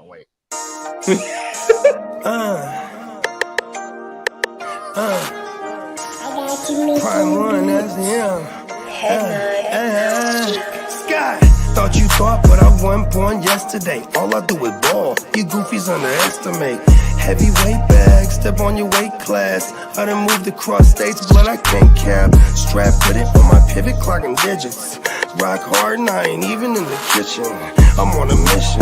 wait. Prime one, that's him. Scott, thought you thought, but I wasn't born yesterday. All I do is ball. You goofies underestimate. Heavyweight bag, step on your weight class. I done moved across states, blood I can't cap. Strap with it on my pivot, clocking digits. Rock hard and I ain't even in the kitchen. I'm on a mission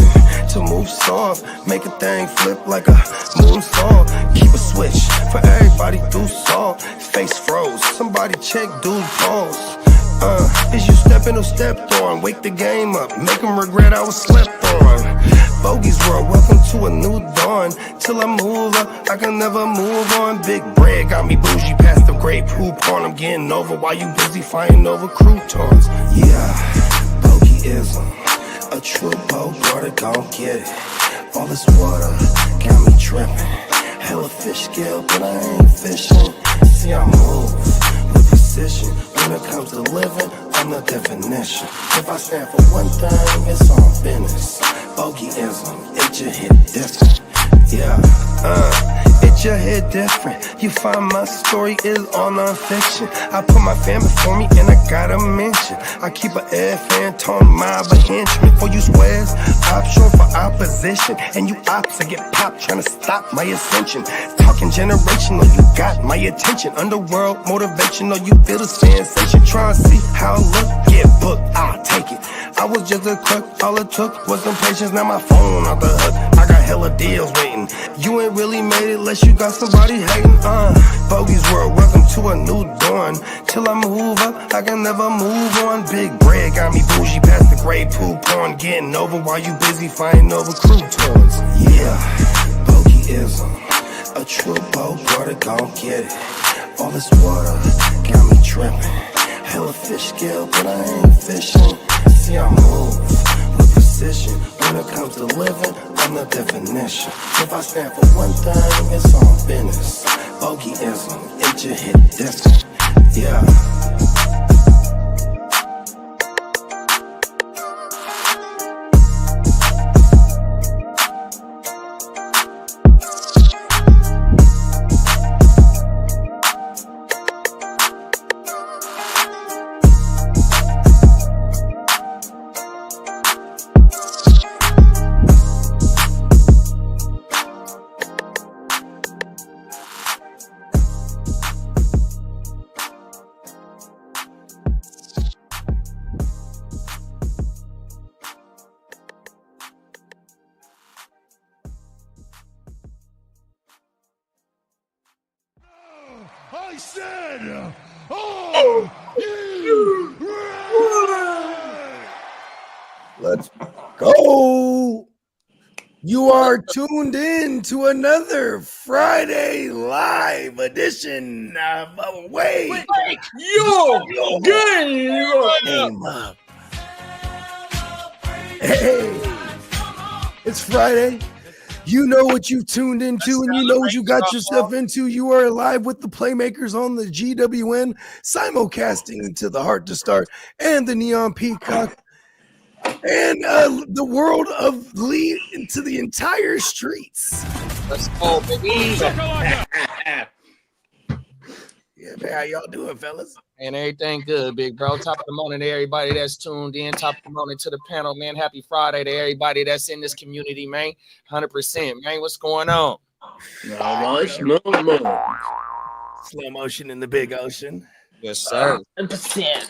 to move soft, make a thing flip like a moonsault. Keep a switch for everybody through salt. Face froze, somebody check dude pulse. Is you stepping or stepped on? Wake the game up, make them regret I was slept on. Bogey's world, welcome to a new dawn. Till I move up, I can never move on. Big bread got me bougie past the great poop on. I'm getting over while you busy fighting over croutons. Yeah, bogeyism, a true boat, gon' get it. All this water got me tripping. Hella fish scale, but I ain't fishing. See, I move with precision. When it comes to living, I'm the definition. If I stand for one thing, it's on business. Bogeyism, it just hit different. Yeah, it just hit different. You find my story is all non-fiction. I put my fan before me and I gotta mention. I keep an air fan, tone mob, a henchman. For you squares, option for opposition. And you ops, I get popped trying to stop my ascension. Talking generational, you got my attention. Underworld motivational, you feel the sensation. Try and see how I look, get booked, I'll take it. I was just a crook, all it took was some patience. Now my phone out the hook, I got hella deals waiting. You ain't really made it unless you got somebody hating. Bogey's world, welcome to a new dawn. Till I move up, I can never move on. Big bread got me bougie past the gray poop on. Getting over while you busy fighting over croutons. Yeah, bogeyism, a true boat, brother, gon' get it. All this water got me tripping. Hella fish scale, but I ain't fishing. See, I move with precision. When it comes to living, I'm the definition. If I stand for one thing, it's on business. Bogeyism, it just hit different. Yeah. I said, oh, you right. Let's go. You are tuned in to another Friday live edition of Away. Yo, Game up. Hey, it's Friday. You know what you tuned into and you know what you got yourself into. You are live with the Playmakers on the GWN, simulcasting to the Heart to Start and the Neon Peacock and the world of Lee into the entire streets. Let's go, baby. Yeah, man, how y'all doing, fellas? And everything good, big bro. Top of the morning to everybody that's tuned in. Top of the morning to the panel, man. Happy Friday to everybody that's in this community, man. 100%, man. What's going on? No. Slow motion in the big ocean. Yes, sir. 100%.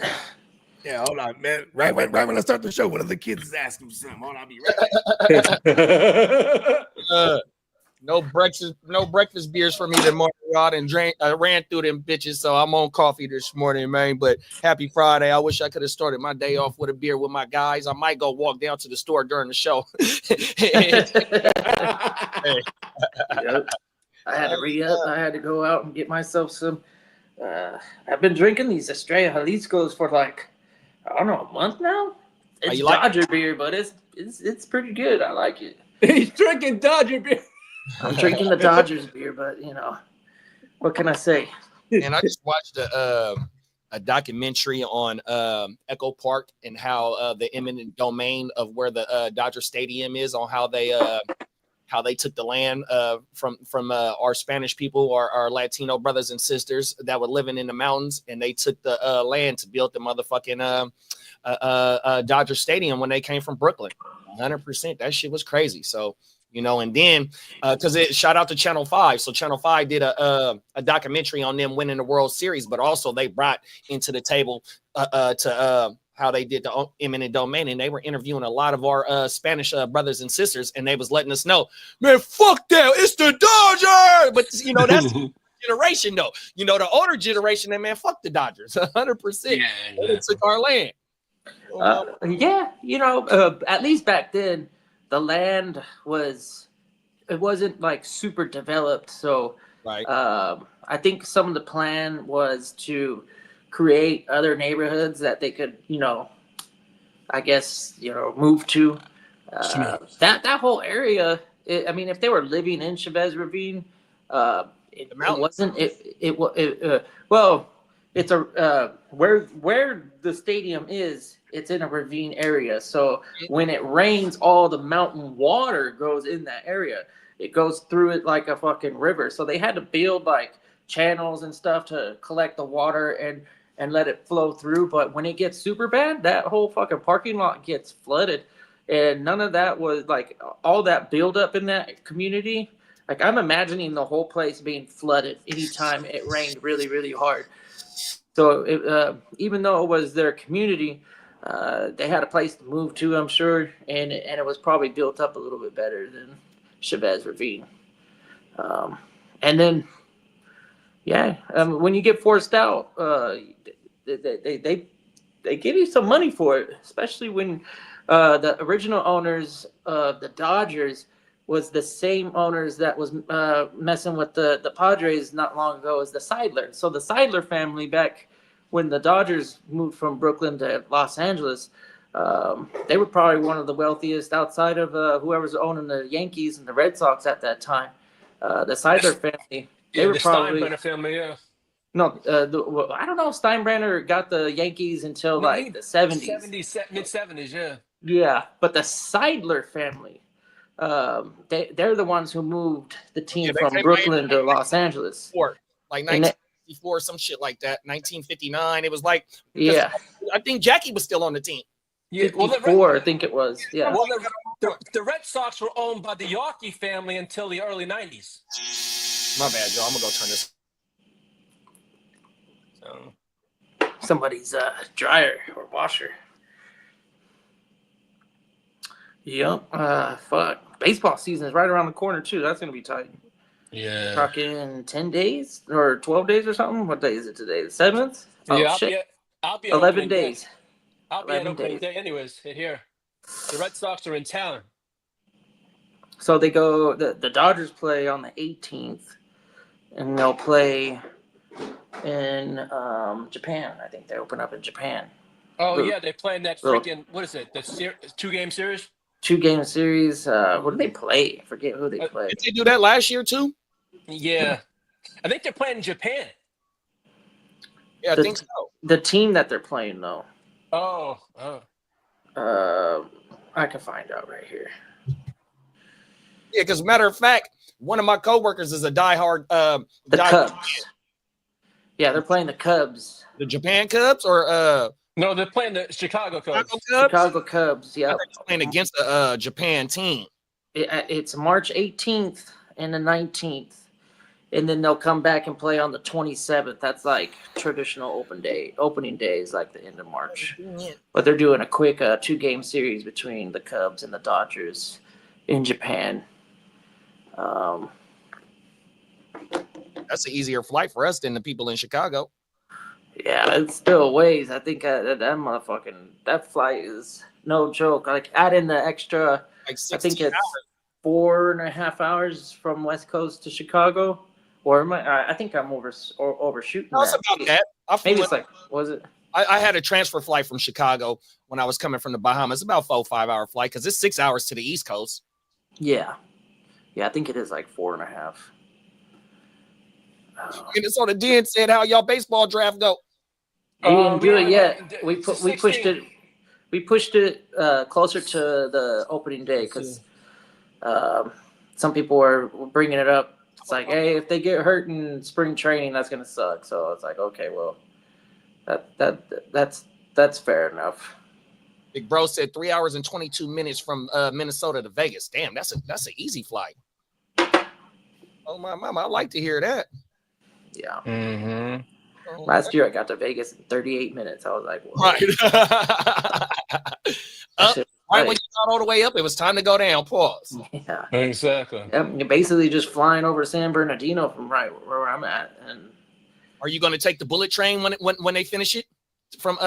Yeah, hold on, man. Right when I start the show, one of the kids is asking for something. Hold on, I'll be right back. No breakfast beers for me this morning, Rod, and ran through them bitches, so I'm on coffee this morning, man. But happy Friday. I wish I could have started my day off with a beer with my guys. I might go walk down to the store during the show. Yep. I had to re-up. I had to go out and get myself some. I've been drinking these Estrella Jalisco's for like, I don't know, a month now. It's Dodger beer, but it's pretty good. I like it. He's drinking Dodger beer. I'm drinking the Dodgers beer, but you know, what can I say? And I just watched a documentary on Echo Park and how the eminent domain of where the Dodger Stadium is, on how they how they took the land from our Spanish people, our Latino brothers and sisters that were living in the mountains, and they took the land to build the motherfucking Dodger Stadium when they came from Brooklyn. 100%. That shit was crazy. So, and then because shout out to Channel 5. So Channel 5 did a documentary on them winning the World Series, but also they brought into the table to how they did the eminent domain, and they were interviewing a lot of our Spanish brothers and sisters, and they was letting us know, man, fuck that, it's the Dodgers. But that's generation though. The older generation, man, fuck the Dodgers, 100%. Yeah, They took our land. At least back then, the land wasn't like super developed. So right. I think some of the plan was to create other neighborhoods that they could, I guess, move to. That whole area. If they were living in Chavez Ravine, it wasn't. It's where the stadium is. It's in a ravine area, so when it rains, all the mountain water goes in that area. It goes through it like a fucking river. So they had to build like channels and stuff to collect the water and let it flow through. But when it gets super bad, that whole fucking parking lot gets flooded, and none of that was like all that buildup in that community. Like I'm imagining the whole place being flooded anytime it rained really, really hard. So even though it was their community, they had a place to move to, I'm sure, and it was probably built up a little bit better than Chavez Ravine. And then, when you get forced out, they give you some money for it, especially when the original owners of the Dodgers was the same owners that was messing with the Padres not long ago as the Seidler. So the Seidler family, back when the Dodgers moved from Brooklyn to Los Angeles, they were probably one of the wealthiest outside of whoever's owning the Yankees and the Red Sox at that time. The Seidler family, they were the probably Steinbrenner family, yeah. No, I don't know if Steinbrenner got the Yankees until the 70s. Mid-70s, yeah. Yeah, but the Seidler family, they're the ones who moved the team from Brooklyn to Los Angeles. Like 1964, some shit like that. 1959. It was like, I think Jackie was still on the team. Yeah, 54, I think it was. Yeah. Well, the Red Sox were owned by the Yawkey family until the early 90s. My bad, Joe. I'm gonna go turn this. So. Somebody's dryer or washer. Yep. Fuck. Baseball season is right around the corner too. That's gonna be tight. Yeah. Talking 10 days or 12 days or something. What day is it today? The 7th? Oh, yeah, shit. I'll be 11 days. Day. I'll be at opening day anyways. Here. The Red Sox are in town. So they go, the Dodgers play on the 18th, and they'll play in Japan. I think they open up in Japan. Oh, yeah, they play in that freaking, what is it, the 2-game series? 2-game series. What do they play? I forget who they play. Did they do that last year too? Yeah. I think they're playing in Japan. Yeah, I think so. The team that they're playing, though. Oh. I can find out right here. Yeah, because matter of fact, one of my coworkers is a diehard. The Cubs. Yeah, they're playing the Cubs. The Japan Cubs or No, they're playing the Chicago Cubs. Chicago Cubs. Yeah, playing against the Japan team. It's March 18th and the 19th, and then they'll come back and play on the 27th. That's like traditional opening day is like the end of March. But they're doing a quick 2-game series between the Cubs and the Dodgers in Japan. That's an easier flight for us than the people in Chicago. Yeah, it's still a ways. I think that flight is no joke. Like add in the extra, like I think it's hours. 4.5 hours from West Coast to Chicago. Or am I think I'm overshooting. No, it's about that. Maybe it's like, was it? I had a transfer flight from Chicago when I was coming from the Bahamas. About 4 or 5 hour flight because it's 6 hours to the East Coast. Yeah, I think it is like 4.5. And it's on the DN said how y'all baseball draft go. We didn't do it yet. We pushed it. We pushed it closer to the opening day because some people were bringing it up. It's like, hey, if they get hurt in spring training, that's gonna suck. So it's like, okay, well, that's fair enough. Big Bro said 3 hours and 22 minutes from Minnesota to Vegas. Damn, that's an easy flight. Oh my mama, I like to hear that. Yeah. Mm-hmm. Last year I got to Vegas in 38 minutes. I was like, whoa. Right. Right when you got all the way up, it was time to go down. Pause. Yeah. Exactly. Yep. You're basically just flying over San Bernardino from right where I'm at. And are you going to take the bullet train when they finish it? From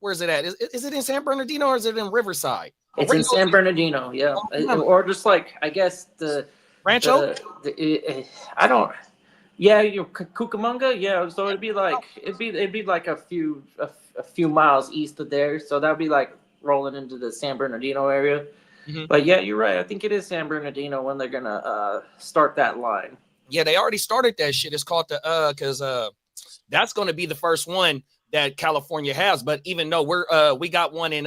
where is it at? Is it in San Bernardino or is it in Riverside? It's in San Bernardino, yeah. Or just like, I guess the Rancho. I don't. Yeah, Cucamonga. Yeah, so it'd be like a few miles east of there. So that'd be like rolling into the San Bernardino area. Mm-hmm. But yeah, you're right. I think it is San Bernardino when they're gonna start that line. Yeah, they already started that shit. It's called because that's going to be the first one that California has. But even though we got one in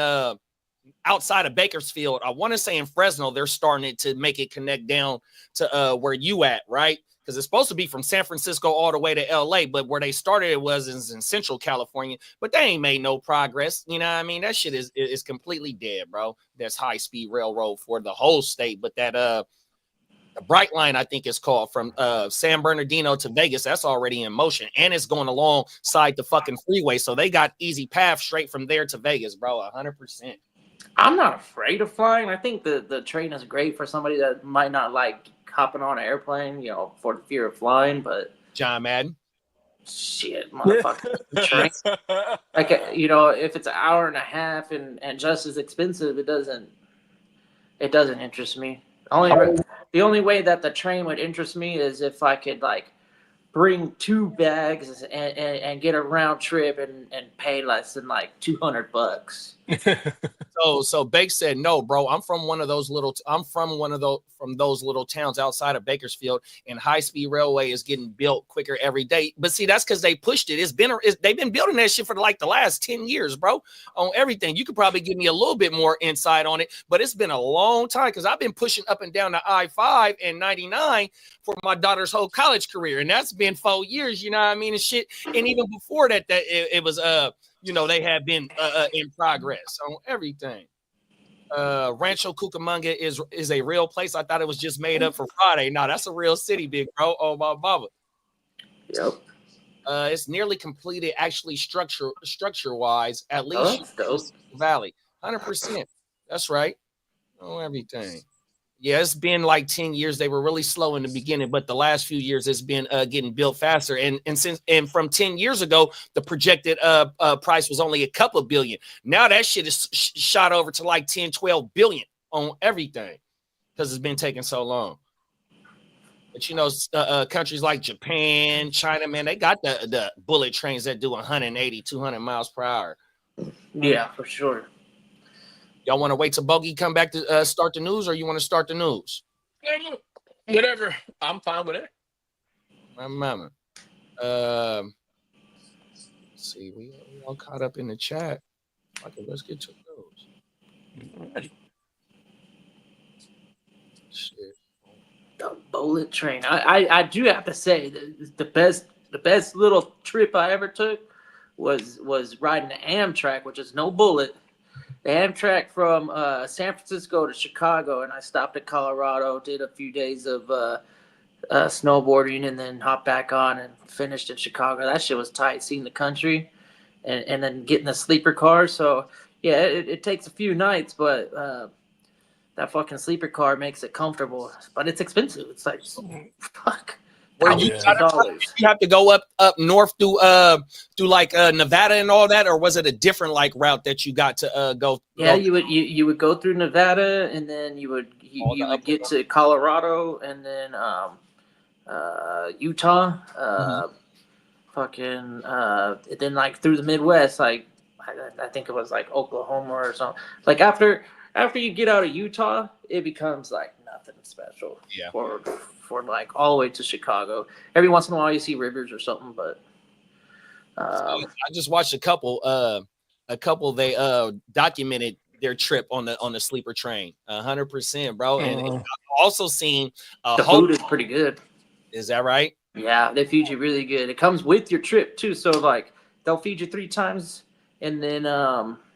outside of Bakersfield, I want to say in Fresno, they're starting it to make it connect down to where you at, right? Because it's supposed to be from San Francisco all the way to LA, but where they started it was in Central California, but they ain't made no progress. You know what I mean? That shit is completely dead, bro. That's high speed railroad for the whole state. But that the Bright Line, I think it's called, from San Bernardino to Vegas, that's already in motion. And it's going alongside the fucking freeway. So they got easy path straight from there to Vegas, bro. 100%. I'm not afraid of flying. I think the train is great for somebody that might not like hopping on an airplane, for the fear of flying, but John Madden. Shit, motherfucker. Train. Like, if it's an hour and a half and just as expensive, it doesn't interest me. The only way that the train would interest me is if I could like bring 2 bags and get a round trip and pay less than like $200. So Bake said, no, bro, I'm from those little towns outside of Bakersfield, and high-speed railway is getting built quicker every day. But see, that's because they pushed it. They've been building that shit for like the last 10 years, bro, on everything. You could probably give me a little bit more insight on it, but it's been a long time because I've been pushing up and down the I-5 and 99 for my daughter's whole college career, and that's been 4 years, you know what I mean, and shit. And even before that, it was they have been in progress on everything. Rancho Cucamonga is a real place. I thought it was just made up for Friday. No, that's a real city, big bro. Oh my baba. Yep. It's nearly completed, actually, structure wise. At least Valley, 100%. That's right. Oh, everything. Yeah, it's been like 10 years. They were really slow in the beginning, but the last few years it's been getting built faster. And from 10 years ago, the projected price was only a couple of billion. Now that shit is shot over to like 10, 12 billion on everything because it's been taking so long. But countries like Japan, China, man, they got the bullet trains that do 180, 200 miles per hour. Yeah, for sure. Y'all want to wait till Bogey come back to start the news, or you want to start the news? Whatever. I'm fine with it. My mama. Let's see. We all caught up in the chat. Okay, let's get to the news. Shit. The bullet train. I do have to say the best little trip I ever took was riding the Amtrak, which is no bullet. The Amtrak from San Francisco to Chicago, and I stopped at Colorado, did a few days of snowboarding, and then hopped back on and finished in Chicago. That shit was tight, seeing the country, and then getting the sleeper car. So, yeah, it takes a few nights, but that fucking sleeper car makes it comfortable. But it's expensive. It's like, fuck. Where you have to go up north through like Nevada and all that, or was it a different like route that you got to go? Yeah, you would go through Nevada, and then you would get to Colorado, and then Utah, then like through the Midwest, like I think it was like Oklahoma or something. Like after you get out of Utah, it becomes like nothing special. Yeah. For like all the way to Chicago. Every once in a while you see rivers or something, but I just watched a couple they documented their trip on the sleeper train. 100%, bro. And I've also seen the food is pretty good. Is that right? Yeah, they feed you really good. It comes with your trip too, so like they'll feed you 3 times, and then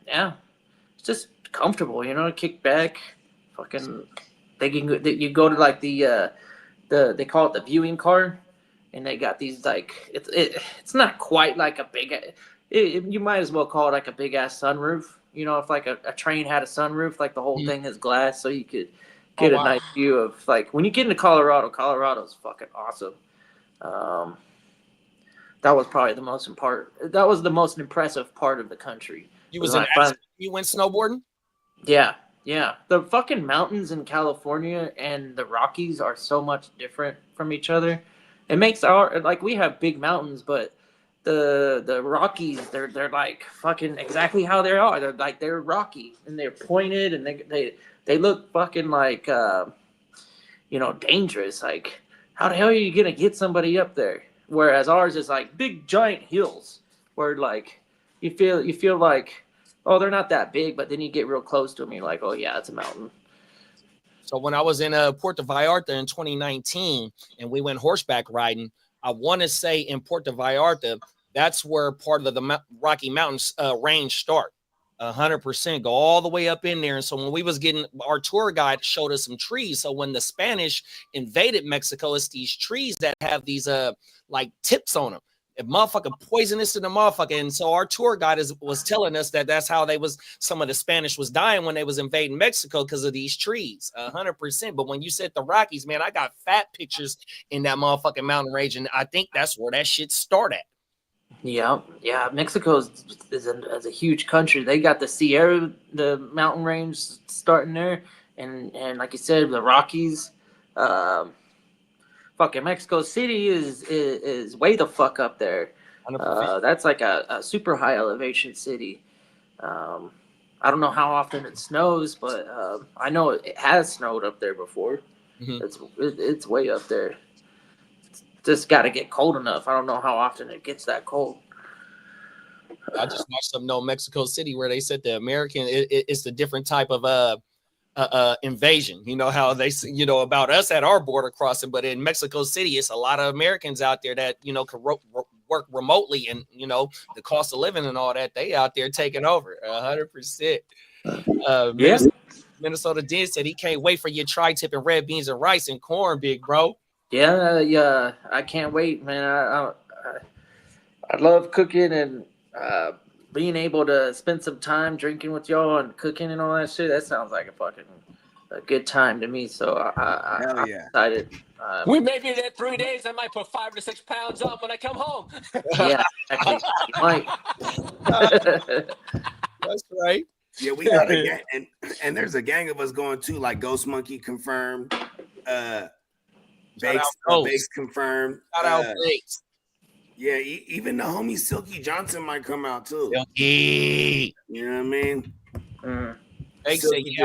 yeah, it's just comfortable, kick back, fucking. You go to like the they call it the viewing car, and they got these like it's not quite like a big. You might as well call it like a big ass sunroof. If like a train had a sunroof, like the whole thing is glass, so you could get a nice view of like when you get into Colorado. Colorado's fucking awesome. That was probably the most important. That was the most impressive part of the country. You went snowboarding? Yeah. The fucking mountains in California and the Rockies are so much different from each other. It makes we have big mountains, but the Rockies they're like fucking exactly how they are. They're rocky and they're pointed and they look fucking like dangerous. Like, how the hell are you gonna get somebody up there? Whereas ours is like big giant hills where like you feel like, oh, they're not that big, but then you get real close to them, you're like, oh yeah, it's a mountain. So when I was in Puerto Vallarta in 2019 and we went horseback riding, I want to say in Puerto Vallarta, that's where part of the Rocky Mountains range start. 100% go all the way up in there. And so when we was our tour guide showed us some trees. So when the Spanish invaded Mexico, it's these trees that have these like tips on them. It motherfucking poisonous to the motherfucker. And so our tour guide was telling us that that's how some of the Spanish was dying when they was invading Mexico because of these trees. 100%. But when you said the Rockies, man, I got fat pictures in that motherfucking mountain range. And I think that's where that shit started. Yeah. Mexico is a huge country. They got the Sierra, the mountain range starting there, and like you said, the Rockies. Fucking Mexico City is way the fuck up there. That's like a super high elevation city. I don't know how often it snows, but I know it has snowed up there before. Mm-hmm. It's way up there. Just got to get cold enough. I don't know how often it gets that cold. I just watched something on Mexico City where they said the American it's a different type of invasion. You know how they about us at our border crossing, but in Mexico City, it's a lot of Americans out there that can work remotely, and the cost of living and all that, they out there taking over 100%. Minnesota Den said he can't wait for your tri-tip and red beans and rice and corn, big bro. Yeah, I can't wait, man. I love cooking and being able to spend some time drinking with y'all and cooking and all that shit. That sounds like a good time to me. So I'm excited. We may be there 3 days. I might put 5 to 6 pounds on when I come home. Yeah, actually, you might. That's right. Yeah, we got a gang, and there's a gang of us going too, like Ghost Monkey confirmed. Bakes confirmed. Shout out Bakes. Yeah, even the homie Silky Johnson might come out too. Silky. You know what I mean? Silky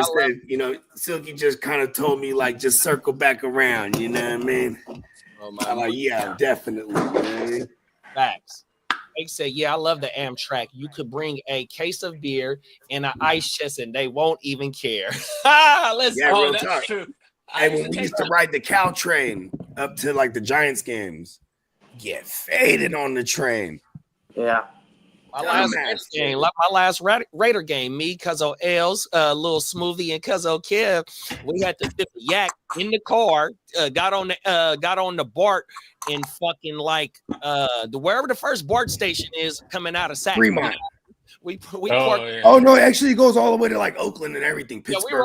Silky just kind of told me like just circle back around. You know what I mean? I'm like, yeah, definitely. You know what I mean? Facts. They said, yeah, I love the Amtrak. You could bring a case of beer and an ice chest and they won't even care. Real that's talk. True. And when we used to ride the cow train up to like the Giants games, get faded on the train. Yeah. My last Raider game, me, Cuzzo Els, Little Smoothie, and Cuzzo Kev, we had to fit the yak in the car, got on the BART and fucking like wherever the first BART station is coming out of Sac. Fremont. We parked. Yeah. Oh no, actually it goes all the way to like Oakland and everything. Pittsburgh. Yeah,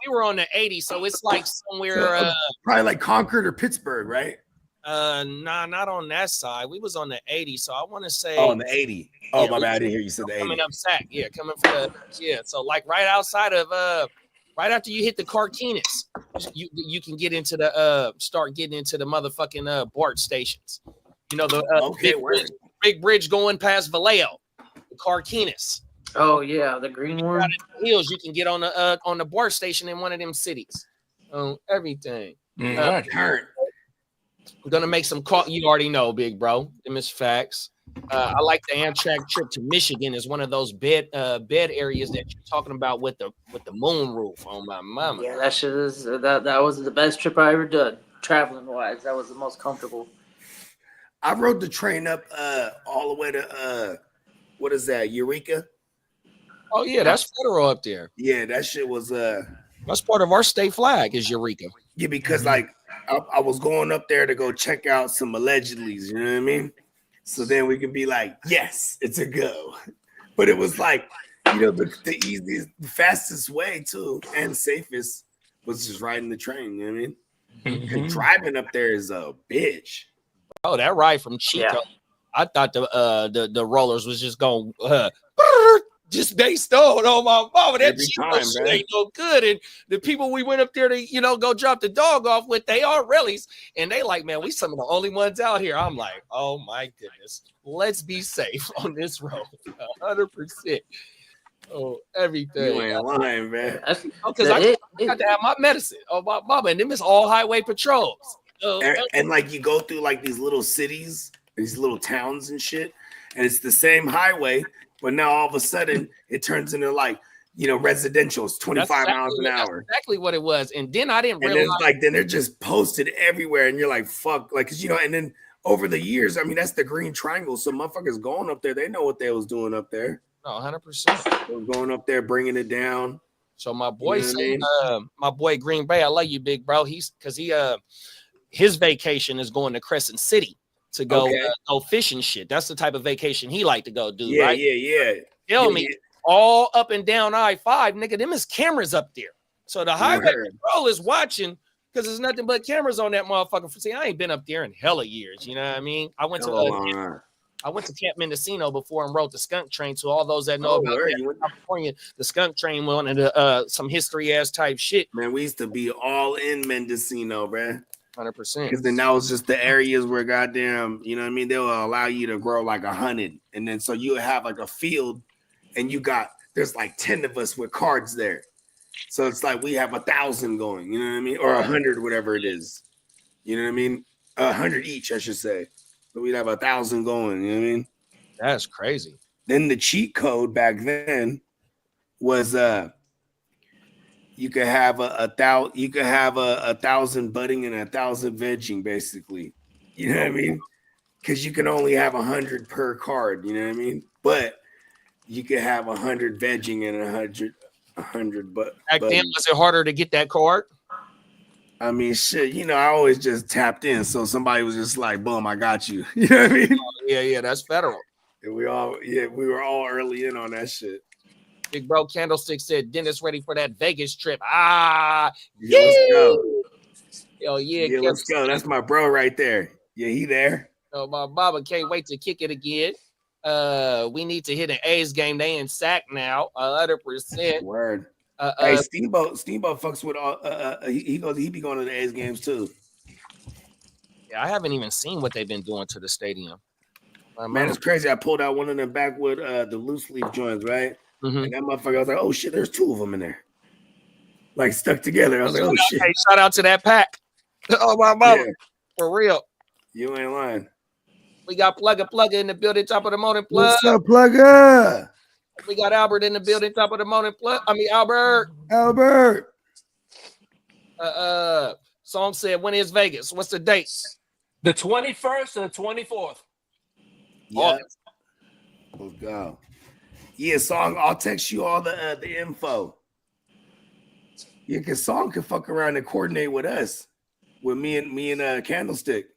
we were on the 80, so it's like somewhere probably like Concord or Pittsburgh, right? Nah, not on that side. We was on the 80, so I want to say on the 80. Oh, my bad, I didn't hear you said the 80. Coming up Sac, coming for so like right outside of right after you hit the Carquinez, you can get into the start getting into the motherfucking BART stations. The big bridge going past Vallejo, the Carquinez. Oh yeah, the green one. Out in the hills, you can get on the BART station in one of them cities. Everything. Turn. We're gonna make some call. You already know, big bro. Them is facts. I like the Amtrak trip to Michigan is one of those bed areas that you're talking about with the moon roof on my mama. Yeah, that shit is that was the best trip I ever did, traveling wise. That was the most comfortable. I rode the train up all the way to what is that, Eureka? Oh yeah, that's federal up there. Yeah, that shit was that's part of our state flag is Eureka. Yeah, because like I was going up there to go check out some allegedlys, you know what I mean? So then we can be like, yes, it's a go. But it was like, you know, the easiest, the fastest way too, and safest was just riding the train, you know what I mean? And driving up there is a bitch. Oh, that ride from Chico. Yeah. I thought the rollers was just going just they stole on my mama. That shit ain't no good. And the people we went up there to, you know, go drop the dog off with, they are rallies. And they like, man, we some of the only ones out here. I'm like, oh my goodness. Let's be safe on this road. 100%. Oh, everything. You ain't lying, man. Because I got to have my medicine. Oh, my mama. And them is all highway patrols. And like you go through like these little cities, these little towns and shit. And it's the same highway. But now all of a sudden it turns into like, you know, residentials, 25 miles an hour. That's exactly what it was. And then I didn't realize. And then they're just posted everywhere. And you're like, fuck. Like, cause you know, and then over the years, I mean, that's the green triangle. So motherfuckers going up there, they know what they was doing up there. No, 100%. They were going up there, bringing it down. So my boy said, my boy Green Bay, I love you, big bro. His vacation is going to Crescent City to go go fishing shit. That's the type of vacation he like to go do, right? Yeah. Tell me, all up and down I-5, nigga, them is cameras up there. So the highway patrol is watching because there's nothing but cameras on that motherfucker. See, I ain't been up there in hella years, you know what I mean? I went to Camp Mendocino before and rode the skunk train. So all those that know about California, the skunk train went into some history ass type shit. Man, we used to be all in Mendocino, man. 100%. Because then that was just the areas where goddamn, you know what I mean? They'll allow you to grow like 100. And then so you have like a field and there's like 10 of us with cards there. So it's like we have 1,000 going, you know what I mean? Or 100, whatever it is. You know what I mean? 100 each, I should say. So we'd have 1,000 going, you know what I mean? That's crazy. Then the cheat code back then was you could have a 1,000 budding and 1,000 vegging, basically. You know what I mean? Because you can only have 100 per card. You know what I mean? But you could have 100 vegging and 100. But back then, was it harder to get that card? I mean, shit. You know, I always just tapped in, so somebody was just like, "Boom, I got you." You know what I mean? Yeah, that's federal. And we were all early in on that shit. Big bro Candlestick said, Dennis ready for that Vegas trip. Yeah, let's go. Oh, yeah, let's go. That's my bro right there. Yeah, he there. Oh, my mama can't wait to kick it again. We need to hit an A's game. They in sack now, 100%. Word. Hey, Steamboat fucks with all. He be going to the A's games too. Yeah, I haven't even seen what they've been doing to the stadium. Man, it's crazy. I pulled out one of them backwood the loose leaf joints, right? Mm-hmm. And that motherfucker, I was like, oh shit, there's 2 of them in there. Like stuck together. I was like, oh shit. Hey, shout out to that pack. Oh my mama. Yeah. For real. You ain't lying. We got Plugger in the building, top of the morning, Plug. What's up, Plugger? We got Albert in the building, top of the morning, Plug. Albert. Song said, when is Vegas? What's the date? The 21st and the 24th. Yeah. Let's go. Yeah, Song, I'll text you all the info. Yeah, because Song can fuck around and coordinate with us, with me and Candlestick.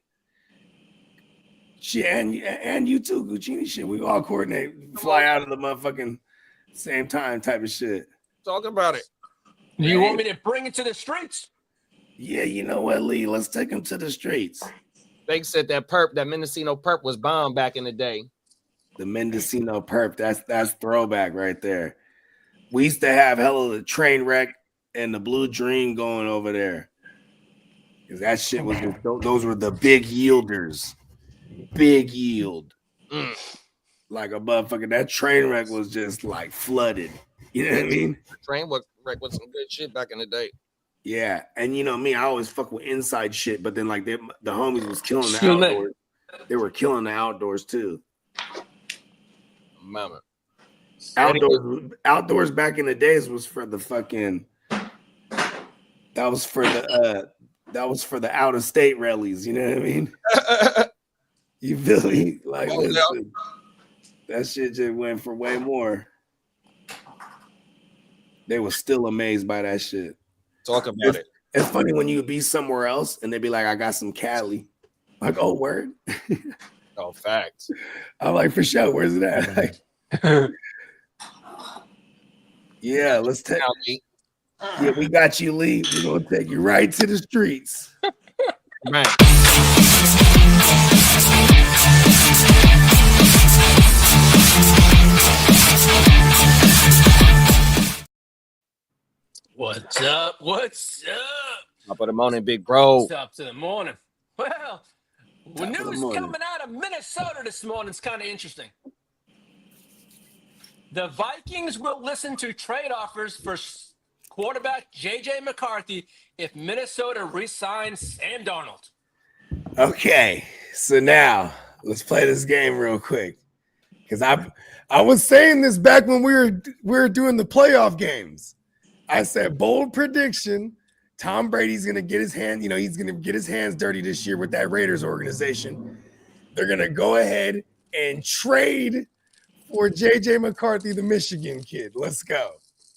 Shit, and you too, Guccini. Shit, we all coordinate, fly out of the motherfucking same time type of shit. Talk about it. You want me to bring it to the streets? Yeah, you know what, Lee? Let's take him to the streets. They said that Mendocino perp was bomb back in the day. The Mendocino perp, that's throwback right there. We used to have hella the train wreck and the Blue Dream going over there. Because that shit was those were the big yielders. Big yield. Like a motherfucker. That train wreck was just like flooded. You know what I mean? Train wreck was some good shit back in the day. Yeah. And you know me, I always fuck with inside shit, but then like the homies was killing the outdoors. They were killing the outdoors too. Mama. Outdoors back in the days was for the fucking. That was for the out of state rallies. You know what I mean? You feel me? Like listen, that shit just went for way more. They were still amazed by that shit. Talk about it. It's funny when you be somewhere else and they be like, I got some Cali. Like, oh, word. Oh, facts. I'm like, for sure. Where's it at? Like, yeah, let's take. Yeah, we got you, Lee. We're gonna take you right to the streets. Right. What's up? What's up? Top of the morning, big bro. What's up to the morning? Well, news coming out of Minnesota this morning is kind of interesting. The Vikings will listen to trade offers for quarterback J.J. McCarthy if Minnesota re-signs Sam Darnold. Okay, so now let's play this game real quick. Because I was saying this back when we were doing the playoff games. I said bold prediction. Tom Brady's gonna get his hand, he's gonna get his hands dirty this year with that Raiders organization. They're gonna go ahead and trade for JJ McCarthy, the Michigan kid. Let's go.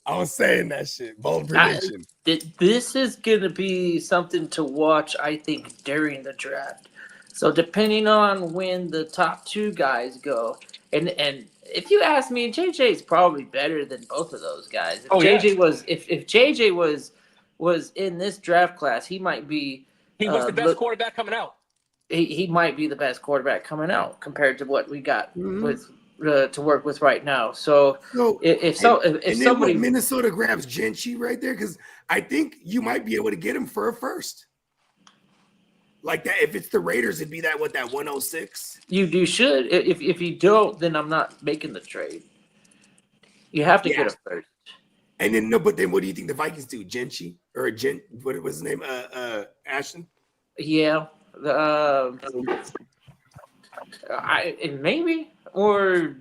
I was saying that shit. Bold prediction. This is gonna be something to watch, I think, during the draft. So depending on when the top two guys go, and if you ask me, JJ is probably better than both of those guys. If JJ was in this draft class, he might be. He was the best quarterback coming out. He might be the best quarterback coming out compared to what we got with to work with right now. So if somebody Minnesota grabs Gentry right there, because I think you might be able to get him for a first. Like that, if it's the Raiders, it'd be that 106. You should. If you don't, then I'm not making the trade. You have to get a first. And then but then what do you think the Vikings do? Gentry or what was his name? Ashton? Yeah. Maybe or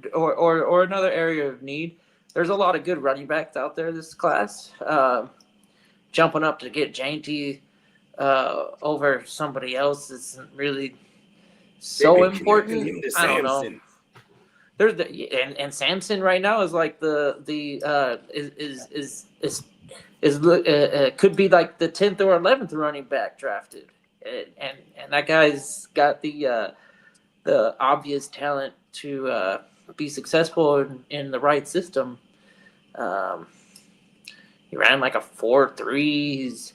another area of need. There's a lot of good running backs out there this class. Jumping up to get Jainty over somebody else isn't really so important. I don't know. There's and Samson right now is like could be like the 10th or 11th running back drafted, and that guy's got the obvious talent to be successful in the right system. He ran like a 4.3.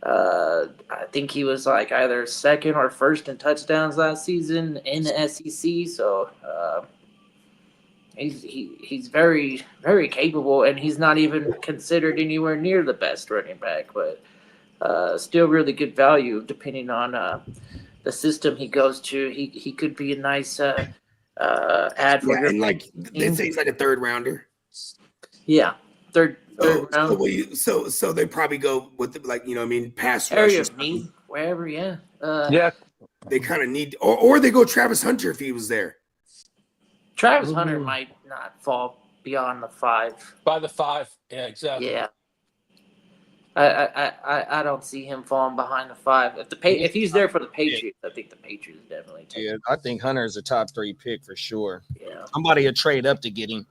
I think he was like either second or first in touchdowns last season in the SEC. So he's very, very capable, and he's not even considered anywhere near the best running back, but still really good value depending on the system he goes to. He could be a nice ad for your. And like they say, he's like a third rounder. Yeah, third round. So they probably go with pass area rush of need, wherever. Yeah. They kind of need, or they go Travis Hunter if he was there. Travis Hunter might not fall beyond the 5. By the 5, yeah, exactly. Yeah. I don't see him falling behind the 5. If he's there for the Patriots, I think the Patriots definitely take him. I think Hunter is a top 3 pick for sure. Yeah. Somebody will trade up to get him.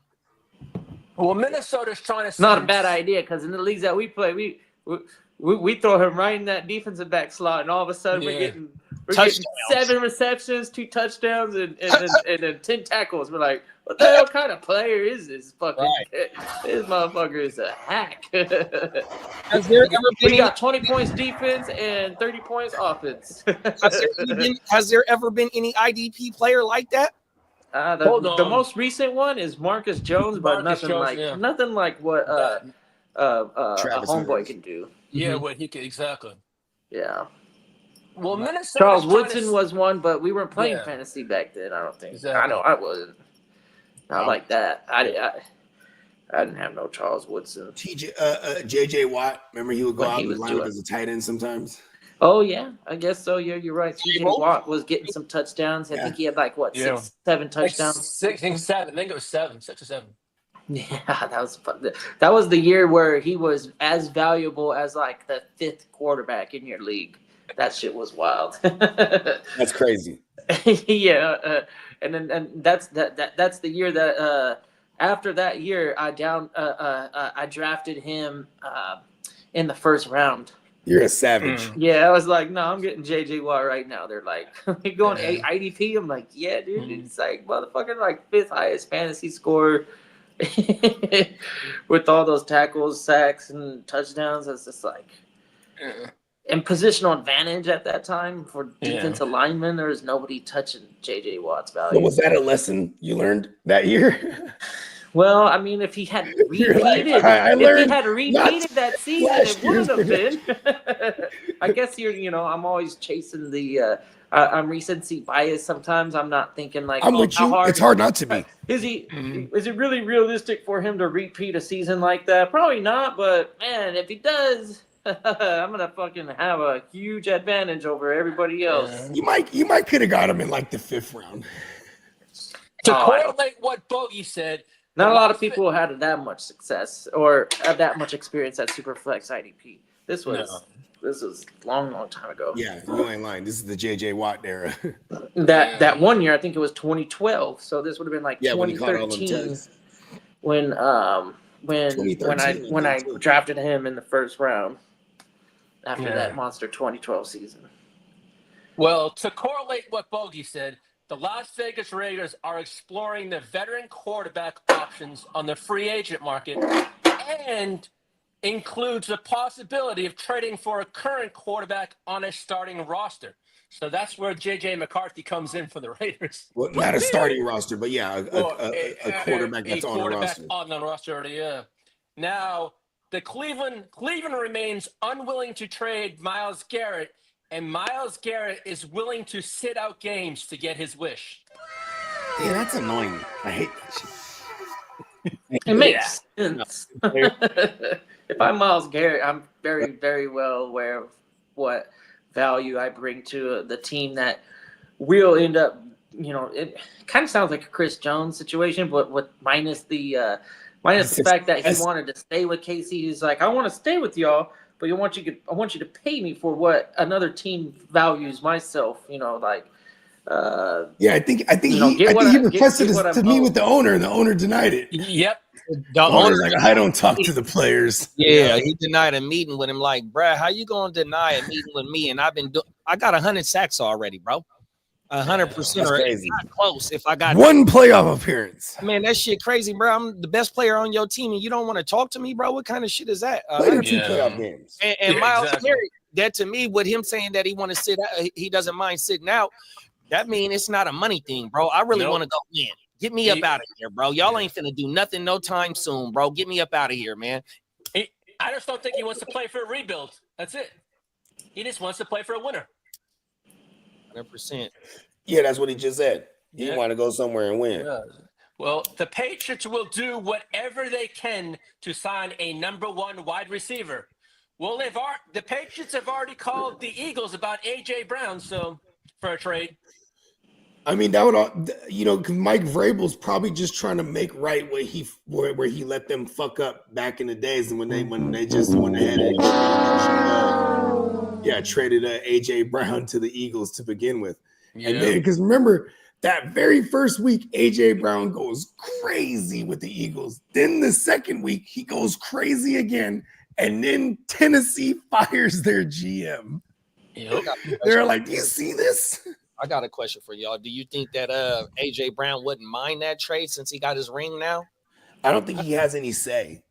Well, Minnesota's trying to. It's not a bad idea because in the leagues that we play, we throw him right in that defensive back slot, and all of a sudden we're getting 7 receptions, 2 touchdowns, and then 10 tackles. We're like, what the hell kind of player is this? This motherfucker is a hack. We got 20 points defense and 30 points offense. Has there ever been any IDP player like that? The most recent one is Marcus Jones, but nothing like what a homeboy can do. Yeah, what he can exactly. Yeah. Well, Minnesota. Charles Woodson was one, but we weren't playing fantasy back then. I don't think. Exactly. I know I wasn't. Not like that. I didn't have no Charles Woodson. JJ Watt. Remember he would go out and line up as a tight end sometimes. Oh yeah, I guess so. Yeah, you're right. TJ Watt was getting some touchdowns. I think he had like what Yeah. 6, 7 touchdowns. Like 6 and 7. I think it was 7, 6 or 7. Yeah, that was fun. That was the year where he was as valuable as like the 5th quarterback in your league. That shit was wild. That's crazy. Yeah, and that's that's the year that after that year I drafted him in the first round. You're a savage. Yeah, I was like, no, I'm getting JJ Watt right now. They're like, you going IDP? I'm like, yeah, dude. It's like motherfucker, like 5th highest fantasy score with all those tackles, sacks, and touchdowns. It's just like, and positional advantage at that time for defensive linemen. There was nobody touching JJ Watt's value. So was that a lesson you learned that year? Well, I mean, if he had repeated, that season, it wouldn't have been. I guess I'm always chasing the. I'm recency bias. Sometimes I'm not thinking like. I'm with you. It's hard not to be. Is he? Is it really realistic for him to repeat a season like that? Probably not. But man, if he does, I'm gonna fucking have a huge advantage over everybody else. You might could have got him in like the 5th round. To correlate what Bogey said. Not a lot of people had that much success or had that much experience at Superflex IDP. This was long time ago. Yeah, you ain't lying. This is the JJ Watt era. That one year, I think it was 2012. So this would have been like 2013 when I drafted him in the first round after that monster 2012 season. Well, to correlate what Bogey said, the Las Vegas Raiders are exploring the veteran quarterback options on the free agent market and includes the possibility of trading for a current quarterback on a starting roster. So that's where J.J. McCarthy comes in for the Raiders. Well, not a starting roster, but a quarterback that's on the roster. On the roster, yeah. Now, the Cleveland remains unwilling to trade Myles Garrett, and Myles Garrett is willing to sit out games to get his wish. Yeah, that's annoying. I hate that shit. It makes sense. If I'm Myles Garrett, I'm very, very well aware of what value I bring to the team that will end up, it kind of sounds like a Chris Jones situation, but with minus the fact that he wanted to stay with KC. He's like, I want to stay with y'all, but I want you to pay me for what another team values myself. I think he requested it to meet with the owner, and the owner denied it. Yep. The owner's like, I don't talk to the players. Yeah, he denied a meeting with him. Like, bruh, how you gonna deny a meeting with me? And I got 100 sacks already, bro. 100% or not close. If I got one playoff appearance, man, that shit crazy, bro. I'm the best player on your team, and you don't want to talk to me, bro. What kind of shit is that? Played 2 playoff games. And Myles Garrett, that to me, with him saying that he want to sit out, he doesn't mind sitting out. That means it's not a money thing, bro. I really want to go win. Get me up out of here, bro. Y'all ain't finna do nothing no time soon, bro. Get me up out of here, man. I just don't think he wants to play for a rebuild. That's it. He just wants to play for a winner. 100%. Yeah, that's what he just said. He want to go somewhere and win. Yeah. Well, the Patriots will do whatever they can to sign a number 1 wide receiver. Well, the Patriots have already called the Eagles about A.J. Brown, so for a trade. I mean, that would, because Mike Vrabel's probably just trying to make right where he let them fuck up back in the days, and when they just went ahead and traded AJ Brown to the Eagles to begin with, and then because remember that very first week AJ Brown goes crazy with the Eagles, then the second week he goes crazy again, and then Tennessee fires their GM. Yep. They're like, "Do you see this?" I got a question for y'all. Do you think that AJ Brown wouldn't mind that trade since he got his ring now? I don't think he has any say.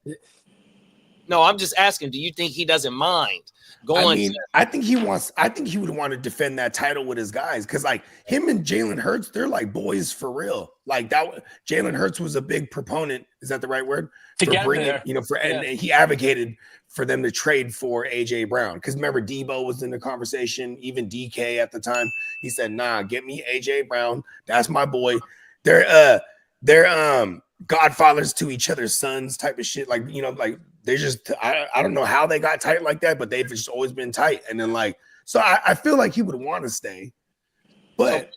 No, I'm just asking. Do you think he doesn't mind going? I think he would want to defend that title with his guys because, like, him and Jalen Hurts, they're like boys for real. Like that, Jalen Hurts was a big proponent. Is that the right word? And he advocated for them to trade for AJ Brown because remember Debo was in the conversation. Even DK at the time, he said, "Nah, get me AJ Brown. That's my boy." They're godfathers to each other's sons, type of shit. Like they're just I don't know how they got tight like that, but they've just always been tight. And then So I feel like he would want to stay, but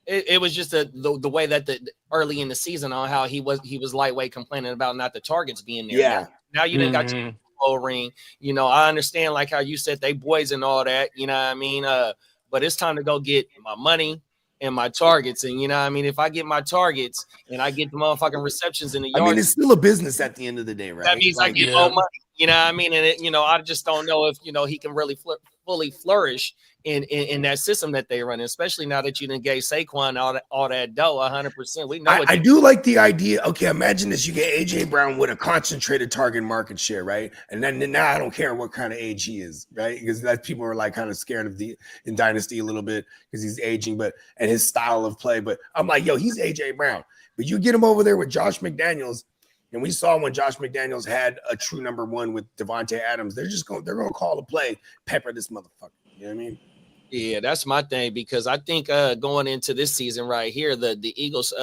it was just the way that the early in the season on how he was lightweight complaining about not the targets being there. yeah. Now you didn't got your ring. You know, I understand like how you said they boys and all that. You know what I mean? But it's time to go get my money and my targets. And you know what I mean? If I get my targets and I get the motherfucking receptions in the yard, I mean, it's still a business at the end of the day, right? that means I get more money. You know what I mean? And I just don't know if he can really fully flourish in that system that they run, especially now that you done gave Saquon all that dough 100%. We know I do like the idea. Okay, imagine this: you get AJ Brown with a concentrated target market share, right? And then now I don't care what kind of age he is, right? Because that people are like kind of scared of in Dynasty a little bit because he's aging, and his style of play. But I'm like, yo, he's AJ Brown. But you get him over there with Josh McDaniels. And we saw when Josh McDaniels had a true number one with Devontae Adams, they're going to call a play, pepper this motherfucker. You know what I mean? Yeah, that's my thing because I think going into this season right here, the Eagles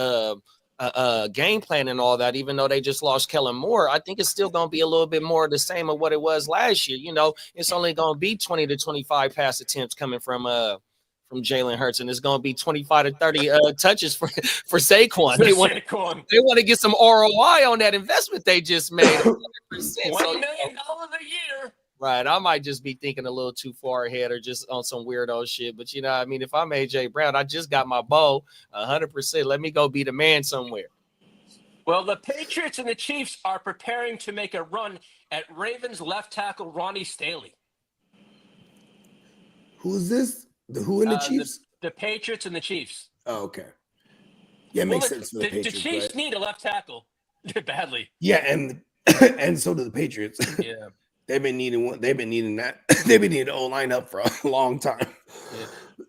game plan and all that, even though they just lost Kellen Moore, I think it's still going to be a little bit more the same of what it was last year. You know, it's only going to be 20 to 25 pass attempts coming from Jalen Hurts, and it's going to be 25 to 30 touches for Saquon. They want to get some ROI on that investment they just made. $100%. $20 million a year. Right. I might just be thinking a little too far ahead or just on some weirdo shit. But, you know what I mean? If I'm AJ Brown, I just got my bow 100%. Let me go be the man somewhere. Well, the Patriots and the Chiefs are preparing to make a run at Ravens left tackle Ronnie Stanley. Who's this? Who in the Chiefs? The Patriots and the Chiefs. Oh, okay. Yeah, it makes sense for the Patriots. The Chiefs need a left tackle badly. Yeah, and so do the Patriots. Yeah. They've been needing one. They've been needing that. They've been needing the O-line up for a long time.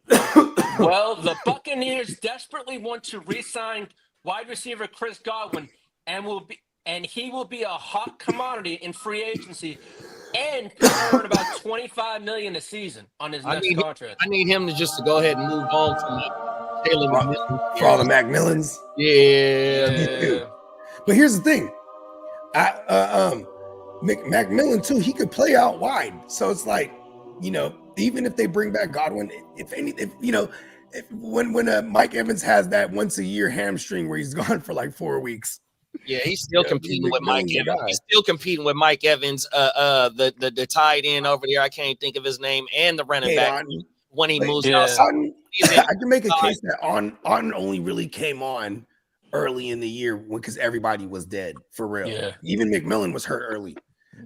Yeah. Well, the Buccaneers desperately want to re-sign wide receiver Chris Godwin, and he will be a hot commodity in free agency, and could earn about $25 million a season on his next contract. I need him to go ahead and move on from Taylor for all the Macmillans. Yeah. But here's the thing, Macmillan too. He could play out wide, so it's like, even if they bring back Godwin, when Mike Evans has that once a year hamstring where he's gone for like 4 weeks. Yeah, he's still competing with Mike Evans. He's still competing with Mike Evans, the tight end over there. I can't think of his name, and the running back when he moves outside. I can make a case that on only really came on early in the year because everybody was dead for real. Yeah. Even McMillan was hurt early,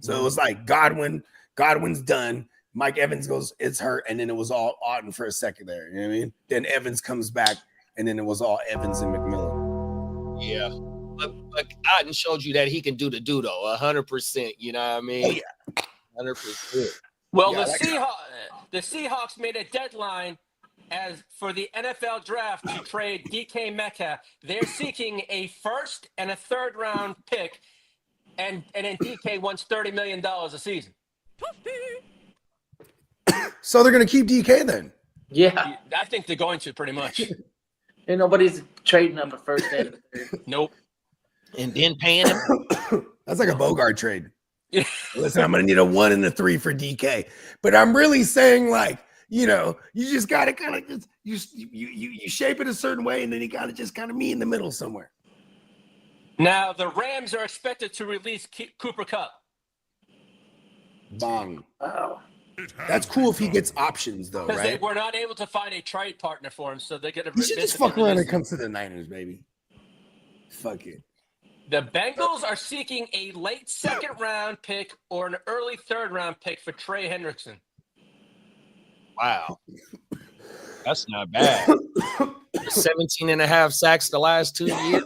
so it was like Godwin's done. Mike Evans goes, it's hurt, and then it was all Auden for a second there. You know what I mean? Then Evans comes back, and then it was all Evans and McMillan. Yeah. But Otten showed you that he can do the do though 100%. You know what I mean? Oh, yeah. 100%. Well, the Seahawks made a deadline as for the NFL draft to trade DK Metcalf. They're seeking a first and a third round pick, and then DK wants $30 million a season. So they're going to keep DK then? Yeah, I think they're going to pretty much. And nobody's trading up a first and a third. Nope. And then paying him. That's like a Bogart trade. Listen, I'm going to need a 1 and a 3 for DK. But I'm really saying, like, you just got to kind of just you shape it a certain way, and then you got to just kind of meet in the middle somewhere. Now, the Rams are expected to release Cooper Kupp. Bong. Oh. That's cool if he gets options, though, Because right? they were not able to find a trade partner for him, so they're going to. You should just fuck around and come to the Niners, baby. Fuck it. The Bengals are seeking a late second round pick or an early third round pick for Trey Hendrickson. Wow. That's not bad. 17 and a half sacks the last 2 years.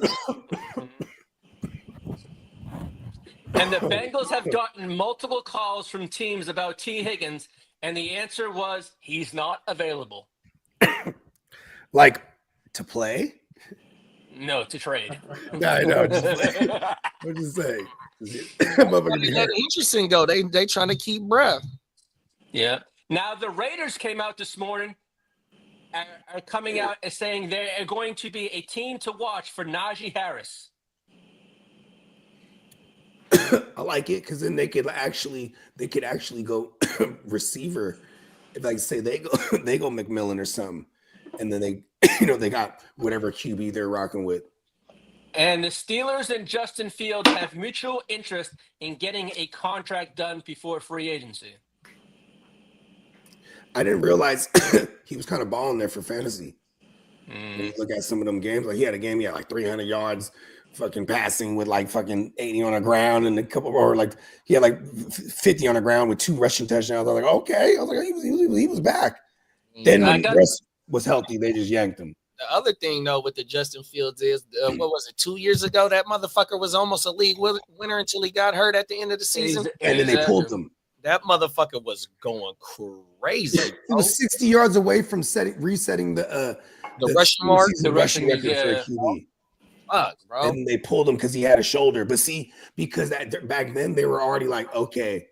And the Bengals have gotten multiple calls from teams about T. Higgins, and the answer was he's not available. Like, to play? No, to trade. I know. I'm just saying. Interesting, though. They trying to keep breath. Yeah. Now, the Raiders came out this morning, are coming out as saying they are going to be a team to watch for Najee Harris. I like it because then they could actually go receiver if like say they go McMillan or something, and then they they got whatever QB they're rocking with. And the Steelers and Justin Fields have mutual interest in getting a contract done before free agency. I didn't realize he was kind of balling there for fantasy. When you look at some of them games, like he had a game, he had like 300 yards, fucking passing with like fucking 80 on the ground, and a couple, or like he had like 50 on the ground with 2 rushing touchdowns. I was like, okay, I was like, he was back. Then when Russ was healthy, they just yanked him. The other thing, though, with the Justin Fields is, what was it, 2 years ago? That motherfucker was almost a league winner until he got hurt at the end of the season. And then they pulled him. That motherfucker was going crazy. He was 60 yards away from resetting the rushing mark, the rushing record for a QB. Fuck, bro. And they pulled him because he had a shoulder. But see, because back then they were already like, okay,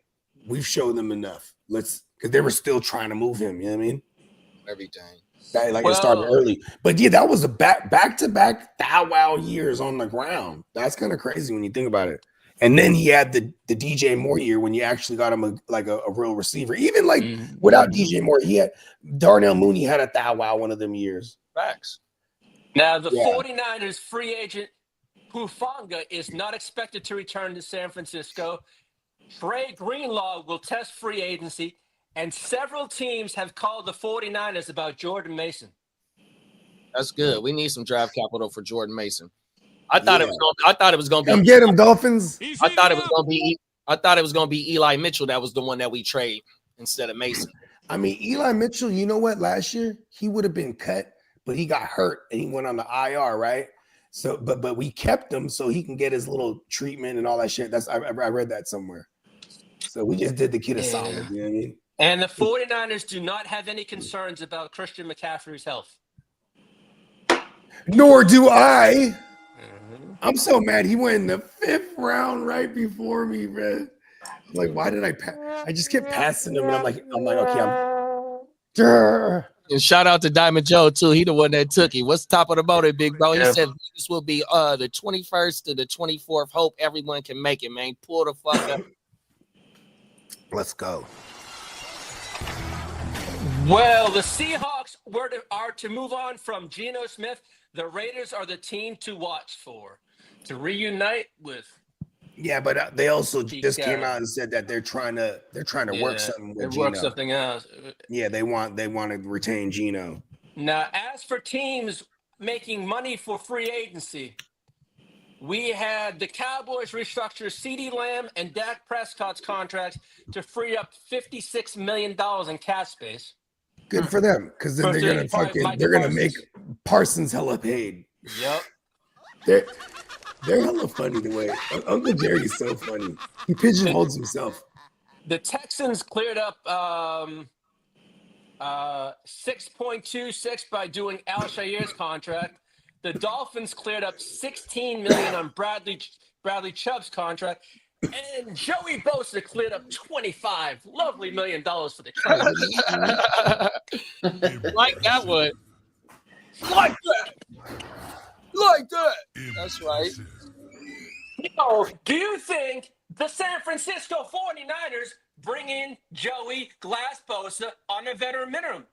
we've shown them enough. Because they were still trying to move him. You know what I mean? Everything. It started early. But yeah, that was a back-to-back wow years on the ground. That's kind of crazy when you think about it. And then he had the DJ Moore year when you actually got him a real receiver. Even like without DJ Moore, he had Darnell Mooney had a wow one of them years. Facts. Now, the 49ers free agent Hufanga is not expected to return to San Francisco. Trey Greenlaw will test free agency, and several teams have called the 49ers about Jordan Mason. That's good. We need some draft capital for Jordan Mason. I thought it was going to be. Come get him, Dolphins. I thought it was going to be Eli Mitchell. That was the one that we trade instead of Mason. I mean, Eli Mitchell, you know what? Last year he would have been cut, but he got hurt and he went on the IR, right? So, but we kept him so he can get his little treatment and all that shit. I read that somewhere. So we just did the kid a solid. You know what I mean? And the 49ers do not have any concerns about Christian McCaffrey's health. Nor do I. I'm so mad he went in the 5th round right before me, man. Like, why did I pass? I just kept passing him, and I'm like, okay, And shout out to Diamond Joe too. He the one that took it. What's top of the motor, big bro? He said this will be the 21st to the 24th. Hope everyone can make it, man. Pull the fuck up. Let's go. Well, the Seahawks are to move on from Geno Smith. The Raiders are the team to watch for, to reunite with. Yeah, but they also just came out and said that they're trying to work something with Geno. Work something else. Yeah, they want to retain Geno. Now, as for teams making money for free agency, we had the Cowboys restructure CeeDee Lamb and Dak Prescott's contracts to free up $56 million in cap space. Good for them, because then they're gonna make Parsons hella paid. Yep. They're hella funny the way Uncle Jerry's so funny. He pigeonholes himself. The Texans cleared up 6.26 by doing Al Shair's contract. The Dolphins cleared up $16 million on Bradley Chubb's contract. And Joey Bosa cleared up $25 lovely million for the Chargers. Like that one. Like that. That's right. Do you think the San Francisco 49ers bring in Joey Glass Bosa on a veteran minimum?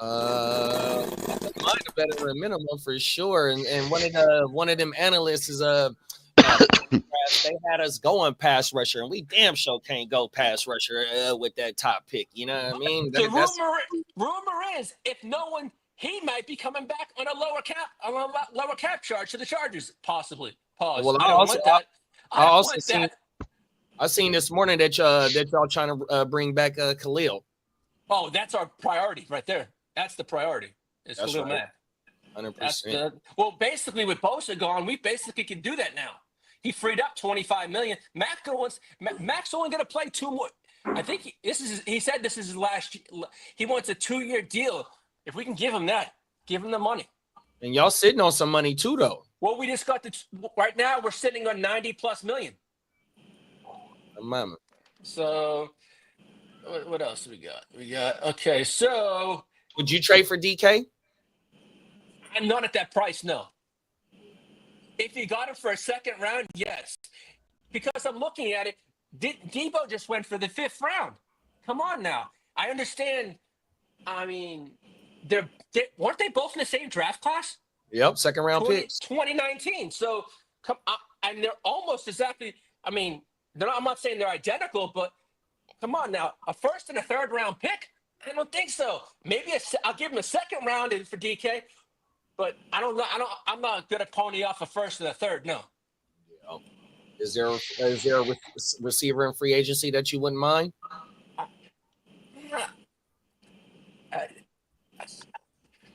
Mine a veteran minimum for sure. And one of them analysts is they had us going pass rusher, and we damn sure can't go pass rusher with that top pick. You know what I mean? The rumor is, if no one, he might be coming back on a lower cap charge to the Chargers, possibly. Pause. Well, I seen this morning that y'all trying to bring back Khalil. Oh, that's our priority right there. That's the priority. It's Khalil Mack. 100%. Well, basically with Bosa gone, we basically can do that now. He freed up $25 million. Mac's only going to play 2 more. I think he said this is his last year. He wants a 2-year deal. If we can give him that, give him the money. And y'all sitting on some money too, though. Well, we just got right now we're sitting on $90+ million. Mama. So what else do we got? Okay, so would you trade for DK? I'm not at that price, no. If you got him for a second round, yes. Because I'm looking at it, Debo just went for the 5th round. Come on now. I understand. I mean, weren't they both in the same draft class? Yep, second round picks. 2019. So and they're almost exactly. I mean, I'm not saying they're identical, but come on now, a first and a third round pick. I don't think so. Maybe I'll give him a second round for DK, but I don't know. I'm not gonna pony off a first and a third. No. Is there a receiver in free agency that you wouldn't mind?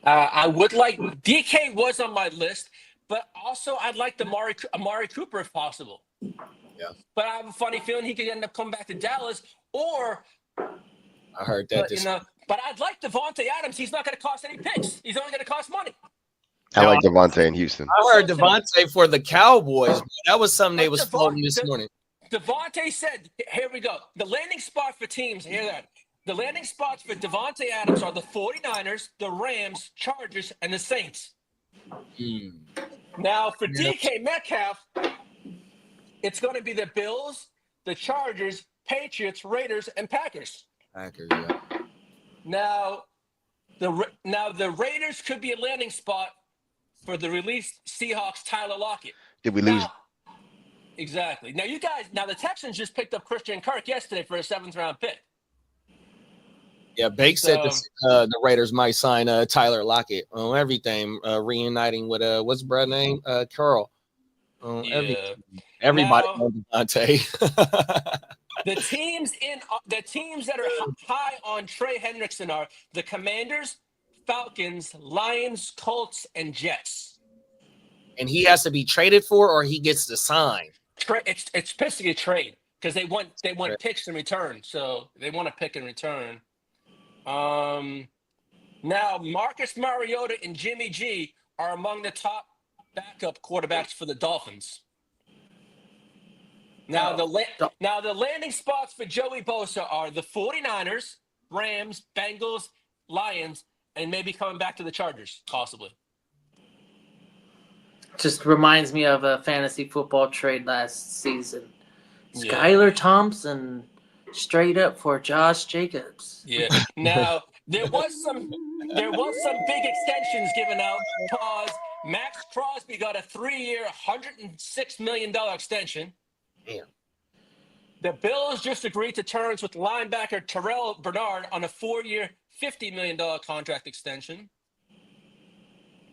I would like DK was on my list, but also I'd like Amari Cooper if possible. Yeah. But I have a funny feeling he could end up coming back to Dallas, or I heard that. But I'd like Devontae Adams. He's not going to cost any picks. He's only going to cost money. I like Devontae in Houston. I heard Devontae for the Cowboys. But that was something they was floating this morning. Devontae said, "Here we go. The landing spot for teams. Hear that? The landing spots for Devontae Adams are the 49ers, the Rams, Chargers, and the Saints." Now, for DK Metcalf, it's going to be the Bills, the Chargers, Patriots, Raiders, and Packers. Packers, yeah. Now, the Raiders could be a landing spot for the released Seahawks Tyler Lockett. Did we lose? Exactly. Now, the Texans just picked up Christian Kirk yesterday for a 7th round pick. Yeah, Bake said the Raiders might sign Tyler Lockett on everything, reuniting with what's brother name? Carl. Everybody on Devontae. The teams that are high on Trey Hendrickson are the Commanders, Falcons, Lions, Colts, and Jets. And he has to be traded for, or he gets to sign. It's basically a trade because they want picks in return. So they want a pick in return. Now Marcus Mariota and Jimmy G are among the top backup quarterbacks for the Dolphins. Now the landing spots for Joey Bosa are the 49ers, Rams, Bengals, Lions, and maybe coming back to the Chargers, possibly. Just reminds me of a fantasy football trade last season. Skylar Thompson straight up for Josh Jacobs. Yeah. Now there was some big extensions given out. Pause. Max Crosby got a 3-year, $106 million extension. Damn. The Bills just agreed to terms with linebacker Terrell Bernard on a 4-year, $50 million contract extension.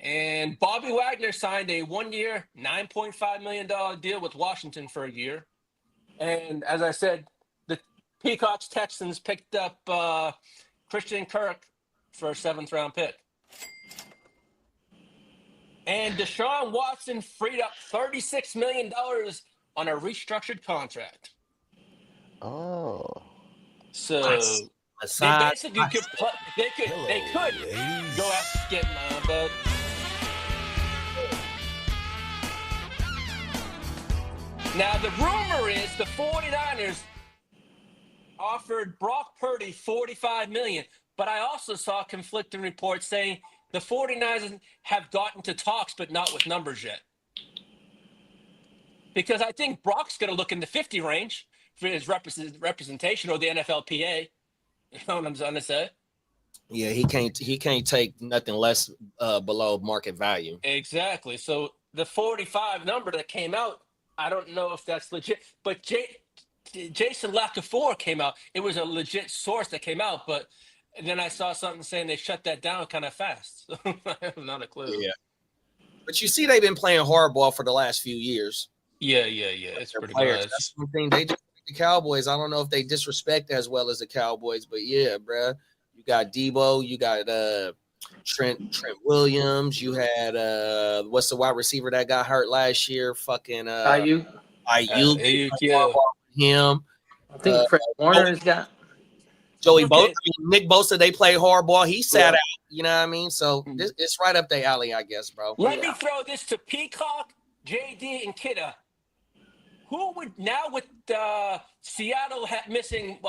And Bobby Wagner signed a 1-year, $9.5 million deal with Washington for a year. And as I said, the Peacocks Texans picked up Christian Kirk for a 7th round pick. And Deshaun Watson freed up $36 million on a restructured contract. Oh. So they basically could go after getting but now the rumor is the 49ers offered Brock Purdy $45 million, but I also saw conflicting reports saying the 49ers have gotten to talks, but not with numbers yet. Because I think Brock's going to look in the 50 range for his representation, or the NFLPA. You know what I'm trying to say? Yeah, he can't take nothing less below market value. Exactly. So the 45 number that came out, I don't know if that's legit, but Jason Lacafeur came out. It was a legit source that came out, but then I saw something saying they shut that down kind of fast. So I have not a clue. Yeah. But you see, they've been playing hardball for the last few years. Yeah. It's pretty players. nice. That's one thing they just the Cowboys. I don't know if they disrespect as well as the Cowboys, but yeah, bruh. You got Debo, you got Trent Williams, you had what's the wide receiver that got hurt last year? Fucking Ayuk. Yeah. Him. I think Fred Warner's got Joey Bosa. Nick Bosa, they play hardball. He sat out. You know what I mean? So it's right up their alley, I guess, bro. Let me throw this to Peacock, JD, and Kidda. Who would now with Seattle missing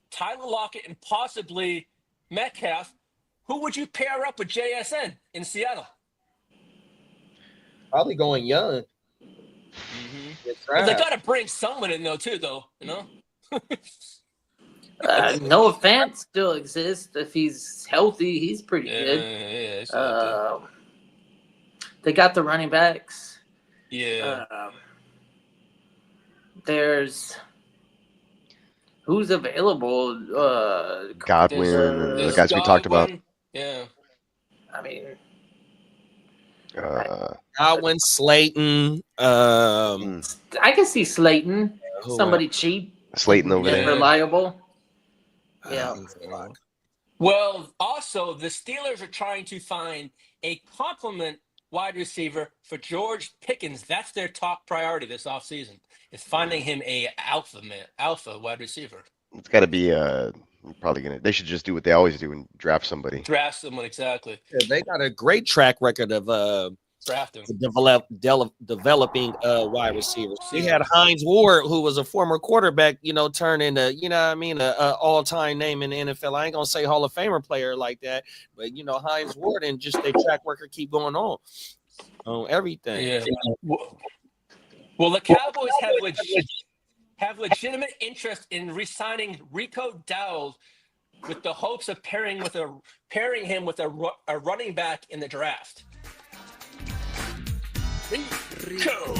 Tyler Lockett and possibly Metcalf? Who would you pair up with JSN in Seattle? Probably going young. But they got to bring someone in though, you know. Noah Fant still exists. If he's healthy, he's pretty good. Yeah, it's healthy. They got the running backs. Yeah. There's who's available. Godwin, the guys we talked about. Yeah. I mean, Godwin, Slayton. I can see Slayton. Somebody cheap. Slayton over and there. reliable. Yeah. Well, also, the Steelers are trying to find a complement wide receiver for George Pickens. That's their top priority this offseason, is finding him a alpha wide receiver. It's got to be they should just do what they always do and draft somebody. Draft someone, exactly. Yeah, they got a great track record of drafting, developing wide receivers. We had Hines Ward, who was a former quarterback, turned into, a all-time name in the NFL. I ain't gonna say Hall of Famer player like that, but Hines Ward and just their track record keep going on everything. Yeah. Well, the Cowboys have legitimate interest in re-signing Rico Dowdle with the hopes of pairing him with a running back in the draft.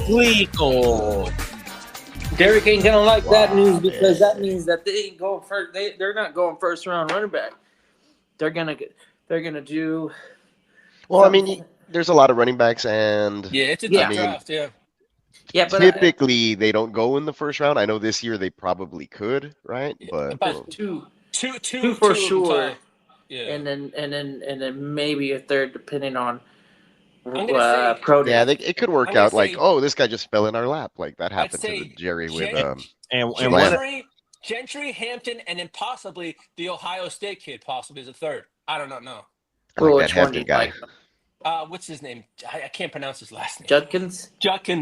Rico. Derek ain't gonna like that news because that means that they ain't going first. They're not going first round running back. They're gonna do. Well, I mean, there's a lot of running backs, and it's a deep draft. Yeah, but typically they don't go in the first round. I know this year they probably could, right? But about two for for sure. Yeah, and then maybe a third depending on. Pro yeah, it could work out. Like, this guy just fell in our lap. Like that happened to Jerry with Gentry, Hampton, and then possibly the Ohio State kid, possibly as a third. I don't know. I like that Hampton guy. What's his name? I can't pronounce his last name. Judkins,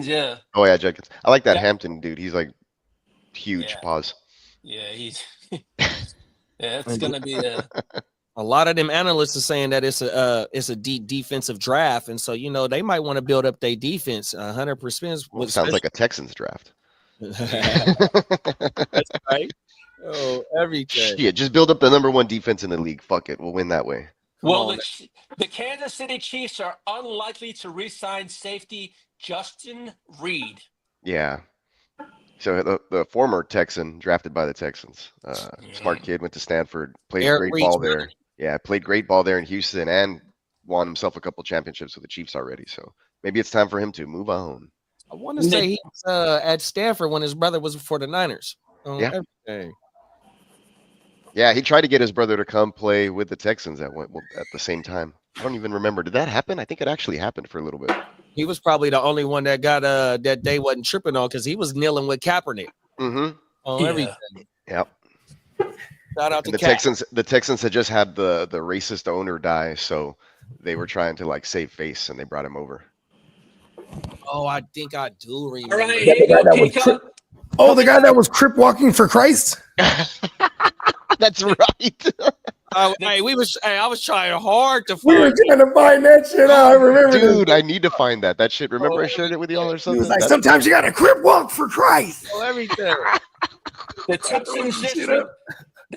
yeah. Oh yeah, Judkins. I like that Hampton dude. He's like huge. Yeah. Pause. Yeah, he's. It's gonna be a lot of them analysts are saying that it's a deep defensive draft, and so they might want to build up their defense 100%. Well, sounds like a Texans draft. That's right. Oh, everything. Yeah, just build up the number one defense in the league. Fuck it, we'll win that way. Well, the Kansas City Chiefs are unlikely to re-sign safety Justin Reed. Yeah. So the former Texan drafted by the Texans, smart kid, went to Stanford, played great ball there. Yeah, played great ball there in Houston and won himself a couple championships with the Chiefs already. So maybe it's time for him to move on. I want to say he was at Stanford when his brother was for the Niners. Yeah, he tried to get his brother to come play with the Texans at the same time. I don't even remember. Did that happen? I think it actually happened for a little bit. He was probably the only one that got that they wasn't tripping on because he was kneeling with Kaepernick. Mm-hmm. Everything. Yep. Shout out to the Texans. The Texans had just had the racist owner die, so they were trying to save face, and they brought him over. Oh, I think I do remember. All right, here you go, the guy that was crip walking for Christ. That's right. I was trying hard to find. We were trying to find that shit out. I remember, dude. I need to find that shit. Remember, I shared it with y'all or something. He was like, sometimes you got to crip walk for Christ. Oh, everything. The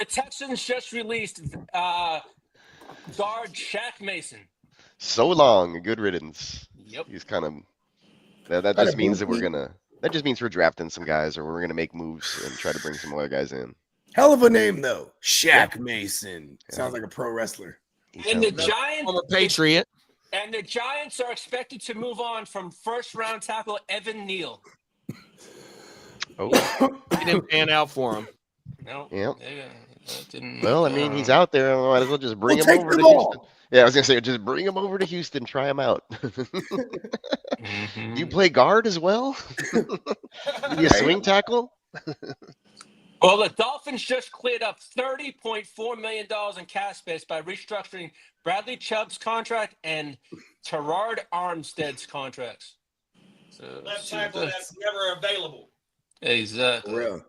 Texans just released guard Shaq Mason. So long, good riddance. Yep. He's kind of that just means that we're drafting some guys, or we're gonna make moves and try to bring some other guys in. Hell of a name though, Shaq Mason. Sounds like a pro wrestler. And the Giants, former Patriot. And the Giants are expected to move on from first-round tackle Evan Neal. Oh, he didn't pan out for him. No. Yeah. Well, I mean, he's out there. I might as well just bring him over to Houston. Yeah, I was gonna say, just bring him over to Houston, try him out. You play guard as well? You swing tackle? Well, the Dolphins just cleared up $30.4 million in cap space by restructuring Bradley Chubb's contract and Terrard Armstead's contracts. So, left tackle that's never available. Exactly. For real.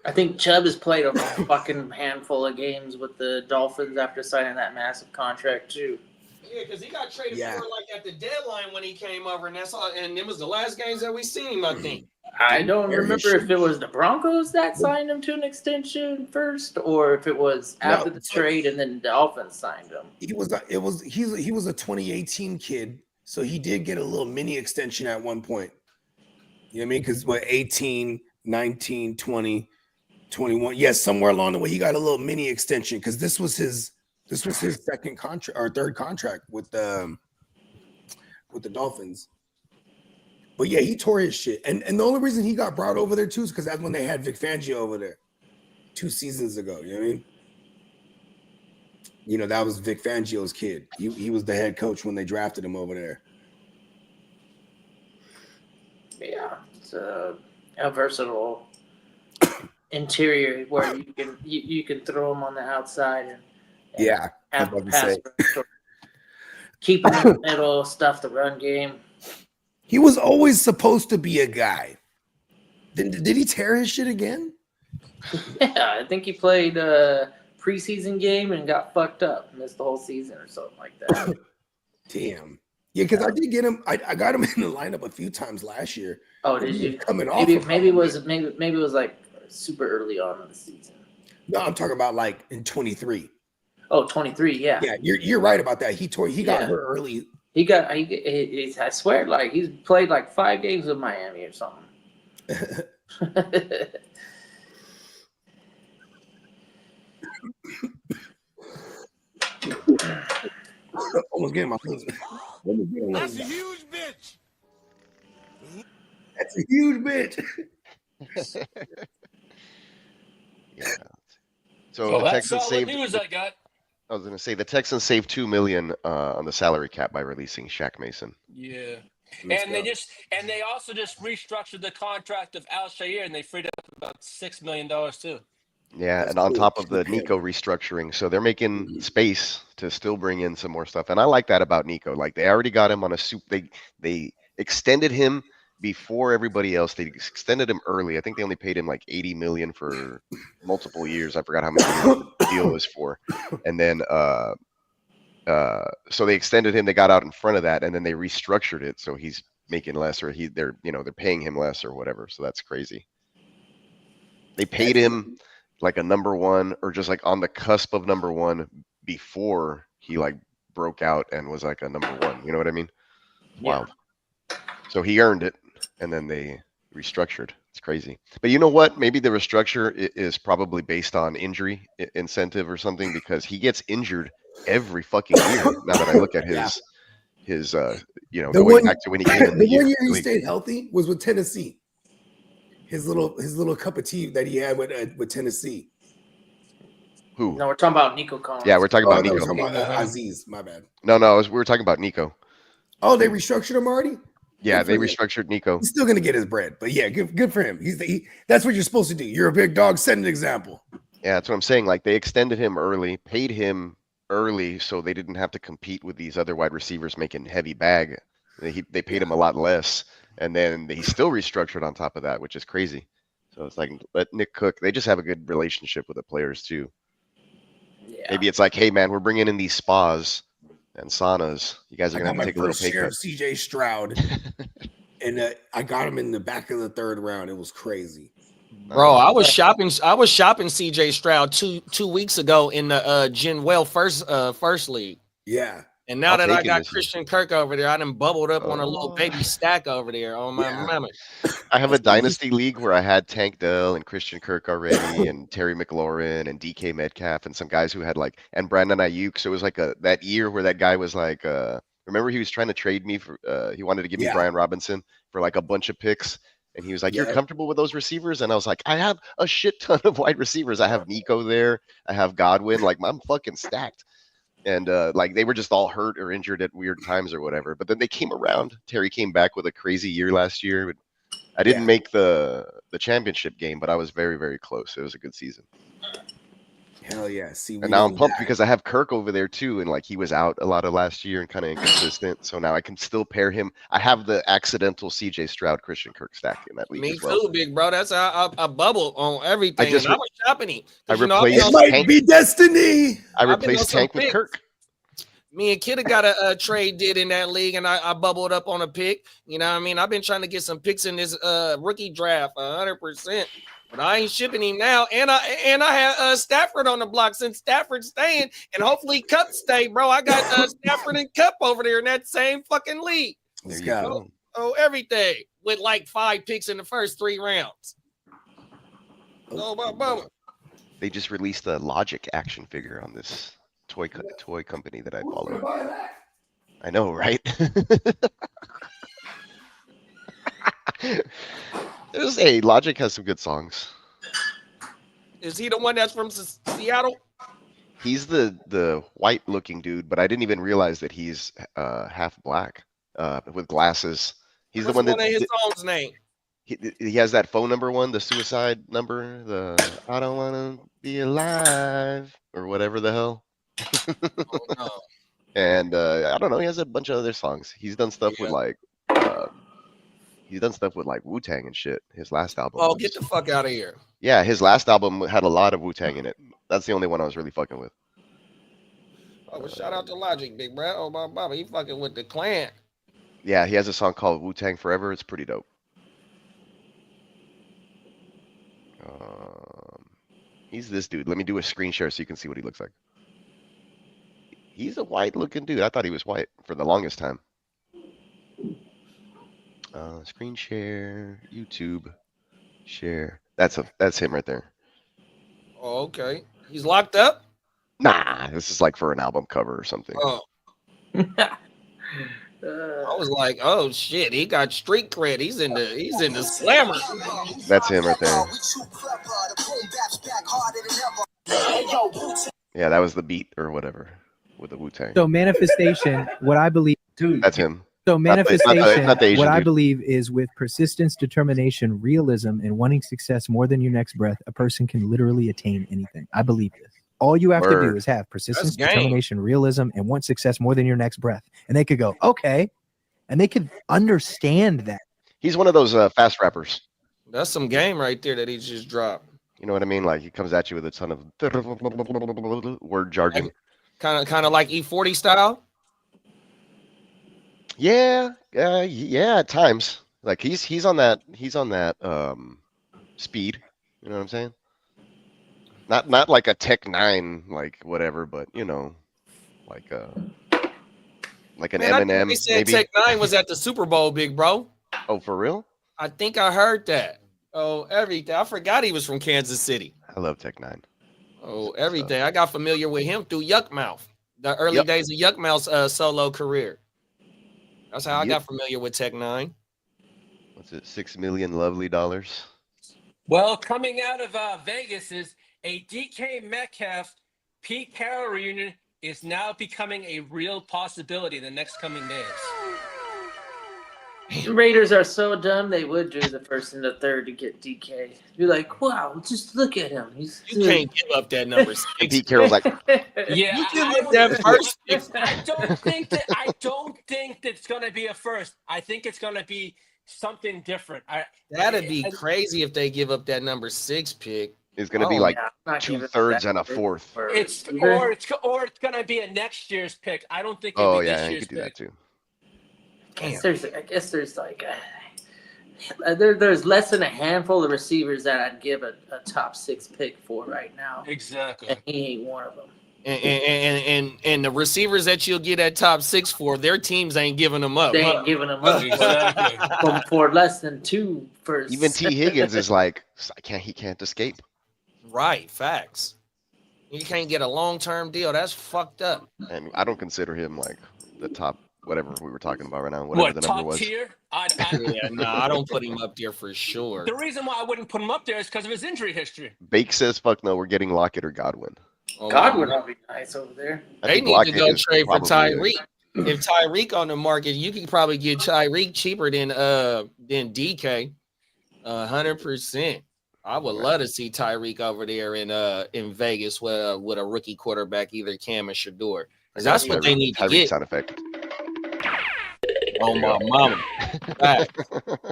I think Chubb has played a fucking handful of games with the Dolphins after signing that massive contract too. Yeah, because he got traded for at the deadline when he came over, and that's all. And it was the last games that we seen him, I think. I don't remember if it was the Broncos that signed him to an extension first, or if it was after the trade and then the Dolphins signed him. He was a 2018 kid, so he did get a little mini extension at one point. You know what I mean? Because 18, 19, 20, 21. Yes, somewhere along the way he got a little mini extension because this was his second contract or third contract with the Dolphins. But yeah, he tore his shit. And the only reason he got brought over there too is because that's when they had Vic Fangio over there 2 seasons ago. You know what I mean? You know, that was Vic Fangio's kid. He was the head coach when they drafted him over there. Yeah, it's a versatile interior where you can throw him on the outside and yeah, have a pass rush, keep him in the middle, stuff the run game. He was always supposed to be a guy. Did he tear his shit again? Yeah, I think he played a preseason game and got fucked up, missed the whole season or something like that. Damn. Yeah, because I did get him. I got him in the lineup a few times last year. Oh, did you? Coming off. Maybe it was like super early on in the season. No, I'm talking about like in 23. Oh, 23, yeah. Yeah, you're right about that. He got hurt early. I swear, like he's played like 5 games with Miami or something. Almost getting my husband. That's a huge bitch. That's a huge bitch. Yeah. So the that's Texans all the saved. news I got. I was going to say the Texans saved $2 million on the salary cap by releasing Shaq Mason. Yeah. And they also just restructured the contract of Al Shair, and they freed up about $6 million too. Yeah, That's and on cool. top of the Nico restructuring, so they're making space to still bring in some more stuff. And I like that about Nico. Like they already got him on a they extended him before everybody else. They extended him early. I think they only paid him like $80 million for multiple years. I forgot how many years the deal was for. And then so they extended him. They got out in front of that, and then they restructured it so he's making less, or they're paying him less or whatever. So that's crazy. They paid him like a number one, or just like on the cusp of number one before he like broke out and was like a number one. You know what I mean? Wow. Yeah. So he earned it, and then they restructured. It's crazy. But you know what? Maybe the restructure is probably based on injury incentive or something, because he gets injured every fucking year. Now that I look at his going back to when he came in the one year he stayed healthy was with Tennessee. His little cup of tea that he had with Tennessee. Who? No, we're talking about Nico Collins. Yeah, we're talking about Nico. We're talking about Aziz. My bad. No, we were talking about Nico. Oh, they restructured him already? Yeah, they restructured Nico. He's still gonna get his bread, but yeah, good for him. That's what you're supposed to do. You're a big dog. Set an example. Yeah, that's what I'm saying. Like they extended him early, paid him early, so they didn't have to compete with these other wide receivers making heavy bag. They paid him a lot less, and then he's still restructured on top of that, which is crazy. So it's like, let Nick cook. They just have a good relationship with the players too. Yeah. Maybe it's like, hey man, we're bringing in these spas and saunas. You guys are gonna have to take a little pay cut. CJ Stroud, and I got him in the back of the 3rd round. It was crazy. Bro, I was shopping CJ Stroud two weeks ago in the Gen Well first league. Yeah. And now that I got Christian Kirk over there, I done bubbled up on a little baby stack over there on my mama. I have a dynasty league where I had Tank Dell and Christian Kirk already, and Terry McLaurin and DK Metcalf and some guys who had and Brandon Ayuk. So it was like that year where that guy was like, remember he was trying to trade me for, he wanted to give me Brian Robinson for like a bunch of picks. And he was like, you're comfortable with those receivers? And I was like, I have a shit ton of wide receivers. I have Nico there. I have Godwin. Like, I'm fucking stacked. And they were just all hurt or injured at weird times or whatever. But then they came around. Terry came back with a crazy year last year. I didn't make the championship game, but I was very, very close. It was a good season. Hell yeah. See, and now I'm pumped because I have Kirk over there too. And he was out a lot of last year and kind of inconsistent. So now I can still pair him. I have the accidental CJ Stroud, Christian Kirk stack in that league. Me too, big bro. That's how I bubble on everything. I was shopping him. It might be destiny. I replaced Tank with Kirk. Me and Kidda got a trade did in that league, and I bubbled up on a pick. You know what I mean? I've been trying to get some picks in this rookie draft 100%. But I ain't shipping him now. And I had Stafford on the block since Stafford's staying, and hopefully Cup stay, bro. I got Stafford and Cup over there in that same fucking league. There you go. Oh, everything with like 5 picks in the first 3 rounds. Oh, Bubba. They just released a Logic action figure on this toy company that I follow. I know, right? Logic has some good songs. Is he the one that's from Seattle? He's the white looking dude, but I didn't even realize that he's half black with glasses. He's What's the one one that of his songs name? he has that phone number one, the suicide number, the I don't want to be alive or whatever the hell. Oh, no. And I don't know, he has a bunch of other songs. He's done stuff with like Wu-Tang and shit. His last album. Oh, get the fuck out of here. Yeah, his last album had a lot of Wu-Tang in it. That's the only one I was really fucking with. Oh, well, shout out to Logic, big bro. Oh, my Baba, he fucking with the clan. Yeah, he has a song called Wu-Tang Forever. It's pretty dope. He's this dude. Let me do a screen share so you can see what he looks like. He's a white looking dude. I thought he was white for the longest time. Screen share, YouTube, share. That's him right there. Oh, okay. He's locked up? Nah, this is like for an album cover or something. Oh. I was like, oh shit, he got street cred. He's in the slammer. That's him right there. Yeah, that was the beat or whatever with the Wu-Tang. So manifestation, what I believe, dude, that's him. So manifestation, not the Asian what I dude. believe is with persistence, determination, realism, and wanting success more than your next breath, a person can literally attain anything. I believe this. All you have to do is have persistence, determination, realism, and want success more than your next breath. And they could go, okay. And they could understand that. He's one of those fast rappers. That's some game right there that he just dropped. You know what I mean? Like he comes at you with a ton of word jargon. Kind of like E40 style. Yeah, at times. Like he's on that speed. You know what I'm saying? Not like a Tech 9, like whatever, but you know, like an Eminem. They said maybe. Tech 9 was at the Super Bowl, big bro. Oh, for real? I think I heard that. Oh, everything. I forgot he was from Kansas City. I love Tech 9. Oh, everything. I got familiar with him through Yuck Mouth. The early days of Yuck Mouth's solo career. That's how I got familiar with Tech 9. What's it? $6 million lovely dollars. Well, coming out of Vegas is a DK Metcalf Pete Carroll reunion is now becoming a real possibility in the next coming days. The Raiders are so dumb, they would do the first and the third to get DK. You're like, wow, just look at him. You can't give up that number 6. Pete Carroll's like, yeah, you give up that first. I don't think that it's going to be a first. I think it's going to be something different. That'd be crazy if they give up that number 6 pick. It's going to be like 2/3 and a fourth. It's going to be a next year's pick. I don't think. Oh yeah, you could do that too. I guess there's like there's less than a handful of receivers that I'd give a top 6 pick for right now. Exactly. And he ain't one of them. And the receivers that you'll get at top 6 for, their teams ain't giving them up. They ain't giving them up. Exactly. for less than 2 first. Even T. Higgins is like, he can't escape. Right, facts. You can't get a long-term deal. That's fucked up. And I don't consider him like the top, whatever we were talking about right now. Whatever the number was. Tier? I don't put him up there for sure. The reason why I wouldn't put him up there is because of his injury history. Bake says, "Fuck no, we're getting Lockett or Godwin." Oh, Godwin would be nice over there. They need to go trade for Tyreek. If Tyreek on the market, you can probably get Tyreek cheaper than DK. 100%. I would love to see Tyreek over there in Vegas with a rookie quarterback, either Cam or Shador. Because that's what they need to get. Sound effect. Oh my mama.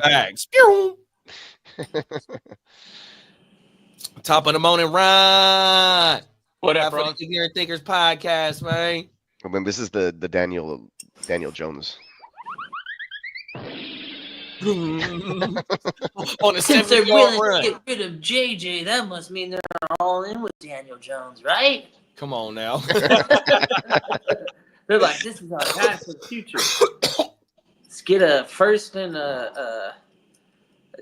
Bags. Top of the morning, Ron. What up, bro? For the Ignorant Thinkers podcast, man. When this is the Daniel Jones. On a Since they're 70-yard willing run. to get rid of JJ, that must mean they're all in with Daniel Jones, right? Come on now. They're like, this is our guy for the future. Let's get a first and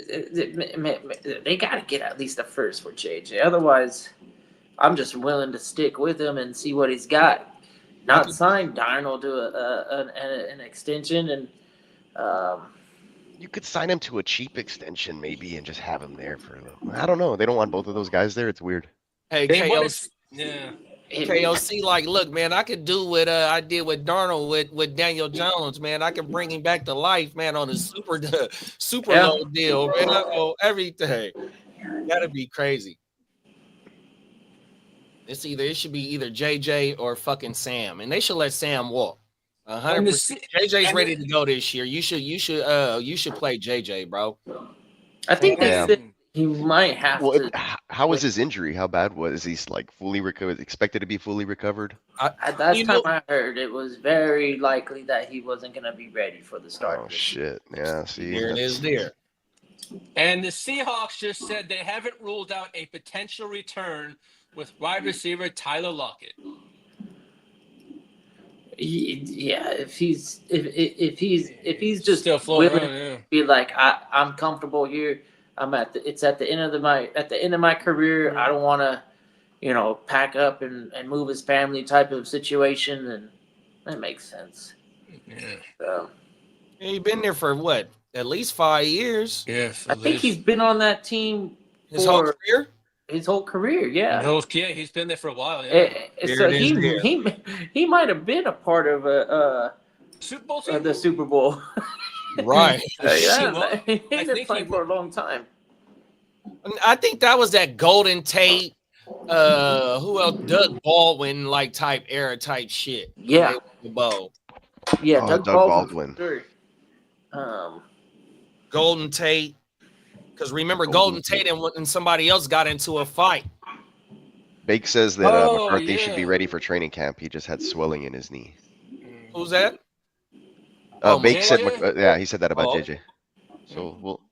they got to get at least a first for JJ. Otherwise, I'm just willing to stick with him and see what he's got. Not sign Darnold to an extension, and you could sign him to a cheap extension maybe and just have him there for a little. I don't know. They don't want both of those guys there. It's weird. Hey, KOC, like, look, man, I could do what I did with Darnold with Daniel Jones, man. I can bring him back to life, man, on a super low deal, man. I know everything. Gotta be crazy. It should be either JJ or fucking Sam, and they should let Sam walk. 100%. JJ's ready to go this year. You should play JJ, bro. I think they said he might have to. How was his injury? How bad was he? Like fully recovered? Expected to be fully recovered? At that time, I heard it was very likely that he wasn't going to be ready for the start. Oh shit! Yeah, see, here it is there. And the Seahawks just said they haven't ruled out a potential return with wide receiver Tyler Lockett. Yeah, if he's just still floating willing around, to be like, I'm comfortable here. It's at the end of my career. I don't want to, pack up and move his family type of situation, and that makes sense. Yeah. So, he's been there for what? At least 5 years. Yes, I think he's been on that team his whole career. His whole career, yeah. He's been there for a while. Yeah. So he might have been a part of Super Bowl the Super Bowl. Right. He's been playing for a long time. I think that was that Golden Tate, who else? Doug Baldwin type era type shit. Yeah. Yeah, Doug Baldwin. Sure. Golden Tate. Because remember, Golden Tate and somebody else got into a fight. Bake says that McCarthy should be ready for training camp. He just had swelling in his knee. Who's that? Bake said, he said that about JJ. So we'll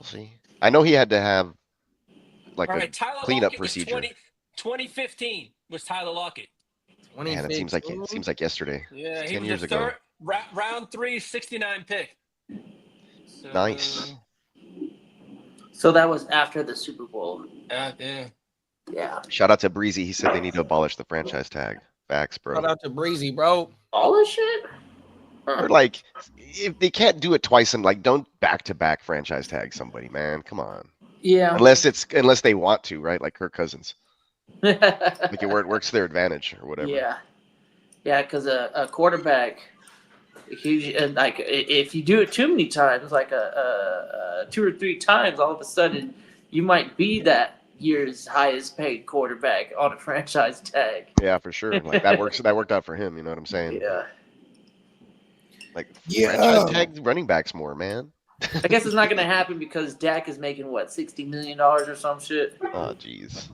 see. I know he had to have a cleanup procedure. 2015 was Tyler Lockett. Man, it seems like yesterday. Yeah, 10 years ago. Round 3, 69 pick. So, nice. So that was after the Super Bowl. Yeah. Yeah. Shout out to Breezy. He said they need to abolish the franchise tag. Facts, bro. Shout out to Breezy, bro. Abolish it? Or if they can't do it twice and don't back-to-back franchise tag somebody, man. Come on. Yeah. Unless they want to, right? Like Kirk Cousins. It works to their advantage or whatever. Yeah. Yeah, because a quarterback, if you do it too many times, 2 or 3 times, all of a sudden you might be that year's highest paid quarterback on a franchise tag. Yeah, for sure. That worked out for him. You know what I'm saying? Yeah. Franchise tag running backs more, man. I guess it's not going to happen because Dak is making $60 million or some shit. Oh, jeez.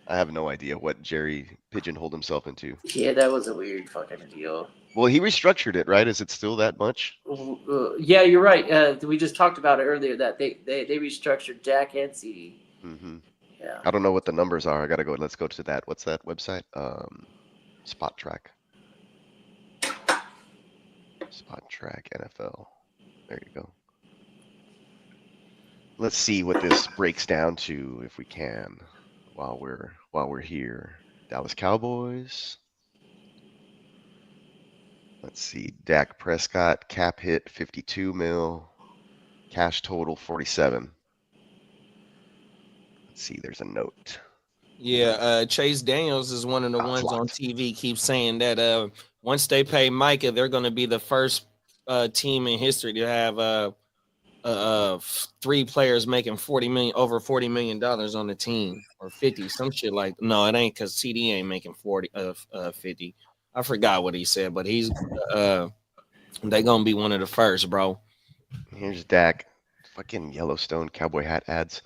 I have no idea what Jerry pigeonholed himself into. Yeah, that was a weird fucking deal. Well, he restructured it, right? Is it still that much? Yeah, you're right. We just talked about it earlier that they restructured Dak and CD. Mm-hmm. Yeah. I don't know what the numbers are. I gotta go. Let's go to that. What's that website? Spot Track. Spot Track NFL. There you go. Let's see what this breaks down to, if we can, while we're here. Dallas Cowboys. Let's see. Dak Prescott, cap hit 52 mil, cash total 47. Let's see, there's a note. Yeah, Chase Daniels is one of the ones on TV keeps saying that once they pay Micah, they're going to be the first team in history to have 3 players making over $40 million on the team, or 50, some shit like. No, it ain't, because CD ain't making 50. I forgot what he said, but he's they gonna be one of the first, bro. Here's Dak, fucking Yellowstone cowboy hat ads.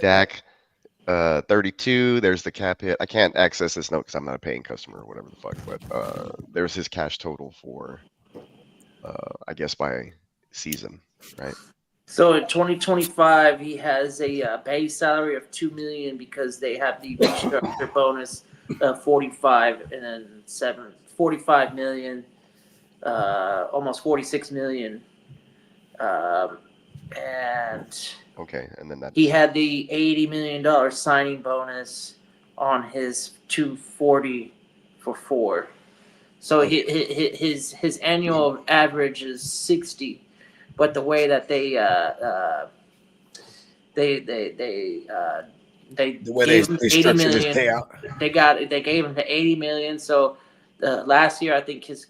Dak 32. There's the cap hit. I can't access this note because I'm not a paying customer or whatever the fuck. But there's his cash total for, I guess by season, right? So in 2025, he has a base salary of $2 million because they have the restructure bonus of 45 and then 45 million, almost 46 million, and okay, and then that he had the $80 million signing bonus on his 240 for 4. So his annual average is 60. But the way that they gave him 80 million, they gave him the 80 million. So last year I think his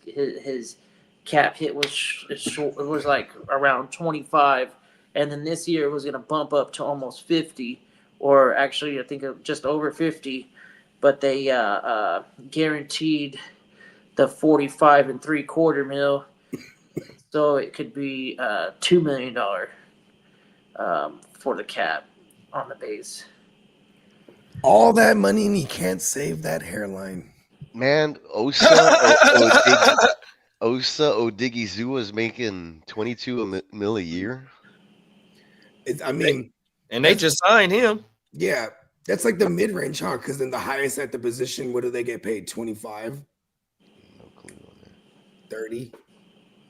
cap hit was like around 25, and then this year it was going to bump up to almost 50, or actually I think just over 50. But they guaranteed the 45 and 3/4 mil. So it could be $2 million for the cap on the base. All that money and he can't save that hairline. Man, Osa Odigizua is making 22 mil a year. And they just signed him. Yeah, that's like the mid-range, huh? Because then the highest at the position, what do they get paid? 25? No clue on that. 30?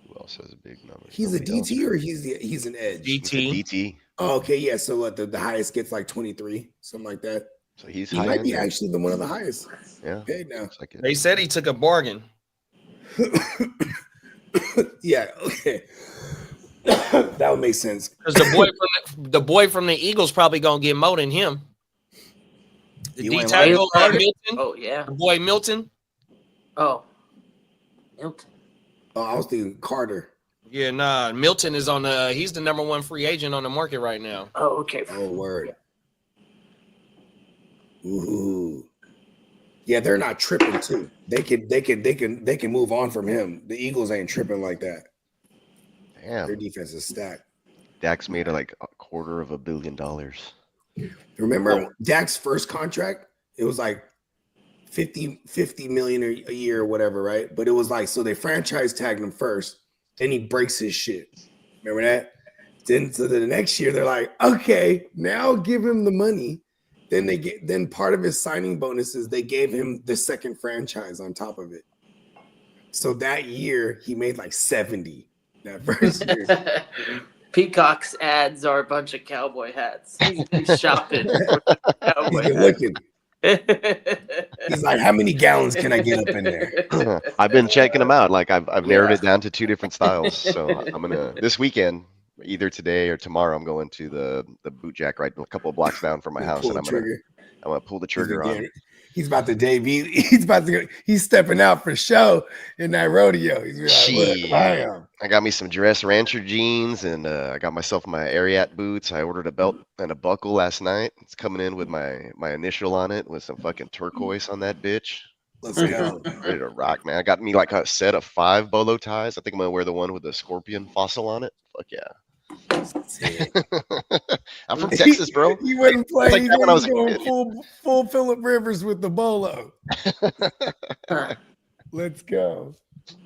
Who else has a big number? He's a DT or he's an edge? DT. Oh, okay, yeah. So what, the highest gets like 23, something like that. So he might be actually one of the highest. Yeah, paid now. Like they said he took a bargain. Yeah, okay. That would make sense. Because the boy from the Eagles probably gonna get more than him. The D tackle Milton. Oh yeah, the boy Milton. Oh, Milton. Oh, I was thinking Carter. Yeah, nah. Milton is on the. He's the number 1 free agent on the market right now. Oh, okay. Oh, word. Ooh. Yeah, they're not tripping too. They can move on from him. The Eagles ain't tripping like that. Damn. Their defense is stacked. Dak's made like $250 million. Remember Dak's first contract? It was like 50 million a year or whatever, right? But it was like, so they franchise tagged him first, then he breaks his shit. Remember that? Then so the next year they're like, okay, now give him the money. Then part of his signing bonuses, they gave him the second franchise on top of it. So that year he made like 70 that first year. Peacock's ads are a bunch of cowboy hats. He's shopping. He's been looking. He's like, how many gallons can I get up in there? I've been checking them out. Like I've narrowed it down to 2 different styles. So I'm gonna this weekend, either today or tomorrow, I'm going to the boot jack right a couple of blocks down from my house, and I'm gonna pull the trigger on. He's about to debut. He's stepping out for show in that rodeo. He's like, I got me some dress rancher jeans, and I got myself my Ariat boots. I ordered a belt and a buckle last night. It's coming in with my initial on it with some fucking turquoise on that bitch. Let's go. Ready to rock, man. I got me like a set of 5 bolo ties. I think I'm gonna wear the one with the scorpion fossil on it. Fuck yeah. I'm from Texas, bro. You wouldn't play. Like that when I was going full Phillip Rivers with the bolo. Let's go.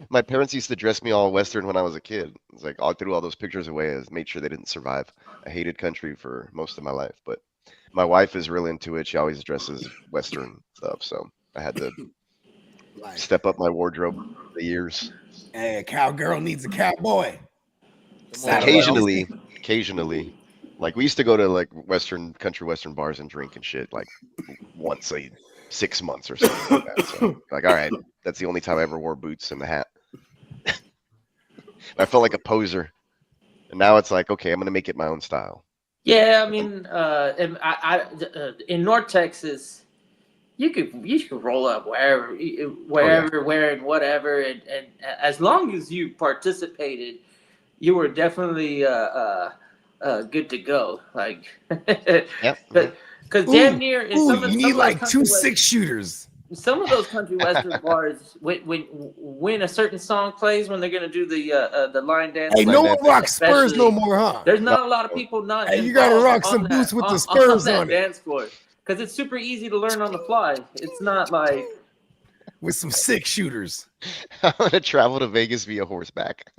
My parents used to dress me all Western when I was a kid. It's like I threw all those pictures away. I made sure they didn't survive. I hated country for most of my life, but my wife is real into it. She always dresses Western stuff, so I had to step up my wardrobe for the years. Hey, a cowgirl needs a cowboy. Occasionally, like we used to go to like country western bars and drink and shit like once a 6 months or something like that. So like, all right, that's the only time I ever wore boots and the hat. I felt like a poser, and now it's like, okay, I'm gonna make it my own style. Yeah, I mean, in North Texas, you could roll up wherever, wearing whatever, and as long as you participated, you were definitely good to go. Like, because damn near in some of you need like 2 6-shooters. Some of those country western bars, when a certain song plays, when they're gonna do the line dance. Hey, no one rocks Spurs no more, huh? There's not a lot of people not. Hey, you gotta rock some boots with the Spurs on it. Dance floor, because it's super easy to learn on the fly. It's not like with some sick shooters. I'm gonna travel to Vegas via horseback.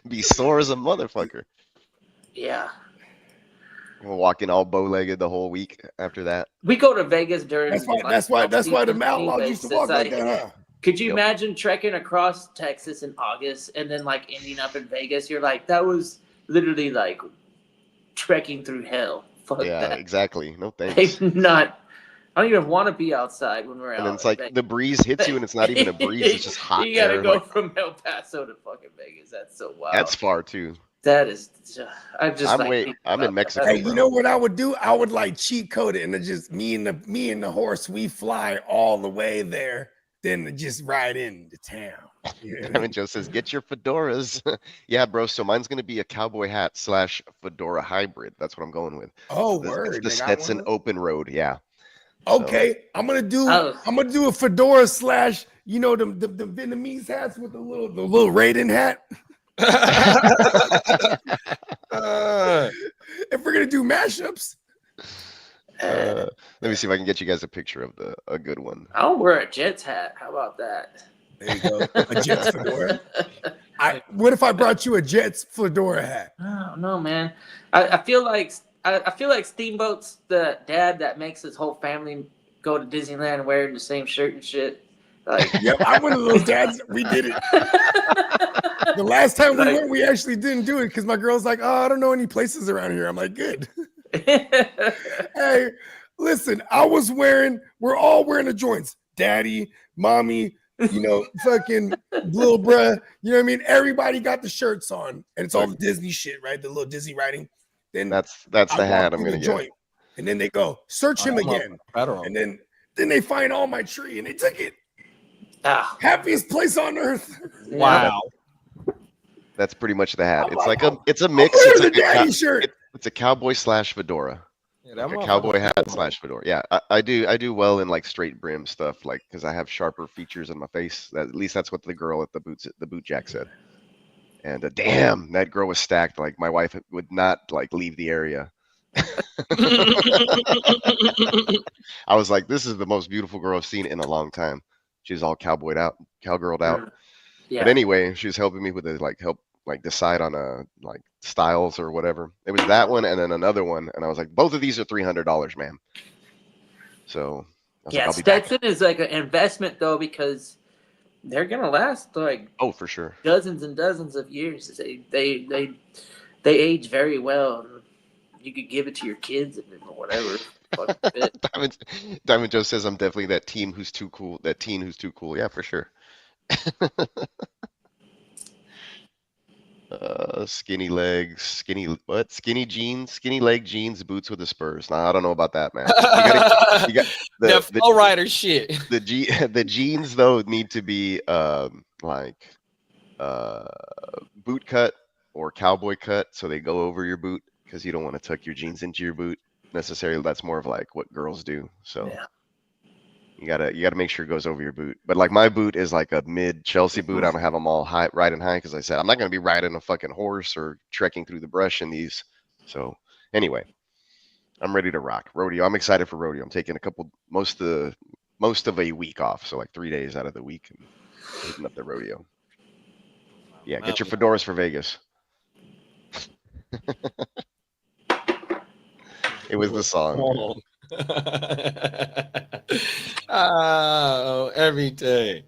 Be sore as a motherfucker. yeah. Walking all bow-legged the whole week after that. We go to Vegas during. That's why the outlaws used to walk like that, huh? Could you imagine trekking across Texas in August and then like ending up in Vegas? You're like, that was literally like trekking through hell. Fuck Yeah, that. exactly. No thanks. I don't even want to be outside when we're out. And then it's like the breeze hits you, and it's not even a breeze; it's just hot air. You gotta go like, from El Paso to fucking Vegas. That's so wild. that's far too. That is. I'm in Mexico. Hey, you know what I would do? I would like cheat code it, and it just me and the horse, we fly all the way there, then just ride into town. Yeah. Diamond Joe says, "Get your fedoras." Yeah, bro. So mine's gonna be a cowboy hat / fedora hybrid. That's what I'm going with. Oh, It's word! the Stetson open road. Yeah. Okay, so, I'm gonna do a fedora / the Vietnamese hats with the little Raiden hat. If we're gonna do mashups, let me see if I can get you guys a picture of a good one. I'll wear a Jets hat. How about that? There you go, a Jets fedora. What if I brought you a Jets fedora hat? I don't know, man. I feel like Steamboat's the dad that makes his whole family go to Disneyland wearing the same shirt and shit. Like, yep, I'm one of those dads. We did it. The last time we went, we actually didn't do it because my girl's like, "Oh, I don't know any places around here." I'm like, "Good." Hey, listen, we're all wearing the joints. Daddy, mommy, fucking little bruh. You know what I mean? Everybody got the shirts on, and it's all the Disney shit, right? The little Disney writing. Then that's the hat I'm gonna get. And then they go search him again, and then they find all my tree, and they took it. Happiest place on earth. Wow. That's pretty much the hat. It's a mix. It's a daddy shirt. It's a cowboy / fedora. Yeah, like a cowboy hat / fedora. Yeah, I do well in like straight brim stuff, like because I have sharper features on my face. At least that's what the girl at the boot jack said. And damn, that girl was stacked. Like my wife would not like leave the area. I was like, this is the most beautiful girl I've seen in a long time. She's all cowgirled out. Yeah. But anyway, she was helping me with decide on styles or whatever. It was that one and then another one, and I was like, both of these are $300, man. So Stetson is like an investment though, because they're gonna last like for sure dozens and dozens of years. They age very well. You could give it to your kids or whatever. Diamond Joe says I'm definitely that teen who's too cool. Yeah, for sure. Skinny legs, skinny jeans, skinny leg jeans, boots with the spurs. Nah, I don't know about that, man. You got the Flow Rider shit. The jeans though need to be boot cut or cowboy cut, so they go over your boot, because you don't want to tuck your jeans into your boot necessarily. That's more of like what girls do. So you gotta make sure it goes over your boot. But like my boot is like a mid Chelsea boot. I don't have them all high, riding high, because I said I'm not gonna be riding a fucking horse or trekking through the brush in these. So anyway, I'm ready to rock rodeo. I'm excited for rodeo. I'm taking most of a week off, so like 3 days out of the week, and hitting up the rodeo. Yeah, get your fedoras for Vegas. It was the song. Oh, every day.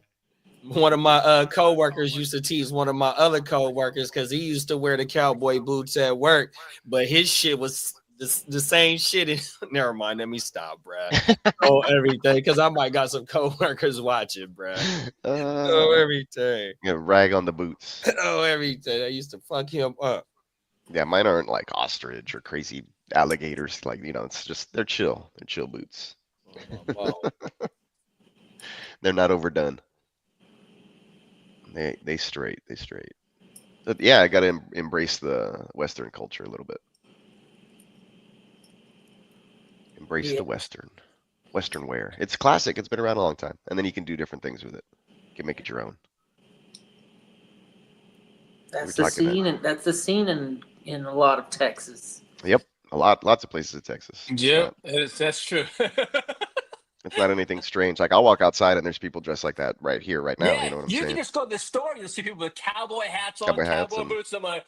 One of my co-workers used to tease one of my other co-workers because he used to wear the cowboy boots at work, but his shit was the same shit. Never mind, let me stop, bruh. Oh, everything, because I might got some co-workers watching, bruh. Everything. Yeah, rag on the boots. Everything. I used to fuck him up. Yeah, mine aren't like ostrich or crazy alligators. Like, it's just they're chill. They're chill boots. They're not overdone. They straight. But yeah, I gotta embrace the Western culture a little bit. Embrace the Western wear. It's classic. It's been around a long time, and then you can do different things with it. You can make it your own. That's the scene, and that's the scene in a lot of Texas. Yep. Lots of places in Texas. Yeah, that's true. It's not anything strange. Like I'll walk outside and there's people dressed like that right here, right now. Yeah, You know what I'm you saying? can just go to the store. You'll see people with cowboy hats on, Cowboy hats cowboy and boots. I'm like,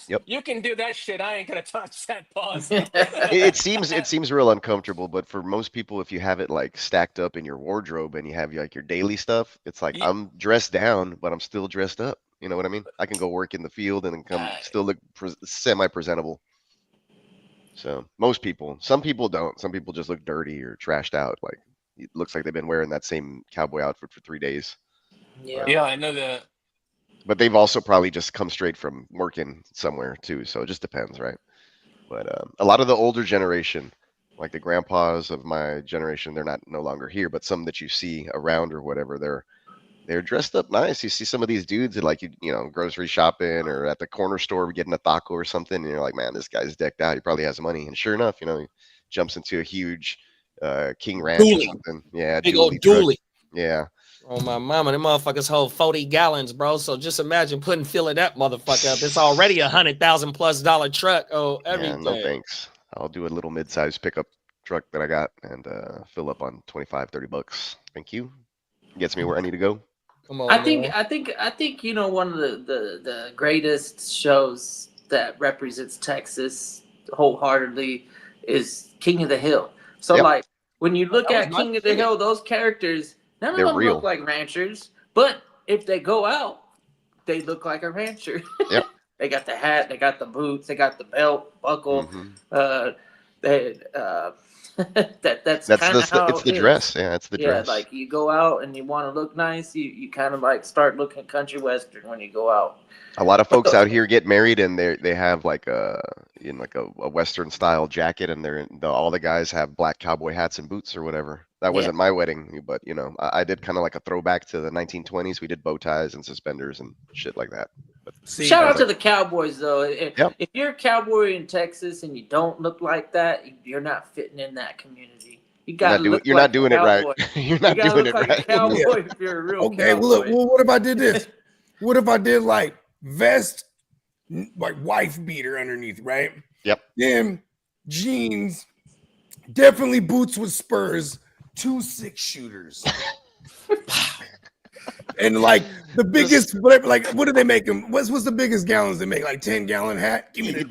yep. you can do that shit. I ain't gonna touch that. Pause. It seems real uncomfortable, but for most people, if you have it like stacked up in your wardrobe and you have like your daily stuff, it's like I'm dressed down, but I'm still dressed up. You know what I mean? I can go work in the field and then come still look semi-presentable. So most people, some people don't. Some people just look dirty or trashed out. Like it looks like they've been wearing that same cowboy outfit for 3 days. Yeah, I know that. But they've also probably just come straight from working somewhere too. So it just depends, right? But a lot of the older generation, like the grandpas of my generation, they're no longer here. But some that you see around or whatever, they're dressed up nice. You see some of these dudes at like you know grocery shopping or at the corner store getting a taco or something, and you're like, man, this guy's decked out. He probably has money. And sure enough, you know, he jumps into a huge King Ranch or something. Yeah, big old truck. dually. Yeah. Oh my mama, them motherfuckers hold 40 gallons, bro. So just imagine filling that motherfucker up. It's already $100,000+ truck. Oh, everything. Yeah, no thanks. I'll do a little mid-sized pickup truck that I got and fill up on $25-30. Thank you. Gets me where I need to go. Come on, I think you know one of the greatest shows that represents Texas wholeheartedly is King of the Hill. So like when you look at King of the Hill, those characters, none of them real. look like ranchers, but if they go out, they look like a rancher. Yep. They got the hat, they got the boots, they got the belt, buckle. Mm-hmm. That's kind of how it's the dress. Yeah, it's the dress. Yeah, like you go out and you want to look nice, you kind of like start looking country western when you go out. A lot of folks out here get married and they have like a western style jacket and all the guys have black cowboy hats and boots or whatever. That wasn't my wedding, but you know, I did kind of like a throwback to the 1920s. We did bow ties and suspenders and shit like that. But shout out to the Cowboys though. If you're a cowboy in Texas and you don't look like that, you're not fitting in that community. You gotta you're not doing it right. You're not doing it right. Cowboy if you're a real okay, cowboy. well, what if I did this? What if I did like vest, like wife beater underneath, right? Yep. Then jeans, definitely boots with spurs, 2 6-shooters. And like the biggest, whatever, like what do they make them? What's the biggest gallons they make? Like 10-gallon hat? Give me you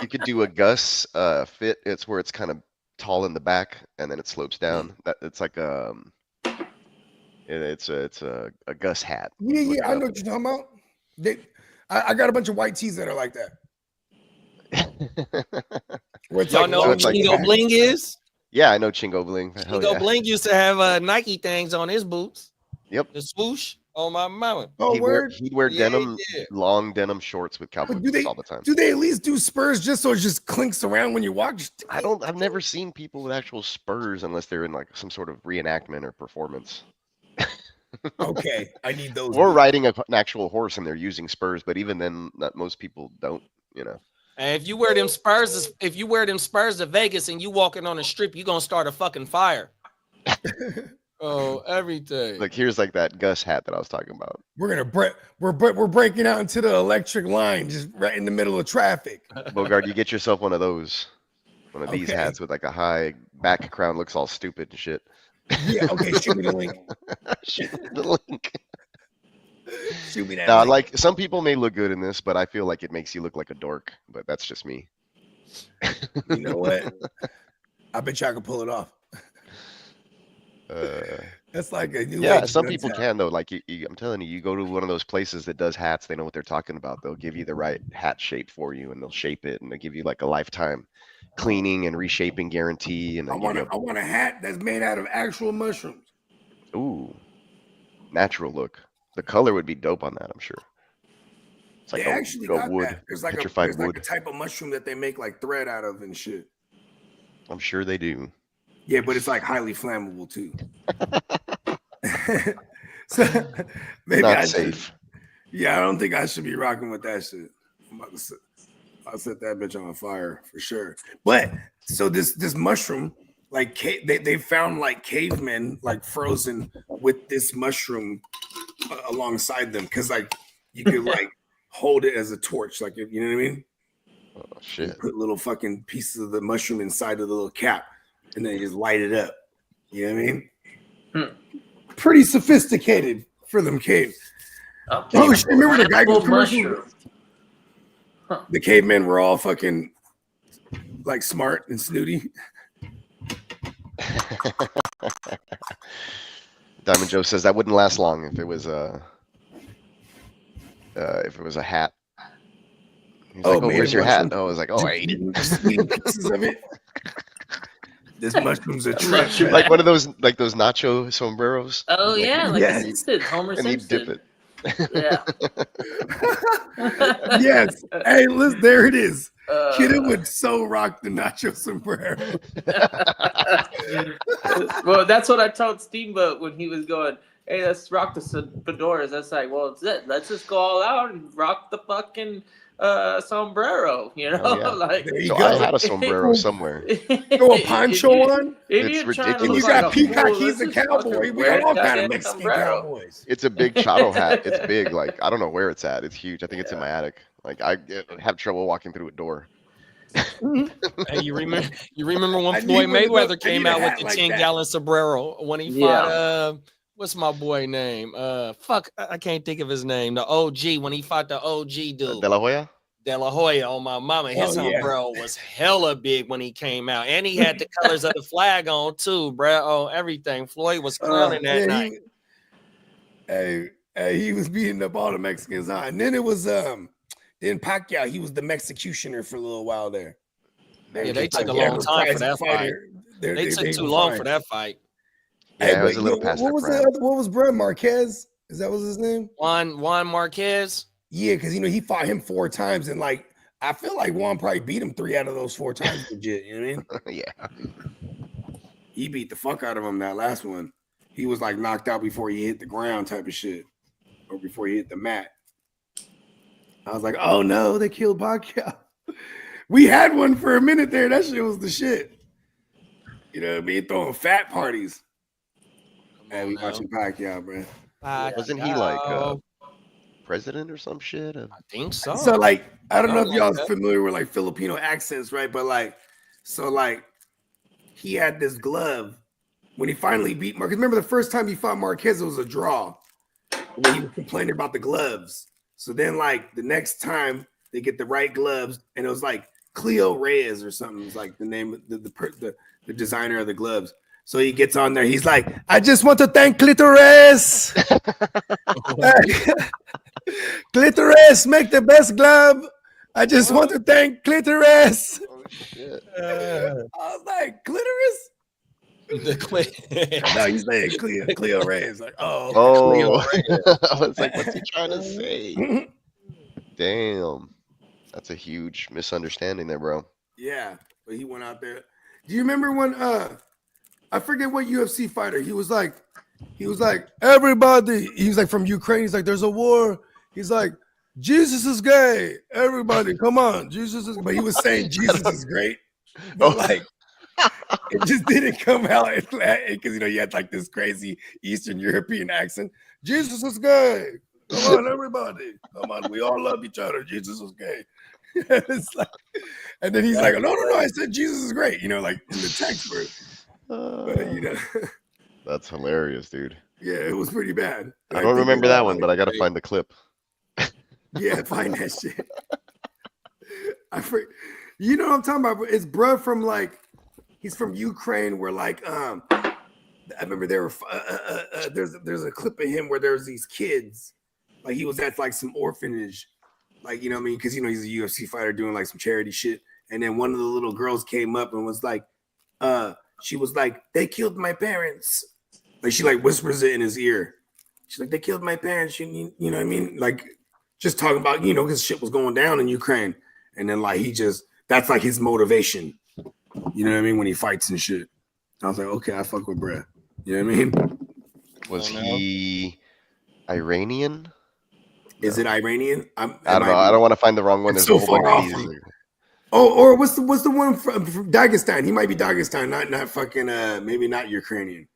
could do a Gus fit. It's where it's kind of tall in the back and then it slopes down. It's like it's a Gus hat. Yeah, I know what you're talking about. I got a bunch of white tees that are like that. Y'all know what Chingo Bling is? Yeah, I know Chingo Bling. Chingo Bling used to have Nike things on his boots. Yep. The swoosh on my mama. Oh, he'd wear denim, long denim shorts with cowboy boots all the time. Do they at least do spurs just so it just clinks around when you walk? I've never seen people with actual spurs unless they're in like some sort of reenactment or performance. Okay, I need those. Or riding an actual horse and they're using spurs, but even then, not most people don't. You know. And if you wear them spurs, to Vegas and you walking on the strip, you gonna start a fucking fire. Oh, everything. Like here's like that Gus hat that I was talking about. We're breaking out into the electric line, just right in the middle of traffic. Bogart, you get yourself one of those, one of these hats with like a high back crown, looks all stupid and shit. Yeah, okay, shoot me the link. Shoot me the link. Shoot me that. Now, link. like some people may look good in this, but I feel like it makes you look like a dork. But that's just me. You know what? I bet y'all can pull it off. That's like a new some people can though. Like I'm telling you, you go to one of those places that does hats, they know what they're talking about. They'll give you the right hat shape for you, and they'll shape it, and they'll give you like a lifetime cleaning and reshaping guarantee. And I want a hat that's made out of actual mushrooms. Ooh, natural look. The color would be dope on that, I'm sure. It's like they actually got wood. that. There's like a type of mushroom that they make like thread out of and shit. I'm sure they do. Yeah, but it's like highly flammable too. So maybe not safe. Yeah, I don't think I should be rocking with that shit. I'll set that bitch on fire for sure. But so this mushroom, like they found like cavemen like frozen with this mushroom alongside them because like you could like hold it as a torch, like you know what I mean? Oh shit! Put little fucking pieces of the mushroom inside of the little cap, and then you just light it up. You know what I mean? Pretty sophisticated for them caves. Oh shit! Remember the Geico commercial? Huh. The cavemen were all fucking like smart and snooty. Diamond Joe says that wouldn't last long if it was a hat. He's like, "Oh, where's your hat?" Oh, I was like, "Oh, I ate it." Pieces of it. This mushroom's a trick. Like one of those nacho sombreros. Oh like, yeah, like Simpson, Homer and Simpson. he'd dip it. Yeah. Yes. Hey, listen, there it is. Kiddo would so rock the nacho sombrero. Well, that's what I told Steamboat when he was going, hey, let's rock the fedoras. That's like, well, it's it. Let's just go all out and rock the fucking sombrero, you know? Oh, yeah. Like, so I had a sombrero somewhere. Throw a poncho on. It's ridiculous. And you got peacock, he's a cowboy. We got all kind of Mexican cowboys. It's a big Chato hat. It's big. Like, I don't know where it's at. It's huge. I think it's in my attic. Like, I have trouble walking through a door. Hey, you remember when Floyd Mayweather came out with the 10-gallon sombrero when he fought what's my boy name? Fuck, I can't think of his name. The OG, when he fought the OG dude. De La Hoya? De La Hoya on my mama. His sombrero was hella big when he came out. And he had the colors of the flag on too, bro. Oh, everything. Floyd was clowning that night. He was beating up all the Mexicans on. And then it was then Pacquiao, he was the Executioner for a little while there. They took a long time for that fight. They took too long for that fight. Yeah, it was a little past what was Brad Marquez? Is that was his name? Juan Marquez. Yeah, because he fought him 4 times, and like I feel like Juan probably beat him 3 out of those 4 times. Legit, you know what I mean? Yeah. He beat the fuck out of him that last one. He was like knocked out before he hit the ground, type of shit, or before he hit the mat. I was like, oh no, they killed Pacquiao. We had one for a minute there. That shit was the shit. You know what I mean? Throwing fat parties. Man, we watching Pacquiao, bro. Wasn't he like president or some shit? I think so. So like, I don't know if y'all are familiar with like Filipino accents, right? But like, so like, he had this glove when he finally beat Marquez. Remember the first time he fought Marquez, it was a draw. When he was complaining about the gloves. So then like the next time they get the right gloves, and it was like Cleo Reyes or something. It's like the name of the designer of the gloves. So he gets on there. He's like, I just want to thank Clitoris. Clitoris, make the best glove. I just want to thank Clitoris. Oh, shit. I was like, Clitoris? No, he's saying Cleo Reyes. Like, Cleo Reyes. I was like, what's he trying to say? Damn. That's a huge misunderstanding there, bro. Yeah, but he went out there. Do you remember when I forget what UFC fighter, he was like, everybody, he was like from Ukraine, he's like, there's a war. He's like, Jesus is gay. Everybody, come on. Jesus is, but he was saying Jesus is great. But like, it just didn't come out because you had like this crazy Eastern European accent. Jesus is gay. Come on, everybody. Come on, we all love each other. Jesus is gay. It's like, and then he's like, no, I said Jesus is great. Like in the text word. But, That's hilarious, dude. Yeah, it was pretty bad. I don't remember that one, but I gotta find the clip. Yeah, find that shit. You know what I'm talking about? It's bruh from like, he's from Ukraine where like, I remember there were, there's a clip of him where there's these kids, like he was at like some orphanage, like, you know what I mean? Cause he's a UFC fighter doing like some charity shit. And then one of the little girls came up and was like, she was like, they killed my parents. Like she like whispers it in his ear. She's like, they killed my parents. You know what I mean? Like just talking about, because shit was going down in Ukraine. And then like that's like his motivation. You know what I mean? When he fights and shit. I was like, okay, I fuck with Brad. You know what I mean? Was he Iranian? Is it Iranian? I don't know. I don't want to find the wrong one. There's so far off. Or what's the one from Dagestan? He might be Dagestan, not fucking maybe not Ukrainian.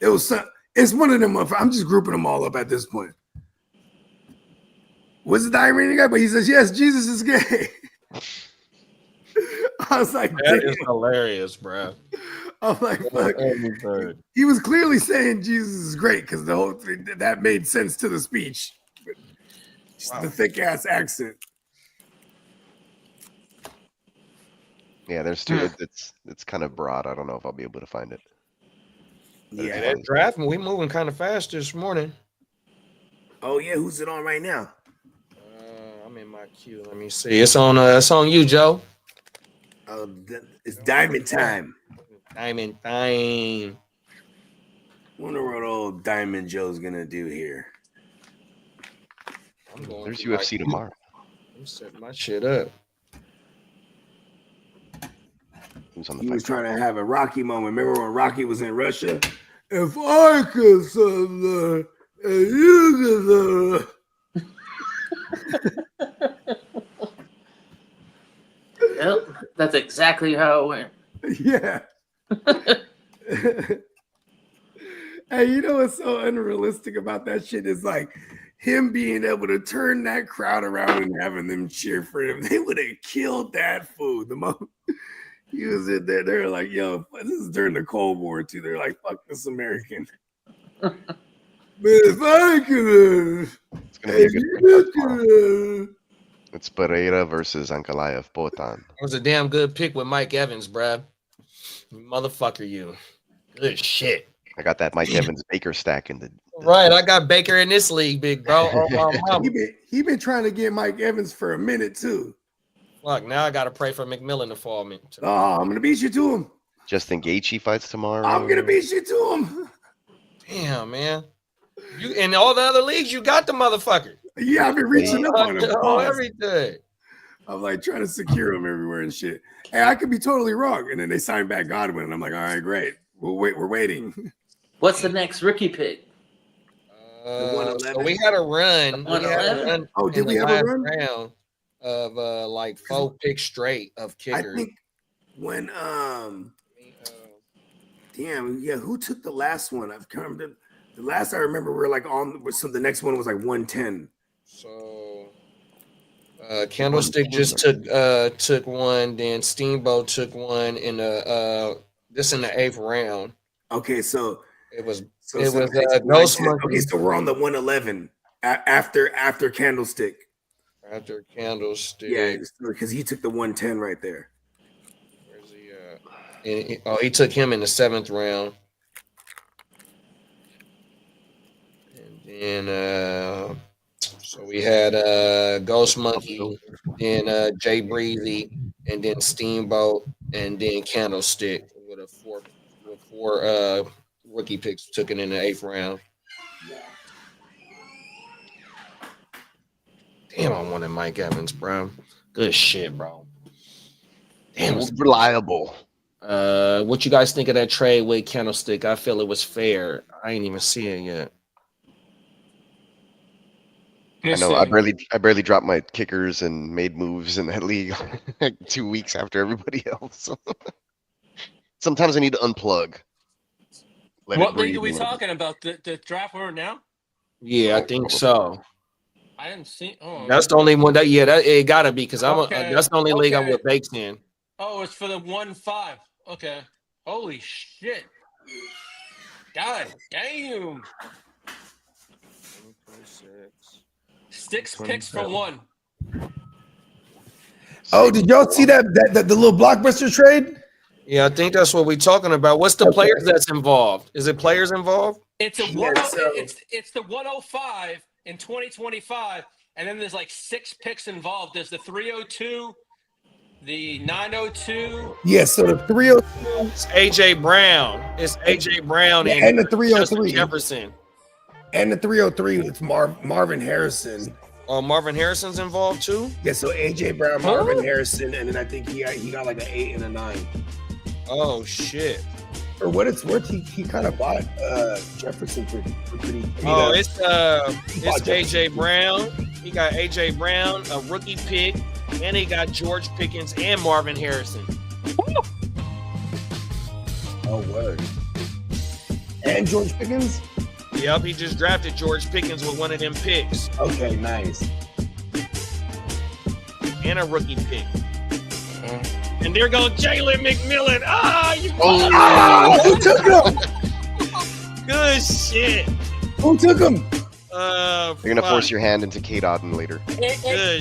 It's one of them. I'm just grouping them all up at this point. Was it the Iranian guy? But he says, yes, Jesus is gay. I was like, that is hilarious, bro. I'm like, fuck. He was clearly saying Jesus is great because the whole thing that made sense to the speech. The thick ass accent. Yeah, there's two. It's kind of broad. I don't know if I'll be able to find it. Yeah, that draft, we moving kind of fast this morning. Oh yeah, who's it on right now? I'm in my queue. Let me see. It's on you, Joe. It's Diamond time. Diamond time. Wonder what old Diamond Joe's gonna do here. There's UFC tomorrow. I'm setting my shit up. He was trying to have a Rocky moment. Remember when Rocky was in Russia? If I could survive, and you could Yep, that's exactly how it went. Yeah. Hey, you know what's so unrealistic about that shit is like him being able to turn that crowd around and having them cheer for him. They would have killed that fool. The moment he was in there, they're like, yo, this is during the Cold War too. They're like, fuck this American. But if I could, it's gonna be a good it's Pereira versus Ankalaev, Potan. It was a damn good pick with Mike Evans, bruh. Motherfucker, you. Good shit. I got that Mike Evans Baker stack in the right. I got Baker in this league, big bro. He been trying to get Mike Evans for a minute too. Fuck, now I gotta pray for McMillan to fall me. Oh, I'm gonna beat you to him. Justin Gaethje fights tomorrow. I'm gonna beat you to him. Damn, man. You in all the other leagues, you got the motherfucker. Yeah, I've been reaching up on him. Everything. I'm like trying to secure him everywhere and shit. Hey, I could be totally wrong. And then they signed back Godwin, and I'm like, all right, great. We're waiting. What's the next rookie pick? So we had a run. Oh, did we have a run? Round of like 4 picks straight of kickers. I think when damn, yeah, who took the last one? I've come to the last I remember we were like on so the next one was like 110. So Candlestick just took one, then Steamboat took one in the this in the 8th round. Okay, so it was Ghost Monkey. Okay, so we're on the 111 after Candlestick. After Candlestick, yeah, because he took the 110 right there. Where's he at? He took him in the 7th round. And then so we had Ghost Monkey, then Jay Breezy, and then Steamboat, and then Candlestick with four rookie picks took it in the 8th round. Damn, I wanted Mike Evans, bro. Good shit, bro. Damn, it's reliable. What you guys think of that trade with Candlestick? I feel it was fair. I ain't even see it yet. I know. I barely dropped my kickers and made moves in that league like 2 weeks after everybody else. Sometimes I need to unplug. What league are we talking about? The draft we're in now? Yeah, I think so. I didn't see. Oh, that's the only one that it gotta be because that's the only league I'm with Bakes in. Oh, it's for the 1-5. Okay. Holy shit. God damn. 6 picks for 1. Oh, did y'all see that the little blockbuster trade? Yeah, I think that's what we're talking about. What's the players that's involved? Is it players involved? It's a it's the 105 in 2025, and then there's like 6 picks involved. There's the 302, the 902. Yeah, so the 302 it's AJ Brown. It's AJ Brown and the 303 Jefferson. And the 303, it's Marvin Harrison. Marvin Harrison's involved too? Yeah, so AJ Brown, Marvin Harrison, and then I think he got like an 8 and a 9. Oh shit. For what it's worth, he kind of bought Jefferson for pretty. It's AJ Brown. He got AJ Brown, a rookie pick, and he got George Pickens and Marvin Harrison. Oh word. And George Pickens? Yep, he just drafted George Pickens with one of them picks. Okay, nice. And a rookie pick. And there goes Jalen McMillan. Who took him? Good shit. Who took him? You're gonna force your hand into Kate Otten later. Good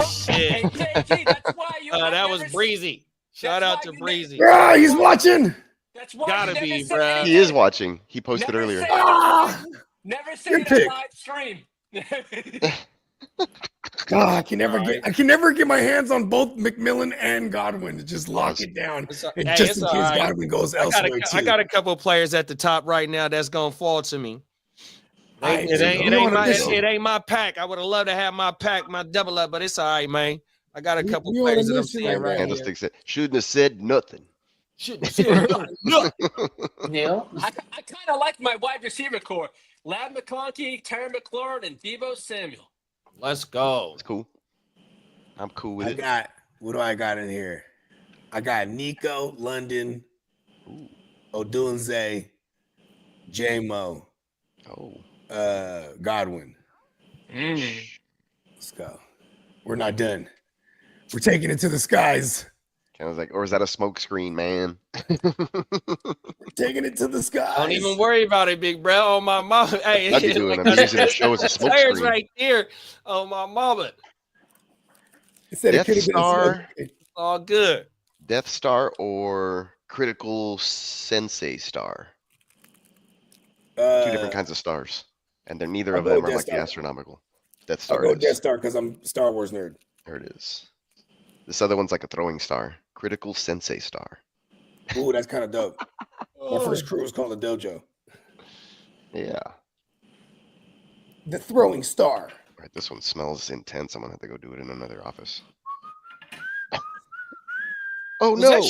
shit. KG, that's why you. That was Breezy. Shout out to Breezy. Yeah, he's watching. That's why Gotta you never be, say bruh. anything. He is watching. He posted Never earlier. say it. Never say Good it pick. on live stream. God, I can never get my hands on both McMillan and Godwin to just lock it down. And Hey, just it's in all case right. Godwin goes I elsewhere too. got a couple players at the top right now that's gonna fall to me. It ain't my pack. I would have loved to have my pack, my double up, but it's all right, man. I got a couple You on a players that I'm mission seeing right right now. here. Candlestick said, shouldn't have said nothing. Shouldn't have said nothing. Neil, I kind of like my wide receiver core: Lad McConkey, Terry McLaurin, and Deebo Samuel. Let's go. It's cool. I'm cool with I it. got what do I got in here? I got Nico, London, Odunze, J-Mo, Godwin. Let's go. We're not done. We're taking it to the skies. I was like, or is that a smoke screen, man? We're taking it to the skies. Don't even worry about it, big bro. On my mama. Hey, I'd be doing it. I'm using the show as a smoke players screen. right there. On my mama. It said Death it could have been a Star. smoke. It's all good. Death Star or Critical Sensei Star. Two different kinds of stars. And they're neither I'll of go them with are Death like the Star. astronomical. Death I'll Star go is. Death Star because I'm a Star Wars nerd. There it is. This other one's like a throwing star. Critical Sensei Star. Ooh, that's kind of dope. My first crew was called the Dojo. Yeah. The Throwing Star. All right, this one smells intense. I'm gonna have to go do it in another office. Oh no!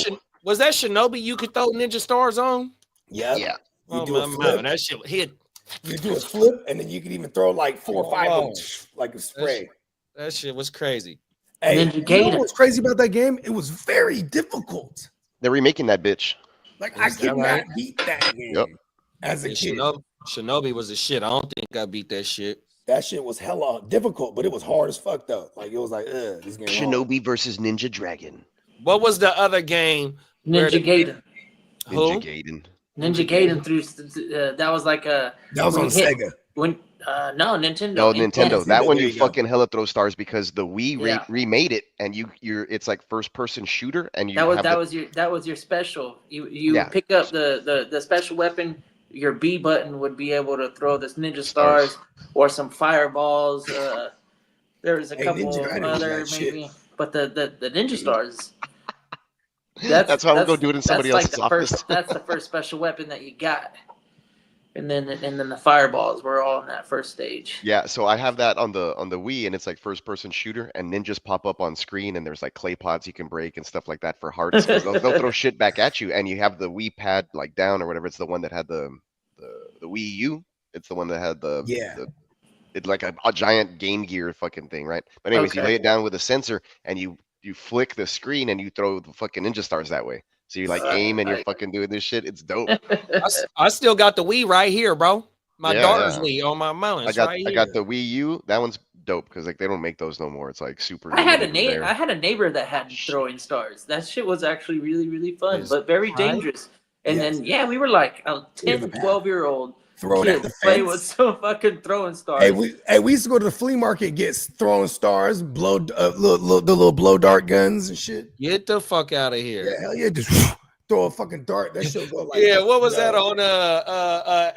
Was that Shinobi you could throw ninja stars on? Yep. Yeah. You do a my flip. mama, that shit hit. You do a flip, and then you can even throw like 4 or 5 of them, like a spray. That shit was crazy. Hey, Ninja you know Gator. what's crazy about that game? It was very difficult. They're remaking that bitch. Like Is I that could right? not beat that game Yep. as a Yeah, kid. Shinobi was the shit. I don't think I beat that shit. That shit was hella difficult, but it was hard as fuck though. Like it was like, this game. hard. Shinobi versus Ninja Dragon. What was the other game? where Ninja Gaiden. Who? Ninja Gaiden. Ninja Gaiden through that was like a That was when on you hit- Sega. when no Nintendo. No, Nintendo. That one There you you go. fucking hella throw stars because the Wii Yeah. remade it, and you're it's like first person shooter, and you That was have that was your special. You Yeah. pick up the special weapon. Your B button would be able to throw this ninja stars or some fireballs. There was a Hey, couple Ninja Gaiden was other that shit. maybe, but the ninja stars. That's why I'm gonna go do it in somebody that's else's the office. That's the first special weapon that you got, and then the fireballs were all in that first stage. Yeah, so I have that on the Wii, and it's like first person shooter, and ninjas pop up on screen, and there's like clay pots you can break and stuff like that for hearts. 'Cause they'll throw shit back at you, and you have the Wii pad like down or whatever. It's the one that had the Wii U. It's the one that had it's like a giant Game Gear fucking thing, right? But anyways, you Okay. lay it down with a sensor, and you flick the screen, and you throw the fucking ninja stars that way. So you like aim, and you're fucking doing this shit. It's dope. I still got the Wii right here, bro. My Yeah, daughter's yeah. Wii on my mountain. I got the Wii U. That one's dope because like they don't make those no more. It's like super. I had a limited there. I had a neighbor that had throwing stars. That shit was actually really, really fun, Is but very right? dangerous. And Yes. then we were like a Clear 10 the to path. 12-year-old Throw it at kids the play fence. with some fucking throwing stars. Hey, we used to go to the flea market, get throwing stars, blow the little blow dart guns and shit. Get the fuck out of here. Yeah, hell yeah, just throw a fucking dart. That shit go like Yeah, what was that on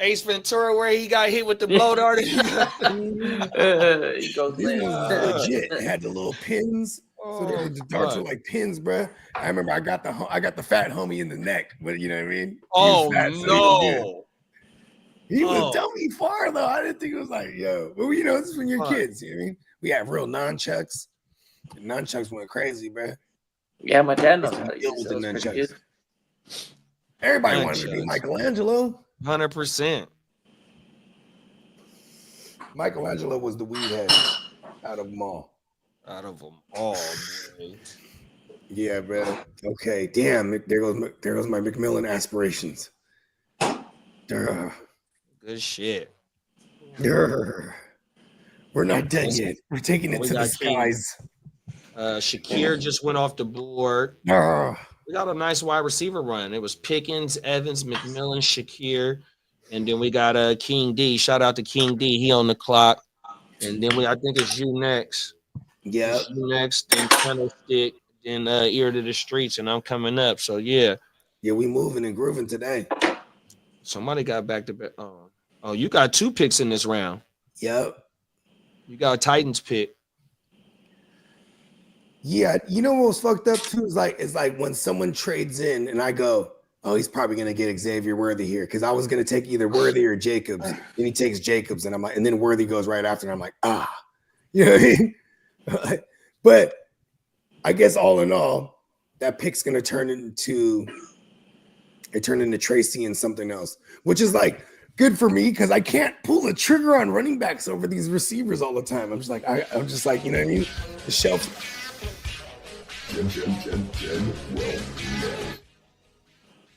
Ace Ventura where he got hit with the blow dart? He goes These ones there. was legit. They had the little pins. So the darts were like pins, bruh. I remember I got the fat homie in the neck, but you know what I mean? He Oh was fat, so he was good. no. He was Oh. dummy far though. I didn't think it was like, yo. Well, you know, this is when you're Fuck. kids. You know what I mean? We have real nunchucks. The nunchucks went crazy, bruh. Yeah, my dad knows how to Deal use with the those pretty nunchucks. good. Everybody wanted to be Nunchucks. Michelangelo. 100%. Michelangelo was the weed head out of them all. Out of them all, boy. Yeah, bro. Okay, damn. There goes my McMillan aspirations. Durr. Good shit. Durr. We're not done yet. We're taking it We to the got King. skies. Shakir just went off the board. Durr. We got a nice wide receiver run. It was Pickens, Evans, McMillan, Shakir, and then we got King D. Shout out to King D. He on the clock. And then I think it's you next. Yeah. You next, then Candlestick, then Ear to the Streets, and I'm coming up. So yeah. Yeah, we moving and grooving today. Somebody got back to back. Oh, you got 2 picks in this round. Yep. You got a Titans pick. Yeah, you know what was fucked up too? Is like when someone trades in and I go, oh, he's probably gonna get Xavier Worthy here because I was gonna take either Worthy or Jacobs. Then he takes Jacobs, and I'm like, and then Worthy goes right after, and I'm like, you know what I mean? But I guess all in all, that pick's gonna turn into Tracy and something else, which is like good for me because I can't pull the trigger on running backs over these receivers all the time. I'm just like, you know what I mean? The shelf. I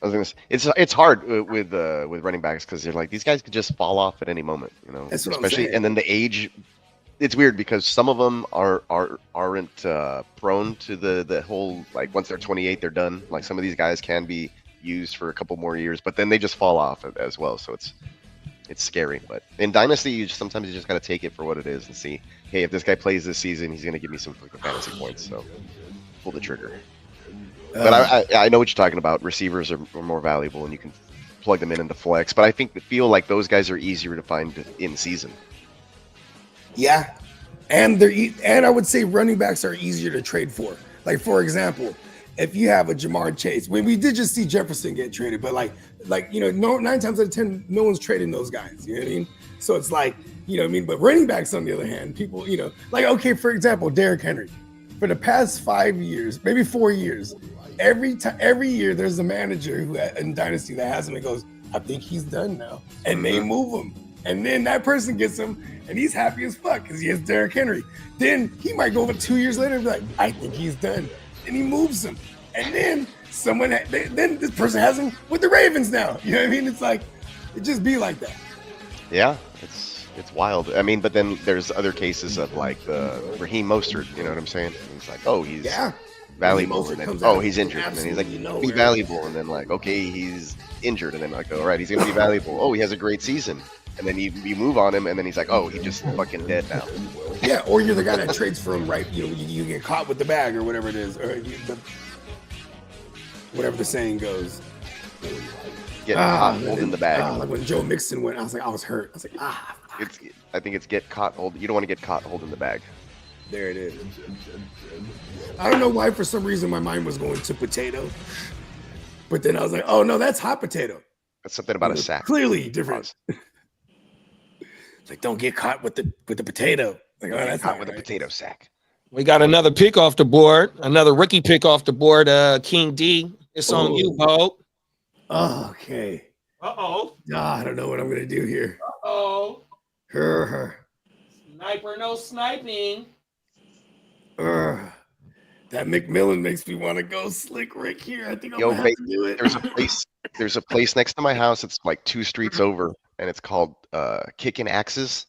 was gonna say, it's hard with running backs because you're like, these guys could just fall off at any moment, you know. That's what especially, I'm saying. And then the age, it's weird because some of them aren't prone to the whole, like, once they're 28 they're done. Like some of these guys can be used for a couple more years, but then they just fall off as well. So it's scary. But in Dynasty, sometimes you just gotta take it for what it is and see, hey, if this guy plays this season, he's gonna give me some fucking fantasy points. So pull the trigger. But I know what you're talking about. Receivers are more valuable, and you can plug them into flex. But I feel like those guys are easier to find in season. Yeah, and and I would say running backs are easier to trade for. Like for example, if you have a Jamar Chase, when we did just see Jefferson get traded, but like you know, 9 times out of 10, no one's trading those guys. You know what I mean? So it's like, you know what I mean. But running backs, on the other hand, people, you know, like okay, for example, Derrick Henry, for the past 5 years, maybe 4 years. Every year there's a manager who in Dynasty that has him and goes, I think he's done now. And they move him. And then that person gets him and he's happy as fuck because he has Derrick Henry. Then he might go over 2 years later and be like, I think he's done. And he moves him. And then then this person has him with the Ravens now. You know what I mean? It's like, it just be like that. Yeah, it's wild. I mean, but then there's other cases of like Raheem Mostert, you know what I'm saying? He's like, oh, he's valuable, and then he's injured, and then he's like, be valuable, and then like, okay, he's injured, and then like, all right, he's gonna be valuable. Oh, he has a great season, and then you move on him, and then he's like, oh, he just fucking dead now. Yeah, or you're the guy that trades for him, right? You know, you get caught with the bag or whatever it is, or whatever the saying goes. Get caught holding the bag. Like when Joe Mixon went, I was like, I was hurt. I was like, I think it's get caught holding. You don't want to get caught holding the bag. There it is. I don't know why, for some reason, my mind was going to potato. But then I was like, oh, no, that's hot potato. That's something about a sack. Clearly different. It's like, don't get caught with the potato. Like, oh, that's caught with a potato sack. We got another pick off the board. Another rookie pick off the board. King D. It's on you, Bo. Oh, okay. Uh-oh. I don't know what I'm going to do here. Uh-oh. Sniper, no sniping. That McMillan makes me want to go Slick Rick here. I think I'm gonna have to do it. There's a place next to my house. It's like 2 streets over, and it's called Kickin' Axes,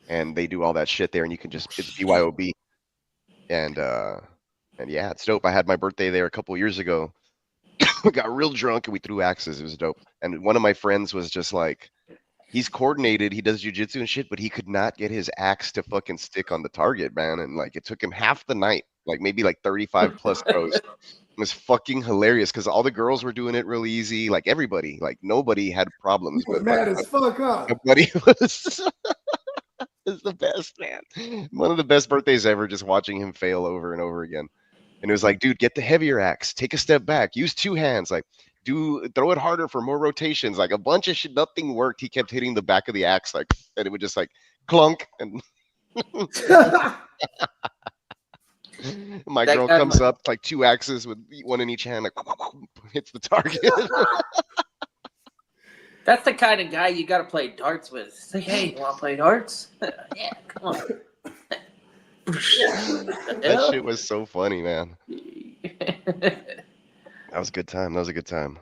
and they do all that shit there. And you can it's BYOB, and yeah, it's dope. I had my birthday there a couple years ago. We got real drunk and we threw axes. It was dope. And one of my friends was just like, he's coordinated, he does jujitsu and shit, but he could not get his axe to fucking stick on the target, man. And like, it took him half the night, like maybe like 35 plus throws. It was fucking hilarious because all the girls were doing it really easy. Like everybody, like nobody had problems. But mad as fuck up. Nobody was. It's the best, man. One of the best birthdays ever, just watching him fail over and over again. And it was like, dude, get the heavier axe, take a step back, use 2 hands, like throw it harder for more rotations, like a bunch of shit. Nothing worked. He kept hitting the back of the axe, like, and it would just like clunk. And my girl comes up, like 2 axes with 1 in each hand, like hits the target. That's the kind of guy you got to play darts with. Say, hey, you want to play darts? Yeah, come on. That shit was so funny, man. That was a good time.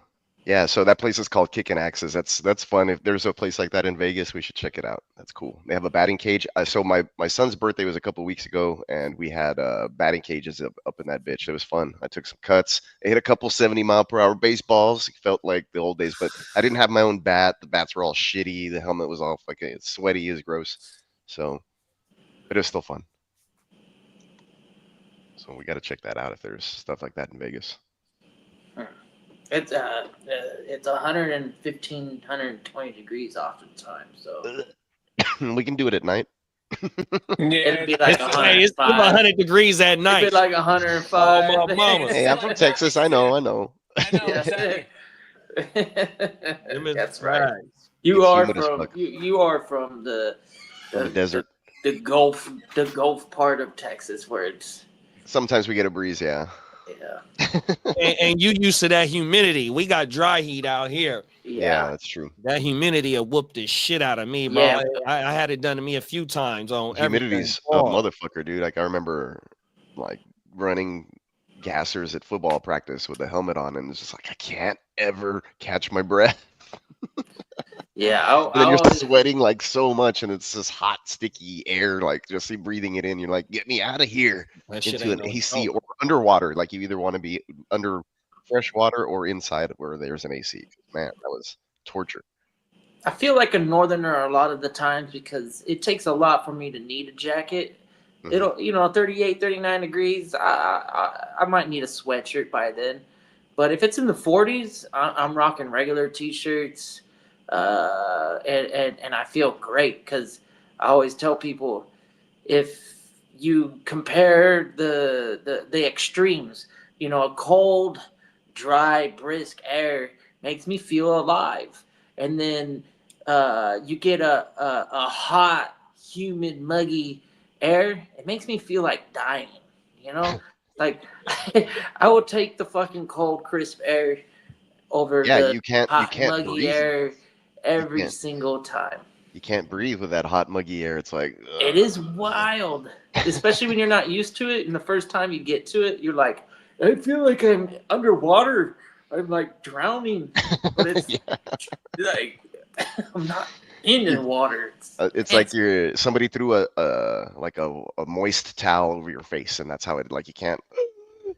Yeah, so that place is called Kickin' Axes. That's fun. If there's a place like that in Vegas, we should check it out. That's cool. They have a batting cage. So my son's birthday was a couple weeks ago, and we had batting cages up in that bitch. It was fun. I took some cuts. I hit a couple 70-mile-per-hour baseballs. It felt like the old days, but I didn't have my own bat. The bats were all shitty. The helmet was all fucking sweaty. It was gross. So, but it was still fun. So we got to check that out if there's stuff like that in Vegas. It's 115, 120 degrees oftentimes, so We can do it at night. it'd be like It's 100 degrees at night. It'd be like 105. Oh, my mama. Hey, I'm from Texas. I know. I know. Exactly. That's right. You It's are humid as from fuck. you are from the desert. the Gulf part of Texas where it's Sometimes we get a breeze, yeah. and you used to that humidity. We got dry heat out here. Yeah, that's true. That humidity will whoop the shit out of me, bro. Yeah. I had it done to me a few times on Humidity's a motherfucker, dude. Like I remember like running gassers at football practice with the helmet on, and it's just like I can't ever catch my breath. Yeah, And then you're sweating like so much, and it's this hot, sticky air, like just breathing it in. You're like, get me out of here into an AC or underwater. Like you either want to be under fresh water or inside where there's an AC. Man, that was torture. I feel like a northerner a lot of the times because it takes a lot for me to need a jacket. Mhm. It'll 38, 39 degrees. I might need a sweatshirt by then. But if it's in the 40s, I'm rocking regular t-shirts. And I feel great because I always tell people if you compare the extremes, a cold, dry, brisk air makes me feel alive, and then you get a hot, humid, muggy air, it makes me feel like dying. Like I will take the fucking cold, crisp air over the you can't muggy breathe. air every single time. You can't breathe with that hot, muggy air. It's like It is wild, especially when you're not used to it. And the first time you get to it, you're like, I feel like I'm underwater. I'm like drowning, but it's like I'm not in the water. It's like somebody threw a moist towel over your face, and that's how it like you can't.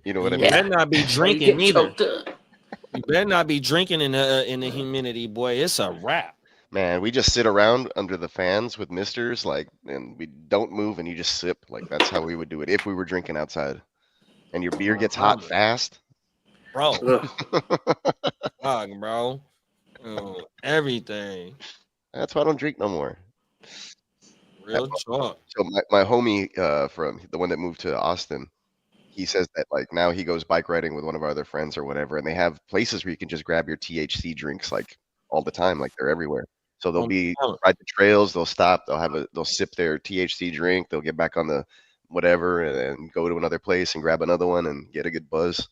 You know what I mean? You better not be drinking either. choked up. You better not be drinking in the humidity, boy. It's a wrap. Man, we just sit around under the fans with misters, like, and we don't move, and you just sip. Like that's how we would do it if we were drinking outside. And your beer gets hot fast, bro. Fuck, bro. Everything. That's why I don't drink no more. Real talk. So my homie from the one that moved to Austin, he says that like now he goes bike riding with one of our other friends or whatever, and they have places where you can just grab your THC drinks like all the time, like they're everywhere. So they'll ride the trails, they'll stop, they'll sip their THC drink, they'll get back on the whatever, and then go to another place and grab another one and get a good buzz.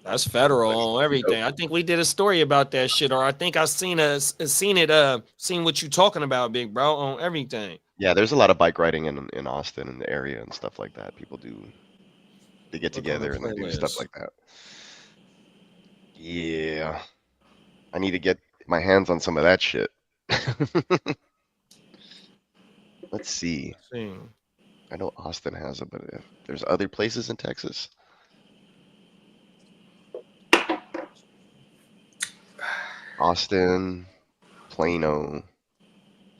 That's federal on everything. I think we did a story about that shit, or I think I seen what you talking about, big bro, on everything. Yeah, there's a lot of bike riding in Austin and the area and stuff like that. People they get together and they do stuff like that. Yeah. I need to get my hands on some of that shit. Let's see. I know Austin has it, but if there's other places in Texas. Austin, Plano,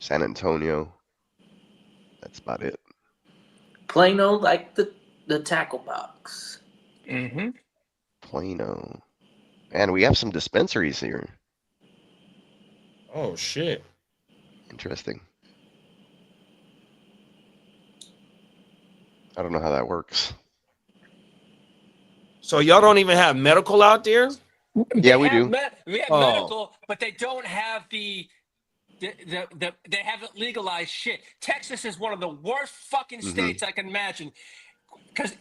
San Antonio. That's about it. Plano, like the tackle box. Mm-hmm. Plano. Man, we have some dispensaries here. Oh, shit. Interesting. I don't know how that works. So y'all don't even have medical out there? Yeah, we do. We have medical, but they don't have they haven't legalized shit. Texas is one of the worst fucking states I can imagine. Because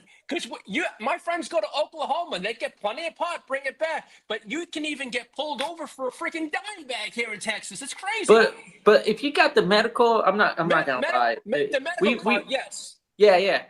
my friends go to Oklahoma and they get plenty of pot, bring it back. But you can even get pulled over for a freaking dime bag here in Texas. It's crazy. But if you got the medical, I'm not gonna lie. The medical part, yes. Yeah.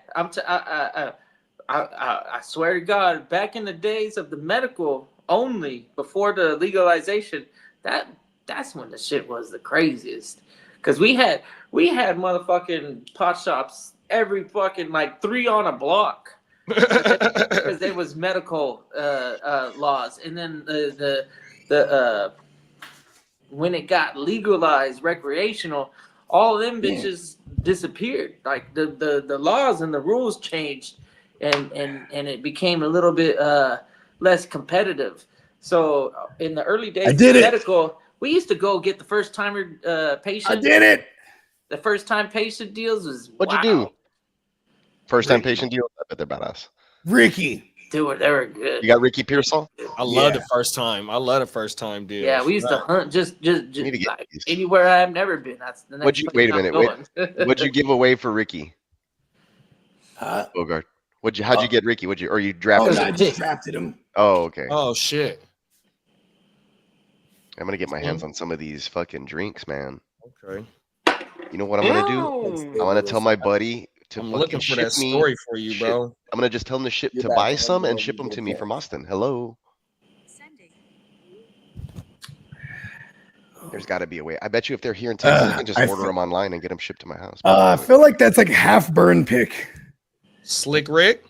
I swear to God, back in the days of the medical, only before the legalization, that's when the shit was the craziest. Because we had motherfucking pot shops every fucking like 3 on a block. Because there was medical laws, and then the when it got legalized recreational, all of them bitches disappeared. Like the laws and the rules changed, and it became a little bit less competitive. So in the early days of medical, we used to go get the first timer patient. I did it. The first time patient deals was What'd you do? First time patient deals? I bet they're badass. Ricky. Dude, they were good. You got Ricky Pearsall? I love the first time. I love the first time deals. Yeah, we used to hunt just like anywhere I've never been. That's the next. Wait a minute. What'd you give away for Ricky? Bogart. How'd you get Ricky? Or you drafted him? I just drafted him. Oh, okay. Oh shit. I'm gonna get my hands on some of these fucking drinks, man. Okay. You know what I'm gonna do? I want to tell my buddy to I'm fucking looking for ship that me. story for you, bro. I'm gonna just tell him to buy some and ship them to me from Austin. Hello. There's got to be a way. I bet you if they're here in Texas, I can just order them online and get them shipped to my house. I feel like that's like half burn pick. Slick Rick.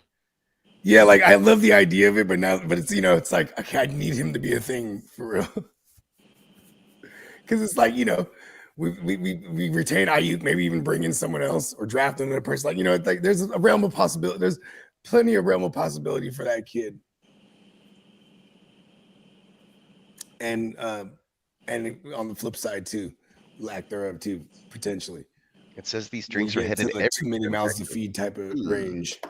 Yeah, like I love the idea of it, but it's it's like okay, I need him to be a thing for real. Because it's like we retain Ayuk, maybe even bring in someone else or draft him in a person. Like it's like there's a realm of possibility. There's plenty of realm of possibility for that kid. And on the flip side too, lack thereof too, potentially. It says these drinks are headed to too many mouths to feed type of range.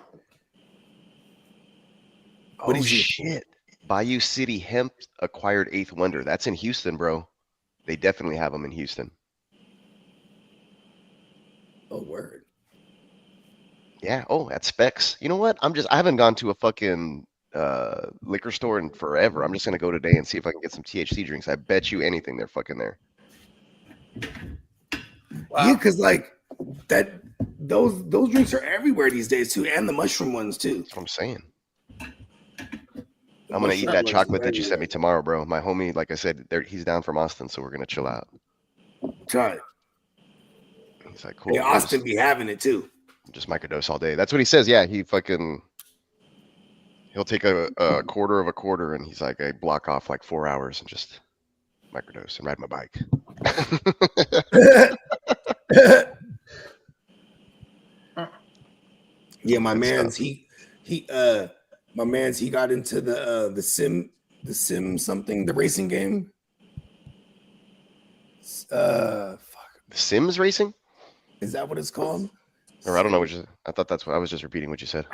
Oh shit! Bayou City Hemp acquired Eighth Wonder. That's in Houston, bro. They definitely have them in Houston. Oh word. Yeah. Oh, at Specs. You know what? I haven't gone to a fucking liquor store in forever. I'm just gonna go today and see if I can get some THC drinks. I bet you anything they're fucking there. Wow. Yeah, because like that, those drinks are everywhere these days too, and the mushroom ones too. That's what I'm saying. I'm gonna eat that chocolate that you sent me tomorrow, bro. My homie, like I said, he's down from Austin, so we're gonna chill out. Try it. He's like, cool. Yeah, Austin be having it too. Just microdose all day. That's what he says. Yeah, he'll take a quarter of a quarter, and he's like, I block off like 4 hours and just microdose and ride my bike. Yeah, my man's he got into the sim something, the racing game. The Sims racing? Is that what it's called? Or I don't know I thought that's what I was just repeating what you said.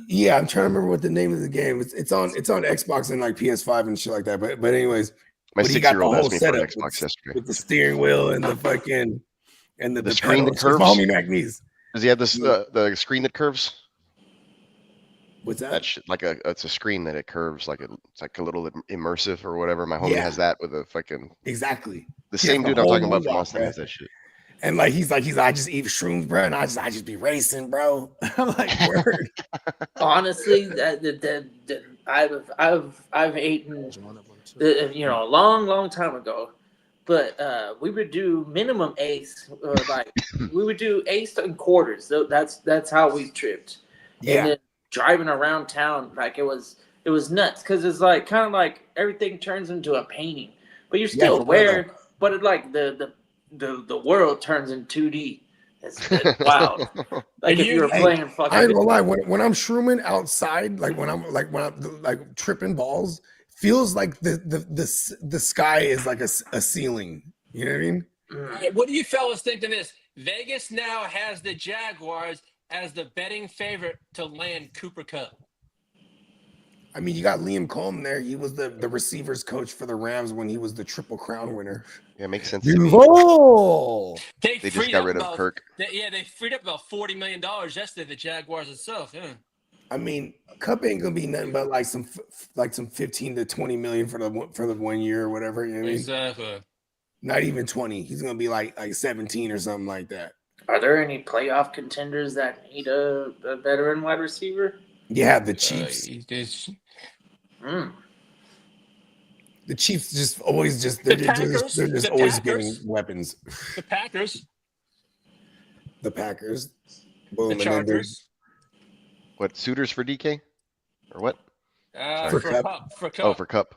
Yeah, I'm trying to remember what the name of the game. It's on Xbox and like PS5 and shit like that. But anyways, my 6-year-old asked me for an Xbox yesterday with the steering wheel and the fucking and the screen that curves. Homie McNeese. Does he have this the screen that curves? What's that? That's it's a screen that it curves it's like a little immersive or whatever. My homie has that with a fucking exactly the same dude I'm talking about from Austin has that shit. And like he's like I just eat shrooms, bro, and I just be racing, bro. I'm like, word. Honestly, I've eaten, a long time ago, but we would do minimum eighths, or like we would do eighths and quarters. So that's how we tripped. Yeah. And then driving around town, like it was nuts because it's like kind of like everything turns into a painting, but you're still aware. But it like the world turns in 2D. It's wild. Like if you were playing fucking. I ain't gonna lie. When I'm shrooming outside, like when I'm like tripping balls, feels like the sky is like a ceiling. You know what I mean? Hey, what do you fellas think of this? Vegas now has the Jaguars as the betting favorite to land Cooper Kupp. I mean, you got Liam Coleman there. He was the receivers coach for the Rams when he was the Triple Crown winner. Yeah, it makes sense to me. They just got rid of Kirk. They freed up about $40 million yesterday, the Jaguars itself. Yeah. I mean, Kupp ain't gonna be nothing but like some 15 to 20 million for the 1 year or whatever. You know what I mean? Exactly. Not even 20. He's gonna be like 17 or something like that. Are there any playoff contenders that need a veteran wide receiver? Yeah, the Chiefs. The Chiefs just always they're just always getting weapons. The Packers. The Packers. Boom. The Chargers. What, suitors for DK? Or what? For Cup. Cup. Oh, for Cup.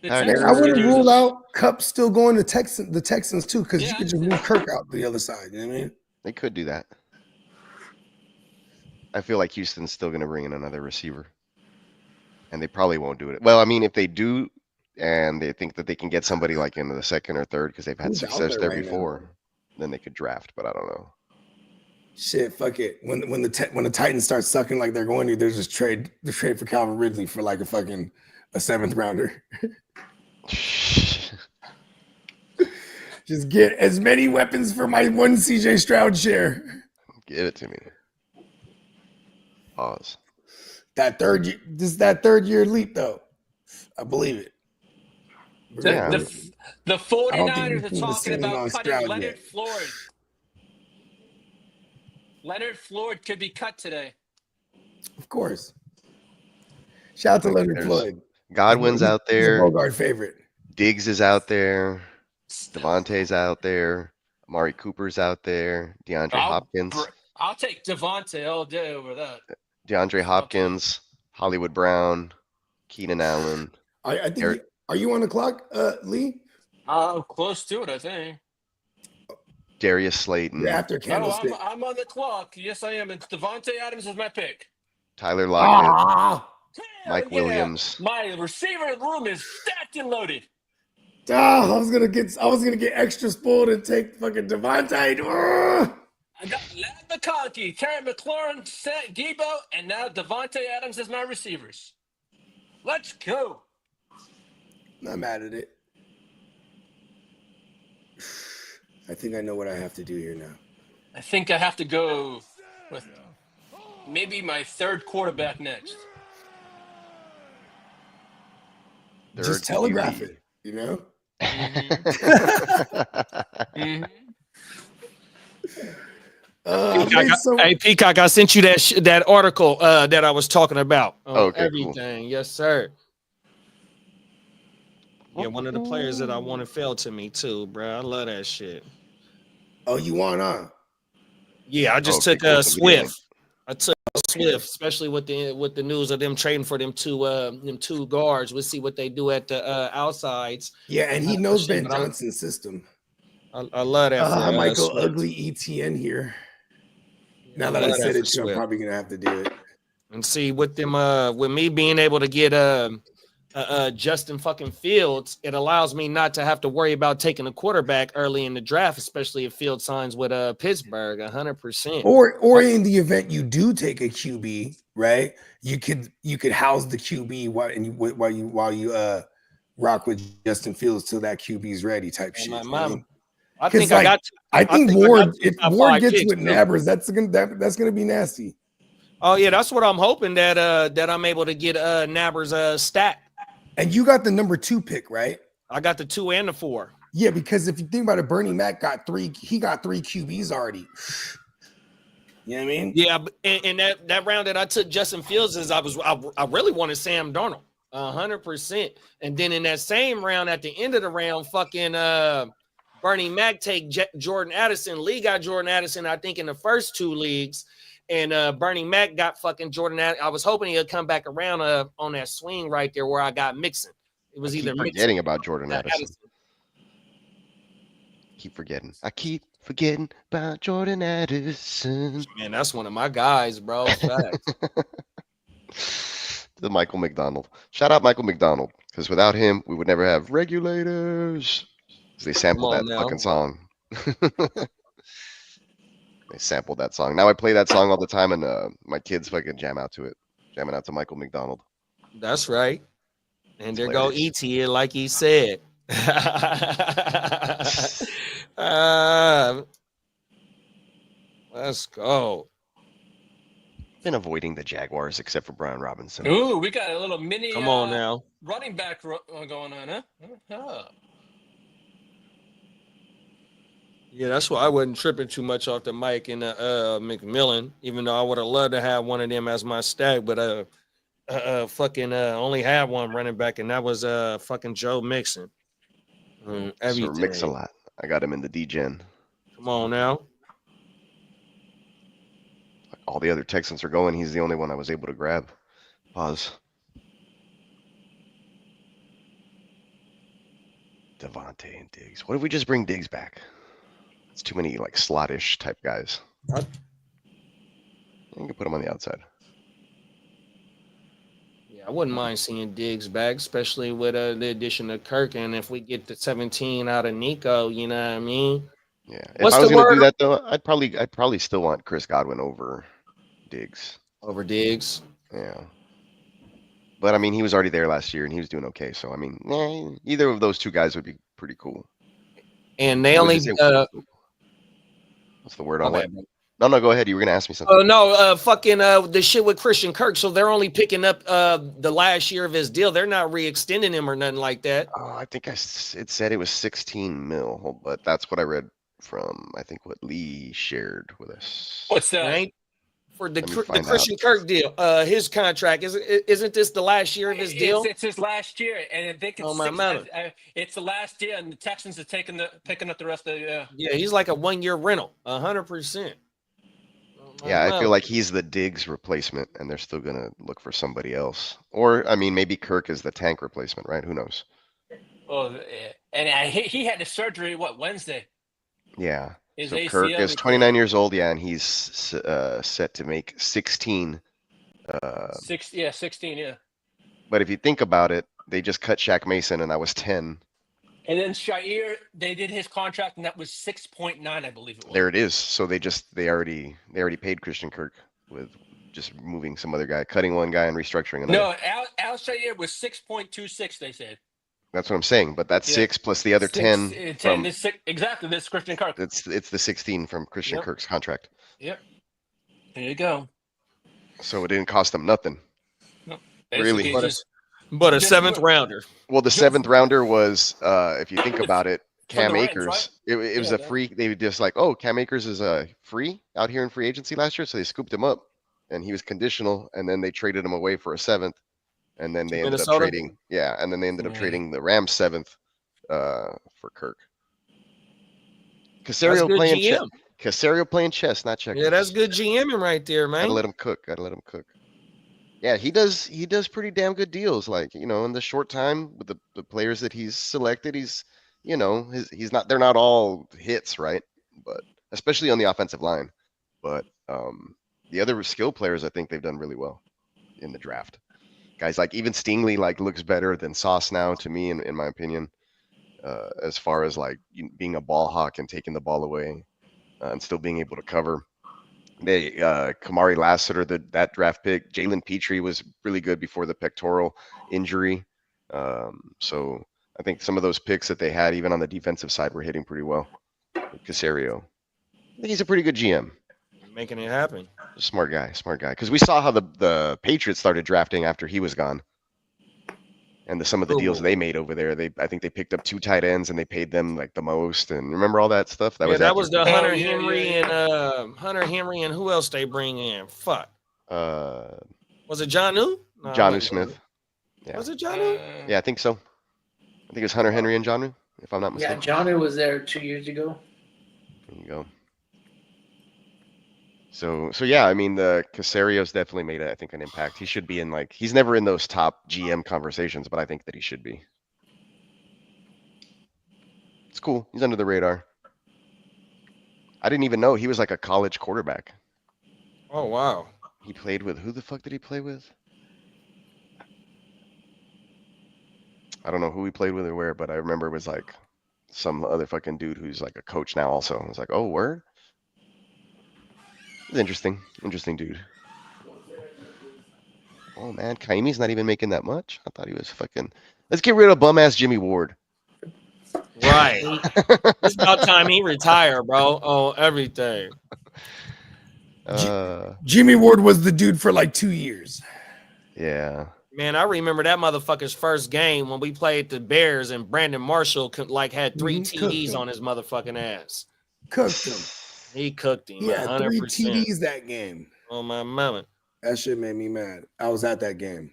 I wouldn't rule out Cup still going to the Texans too, because you could just move Kirk out the other side. You know what I mean? They could do that. I feel like Houston's still going to bring in another receiver. And they probably won't do it. Well, I mean, if they do, and they think that they can get somebody like into the second or third because they've had success there before, then they could draft. But I don't know. Shit, fuck it. When the Titans start sucking like they're going to, there's just trade for Calvin Ridley for like a 7th rounder. Just get as many weapons for my one CJ Stroud share. Give it to me. Pause. That third year leap though. I believe it. The 49ers are talking about cutting Leonard Floyd. Leonard Floyd could be cut today. Of course. Shout out to Leonard Floyd. Godwin's out there. He's a Bogart favorite. Diggs is out there. Devontae's out there. Amari Cooper's out there. DeAndre Hopkins. I'll take Devontae all day over that. DeAndre Hopkins, Hollywood Brown, Keenan Allen. I think. Are you on the clock, Lee? Close to it, I think. Darius Slayton. Yeah, after Candlestick. I'm on the clock. Yes, I am. And Devontae Adams is my pick. Tyler Lockett. Mike Williams. My receiver room is stacked and loaded. I was gonna get extra spoiled and take fucking Devontae. I got Ladd McConkey, Terry McLaurin, Debo, and now Devontae Adams as my receivers. Let's go. Not mad at it. I think I know what I have to do here now. I think I have to go with maybe my third quarterback next. Just telegraph it, you know? Hey, Peacock, I sent you that article that I was talking about. Okay, everything. Cool. Yes, sir. Yeah, one of the players that I wanted fell to me too, bro. I love that shit. Oh, you want on? Yeah, I just took Swift. I took Swift, especially with the news of them trading for them two guards. We'll see what they do at the outsides. Yeah, and he knows Ben Johnson's system. I love that. I might go ugly ETN here. Now that I said it, I'm probably gonna have to do it. And see with them, with me being able to get Justin fucking Fields, it allows me not to have to worry about taking a quarterback early in the draft, especially if Fields signs with Pittsburgh 100%. Or in the event you do take a QB, right? You could house the QB while you rock with Justin Fields till that QB's ready type shit. I think Ward, if Ward gets with Nabbers, that's gonna be nasty. Oh yeah, that's what I'm hoping that I'm able to get Nabbers stat. And you got the number 2 pick, right? I got the 2 and the 4. Yeah, because if you think about it, Bernie Mac got 3. He got 3 QBs already. You know what I mean? Yeah, and that round that I took Justin Fields is I really wanted Sam Darnold 100%. And then in that same round, at the end of the round, fucking Bernie Mac take Jordan Addison. Lee got Jordan Addison, I think, in the first 2 leagues. And Bernie Mac got fucking Jordan. I was hoping he'd come back around on that swing right there where I got Mixon. It was either forgetting about Jordan Addison. I keep forgetting about Jordan Addison. Man, that's one of my guys, bro. The Michael McDonald. Shout out Michael McDonald, because without him, we would never have Regulators. They sampled that fucking song. They sampled that song. Now I play that song all the time, and my kids fucking jamming out to Michael McDonald. That's right. And there go E.T. like he said. Let's go. Been avoiding the Jaguars except for Brian Robinson. Ooh, we got a little mini. Come on now. Running back going on, huh? Yeah, that's why I wasn't tripping too much off the mic and McMillan, even though I would have loved to have one of them as my stack. But fucking only had one running back, and that was fucking Joe Mixon. Sir Mix a Everything. lot. I got him in the D-Gen. Come on now. All the other Texans are going. He's the only one I was able to grab. Pause. Devontae and Diggs. What if we just bring Diggs back? It's too many like slot-ish type guys. What? You can put him on the outside. Yeah, I wouldn't mind seeing Diggs back, especially with the addition of Kirk. And if we get the 17 out of Nico, you know what I mean? Yeah. What's if I was the gonna word do that though, I'd probably still want Chris Godwin over Diggs. over Diggs? Yeah. But I mean, he was already there last year and he was doing okay. So I mean, either of those two guys would be pretty cool. And they only what's the word on what? No, go ahead. You were gonna ask me something. The shit with Christian Kirk. So they're only picking up the last year of his deal. They're not re-extending him or nothing like that. Oh, I think it said it was 16 mil, but that's what I read from I think what Lee shared with us. What's that? Right? For the Christian Kirk deal, his contract isn't this the last year of his deal? It's his last year, and I think it's the last year, and the Texans are picking up the rest of the year. Yeah, he's like a 1-year rental, 100%. Yeah, I feel like he's the Diggs replacement, and they're still gonna look for somebody else. Or I mean, maybe Kirk is the tank replacement, right? Who knows? Oh, and he had the surgery Wednesday. Yeah. His so ACL Kirk is 29 years old, yeah, and he's set to make 16. 16, yeah. But if you think about it, they just cut Shaq Mason, and that was 10. And then Shair, they did his contract, and that was 6.9, I believe it was. There it is. So they already paid Christian Kirk with just moving some other guy, cutting one guy and restructuring another. No, Al Shair was 6.26. They said. That's what I'm saying. But that's 6 plus the other 10 from exactly this Christian Kirk. It's the 16 from Christian Kirk's contract. Yep. There you go. So it didn't cost them nothing. No. Really. But a 7th rounder. Well, the 7th rounder was, if you think about it, Cam Akers. Right? It was a free. They were just like, oh, Cam Akers is free out here in free agency last year, so they scooped him up, and he was conditional, and then they traded him away for a 7th, and then they ended up trading. Yeah, and then they ended up trading the Rams 7th for Kirk. Caserio playing chess. Caserio playing chess, not checkers. Yeah, that's good GMing right there, man. Gotta let him cook. Yeah, he does pretty damn good deals. Like, in the short time with the players that he's selected, he's they're not all hits, right? But especially on the offensive line. But the other skill players, I think they've done really well in the draft. Guys like even Stingley looks better than Sauce now to me, in my opinion, as far as being a ball hawk and taking the ball away and still being able to cover. They Kamari Lassiter, that draft pick. Jalen Petrie was really good before the pectoral injury. So I think some of those picks that they had, even on the defensive side, were hitting pretty well. Caserio, I think he's a pretty good GM. Making it happen. Smart guy. Because we saw how the Patriots started drafting after he was gone, and some of the deals they made over there. I think they picked up 2 tight ends and they paid them the most. And remember all that stuff? That was the Hunter Henry and Hunter Henry and who else they bring in? Fuck. Was it Jonnu? No, Jonnu Smith. Yeah. Was it Jonnu? Yeah, I think so. I think it was Hunter Henry and Jonnu, if I'm not mistaken. Yeah, Jonnu was there 2 years ago. There you go. So yeah, I mean, the Caserio's definitely made, I think, an impact. He should be in he's never in those top GM conversations, but I think that he should be. It's cool. He's under the radar. I didn't even know he was a college quarterback. Oh, wow. He played with, who the fuck did he play with? I don't know who he played with or where, but I remember it was some other fucking dude who's a coach now also. I was like, oh, word? It's interesting dude. Oh man, Kaimi's not even making that much. I thought he was fucking. Let's get rid of bum ass Jimmy Ward. Right. It's about time he retire, bro. Oh, everything. Jimmy Ward was the dude for 2 years. Yeah. Man, I remember that motherfucker's first game when we played the Bears and Brandon Marshall had 3 TDs on his motherfucking ass. Cooked him. He cooked him. Yeah, 100%. 3 TDs that game. Oh my mama. That shit made me mad. I was at that game.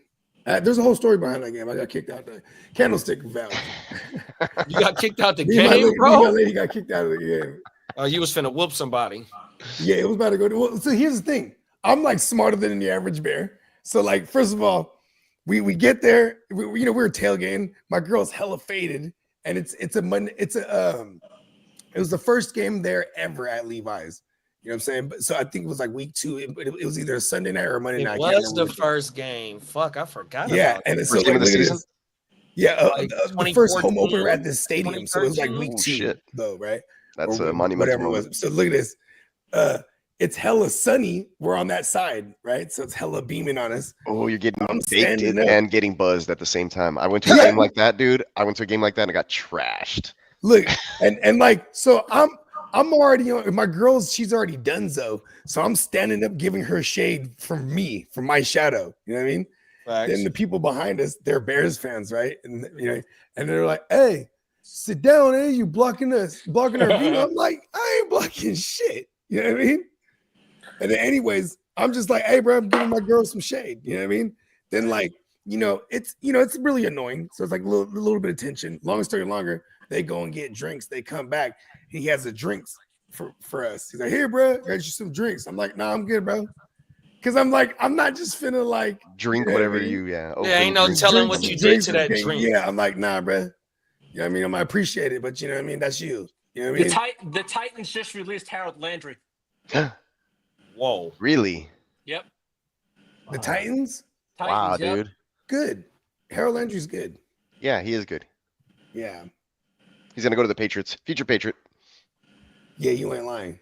There's a whole story behind that game. I got kicked out the Candlestick valve. You got kicked out the Me and my game, lady, bro? me and my lady got kicked out of the game. Oh, you was finna whoop somebody. Yeah, it was about to go. Well, so here's the thing. I'm like smarter than the average bear. So like, first of all, we get there. We were tailgating. My girl's hella faded, and it was the first game there ever at Levi's. You know what I'm saying? But so I think it was like week 2. It was either a Sunday night or a Monday night. It was the first game. Fuck, I forgot. Yeah, about and it. it's so like, look at this. Yeah, Like the first home opener at this stadium. So it was like week 2, shit. though, right? That's or a monumental whatever moment. it was. So look at this. It's hella sunny. We're on that side, right? So it's hella beaming on us. Oh, you're getting I'm baked standing up. and getting buzzed at the same time. I went to a game like that, dude. I went to a game like that and I got trashed. Look, and like, so I'm already on. My girl's, she's already done so. So I'm standing up, giving her shade from my shadow. You know what I mean? Facts. Then the people behind us, they're Bears fans, right? And and they're like, "Hey, sit down, you blocking our view." I'm like, I ain't blocking shit. You know what I mean? And then, anyways, I'm just like, "Hey, bro, I'm giving my girl some shade." You know what I mean? Then, like, it's really annoying. So it's like a little bit of tension. Long story longer, they go and get drinks. They come back. He has the drinks for us. He's like, "Here, bro, got you some drinks." I'm like, "Nah, I'm good, bro." Because I'm like, I'm not just finna like drink whatever you, yeah. Ain't no telling what you did to that drink. Yeah, I'm like, nah, bro. You know what I mean? I'm gonna appreciate it, but you know what I mean? That's you. You know what I mean? The Titans just released Harold Landry. Whoa. Really? Yep. The Titans? Wow, yep. dude. Good. Harold Landry's good. Yeah, he is good. Yeah. He's gonna go to the Patriots. Future Patriot. Yeah, you ain't lying.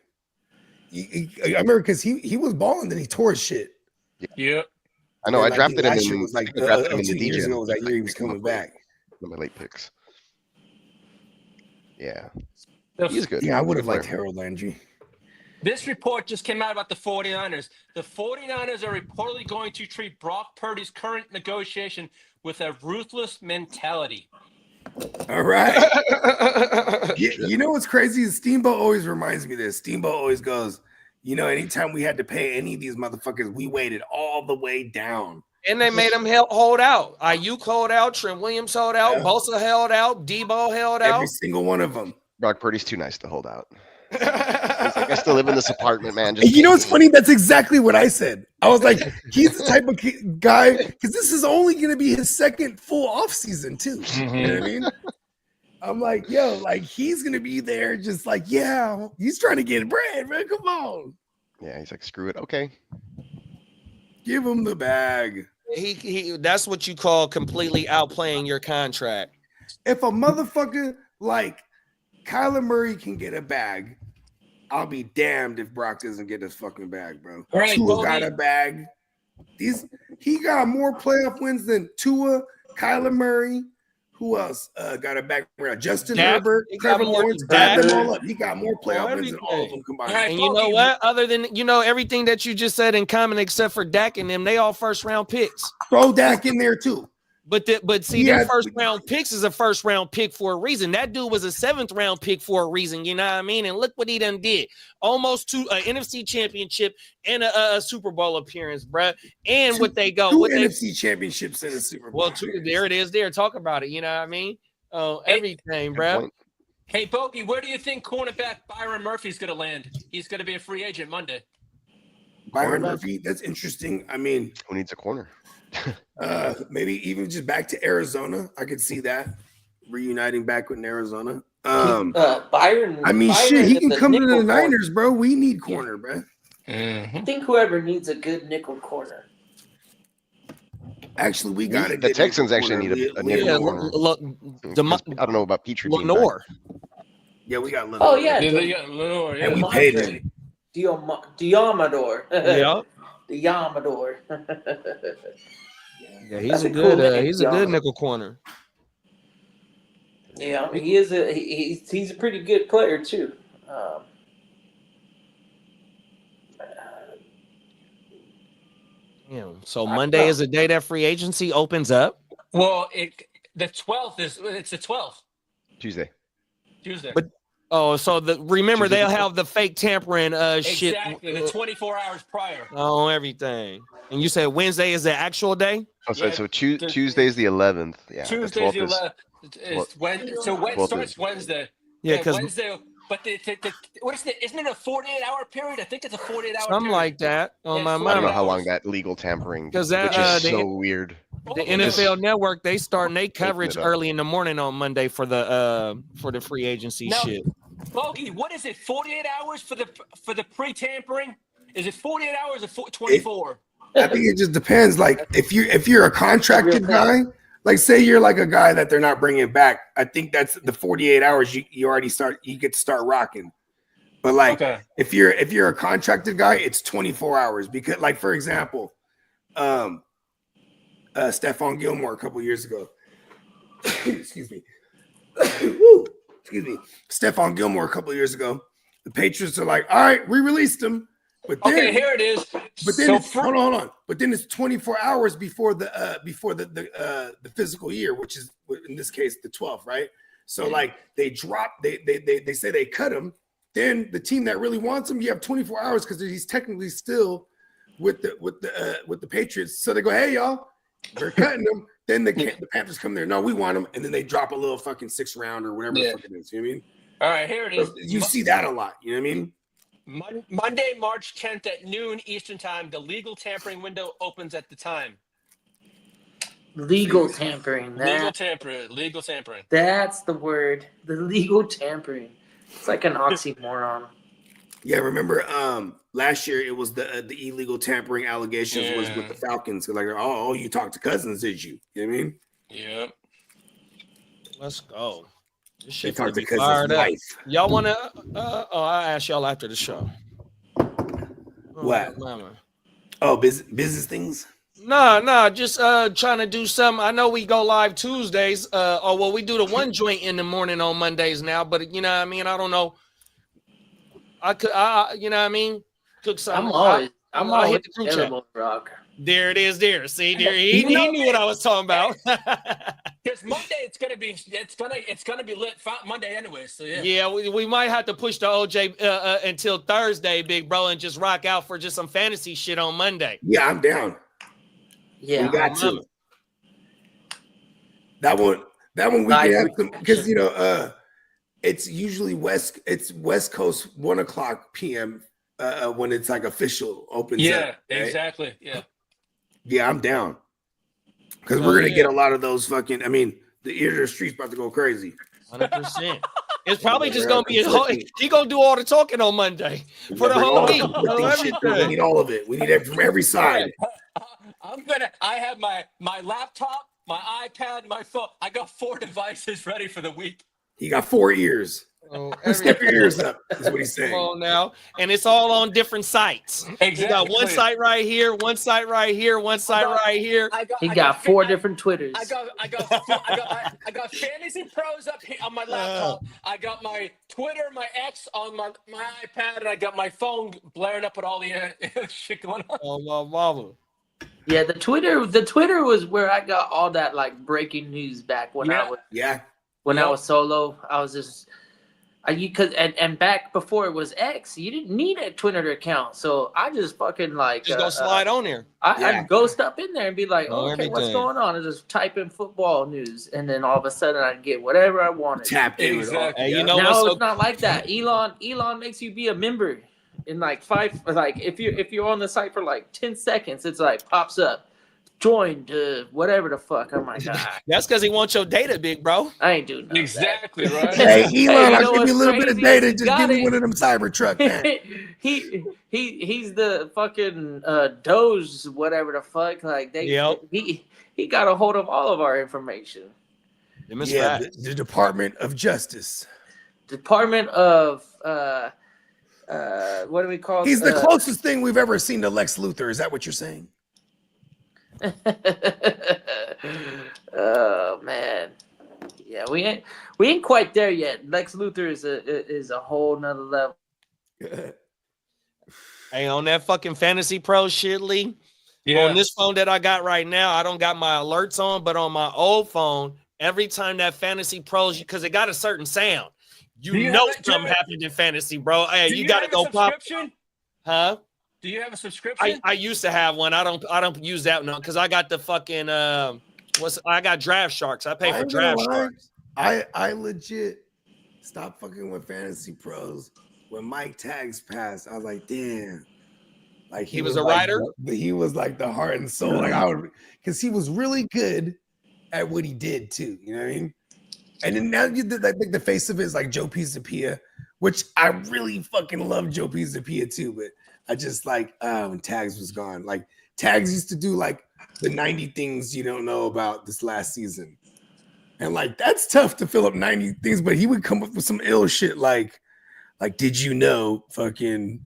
I remember because he was balling, then he tore his shit. Yeah. I know. I drafted him last year in. was like I drafted him in 2 the years DJ. ago was that year he was coming back. One of my late picks. Yeah. The- He's good. Yeah, I would have Good liked player. Harold Landry. This report just came out about the 49ers. The 49ers are reportedly going to treat Brock Purdy's current negotiation with a ruthless mentality. All right. You know what's crazy is Steamboat always reminds me of this. Steamboat always goes, anytime we had to pay any of these motherfuckers, we waited all the way down. And they made him hold out. Ayuk held out. Trent Williams held out. Yeah. Bosa held out. Debo held out. Every single one of them. Brock Purdy's too nice to hold out. He's like, I still live in this apartment, man. And you know what's funny? That's exactly what I said. I was like, he's the type of guy, because this is only going to be his second full off season too. Mm-hmm. You know what I mean? I'm like, yo, like he's going to be there just like, yeah, he's trying to get bread, man. Come on. Yeah, he's like, screw it. Okay. Give him the bag. He that's what you call completely outplaying your contract. If a motherfucker like Kyler Murray can get a bag, I'll be damned if Brock doesn't get his fucking bag, bro. All right, Tua got a bag. He got more playoff wins than Tua, Kyler Murray. Who else got a bag? Justin Dak, Herbert, he got Trevor more Lawrence. than Add Dak. them all up. He got more playoff wins than all of them combined. All right, And you know what? Other than everything that you just said in common, except for Dak and them, they all first round picks. Throw Dak in there too. But see, Yeah. their first round picks is a first round pick for a reason. That dude was a 7th round pick for a reason. You know what I mean? And look what he done did. Almost to an NFC championship and a Super Bowl appearance, bruh. And what they go. Two What NFC championships and a Super Bowl. Well, there it is. There, talk about it. You know what I mean? Oh, everything, bruh. Hey, Bogey, where do you think cornerback Byron Murphy's going to land? He's going to be a free agent Monday. Byron Murphy, that's interesting. I mean, who needs a corner? Maybe even just back to Arizona. I could see that reuniting back with Arizona. Byron. I mean, Byron shit, he is can a come to the nickel Niners, bro. We need corner, bro. I think whoever needs a good nickel corner. Actually, we got it. The Texans actually need a nickel corner. I don't know about Petrie. Lenore. Yeah, we got Lenore. Oh yeah, They got Lenore, and we paid him. Diamador. Yeah. Diamador. Yeah, he's a good nickel corner. Yeah, he is he's a pretty good player too. So Monday is the day that free agency opens up. Well, the 12th it's the 12th. Tuesday. But Oh, so remember they'll have the fake tampering shit. Exactly, the 24 hours prior. On everything. And you said Wednesday is the actual day? Oh, so Tuesday's the 11th. Yeah, Tuesday's the 11th. So when 12th starts Wednesday? Yeah, because Wednesday. But what is it? Isn't it a 48-hour period? I think it's a 48-hour something period. like that on my I mind. don't know how long that legal tampering, because which is so weird. The NFL Network, they start their coverage early in the morning on Monday for the free agency shit. Bogey, what is it? 48 hours for the pre-tampering? Is it 48 hours or 24? I think it just depends. Like if you're a contracted guy, like say you're like a guy that they're not bringing back, I think that's the 48 hours you already you get to start rocking. But like if you're a contracted guy, it's 24 hours because like for example, Stephon Gilmore a couple years ago. Excuse me. Excuse me. Stephon Gilmore a couple years ago. The Patriots are like, all right, we released him. But then, here it is. But then hold on. But then it's 24 hours before the physical year, which is in this case the 12th, right? So like they say they cut him. Then the team that really wants him, you have 24 hours because he's technically still with the Patriots. So they go, hey y'all, they're cutting him. Then the Panthers come there. No, we want him, and then they drop a little fucking 6th round or whatever the fuck it is. You know what I mean? All right, here it is. So you see that a lot. You know what I mean? Monday, March 10th at noon Eastern time. The legal tampering window opens at the time. Legal tampering. Legal tampering. That's the word. The legal tampering. It's like an oxymoron. Yeah, remember last year it was the illegal tampering allegations was with the Falcons. Like, oh, you talked to Cousins, did you? You know what I mean? Yeah. Let's go. This They shit talked to be fired Cousins' up. wife. Y'all want to? I'll ask y'all after the show. What? Mama. Oh, business things. No, just trying to do something. I know we go live Tuesdays. We do the one joint in the morning on Mondays now. But you know what I mean. I don't know. You know what I mean. Cook something. I'm always hit the group chat. Rock. There it is. There. See, there. He knew what I was talking about. Because Monday it's gonna be lit Monday anyway. So yeah. Yeah, we might have to push the OJ until Thursday, big bro, and just rock out for just some fantasy shit on Monday. Yeah, I'm down. Yeah, we got to. That one we can have some because it's usually West Coast 1:00 p.m. When it's like official opens up. Yeah, right? Exactly. Yeah. Yeah, I'm down. Because we're gonna get a lot of those fucking. I mean, the ear to the street's about to go crazy. 100%. It's probably just gonna be he gonna do all the talking on Monday for the whole week. We need all of it. We need it from every side. I have my laptop, my iPad, my phone. I got 4 devices ready for the week. He got 4 ears. Step your ears up, is what he's saying. Come on now. And it's all on different sites. Exactly. You got one site right here, one site right here, one site right here. He got 4 different Twitters. I got Fantasy Pros up here on my laptop. I got my Twitter, my X on my iPad, and I got my phone blaring up with all the shit going on. Oh my mama. Yeah, the Twitter was where I got all that like breaking news back when I was solo. I was just and back before it was X, you didn't need a Twitter account, so I just fucking just go slide on there. I'd ghost up in there and be like, okay, what's going on? And just type in football news, and then all of a sudden I'd get whatever I wanted. Tap in. Exactly. Hey, now it's not like that. Elon makes you be a member in like 5. Like if you're on the site for like 10 seconds, it's like pops up. Join to whatever the fuck. I'm like, that's because he wants your data, big bro. I ain't doing that. Exactly right. Hey, Elon, I'll give you a little bit of data. Just give me one of them Cybertruck, man. He's the fucking Doge, whatever the fuck. Like he got a hold of all of our information. Yeah, the Department of Justice. Department of what do we call? He's the closest thing we've ever seen to Lex Luthor. Is that what you're saying? Oh man, yeah, we ain't quite there yet. Lex Luthor is a whole nother level. Hey, on that fucking Fantasy Pro shit, Lee. Yeah. On this phone that I got right now, I don't got my alerts on, but on my old phone, every time that Fantasy Pros, because it got a certain sound. You know something happened in fantasy, bro. Hey, you gotta go pop. Huh? Do you have a subscription? I used to have one. I don't use that one because I got the fucking I got Draft Sharks. I pay for Draft Sharks. I legit stopped fucking with Fantasy Pros when Mike Tags passed. I was like, damn. Like he was a writer. He was like the heart and soul. Like I would, because he was really good at what he did too. You know what I mean? And then now you did like the face of it is like Joe Pisapia, which I really fucking love Joe Pisapia too. But I just like when Tags was gone. Like Tags used to do like the 90 things you don't know about this last season. And like that's tough to fill up 90 things, but he would come up with some ill shit like did you know fucking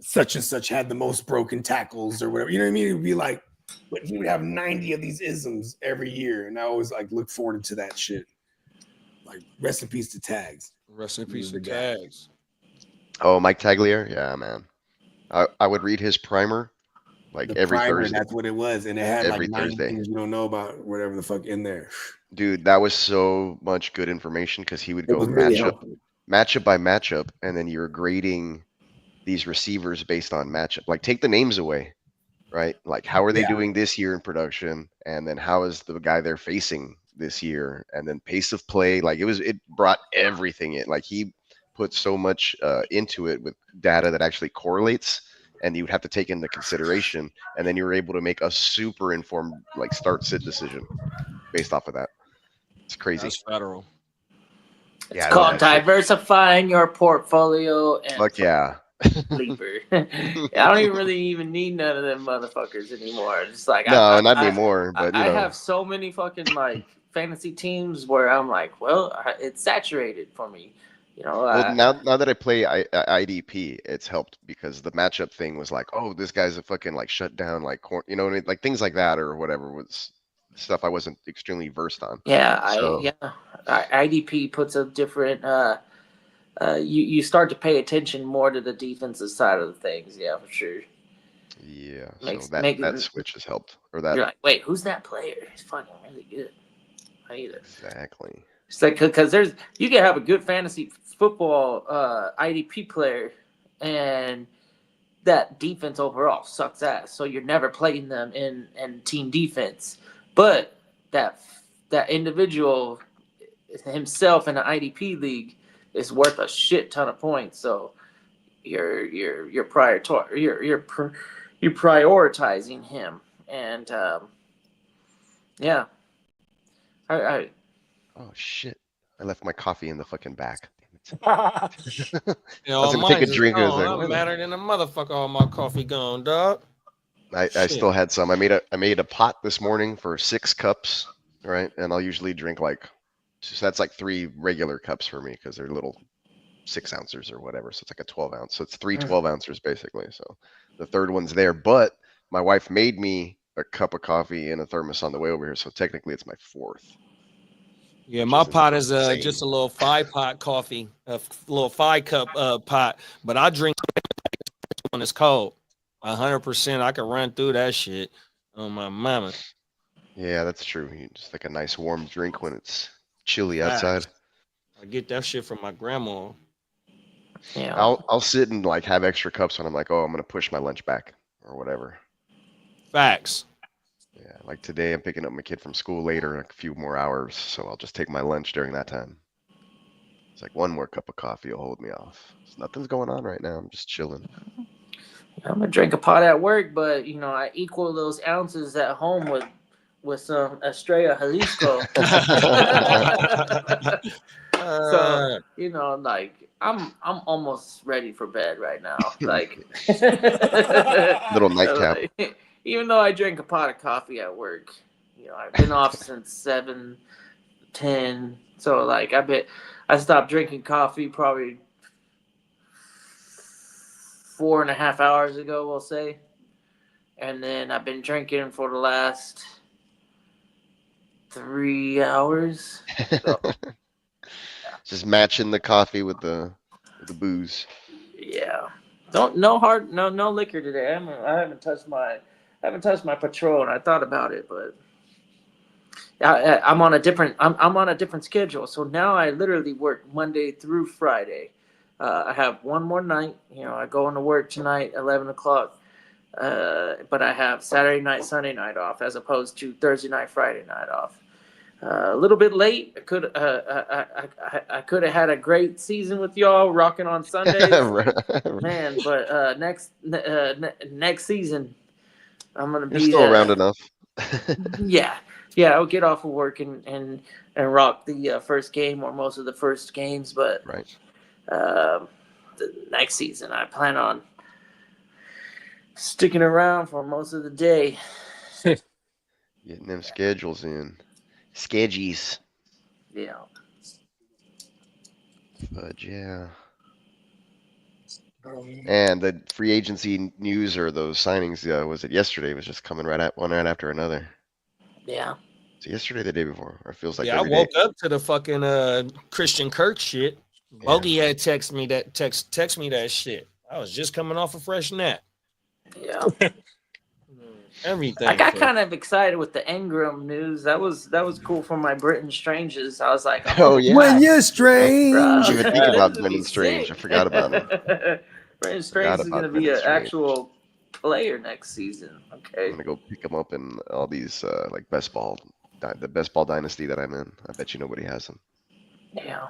such and such had the most broken tackles or whatever. You know what I mean? It would be like, but he would have 90 of these isms every year. And I always like look forward to that shit. Like rest in peace to Tags. Rest in peace to Tags. Oh, Mike Tagliere? Yeah, man. I would read his primer like every Thursday. That's what it was. And it had every like 90 Thursday. things you don't know about, whatever the fuck in there. Dude, that was so much good information because he would go matchup by matchup, and then you're grading these receivers based on matchup. Like take the names away, right? Like how are they doing this year in production, and then how is the guy they're facing this year, and then pace of play. Like it brought everything in. Like he put so much into it with data that actually correlates, and you would have to take into consideration, and then you were able to make a super informed like start sit decision based off of that. It's crazy. That's federal. It's called diversifying your portfolio. And fuck yeah. Sleeper. I don't even need none of them motherfuckers anymore. It's like not anymore. But I have so many fucking like fantasy teams where I'm like, well, it's saturated for me. Well, now that I play IDP, it's helped because the matchup thing was like, oh, this guy's a fucking like shut down, like like things like that or whatever was stuff I wasn't extremely versed on. Yeah, IDP puts a different. You start to pay attention more to the defensive side of the things. Yeah, for sure. Yeah, so that switch has helped. Or that you're like, wait, who's that player? He's fucking really good. I need it. Exactly. It's like because you can have a good fantasy football IDP player, and that defense overall sucks ass. So you're never playing them in team defense. But that individual himself in an IDP league is worth a shit ton of points. So you're prioritizing him, and yeah. Oh shit! I left my coffee in the fucking back. I was gonna take a drink. I'm madder than a motherfucker. All my coffee gone, dog. I still had some. I made a pot this morning for 6 cups, right? And I'll usually drink so that's like 3 regular cups for me because they're little 6 ounces or whatever. So it's like a 12 ounce. So it's 3 12 ounces basically. So the third one's there, but my wife made me a cup of coffee in a thermos on the way over here. So technically it's my 4th. Yeah, my pot is just a little 5-pot coffee, a little 5-cup pot, but I drink when it's cold. 100%, I can run through that shit on my mama. Yeah, that's true. You just like a nice warm drink when it's chilly outside. I get that shit from my grandma. Yeah, I'll sit and like have extra cups when I'm like, oh, I'm gonna push my lunch back or whatever. Facts. Yeah, like today I'm picking up my kid from school later in a few more hours, so I'll just take my lunch during that time. It's like 1 more cup of coffee will hold me off. So nothing's going on right now. I'm just chilling. I'm gonna drink a pot at work, but I equal those ounces at home with some Estrella Jalisco. So like I'm almost ready for bed right now. Like little nightcap. Like, even though I drink a pot of coffee at work, I've been off since 7:10. So like I stopped drinking coffee probably 4.5 hours ago, we'll say. And then I've been drinking for the last 3 hours. So, just matching the coffee with the booze. Yeah. No liquor today. I haven't touched my Patron. I thought about it, but I'm on a different. I'm on a different schedule. So now I literally work Monday through Friday. I have one more night. I go into work tonight, 11 o'clock. But I have Saturday night, Sunday night off, as opposed to Thursday night, Friday night off. A little bit late. I could have had a great season with y'all, rocking on Sundays, man. But next season, I'm gonna You're be still around enough. yeah. I'll get off of work and rock the first game or most of the first games. But right. The next season, I plan on sticking around for most of the day. Getting them schedules in. Schedgies. Yeah. But yeah. And the free agency news or those signings, was it yesterday? It was just coming one right after another. Yeah. So yesterday, the day before, or it feels like I every woke day. up to the fucking Christian Kirk shit. Bogey had text me that shit. I was just coming off a fresh nap. Yeah. Everything. I got kind of excited with the Ingram news. That was cool for my Britton Stranges. I was like, oh yeah. When you're strange. I didn't even think about Brendan Strange. I forgot about him. Britton Strange is going to be an actual player next season. Okay. I'm going to go pick him up in all these like the best ball dynasty that I'm in. I bet you nobody has him. Yeah.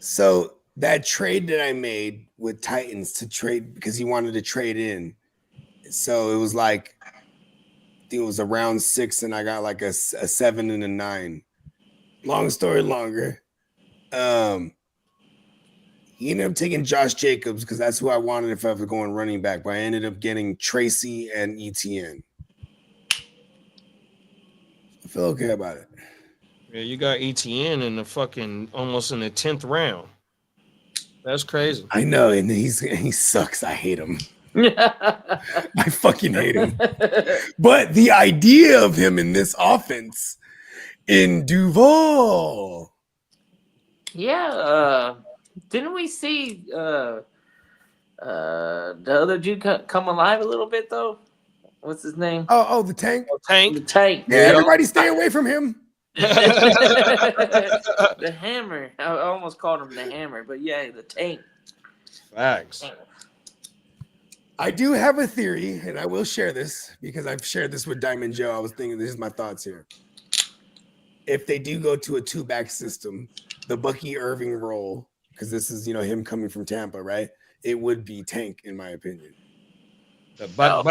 So that trade that I made with Titans to trade because he wanted to trade in. So it was like, I think it was a round 6 and I got like a 7 and a 9. Long story longer. He ended up taking Josh Jacobs because that's who I wanted if I was going running back, but I ended up getting Tracy and ETN. I feel okay about it. Yeah, you got ETN in the fucking almost in the 10th round. That's crazy. I know, and he sucks. I hate him. I fucking hate him. But the idea of him in this offense in Duval. Yeah. Didn't we see the other dude come alive a little bit though? What's his name? Oh, the tank. The tank. Yeah, everybody stay away from him. The hammer. I almost called him the hammer, but yeah, the tank. Facts. I do have a theory, and I will share this because I've shared this with Diamond Joe. I was thinking, this is my thoughts here. If they do go to a 2-back system, the Bucky Irving role, because this is him coming from Tampa, right? It would be Tank, in my opinion. But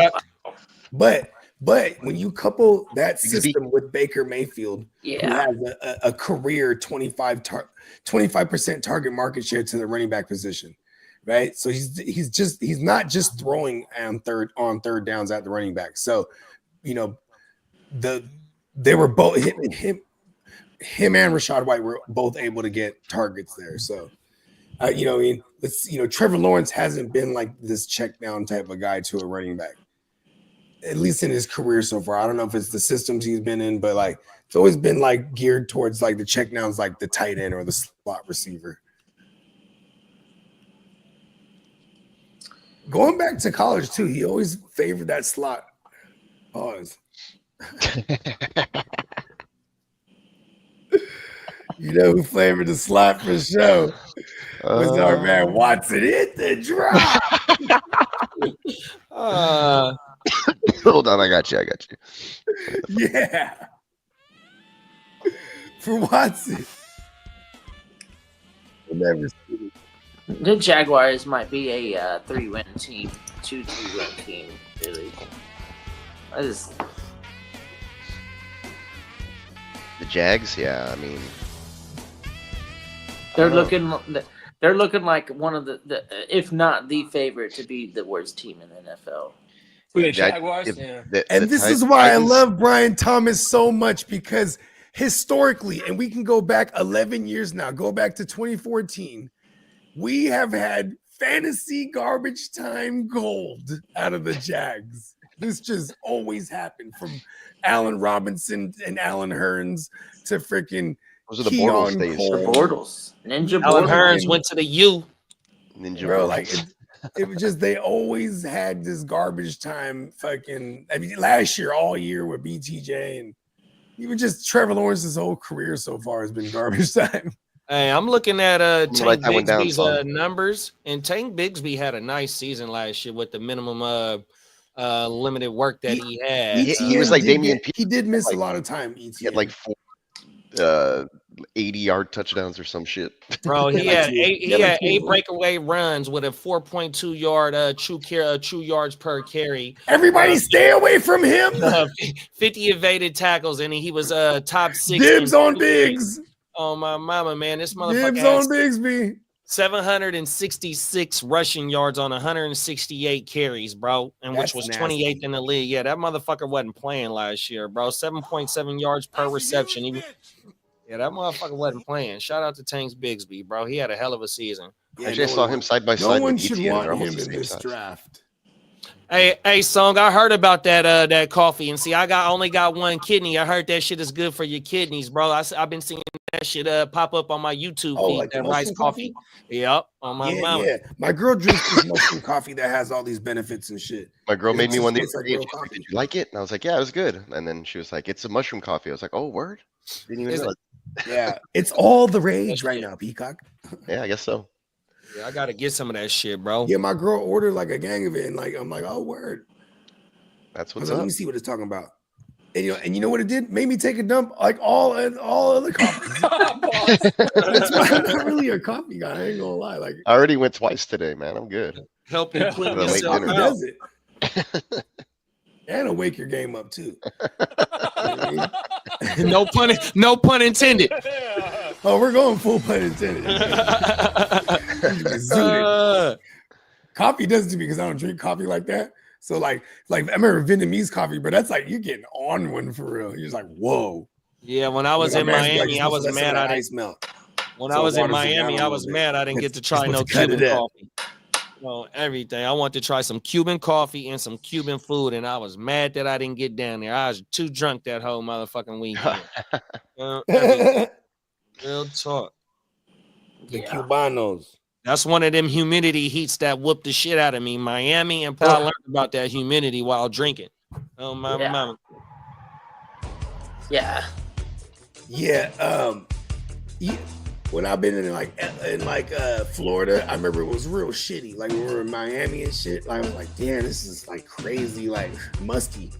when you couple that system with Baker Mayfield, who has a career 25% target market share to the running back position, right? So he's not just throwing on third downs at the running back. So they were both him and Rachaad White were both able to get targets there. So Trevor Lawrence hasn't been like this check down type of guy to a running back, at least in his career so far. I don't know if it's the systems he's been in, but like it's always been like geared towards like the check downs, like the tight end or the slot receiver. Going back to college too, he always favored that slot. Pause. You know who flavored the slot for sure? Was our man Watson. Hit the drop. Hold on, I got you. Yeah. For Watson. The Jaguars might be a 3-win team, 2-3-win team, really. The Jags, yeah, I mean, they're looking like one of the if not the favorite to be the worst team in the NFL. The Jaguars, This is why I love Brian Thomas so much, because historically, and we can go back 11 years now, go back to 2014, we have had fantasy garbage time gold out of the Jags. This just always happened, from Allen Robinson and Allen Hearns to freaking those are the Bortles days. The Bortles. Ninja Allen Bortles. Hearns went to the U. Ninja Bro, Bortles. like it was just, they always had this garbage time fucking, I mean, last year, all year with BTJ, and Even just Trevor Lawrence's whole career so far has been garbage time. Hey, I'm looking at Tank that one down, Bigsby's son. numbers, and Tank Bigsby had a nice season last year with the minimum limited work that he had. He was like Damian Pierce. He did miss like, a lot of time. He had like 4 80-yard touchdowns or some shit. Bro, he had eight two. breakaway runs with a 4.2 yard true yards per carry. Everybody stay away from him. 50 evaded tackles, and he was top 6. Dibs on Biggs. Oh my mama, man, this motherfucker Dibs has on Bigsby. 766 rushing yards on 168 carries, bro, and which was 28th in the league. Yeah, that motherfucker wasn't playing last year, bro. 7.7 yards per reception. Yeah, that motherfucker wasn't playing. Shout out to Tanks Bigsby, bro. He had a hell of a season. I just saw him side by side. No one with should ETN. want They're him almost the in same this size. draft. Hey, Song, I heard about that coffee, and see, I only got one kidney. I heard that shit is good for your kidneys, bro. I've been seeing that shit pop up on my YouTube feed. Like that rice coffee. Yep, on my mouth. Yeah. My girl drinks this mushroom coffee that has all these benefits and shit. My girl made me one the other day. Like She's like, did you like it? And I was like, yeah, it was good. And then she was like, it's a mushroom coffee. I was like, oh, word? Didn't even know. Yeah, it's all the rage right now, Peacock. Yeah, I guess so. Yeah, I gotta get some of that shit, bro. Yeah, my girl ordered like a gang of it, and like I'm like, oh, word. That's I was what's like, up. let me see what it's talking about. And you know what it did? Made me take a dump like all other coffees. That's why I'm not really a coffee guy. I ain't gonna lie. Like I already went twice today, man. I'm good. Helping clean The late yourself dinner. out. does it. And it'll wake your game up too. No pun intended. Oh, we're going full pun intended. Coffee does it to me because I don't drink coffee like that. So like I remember Vietnamese coffee, but that's like you're getting on one for real. You're just like, whoa. Yeah, when I was in Miami, I was mad I didn't melt. When I was in Miami, I was mad I didn't get to try no Cuban coffee. Everything. I wanted to try some Cuban coffee and some Cuban food, and I was mad that I didn't get down there. I was too drunk that whole motherfucking weekend. Real talk. The Cubanos. That's one of them humidity heats that whooped the shit out of me. Miami and Paul learned about that humidity while drinking. Oh my mama. Yeah. Yeah. When I've been in Florida, I remember it was real shitty. Like when we were in Miami and shit. Like I was like, damn, this is like crazy, like musky.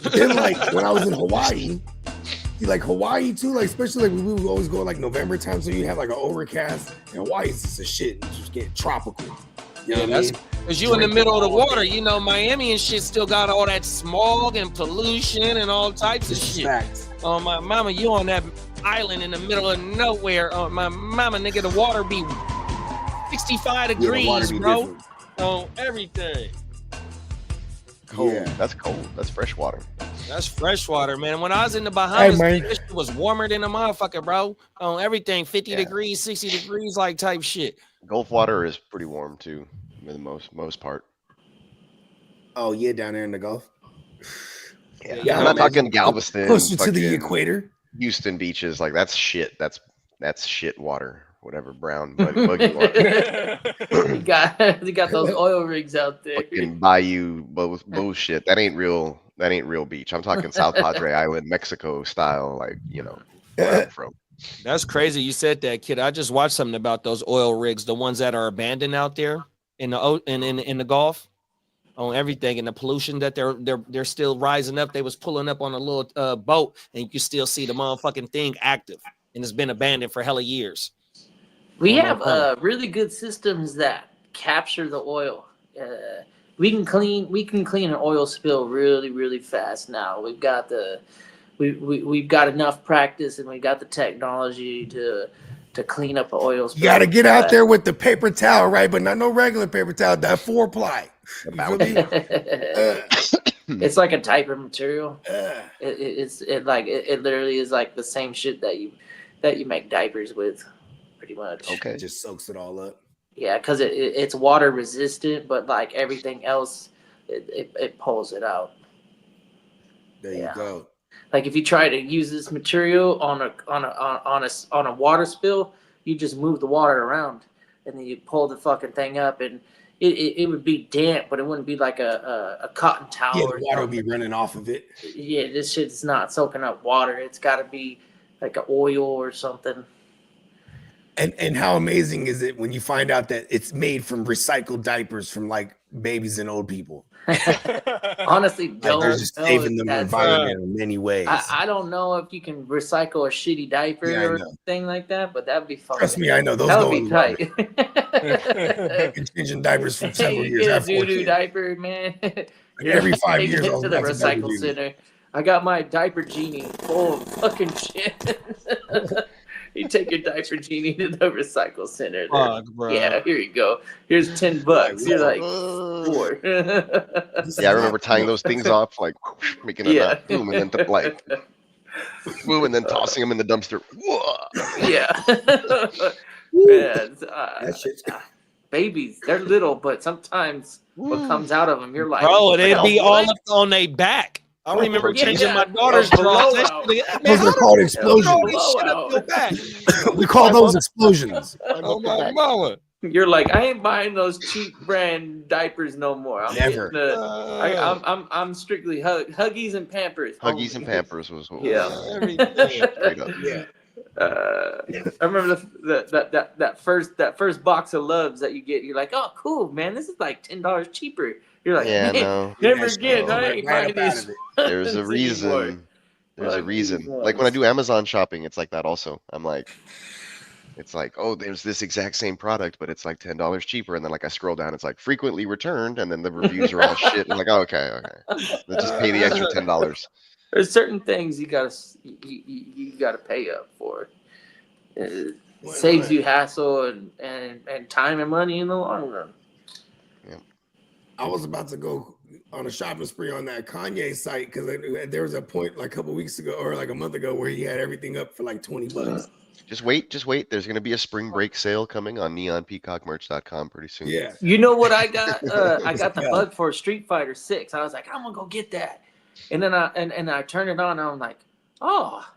But then like when I was in Hawaii, like Hawaii too, like especially like we would always go like November time, so you have like an overcast. And Hawaii is just a shit, and just get tropical. You know what I mean? Because you in the middle of the water, you know, Miami and shit still got all that smog and pollution and all types of shit. Facts. Oh my mama, you on that island in the middle of nowhere. Oh my mama, nigga, the water be 65 degrees, bro. Different. On everything. Cold. Yeah. That's cold. That's fresh water. That's fresh water, man. When I was in the Bahamas, Hey, man. this shit was warmer than a motherfucker, bro. On everything, 50 degrees, 60 degrees, like type shit. Gulf water is pretty warm too, for the most part. Oh yeah, down there in the Gulf. Yeah, I'm not talking Galveston. Closer to the fucking equator. Houston beaches, like that's shit. That's shit water. Whatever, brown buggy water. You got those oil rigs out there. Fucking bayou bullshit. That ain't real beach. I'm talking South Padre Island, Mexico style, like, you know, where I'm from. That's crazy. You said that, kid. I just watched something about those oil rigs, the ones that are abandoned out there in the Gulf, on everything, and the pollution that they're still rising up. They was pulling up on a little boat, and you can still see the motherfucking thing active, and it's been abandoned for hella years. We have really good systems that capture the oil. We can clean an oil spill really, really fast now. We've got we've got enough practice, and we got the technology to clean up an oil spill. You got to get out there with the paper towel, right? But not no regular paper towel. That 4-ply. It's like a diaper material. It literally is like the same shit that you make diapers with, pretty much. Okay. It just soaks it all up. Yeah, because it's water resistant, but like everything else, it pulls it out. There you go. Like if you try to use this material on a water spill, you just move the water around, and then you pull the fucking thing up, and it would be damp, but it wouldn't be like a cotton towel. Yeah, or the water would something. be running off of it. Yeah, this shit's not soaking up water. It's got to be like an oil or something. And how amazing is it when you find out that it's made from recycled diapers from like babies and old people? Honestly, Like don't they're just know saving if the that's- environment in many ways. I don't know if you can recycle a shitty diaper Yeah, I or know. anything like that, but that'd be fun. Trust me, I know those That go would be in tight. I've been changing diapers for several You years. I get a have 4 doo-doo kids. diaper, man. Every 5 Take years, it I was to the back to diaper recycle duty. center. I got my diaper genie full of fucking shit. You take your diaper genie to the recycle center. Fuck, bro. Yeah, here you go. Here's $10. You're like, 4. Yeah, I remember tying those things off, like making a knot, boom, and then like boom, and then tossing them in the dumpster. Whoa. Yeah. Man, That shit's babies, they're little, but sometimes what comes out of them, you're like, Bro, they'd be all what? up on their back. I remember Yeah, changing my yeah. daughter's A drawers. blowout. Those are called explosions. Your back. We call those explosions. Oh my mama. You're like, I ain't buying those cheap brand diapers no more. I'm Never. getting I'm strictly Huggies and Pampers. Huggies and Pampers was what Yeah. straight up. Yeah. I remember that first box of Loves that you get. You're like, oh, cool, man. This is like $10 cheaper. You're like, Yeah, man, no. never Yes, again. no, I ain't right buying up out these. of it. There's a anymore. reason. There's a Fuck reason. these Like when I ones. do Amazon shopping, it's like that also. I'm like, it's like, oh, there's this exact same product, but it's like $10 cheaper. And then like I scroll down, it's like frequently returned, and then the reviews are all shit. I'm like, oh, okay. Let's just pay the extra $10. There's certain things you gotta pay up for. It saves you hassle and time and money in the long run. I was about to go on a shopping spree on that Kanye site because there was a point like a couple weeks ago or like a month ago where he had everything up for like $20. Just wait. There's gonna be a spring break sale coming on neonpeacockmerch.com pretty soon. Yeah. You know what I got? I got the bug for Street Fighter 6. I was like, I'm gonna go get that, and then I turned it on. And I'm like, oh,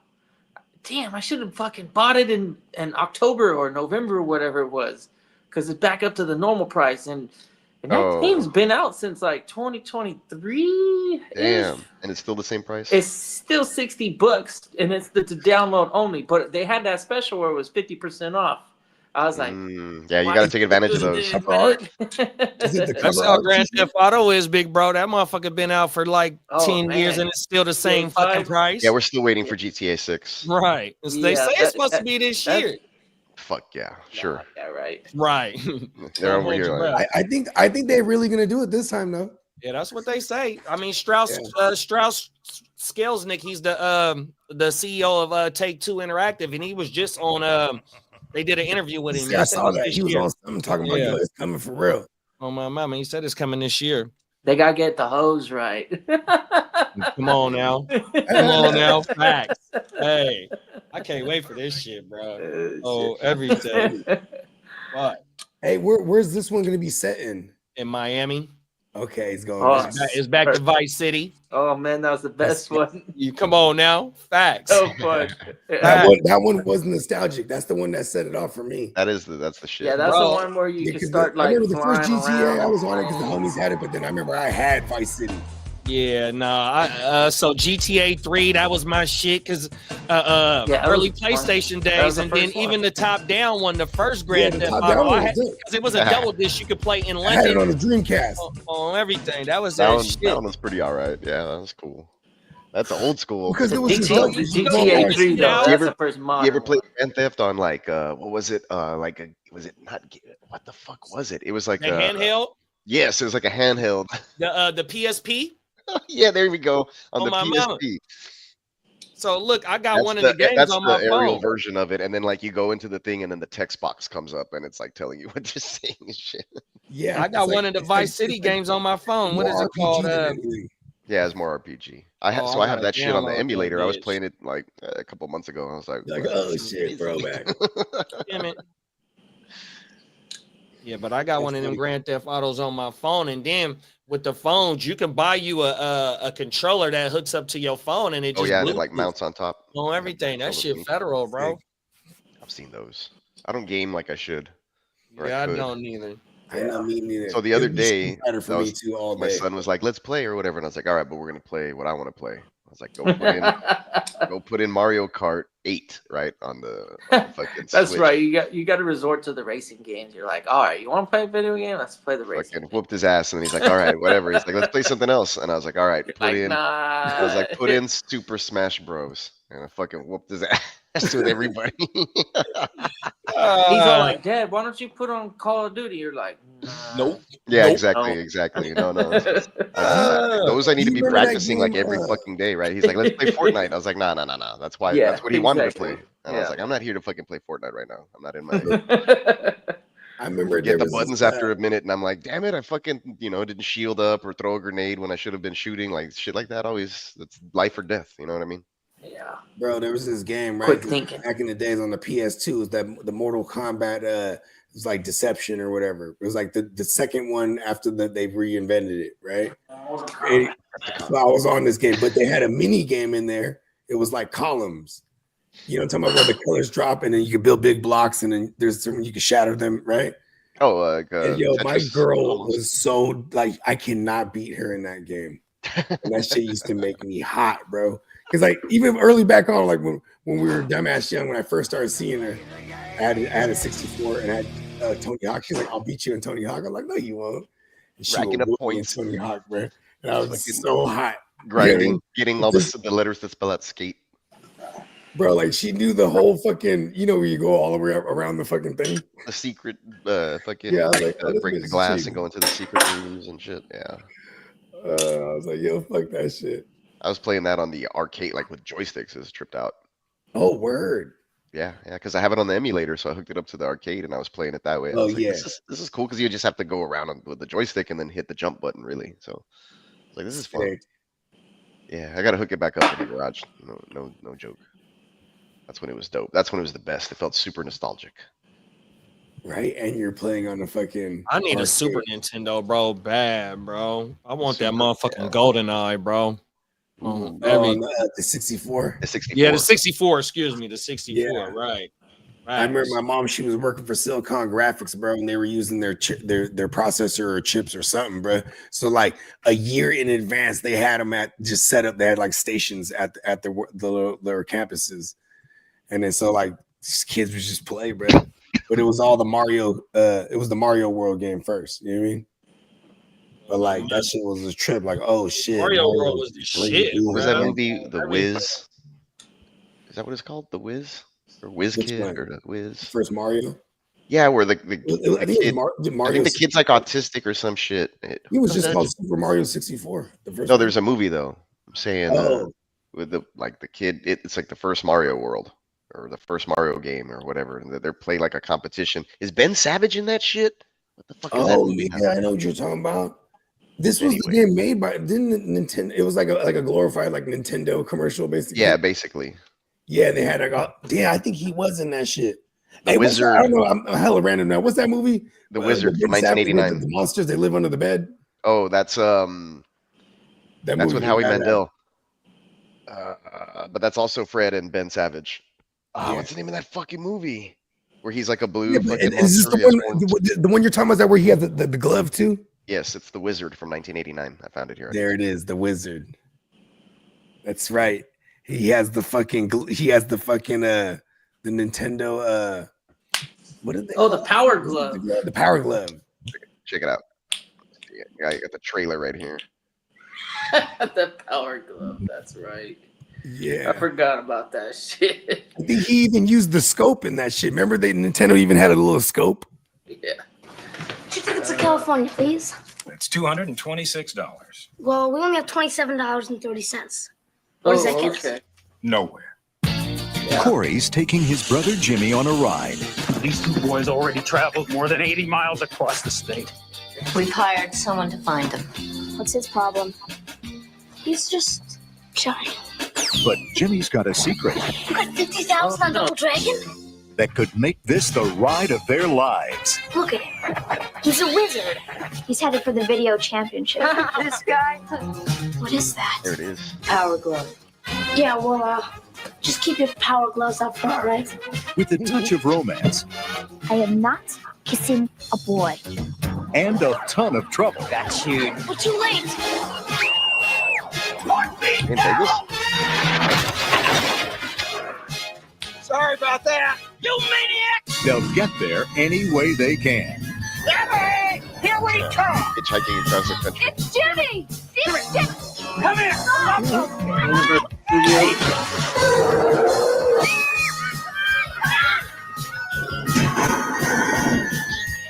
damn! I should have fucking bought it in October or November or whatever it was, because it's back up to the normal price. And that game's been out since like 2023. Damn, and it's still the same price. It's still $60, and it's the download only. But they had that special where it was 50% off. I was like, yeah, you got to take advantage of those. That's how Grand Theft Auto is, big bro. That motherfucker been out for like 10 years, and it's still the same fucking price. Yeah, we're still waiting for GTA 6. Right. They say it's supposed to be this year. Fuck yeah, sure. Yeah, right. Right. They're over here. Like, I think they're really gonna do it this time though. Yeah, that's what they say. I mean, Strauss Skelznick, he's the CEO of Take-Two Interactive, and he was just on. They did an interview with him. I saw that he was on something talking about yo, it's coming for real. Oh my mama, he said it's coming this year. They gotta get the hose right. Come on now, facts. Hey, I can't wait for this shit, bro. Oh, everything. What? Hey, where's this one gonna be set in? In Miami. Okay, it's going. It's back to Vice City. Oh man, that was the best one. You come on now, facts. So fun. That one was nostalgic. That's the one that set it off for me. that's the shit. Yeah, that's the one where you can start like. I remember the first GTA. Around. I was on it because the homies had it, but then I remember I had Vice City. Yeah, so GTA 3, that was my shit because early PlayStation days, and then even the top down one, the first Grand Theft Auto, because it was a double disc you could play in London. I had it on the Dreamcast. On everything. That was that shit. That one was pretty all right. Yeah, that was cool. That's old school. Because it was GTA 3 though. That's the first modern. You ever played Grand Theft on like what was it? Was it not? What the fuck was it? It was like a handheld. Yes, it was like a handheld. The PSP. Yeah, there we go on the PSP. Mama. So look, I got one of the games that's on my the aerial phone. version of it, and then like you go into the thing, and then the text box comes up, and it's like telling you what you're saying and shit. Yeah, I got one of the Vice City games on my phone. What is it called? Yeah, it's more RPG. I have that shit on the emulator. I was playing it like a couple months ago. And I was like oh shit, throwback. Damn it. Yeah, but I got one of them Grand Theft Autos on my phone, and then with the phones, you can buy you a controller that hooks up to your phone, and it just and it like mounts on top. On everything. That shit federal, bro. I've seen those. I don't game like I should. Yeah, I don't either. I know me neither. So the other day, better for me too. All day. My son was like, "Let's play" or whatever, and I was like, "All right, but we're gonna play what I want to play." I was like, "Go put in Mario Kart 8 right on the fucking That's Switch." right. You got to resort to the racing games. You're like, all right, you want to play a video game? Let's play the racing. Fucking whooped his ass, and then he's like, "All right, whatever." He's like, "Let's play something else," and I was like, "All right, put in." Nah. I was like, "Put in Super Smash Bros." And I fucking whooped his ass with everybody. He's all like, "Dad, why don't you put on Call of Duty?" You're like, nah. Nope. Yeah, Nope. exactly. No. Those I need to be practicing like every fucking day, right? He's like, "Let's play Fortnite." I was like, "No. That's why. That's what he wanted to play." And I was like, "I'm not here to fucking play Fortnite right now. I'm not in my." I remember get the buttons after a minute, and I'm like, "Damn it! I fucking didn't shield up or throw a grenade when I should have been shooting." Like shit like that. Always, it's life or death. You know what I mean? Yeah, bro. There was this game, right? Quick thinking. Back in the days on the PS2, was that the Mortal Kombat? It was like Deception or whatever. It was like the second one after that they reinvented it, right? So I was on this game, but they had a mini game in there. It was like columns. You know what I'm talking about, where the colors drop and then you can build big blocks and then there's something you can shatter them, right? Oh, like my girl was so like I cannot beat her in that game. And that shit used to make me hot, bro. Because like even early back on, like when we were dumbass young, when I first started seeing her, I had a 64 and I had Tony Hawk. She's like, "I'll beat you in Tony Hawk." I'm like, "No, you won't." And she racking up points in Tony Hawk, bro. And I was so hot, grinding, getting all the letters that spell out skate. Bro, like she knew the whole fucking, where you go all the way around the fucking thing. The secret fucking break the glass and go into the secret rooms and shit. Yeah. I was like, yo, fuck that shit. I was playing that on the arcade, like with joysticks. It was tripped out. Oh, word. Yeah, because I have it on the emulator, so I hooked it up to the arcade and I was playing it that way. Oh, like, yeah. This is cool because you just have to go around with the joystick and then hit the jump button, really. So I was like, this is fun. Hey. Yeah, I gotta hook it back up in the garage. No joke. That's when it was dope. That's when it was the best. It felt super nostalgic. Right, and you're playing on the fucking. I need a Super Nintendo, bro. Bad, bro. I want that motherfucking GoldenEye, bro. The 64. The 64. Yeah, the 64. Excuse me, the 64. Yeah. Right. I remember my mom. She was working for Silicon Graphics, bro, and they were using their processor or chips or something, bro. So like a year in advance, they had them just set up. They had like stations at their campuses, and then so like these kids would just play, bro. But it was all the Mario. It was the Mario World game first. You know what I mean? But like that shit was a trip. Like, oh shit, Mario World was the shit. What was that movie? The Wiz. Is that what it's called? The Wiz or Wiz Kid or the Wiz? First Mario. Yeah, where the I think the kid's like autistic or some shit. It was just called Super Mario 64. No, there's a movie though. I'm saying with the kid. It's like the first Mario World. Or the first Mario game or whatever, and they're playing like a competition. Is Ben Savage in that shit? What the fuck is that? Oh yeah, I know what you're talking about. This was the game made by Nintendo. It was like a glorified like Nintendo commercial, basically. Yeah, basically. Yeah, they had I think he was in that shit. The Wizard. I don't know. I'm hella random now. What's that movie? The Wizard from 1989. The monsters they live under the bed. Oh, that's that's with Howie Mandel. But that's also Fred and Ben Savage. What's the name of that fucking movie? Where he's like a blue fucking is this the one you're talking about? Is that where he has the glove too? Yes, it's The Wizard from 1989. I found it here. There it is, The Wizard. That's right. He has the fucking the Nintendo what did they the Power Glove. The Power Glove. Check it out. Yeah, you got the trailer right here. The Power Glove, that's right. Yeah, I forgot about that shit. I think he even used the scope in that shit. Remember, Nintendo even had a little scope. Yeah. 2 tickets to California, please. It's $226. Well, we only have $27.30. What does that get us? Nowhere. Yeah. Corey's taking his brother Jimmy on a ride. These two boys already traveled more than 80 miles across the state. We've hired someone to find him. What's his problem? He's just shy. But Jimmy's got a secret. You got 50,000 on Double Dragon? That could make this the ride of their lives. Look at him. He's a wizard. He's headed for the video championship. This guy? What is that? There it is. Power Glove. Yeah, well, just keep your power gloves up front, right? With a touch of romance. I am not kissing a boy. and a ton of trouble. That's huge. We're too late. In Vegas? Sorry about that. You maniac! They'll get there any way they can. Jimmy! Here we come! Hitchhiking across the country. It's Jimmy. It's Jimmy. Come here!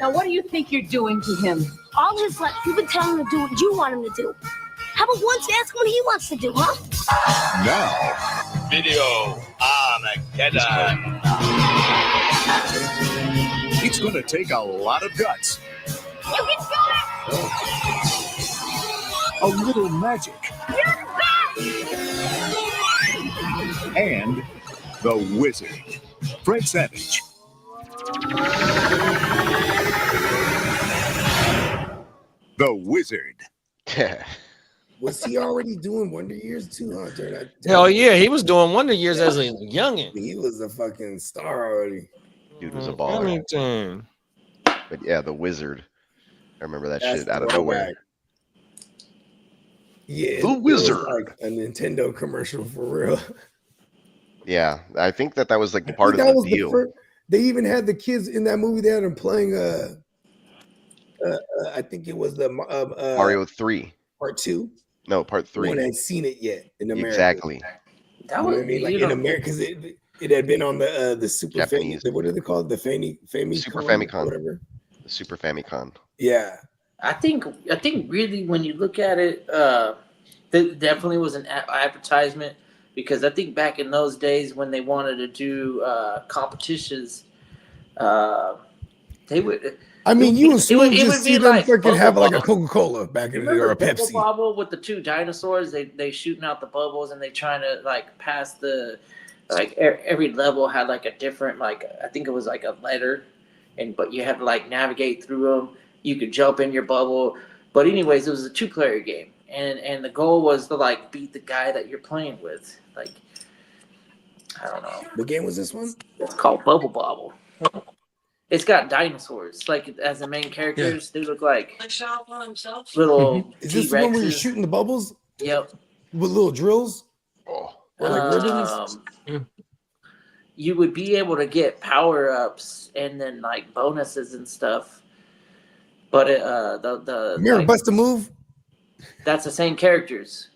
Now, what do you think you're doing to him? All his life, you've been telling him to do what you want him to do. How about once ask what he wants to do, huh? Now, Video Armageddon. it's going to take a lot of guts, You can do it. a little magic, and the wizard, Fred Savage. The Wizard. Yeah. Was he already doing Wonder Years too, huh? During that time? Hell yeah, he was doing Wonder Years as a youngin. He was a fucking star already. Dude was a baller. Anything. But yeah, the Wizard. I remember that That's shit out of throwback. nowhere. Yeah, The it was Wizard. like a Nintendo commercial for real. Yeah, I think that was like part of that the was deal. the first. They even had the kids in that movie. They had them playing. I think it was the Mario 3. Part 2. No, part 3. No one had seen it yet in America. Exactly. That You know was, what I mean? Like you in know, America, because it had been on the Super Japanese. What are they called? The Famicom, Super Famicom. whatever. The Super Famicom. Yeah. I think really when you look at it, there definitely was an advertisement, because I think back in those days when they wanted to do competitions, they would. I mean, you would it just would see be them like freaking have like a Bubble Coca-Cola back in the Remember or a Bubble Pepsi. Bobble with the two dinosaurs? They shooting out the bubbles and they trying to like pass the every level had like a different I think it was like a letter, but you had to like navigate through them. You could jump in your bubble, but anyways, it was a 2-player game, and the goal was to like beat the guy that you're playing with. Like, I don't know. What game was this one? It's called Bubble Bobble. It's got dinosaurs like as the main characters. They look like little. Is this the one where you're T-Rexes. shooting the bubbles Yep. with little drills? Oh. Or like ribbons? You would be able to get power ups and then like bonuses and stuff. But the Mirror bust a move? that's the same characters.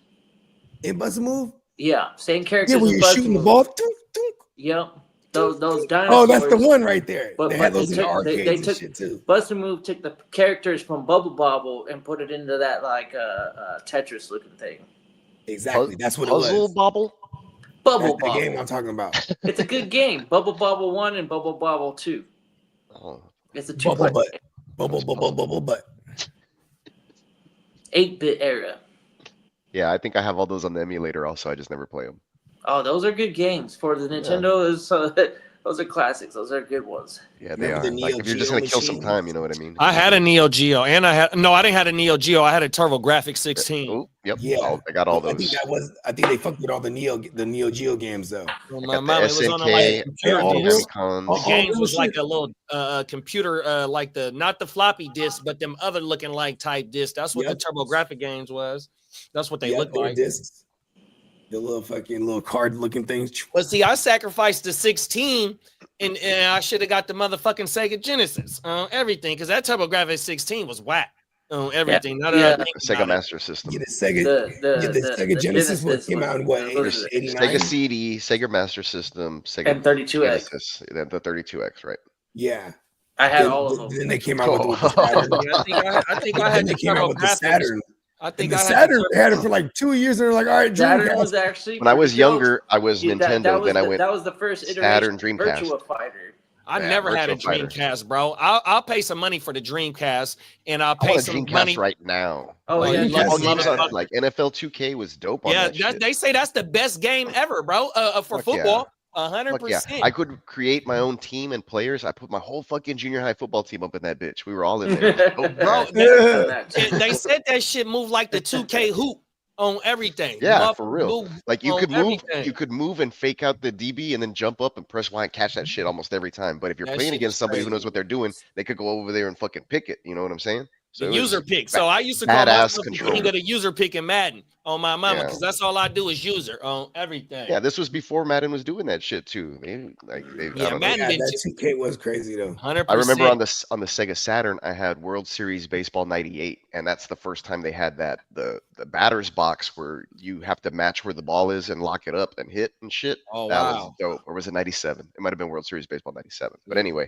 It bust a move? Yeah, same characters. Yeah, when as you're Bust shooting the Move. ball. Dunk, dunk. Yep. Those dinosaurs. Oh, that's the one right there. But, They had but those in the arcades they and took shit too. Bust a Move took the characters from Bubble Bobble and put it into that like Tetris looking thing. Exactly. That's what it Puzzle was. Bobble? Bubble That's the Bobble. game I'm talking about. It's a good game. Bubble Bobble 1 and Bubble Bobble 2. Oh. It's a Bubble 2-player. butt. Bubble butt. 8-bit era. Yeah, I think I have all those on the emulator also. I just never play them. Oh, those are good games for the Nintendo. Those are classics. Those are good ones. Yeah, they Remember are. the Like Neo if you're just Geo gonna kill some machine? time, you know what I mean? I had a Neo Geo, and I didn't have a Neo Geo. I had a TurboGrafx 16. Oh, yep. Yeah. I got all I those. think they fucked with all the Neo Geo games though. Well, I my got mom, the it was on a, like, SNK, computer all disc. real- Famicom. The games real was like shit. a little computer, like not the floppy disk, but them other looking like type disc. That's what Yep. the TurboGrafx games was. That's what they Yeah, look they were like. discs. The little card looking things. But see, I sacrificed the 16, and I should have got the motherfucking Sega Genesis, everything, because that TurboGrafx 16 was whack. Everything. Now that I think Sega about it. Master System. Yeah, the Sega, The Sega Genesis came was- out in what, was- 89? Sega CD, Sega Master System, Sega And 32X. Genesis, the 32X, right? Yeah. I had all of them. Then they came out with the Saturn. Yeah, I think I Then had they the came out with the TurboGrafx. Saturn. I And think the I Saturn had they had it for like 2 years, and they're like, all right, Saturn was Dreamcast. actually When I was pretty dope. younger, I was Yeah, Nintendo. was Then I the- went that was the first iteration Saturn, of Dreamcast. Virtua Fighter. I Yeah, never had a Virtua Fighter. Dreamcast, bro. I'll pay some money for the Dreamcast, and I'll I pay want a some Dreamcast money. right now. Oh, Well, yeah. you Dreamcast love is All games motherfucker. on, like NFL 2K was dope on Yeah, that shit. they say that's the best game ever, bro. For Fuck yeah. football, Fuck yeah. 100%. I could create my own team and players. I put my whole fucking junior high football team up in that bitch. We were all in there. It was dope, Bro, man. they said that shit moved like the 2K hoop. on everything. Yeah, for real. Move Like you on could move, everything. you could move and fake out the DB and then jump up and press Y and catch that shit almost every time. But if you're That playing shit against is somebody who crazy. knows what they're doing, they could go over there and fucking pick it. You know what I'm saying? So The it was user pick. So I used to call badass myself the control. king of the user pick in Madden on my mama, Yeah. because that's all I do is user on everything. Yeah, this was before Madden was doing that shit too. I don't Madden know. Yeah, did that 2K was crazy though. 100%. I remember on the Sega Saturn, I had World Series Baseball '98, and that's the first time they had that the batter's box where you have to match where the ball is and lock it up and hit and shit. Oh, that wow. was dope. Or was it '97? It might have been World Series Baseball '97. But anyway,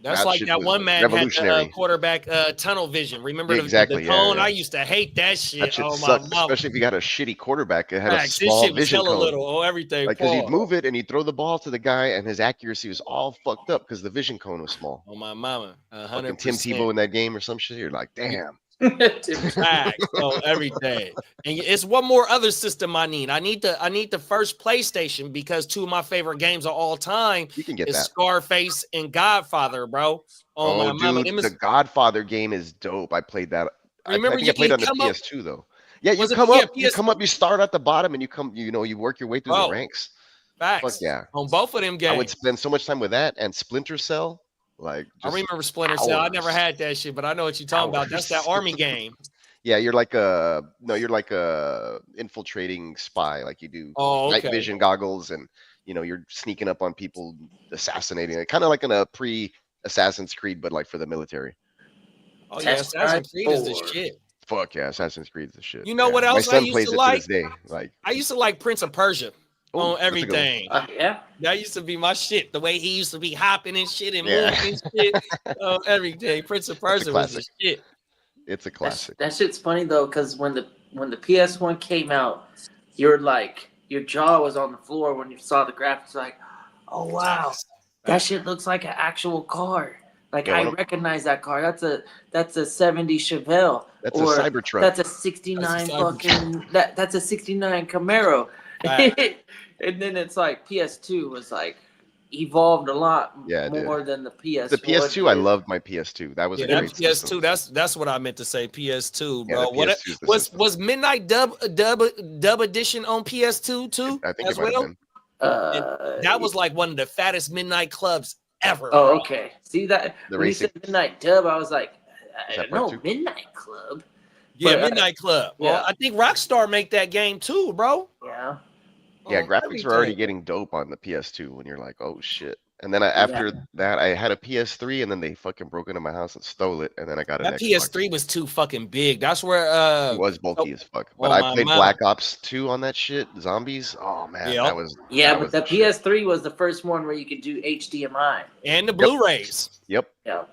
That's that like shit that was one man had the revolutionary. quarterback tunnel vision. Remember Exactly, the yeah, cone? yeah. I used to hate that shit. That shit Oh, my sucked, mama. especially if you got a shitty quarterback. It had a Facts. This small shit was vision hella cone. little. Oh, everything. Like, because he'd Pause. move it and he'd throw the ball to the guy, and his accuracy was all fucked up because the vision cone was small. Oh, my mama. Fucking Tim 100%. Tebow in that game or some shit. You're like, damn. Facts on everything. And it's one more other system I need. I need the first PlayStation because two of my favorite games of all time You can get is that. Scarface and Godfather, bro. Oh, my mama. Dude, the Godfather game is dope. I played that. Remember I think you I played can on the come up- PS2 though. Yeah, you Was it- come yeah, up, you come up, you start at the bottom, and you work your way through the ranks. Facts. Fuck yeah. On both of them games. I would spend so much time with that and Splinter Cell. Like, I just remember Splinter Cell. I never hours. had that shit, but I know what you're talking about. That's that Hours. army game. Yeah, you're like a infiltrating spy. Like you do night vision goggles, and you're sneaking up on people, assassinating. Kind of like in a pre-Assassin's Creed, but like for the military. Oh yeah, Assassin's Creed is the shit. Fuck yeah, Assassin's Creed is the shit. You know what else My I son used plays to it like? to this day. Like I used to like Prince of Persia on that's a good one. everything. Yeah. That used to be my shit. The way he used to be hopping and shit and Yeah. moving and shit on everything. Prince of Persia was the classic. shit. It's a classic. That shit's funny though, because when the PS1 came out, you're like your jaw was on the floor when you saw the graphics. Like, oh wow, that shit looks like an actual car. Like I recognize that car. That's a 70 Chevelle. That's or a Cybertruck. That's a 69 fucking. That's a 69 Camaro. And then it's like PS2 was like evolved a lot more than the PS1. The PS2, I loved my PS2. That was a that great PS2. system. That's what I meant to say. PS2, Yeah, bro. the What PS2 is the was Midnight Dub Edition on PS2 too? I think as it might well. have been. And that was like one of the fattest midnight clubs ever. Oh, bro. okay. See that? The When you racing. said Midnight Dub, I was like, Is that no, part 2? Midnight Club. Yeah, But, Midnight Club. yeah. Well, I think Rockstar make that game too, bro. Yeah. Yeah, On graphics were already everything. getting dope on the PS2 when you're like, oh shit. And then after that, I had a PS3, and then they fucking broke into my house and stole it, and then I got an That Xbox. PS3 was too fucking big. That's where It was bulky as fuck. But oh, I my played mama. Black Ops 2 on that shit. Zombies. Oh man, Yep. that was Yeah, that but was the shit. PS3 was the first one where you could do HDMI. and the Blu-rays. Yep. Yeah.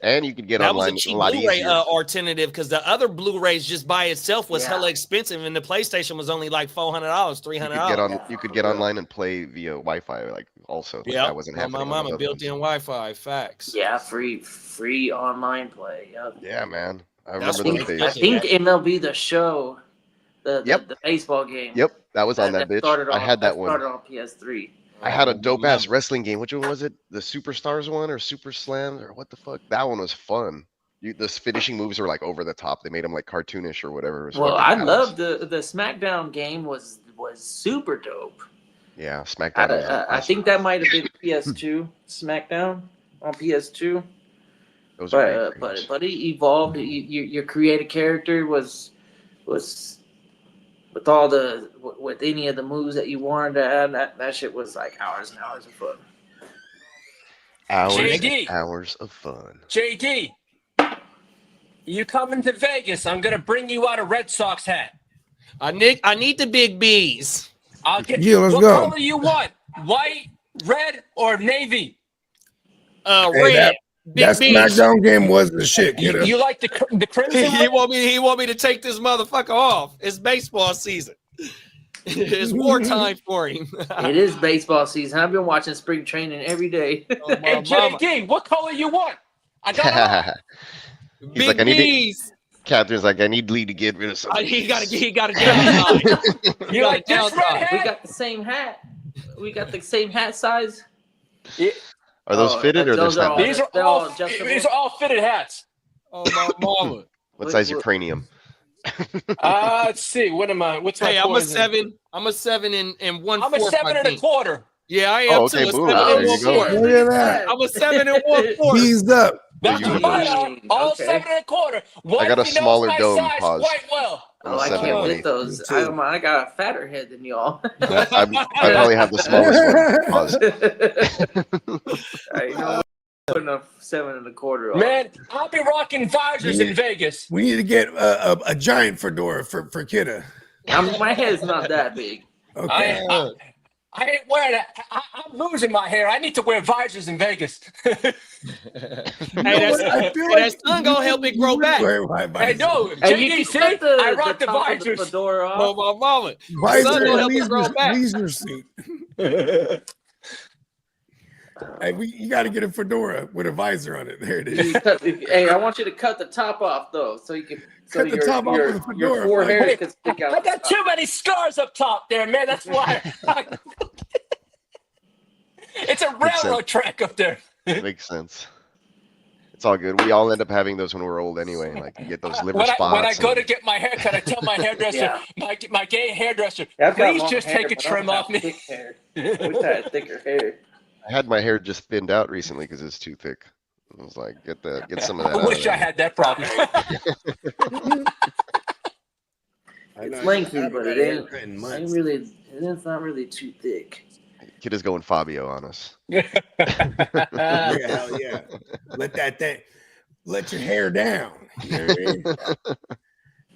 And you could get That was online a cheap a lot Blu-ray easier. alternative because the other Blu-rays just by itself was Yeah. hella expensive, and the PlayStation was only like $400, you $300. could get online and play via Wi-Fi, like also. Like, Yeah, that wasn't my happening. on mama those built ones. in Wi-Fi. Facts. Yeah, free online play. Yep. Yeah, man. I That's remember what those I days. I think MLB The Show, the baseball game. Yep, that was on that bitch. Started I had that one. started on PS3. I had a dope ass wrestling game. Which one was it? The Superstars one or Super Slam or what the fuck? That one was fun. The finishing moves were like over the top. They made them like cartoonish or whatever. It was Well, fucking I badass. love the SmackDown game was super dope. Yeah, SmackDown. Was I think that might have been PS2 SmackDown on PS2. Those are great games. But it evolved. Your creative character was with all with any of the moves that you wanted to add. That shit was like hours and hours of fun. Hours JD. and hours of fun. JD, you coming to Vegas? I'm gonna bring you out a Red Sox hat. I need the big B's. I'll get. Yeah, let's what go. color you want? White, red, or navy? Hey, Red. Big that B's. SmackDown game was the shit, kiddo. You like the crimson? He want me to take this motherfucker off. It's baseball season. It's wartime for him. It is baseball season. I've been watching spring training every day. Oh, my Hey, mama. JD, what color you want? I got it. He's Big like, I need to, B's. Catherine's like, I need Lee to get rid of something. He got to downside. You like this red downside. We hat? got the same hat. We got the same hat size. Are those fitted or they're those are not? all- These are they're all all adjustable. these are all fitted hats. Oh my mama. What size your cranium? Let's see. What am I? What's my poison? I'm a 7 and 1/4. I'm a 7 1/4. Yeah, I am okay, too. boom. 7 There and you go. 1/4. Look at that. I'm a 7 and 1/4. He's up. That's right. All 7 1/4. I got a smaller my dome. size Pause. quite well. I'm a I 7 can't and get those. I got a fatter head than y'all. I probably have the smallest one. Pause. You know, putting a 7 1/4 on. Man, I'll be rocking visors in Vegas. We need to get a giant fedora for Kidda. My head's not that big. Okay. I ain't wearing it. I'm losing my hair. I need to wear visors in Vegas. Hey, that sun gonna help it grow back. Hey, no, JD, see? I rock the visors. Fedora off. Oh, my mama. Visor Sun gonna help it and grow back. leisure suit. Hey, you got to get a fedora with a visor on it. There it is. Hey, I want you to cut the top off though, so you can Cut the top off with a fedora. your 4 hairs can stick out. I got too many scars up top there, man. That's why. It's a railroad track up there. Makes sense. It's all good. We all end up having those when we're old anye. Like you get those liver spots. When I go to get my hair cut, I tell my hairdresser, my gay hairdresser, I've got please long just hair, take a but I trim don't off have me. thick hair. I wish I had thicker hair. I had my hair just thinned out recently because it's too thick. I was like, get some of that. I wish I had that problem. It's lengthy, but it's not really too thick. Kid is going Fabio on us. Yeah, hell yeah. Let your hair down. You know what I mean?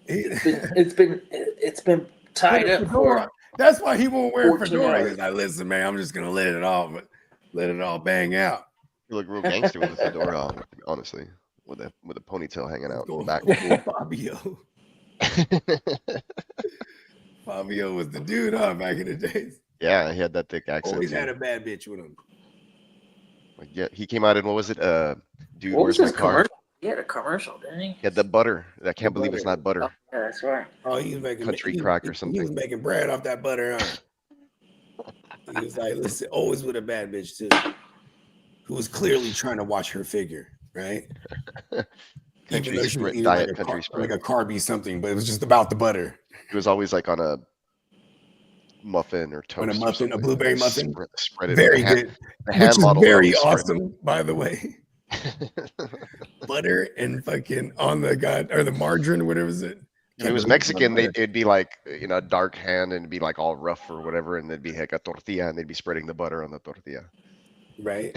It's been tied up. That's why he won't wear a 14 fedora. hours. He's like, listen, man, I'm just gonna let it all bang out. You look real gangster with a fedora on, honestly, with a ponytail hanging out Go back. Fabio. Fabio was the dude, back in the days. Yeah, he had that thick accent. Always too. had a bad bitch with him. Like, yeah, he came out in what was it? Dude, What was where's my his car? commercial? He had a commercial, didn't he? He had the butter. I can't believe it's not butter. Oh, yeah, that's right. Oh, he was making Country crock or He was something. making bread off that butter. He was like, listen, always with a bad bitch too, who was clearly trying to watch her figure, right? Country Even though she was spread, eating diet like country spread. like a carby something, but it was just about the butter. He was always like on a muffin or toast. On a or muffin, a something. blueberry muffin. Spread it. Very the hand- good. The hand Which is model very always spread awesome, by the way. Butter and fucking on the or the margarine or whatever is it. If it was Mexican, it'd be like, dark hand and it'd be like all rough or whatever, and they'd be like a tortilla and they'd be spreading the butter on the tortilla. Right.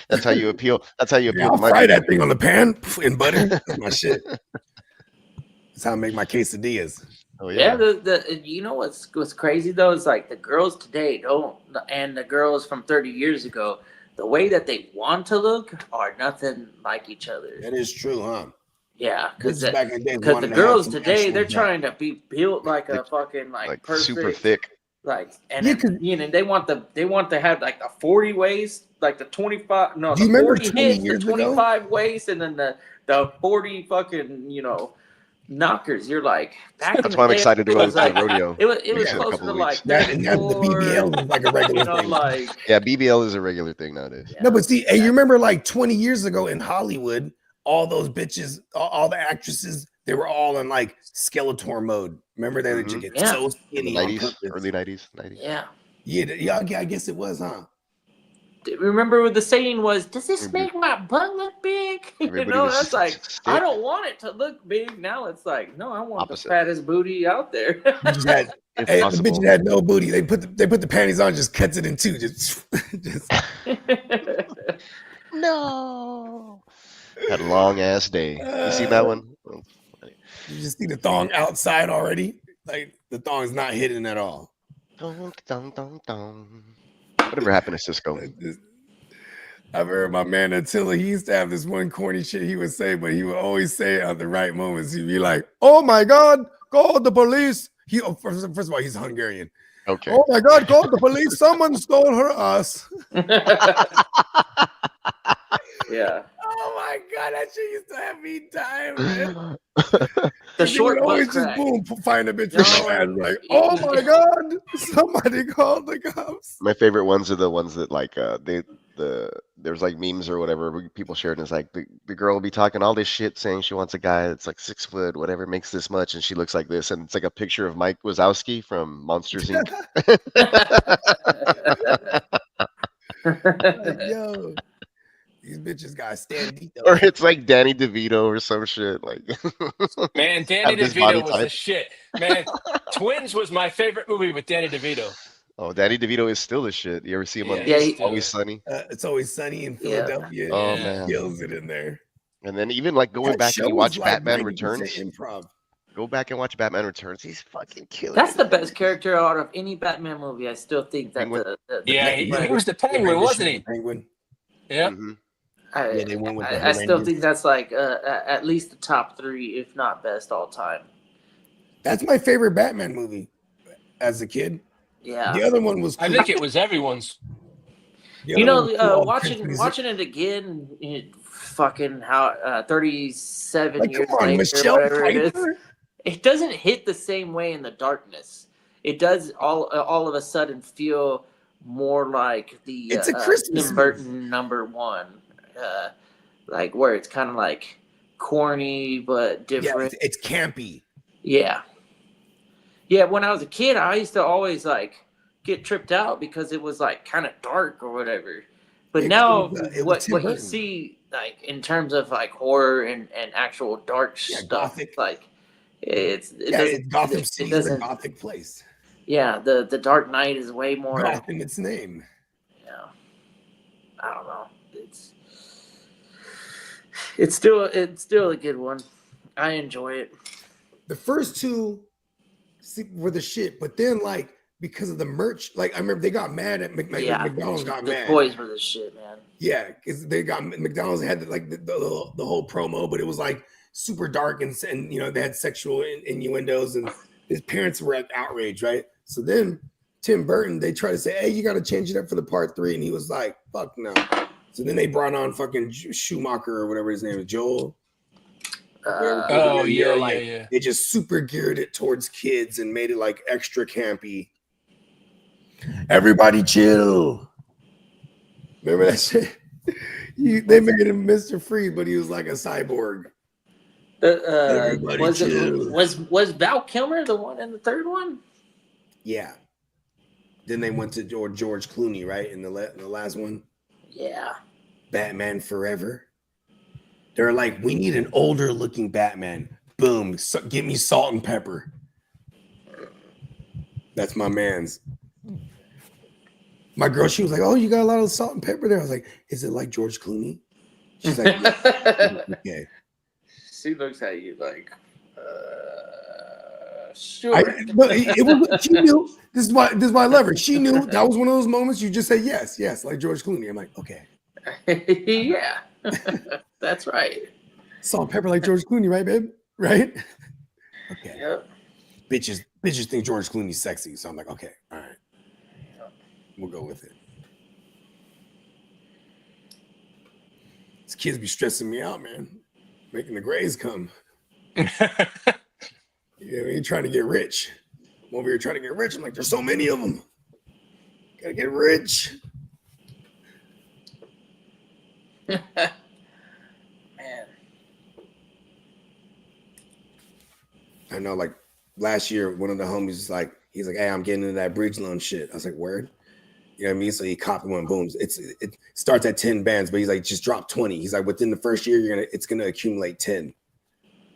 That's how you appeal. That's how you appeal I'll to my fry people. that thing on the pan in butter. That's my shit. That's how I make my quesadillas. Oh yeah. The you know what's crazy though is like the girls today don't, and the girls from 30 years ago, the way that they want to look are nothing like each other. That is true, huh? Yeah, because back in the day, the girls some today actual they're job. trying to be built like a fucking like perfect, super thick. like and then, they want to have like a 40 waist, like the 25 no Do you the remember 40 20 hits, the years ago? 25 waist, and then the 40 fucking knockers. You're like back That's in why I'm the day, excited to it go was to the like, rodeo. It was in a closer couple to of like weeks. That and the 34, BBL was like a regular thing. like Yeah, BBL is a regular thing nowadays. No, but see, hey, you remember like 20 years ago in Hollywood, all those bitches, all the actresses, they were all in like Skeletor mode. Remember they would get so In skinny the on 90s, purpose. early 90s. yeah. I guess it was, huh? Remember what the saying was, does this make my butt look big? Everybody was That's like, stiff. I don't want it to look big. Now it's like, no, I want Opposite. the fattest booty out there. Bitches had, If hey, the possible. bitches had no booty. They put the panties on, just cuts it in two. Just No. Had a long ass day. You see that one? Oh, you just see the thong outside already. Like the thong's not hidden at all. dong, dong, dong, dong. Whatever happened to Cisco? I've heard my man Attila, he used to have this one corny shit he would say, but he would always say it at the right moments. He'd be like, oh my God, call the police. First of all, he's Hungarian. Okay. Oh my God, call the police. Someone stole her ass. Yeah. Oh my God, that shit used to have me dying, man. The short butt always just crack. boom, find a bitch with no ass. Like, oh my God, somebody called the cops. My favorite ones are the ones that like there's like memes or whatever people shared, and it's like the girl will be talking all this shit saying she wants a guy that's like 6 foot, whatever, makes this much, and she looks like this, and it's like a picture of Mike Wazowski from Monsters Inc. Like, yo, these bitches got stand deep. Or it's like Danny DeVito or some shit. Like, Man, Danny have this body DeVito was the type. shit. Man, Twins was my favorite movie with Danny DeVito. Oh, Danny DeVito is still the shit. You ever see him on Always Sunny? It's Always Sunny in Philadelphia. Oh man, kills it in there. And then even like going That back show and you watch was like Batman 90% Returns. improv. Go back and watch Batman Returns. He's fucking killing. That's it. the best character out of any Batman movie. I still think that he was the Penguin, wasn't he? Penguin. Yeah. They went with I still think that's like at least the top 3, if not best all time. That's my favorite Batman movie as a kid. Yeah. The other one was cool. I think it was everyone's. You know, watching it again, fucking 37 Like, years come on, later, Michelle whatever it is, Pfeiffer? it doesn't hit the same way in the darkness. It does all of a sudden feel more like the It's a Christmas Tim Burton #1, like where it's kind of like corny but different. Yeah, it's campy. Yeah. When I was a kid, I used to always like get tripped out because it was like kind of dark or whatever. But now, what you see like in terms of like horror and actual dark stuff, Gothic. like it's Gotham City is a Gothic place. Yeah, the Dark Knight is way more Gotham, its name. Yeah, I don't know. It's still a good one. I enjoy it. The first 2 were the shit, but then like because of the merch, like I remember they got mad at McDonald's got mad. The toys were the shit, man. Yeah, because they got McDonald's had the whole promo, but it was like super dark and you know they had sexual innuendos, and his parents were outraged, right? So then Tim Burton, they tried to say, hey, you got to change it up for the part 3, and he was like, fuck no. So then they brought on fucking Schumacher or whatever his name is, Joel. Yeah. They just super geared it towards kids and made it like extra campy. Everybody chill. Remember that shit? They made him Mr. Freeze, but he was like a cyborg. Was Val Kilmer the one in the third one? Yeah. Then they went to George Clooney, right? In the last one. Yeah. Batman Forever. They're like, we need an older looking Batman. Boom. Give me Salt and Pepper. That's my man's. My girl, she was like, oh, you got a lot of salt and pepper there. I was like, is it like George Clooney? She's like, okay. She looks at you like, sure. She knew. This is my leverage. She knew that was one of those moments you just say yes, like George Clooney. I'm like, okay. Yeah, that's right. Salt and pepper like George Clooney, right, babe? Right? Okay. Yep. Bitches think George Clooney's sexy, so I'm like, okay, all right. We'll go with it. These kids be stressing me out, man. Making the grades come. You're trying to get rich. I'm over here trying to get rich. I'm like, there's so many of them. Gotta get rich. Man. I know, like last year, one of the homies was like, he's like, hey, I'm getting into that bridge loan shit. I was like, word? You know what I mean? So he copped one, boom. It starts at 10 bands, but he's like, just drop 20. He's like, within the first year, it's gonna accumulate 10. You know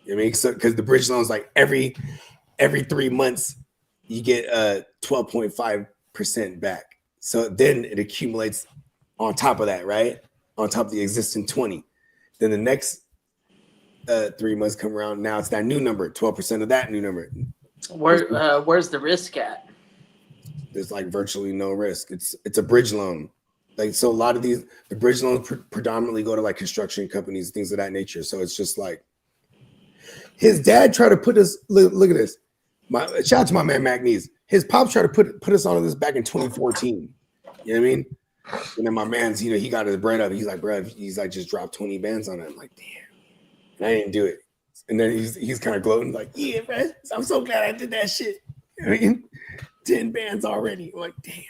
what I mean? So because the bridge loan is like every 3 months, you get 12.5% back. So then it accumulates on top of that, right? On top of the existing 20. Then the next 3 months come around. Now it's that new number, 12% of that new number. Where's the risk at? There's like virtually no risk. It's a bridge loan. Like, so a lot of the bridge loans predominantly go to like construction companies, things of that nature. So it's just like his dad tried to put us, look at this. Shout out to my man Magnes. His pops tried to put us on this back in 2014. You know what I mean? And then my man's, he got his bread up. He's like, bro, he's like, just dropped 20 bands on it. I'm like, damn. And I didn't do it. And then he's kind of gloating, like, yeah, bro, I'm so glad I did that shit. You know what I mean? 10 bands already. I'm like, damn.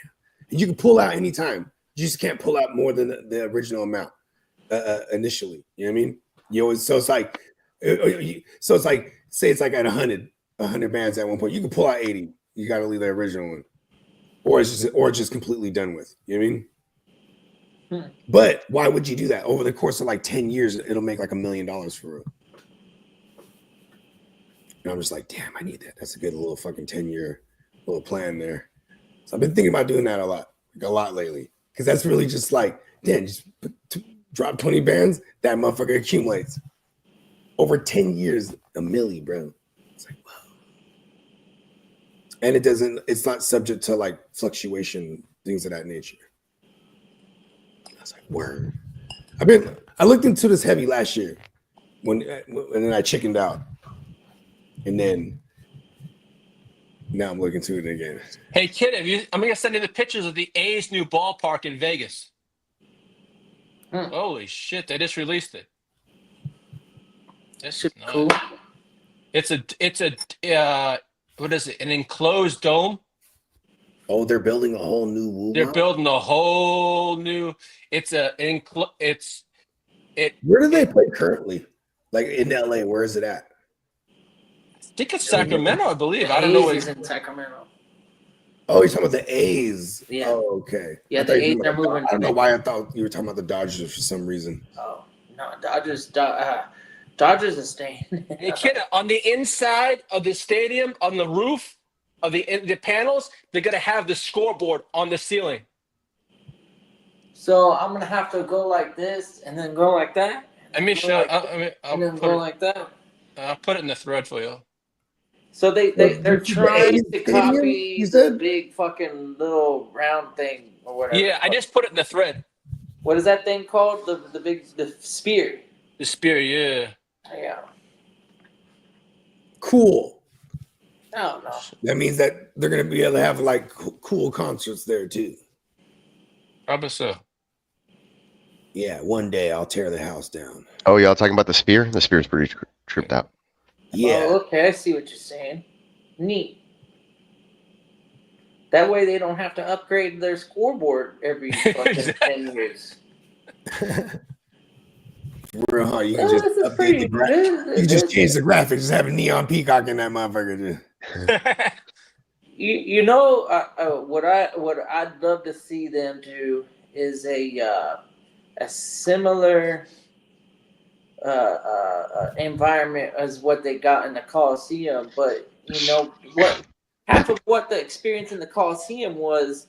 And you can pull out anytime. You just can't pull out more than the original amount initially. You know what I mean? You always so it's like say it's like at 100 bands at one point. You can pull out 80. You got to leave the original one, or it's just completely done with. You know what I mean? But why would you do that? Over the course of like 10 years, it'll make like $1 million for real. And I'm just like, damn, I need that. That's a good little fucking 10-year little plan there. So I've been thinking about doing that a lot lately. Because that's really just like, damn, just drop 20 bands, that motherfucker accumulates. Over 10 years, $1 million, bro. It's like, wow. And it's not subject to like fluctuation, things of that nature. I was like, word. I looked into this heavy last year and then I chickened out. And then now I'm looking to it again. Hey, kid, I'm going to send you the pictures of the A's new ballpark in Vegas. Holy shit, they just released it. This is nice. Cool. It's a what is it? An enclosed dome. Oh, they're building a whole new. They're building a whole new. Where do they play currently? Like in LA, where is it at? I think it's Sacramento, I believe. I don't know. It's in Sacramento. Oh, you're talking about the A's. Yeah. Oh, okay. Yeah, the A's are moving. I don't know why I thought you were talking about the Dodgers for some reason. Oh no, Dodgers is staying. Hey, kid, on the inside of the stadium, on the roof of the panels, they're gonna have the scoreboard on the ceiling. So I'm gonna have to go like this and then go like that. I'll like that. I'll put it in the thread for you. So they're trying to copy the big fucking little round thing or whatever. Yeah, I just put it in the thread. What is that thing called? The spear. The spear, yeah. Yeah. Cool. Oh no. That means that they're gonna be able to have like cool concerts there too. Probably so. Yeah, one day I'll tear the house down. Oh, y'all talking about the spear? The spear's pretty tripped out. Yeah. Oh, okay, I see what you're saying. Neat. That way they don't have to upgrade their scoreboard every fucking 10 years. Real hard. You can just update the graphics. You can just change the graphics. Just have a neon peacock in that motherfucker. You know what I'd love to see them do is a similar environment as what they got in the Coliseum, but you know what? Half of what the experience in the Coliseum was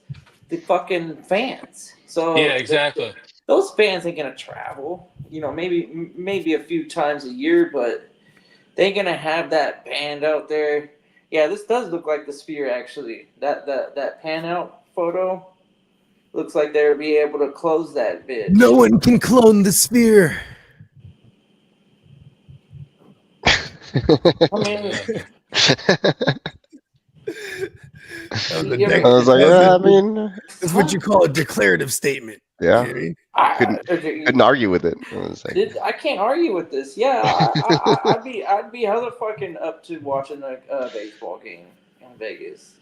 the fucking fans. So yeah, exactly. Those fans ain't gonna travel. You know, maybe a few times a year, but they're gonna have that band out there. Yeah, this does look like the Sphere actually. That pan out photo looks like they'll be able to close that bit. No one can clone the Sphere. I mean, I was like, yeah, I mean, it's what you call a declarative statement. Yeah, you know? couldn't argue with it. I can't argue with this. Yeah, I'd be hella fucking up to watching a baseball game in Vegas.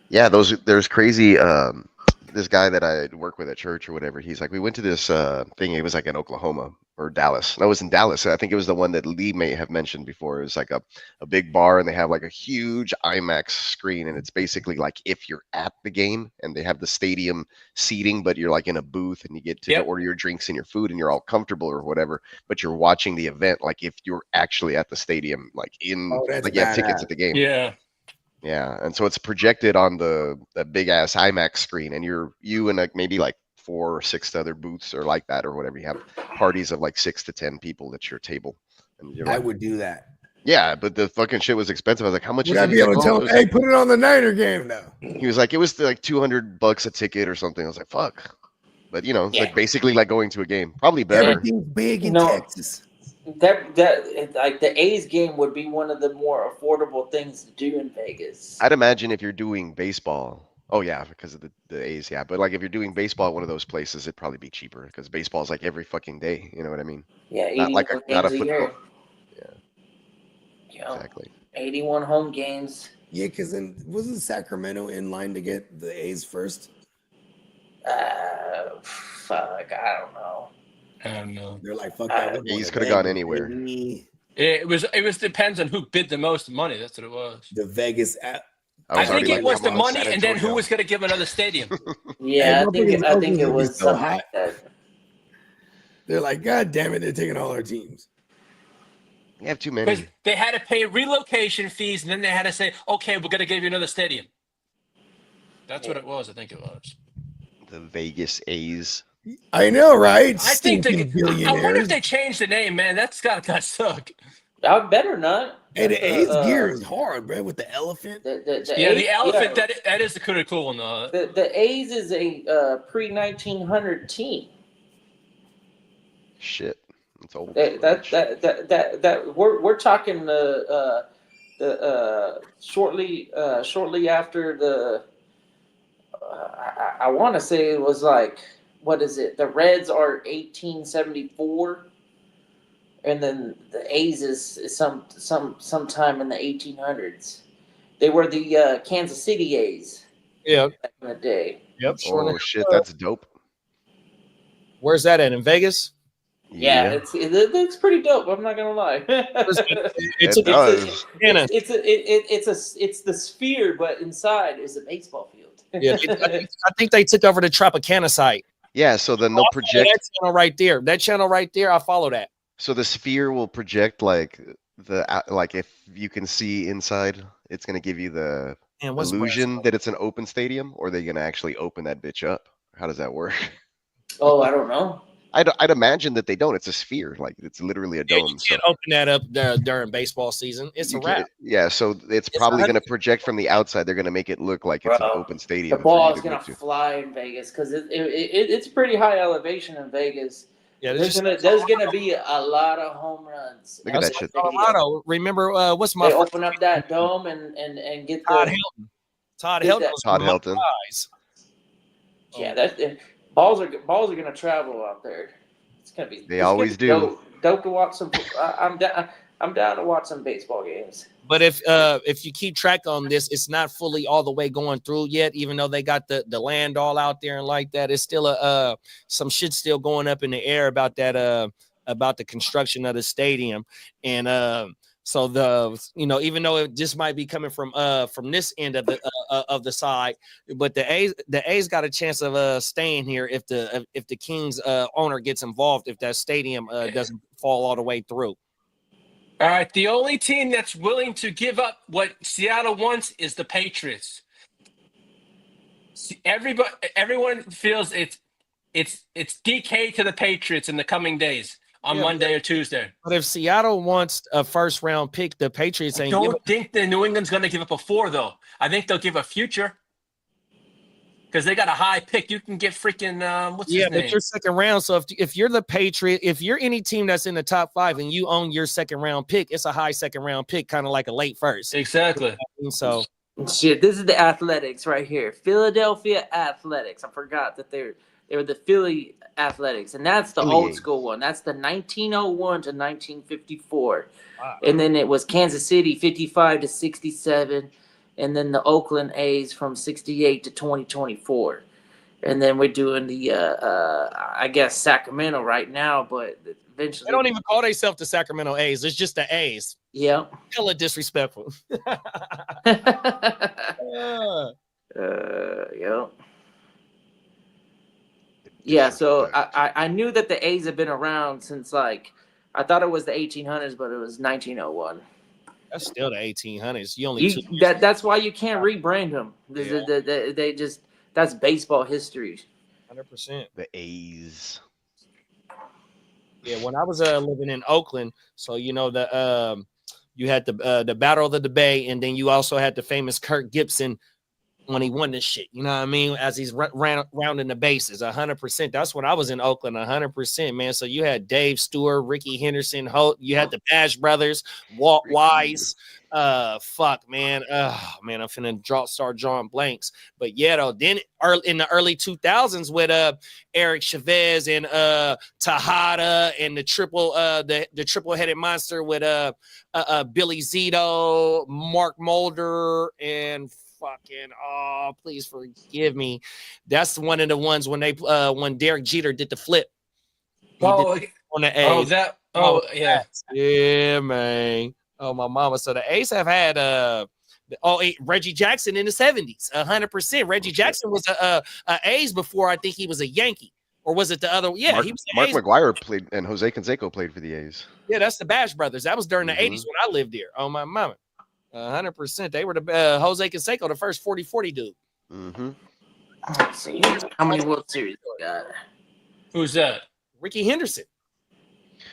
Yeah, there's crazy. This guy that I work with at church or whatever, he's like, we went to this thing. It was like in Oklahoma or Dallas. No, it was in Dallas. I think it was the one that Lee may have mentioned before. It was like a big bar, and they have like a huge IMAX screen, and it's basically like if you're at the game, and they have the stadium seating, but you're like in a booth, and you get to order your drinks and your food, and you're all comfortable or whatever. But you're watching the event like if you're actually at the stadium, like like you have tickets at the game. Yeah. Yeah, and so it's projected on the big ass IMAX screen, and you and like maybe like 4 or 6 other booths or like that or whatever. You have parties of like 6 to 10 people at your table. And I would do that. Yeah, but the fucking shit was expensive. I was like, how much? Would I be able to tell him, hey, put it on the Niner game now? He was like, it was like $200 a ticket or something. I was like, fuck. But you know, like basically like going to a game, probably better. Everything's big in Texas. That like the A's game would be one of the more affordable things to do in Vegas. I'd imagine if you're doing baseball. Oh yeah, because of the A's, yeah. But like if you're doing baseball at one of those places, it'd probably be cheaper because baseball is like every fucking day. You know what I mean? Yeah, not like not a football. Yeah, exactly. 81 home games. Yeah, because then wasn't Sacramento in line to get the A's first? Fuck, I don't know. I don't know. They're like, fuck that. A's could have gone anywhere. It was depends on who bid the most money. That's what it was. The Vegas app. I think it was the money, and then who was going to give another stadium? Yeah, I think it was so something hot. like that. They're like, God damn it, they're taking all our teams. You have too many. They had to pay relocation fees, and then they had to say, "Okay, we're going to give you another stadium." That's what it was. I think it was the Vegas A's. I know, right? I think I wonder if they changed the name, man. That's gotta suck. I better not. Hey, the A's gear is hard, bro, with the elephant. The elephant, that is the pretty cool one. The A's is a pre-1900 team. Shit, it's old. We're talking shortly after the. I want to say it was like, what is it? The Reds are 1874. And then the A's is sometime in the 1800s. They were the Kansas City A's. Yeah. Back in the day. Yep. Oh shit, that's dope. Where's that at? In Vegas? Yeah, it's pretty dope. I'm not gonna lie. It's the sphere, but inside is a baseball field. Yeah, I think they took over the Tropicana site. Yeah, so then they'll project that channel right there. That channel right there, I follow that. So the sphere will project like if you can see inside, it's gonna give you the illusion that it's an open stadium, or are they gonna actually open that bitch up? How does that work? Oh, I don't know. I'd imagine that they don't. It's a sphere, like it's literally a dome. You can't open that up during baseball season. It's a wrap. Yeah, so it's probably going to project from the outside. They're going to make it look like it's an open stadium. The ball is going to fly in Vegas because it's pretty high elevation in Vegas. Yeah, there's gonna be a lot of home runs. Look at that shit. Colorado. Remember what's my? They open up that dome and get Todd Helton. Todd Helton. Yeah, balls are gonna travel out there. It's gonna be. They always do. Dope to watch some. I'm down to watch some baseball games. But if you keep track on this, it's not fully all the way going through yet. Even though they got the land all out there and like that, it's still some shit still going up in the air about that about the construction of the stadium. And so even though it just might be coming from this end of the side, but the A's got a chance of staying here if the Kings owner gets involved, if that stadium doesn't fall all the way through. All right, the only team that's willing to give up what Seattle wants is the Patriots. Everyone feels it's DK to the Patriots in the coming days on Monday or Tuesday. But if Seattle wants a first round pick, the Patriots ain't. I don't think the New England's going to give up a 4 though. I think they'll give a future. Because they got a high pick, you can get freaking what's his name? But your second round. So if you're the Patriot, if you're any team that's in the top 5 and you own your second round pick, it's a high second round pick, kind of like a late first. Exactly. So shit, this is the Athletics right here, Philadelphia Athletics. I forgot that they were the Philly Athletics, and that's the old school one. That's the 1901 to 1954, and then it was Kansas City 55 to 67. And then the Oakland A's from 68 to 2024. And then we're doing the, I guess, Sacramento right now, but eventually. They don't even call themselves the Sacramento A's. It's just the A's. Yeah. Hella disrespectful. Yeah. Yeah, so I knew that the A's have been around since, I thought it was the 1800s, but it was 1901. That's still the 1800s. You only that's why you can't rebrand them. They just that's baseball history. 100%. The A's. Yeah, when I was living in Oakland, so you had the Battle of the Bay, and then you also had the famous Kirk Gibson when he won this shit. You know what I mean? As he's rounding the bases, 100%. That's when I was in Oakland, 100%, man. So you had Dave Stewart, Ricky Henderson, Holt. You had the Bash brothers, Walt Wise. Fuck, man. Oh, man, I'm finna start drawing blanks. But yeah, though, then in the early 2000s with Eric Chavez and Tejada and the triple-headed monster with Billy Zito, Mark Mulder, and please forgive me. That's one of the ones when when Derek Jeter did the flip. On the A's. Yeah. Yeah, man. Oh, my mama. So the A's have had Reggie Jackson in the 70s, 100%. Reggie Jackson was a A's before I think he was a Yankee. Or was it the other? Yeah, he was Mark McGwire played, and Jose Canseco played for the A's. Yeah, that's the Bash Brothers. That was during the 80s when I lived here. Oh, my mama. 100%. They were the Jose Canseco, the first 40-40 dude. Mm-hmm. Let's see. How many World Series we got? Who's that? Ricky Henderson.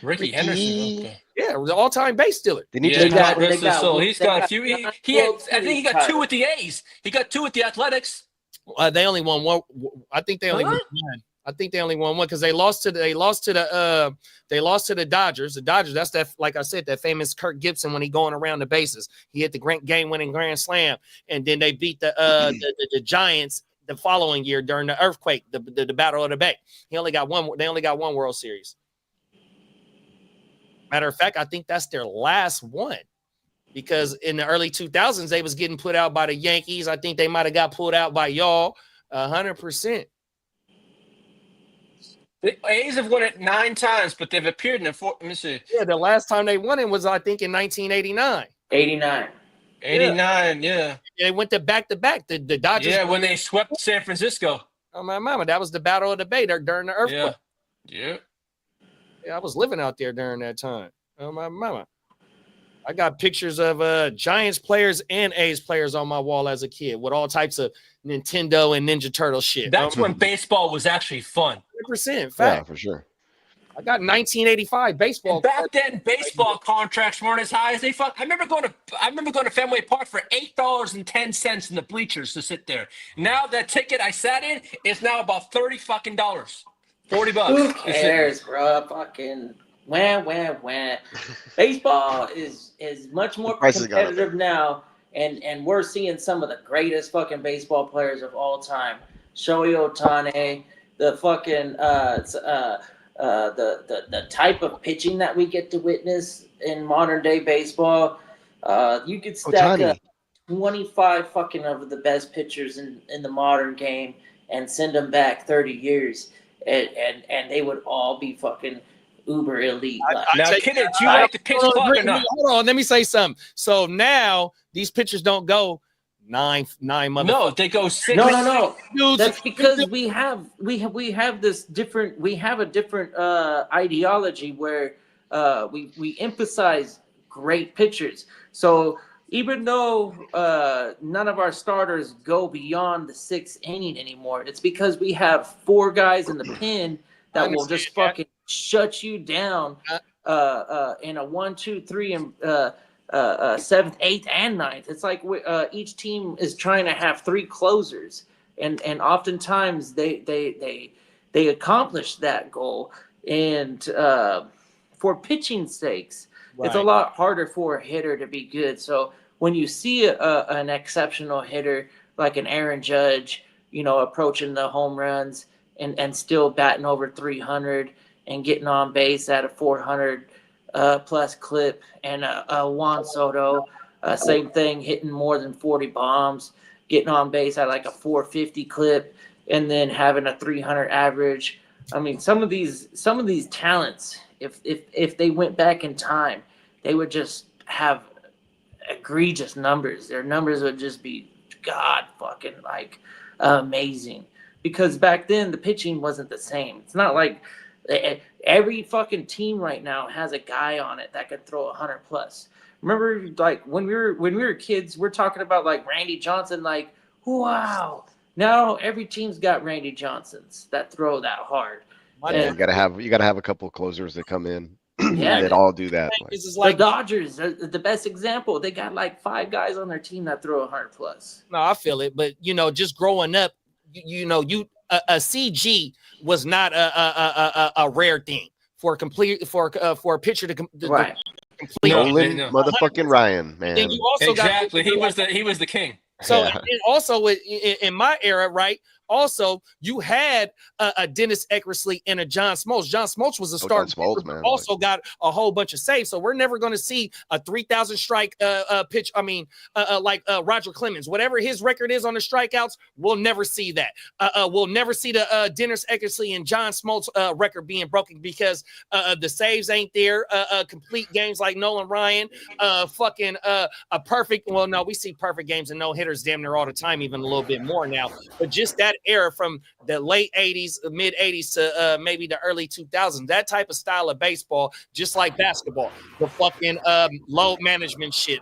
Ricky Henderson. Okay. Yeah, was an all-time base stealer. He's got a few. I think he got 2 with the A's. He got 2 with the Athletics. They only won one. I think they only won one. I think they only won one because they lost to the Dodgers. The Dodgers, that's that, like I said, that famous Kirk Gibson when he going around the bases. He hit the game-winning grand slam, and then they beat the Giants the following year during the earthquake, the Battle of the Bay. They only got one World Series. Matter of fact, I think that's their last one because in the early 2000s, they was getting put out by the Yankees. I think they might have got pulled out by y'all 100%. The A's have won it 9 times, but they've appeared in the 4. Let me see. Yeah, the last time they won it was, I think, in 1989. 89, yeah. They went to back-to-back. The Dodgers. Yeah, when they swept San Francisco. Oh, my mama. That was the Battle of the Bay during the earthquake. Yeah. Yeah, I was living out there during that time. Oh, my mama. I got pictures of Giants players and A's players on my wall as a kid with all types of Nintendo and Ninja Turtle shit. That's when baseball was actually fun. 100%. Fact. Yeah, for sure. I got 1985 baseball. And back then, baseball contracts weren't as high as they fuck. I remember going to Fenway Park for $8.10 in the bleachers to sit there. Now that ticket I sat in is now about $30 fucking $40. Who cares, bro? Fucking wah. Baseball is much more competitive now, and we're seeing some of the greatest fucking baseball players of all time. Shohei Ohtani, the fucking the type of pitching that we get to witness in modern day baseball. You could stack up 25 fucking of the best pitchers in the modern game and send them back 30 years. And they would all be fucking uber elite. Now, kid, do you like to pitch clock or not? Hold on, let me say something. So now these pitchers don't go nine months. No, they go 6. No. That's because we have this different. We have a different ideology where we emphasize great pitchers. So even though none of our starters go beyond the 6th inning anymore, it's because we have 4 guys in the pen that will just fucking shut you down in a 1, 2, 3, and 7th, 8th, and 9th. It's like each team is trying to have 3 closers, and oftentimes they accomplish that goal. And for pitching sakes, it's a lot harder for a hitter to be good. So when you see an exceptional hitter like an Aaron Judge, approaching the home runs and still batting over 300 and getting on base at a 400 plus clip, and Juan Soto, same thing, hitting more than 40 bombs, getting on base at like a 450 clip, and then having a 300 average. I mean, some of these talents, if they went back in time, they would just have egregious numbers. Their numbers would just be fucking amazing, because back then the pitching wasn't the same. It's not like every fucking team right now has a guy on it that could throw 100 plus. Remember, like when we were kids, we're talking about like Randy Johnson. Like, wow! Now every team's got Randy Johnsons that throw that hard. You gotta have a couple of closers that come in. Yeah, that all do that. This is like the Dodgers are the best example. They got like 5 guys on their team that throw 100 plus. No, I feel it, but just growing up, a CG was not a rare thing for a pitcher to right. Nolan motherfucking Ryan, man. Exactly. He was the king. So and also in my era, right? Also, you had a Dennis Eckersley and a John Smoltz. John Smoltz was a star. Also got a whole bunch of saves. So we're never going to see a 3,000 strike pitch. I mean, like Roger Clemens, whatever his record is on the strikeouts, we'll never see that. We'll never see the Dennis Eckersley and John Smoltz record being broken because the saves ain't there. Complete games like Nolan Ryan, a perfect. Well, no, we see perfect games and no hitters damn near all the time, even a little bit more now. But just that era from the late 80s, mid 80s to maybe the early 2000s, that type of style of baseball, just like basketball, the fucking load management shit,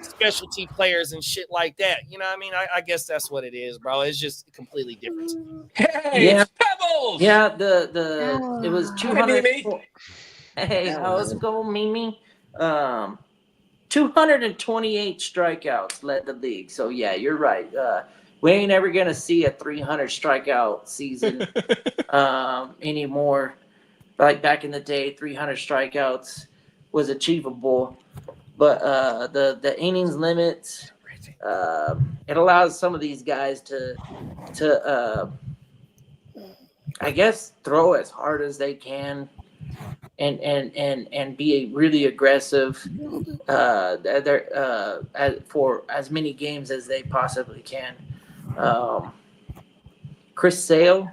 specialty players and shit like that. You know what I mean? I guess that's what it is, bro. It's just completely different. Hey, it's Pebbles! Yeah, it was 200. Hey, Hello. how's it going, Mimi? 228 strikeouts led the league. So yeah, you're right. We ain't ever gonna see a 300 strikeout season anymore. Like back in the day, 300 strikeouts was achievable, but the innings limit it allows some of these guys to I guess throw as hard as they can and be really aggressive for as many games as they possibly can. Chris Sale,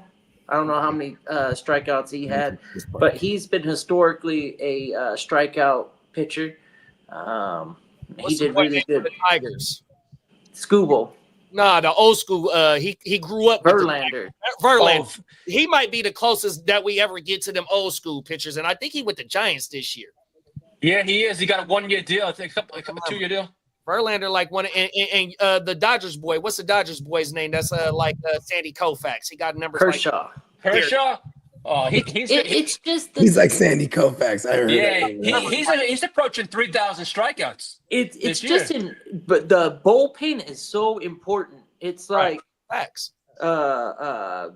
I don't know how many strikeouts he had, but he's been historically a strikeout pitcher. He did really good. The Tigers. Scooble. Nah, the old school. He grew up. Verlander. Verlander. He might be the closest that we ever get to them old school pitchers, and I think he with the Giants this year. Yeah, he is. He got a 1-year deal. I think a 2-year deal. Verlander, like one, and the Dodgers boy. What's the Dodgers boy's name? That's Sandy Koufax. He got numbers. Kershaw. Oh, it's just he's like Sandy Koufax. I heard. Yeah, he's approaching 3,000 strikeouts. It's just but the bullpen is so important. It's like facts. The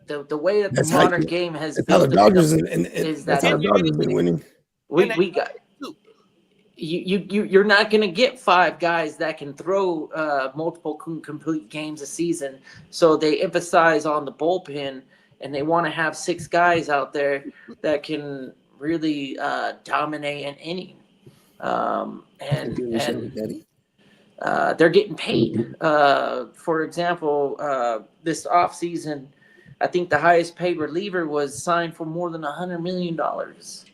way that the modern game has built how the Dodgers is that's how the Dodgers been winning. We got you're not going to get 5 guys that can throw multiple complete games a season. So they emphasize on the bullpen, and they want to have 6 guys out there that can really dominate an inning. They're getting paid. For example, this offseason, I think the highest paid reliever was signed for more than $100 million.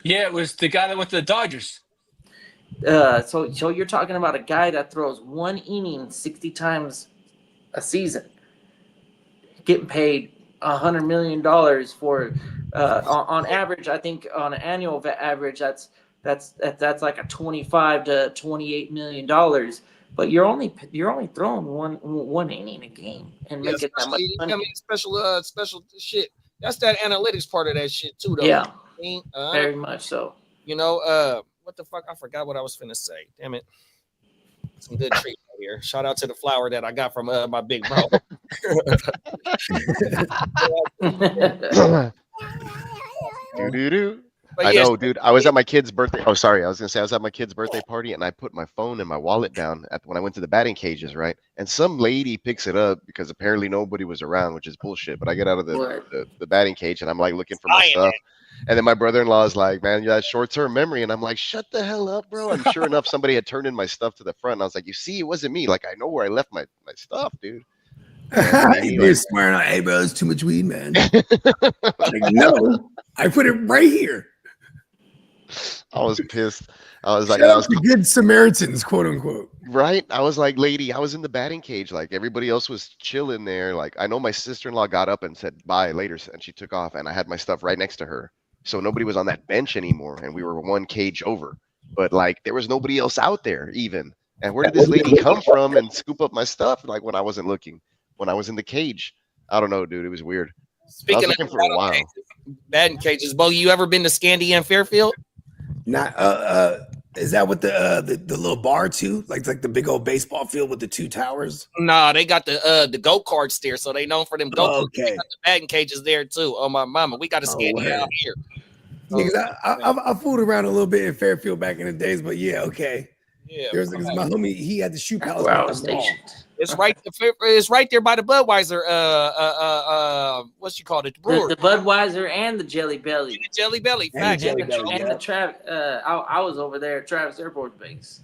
Yeah, it was the guy that went to the Dodgers. So you're talking about a guy that throws 1 inning 60 times a season, getting paid $100 million for on average. I think on an annual average, that's like a $25 to $28 million. But you're only throwing one inning a game and making that much money. I mean, special shit. That's that analytics part of that shit too, though. Yeah, I mean, very much so. You know, what the fuck? I forgot what I was finna say. Damn it. Some good treat right here. Shout out to the flower that I got from my big bro. I know, dude. I was at my kid's birthday. Oh, sorry. I was gonna say I was at my kid's birthday party, and I put my phone and my wallet down when I went to the batting cages, right? And some lady picks it up because apparently nobody was around, which is bullshit. But I get out of the batting cage, and I'm like looking for my stuff. And then my brother-in-law is like, "Man, you got short-term memory." And I'm like, "Shut the hell up, bro." And sure enough, somebody had turned in my stuff to the front. And I was like, "You see, it wasn't me. Like, I know where I left my stuff, dude." You're swearing on, "Hey, bro, it's too much weed, man." Like, no, I put it right here. I was pissed. I was like, "Shout out to good Samaritans, quote unquote." Right? I was like, "Lady, I was in the batting cage. Like everybody else was chilling there. Like I know my sister-in-law got up and said bye later, and she took off, and I had my stuff right next to her. So nobody was on that bench anymore, and we were one cage over. But like there was nobody else out there even. And where did this lady come from and scoop up my stuff? Like when I wasn't looking, when I was in the cage. I don't know, dude. It was weird. Speaking I was looking for a while. Batting cages, Bo, you ever been to Scandia and Fairfield? Not is that what the little bar too? Like the big old baseball field with the 2 towers? Nah, they got the go-karts there, so they known for them go-karts. Okay. They got the batting cages there too. Oh my mama, we got a Scandia out here. Yeah, I fooled around a little bit in Fairfield back in the days, but yeah, okay. Yeah, there's my homie. He had the shoe palace. It's right. It's right there by the Budweiser. What's you call it? The brewery. The Budweiser and the Jelly Belly. The Jelly Belly. And Facts. the Jelly Belly, And the Travis. I was over there at Travis Airport Base.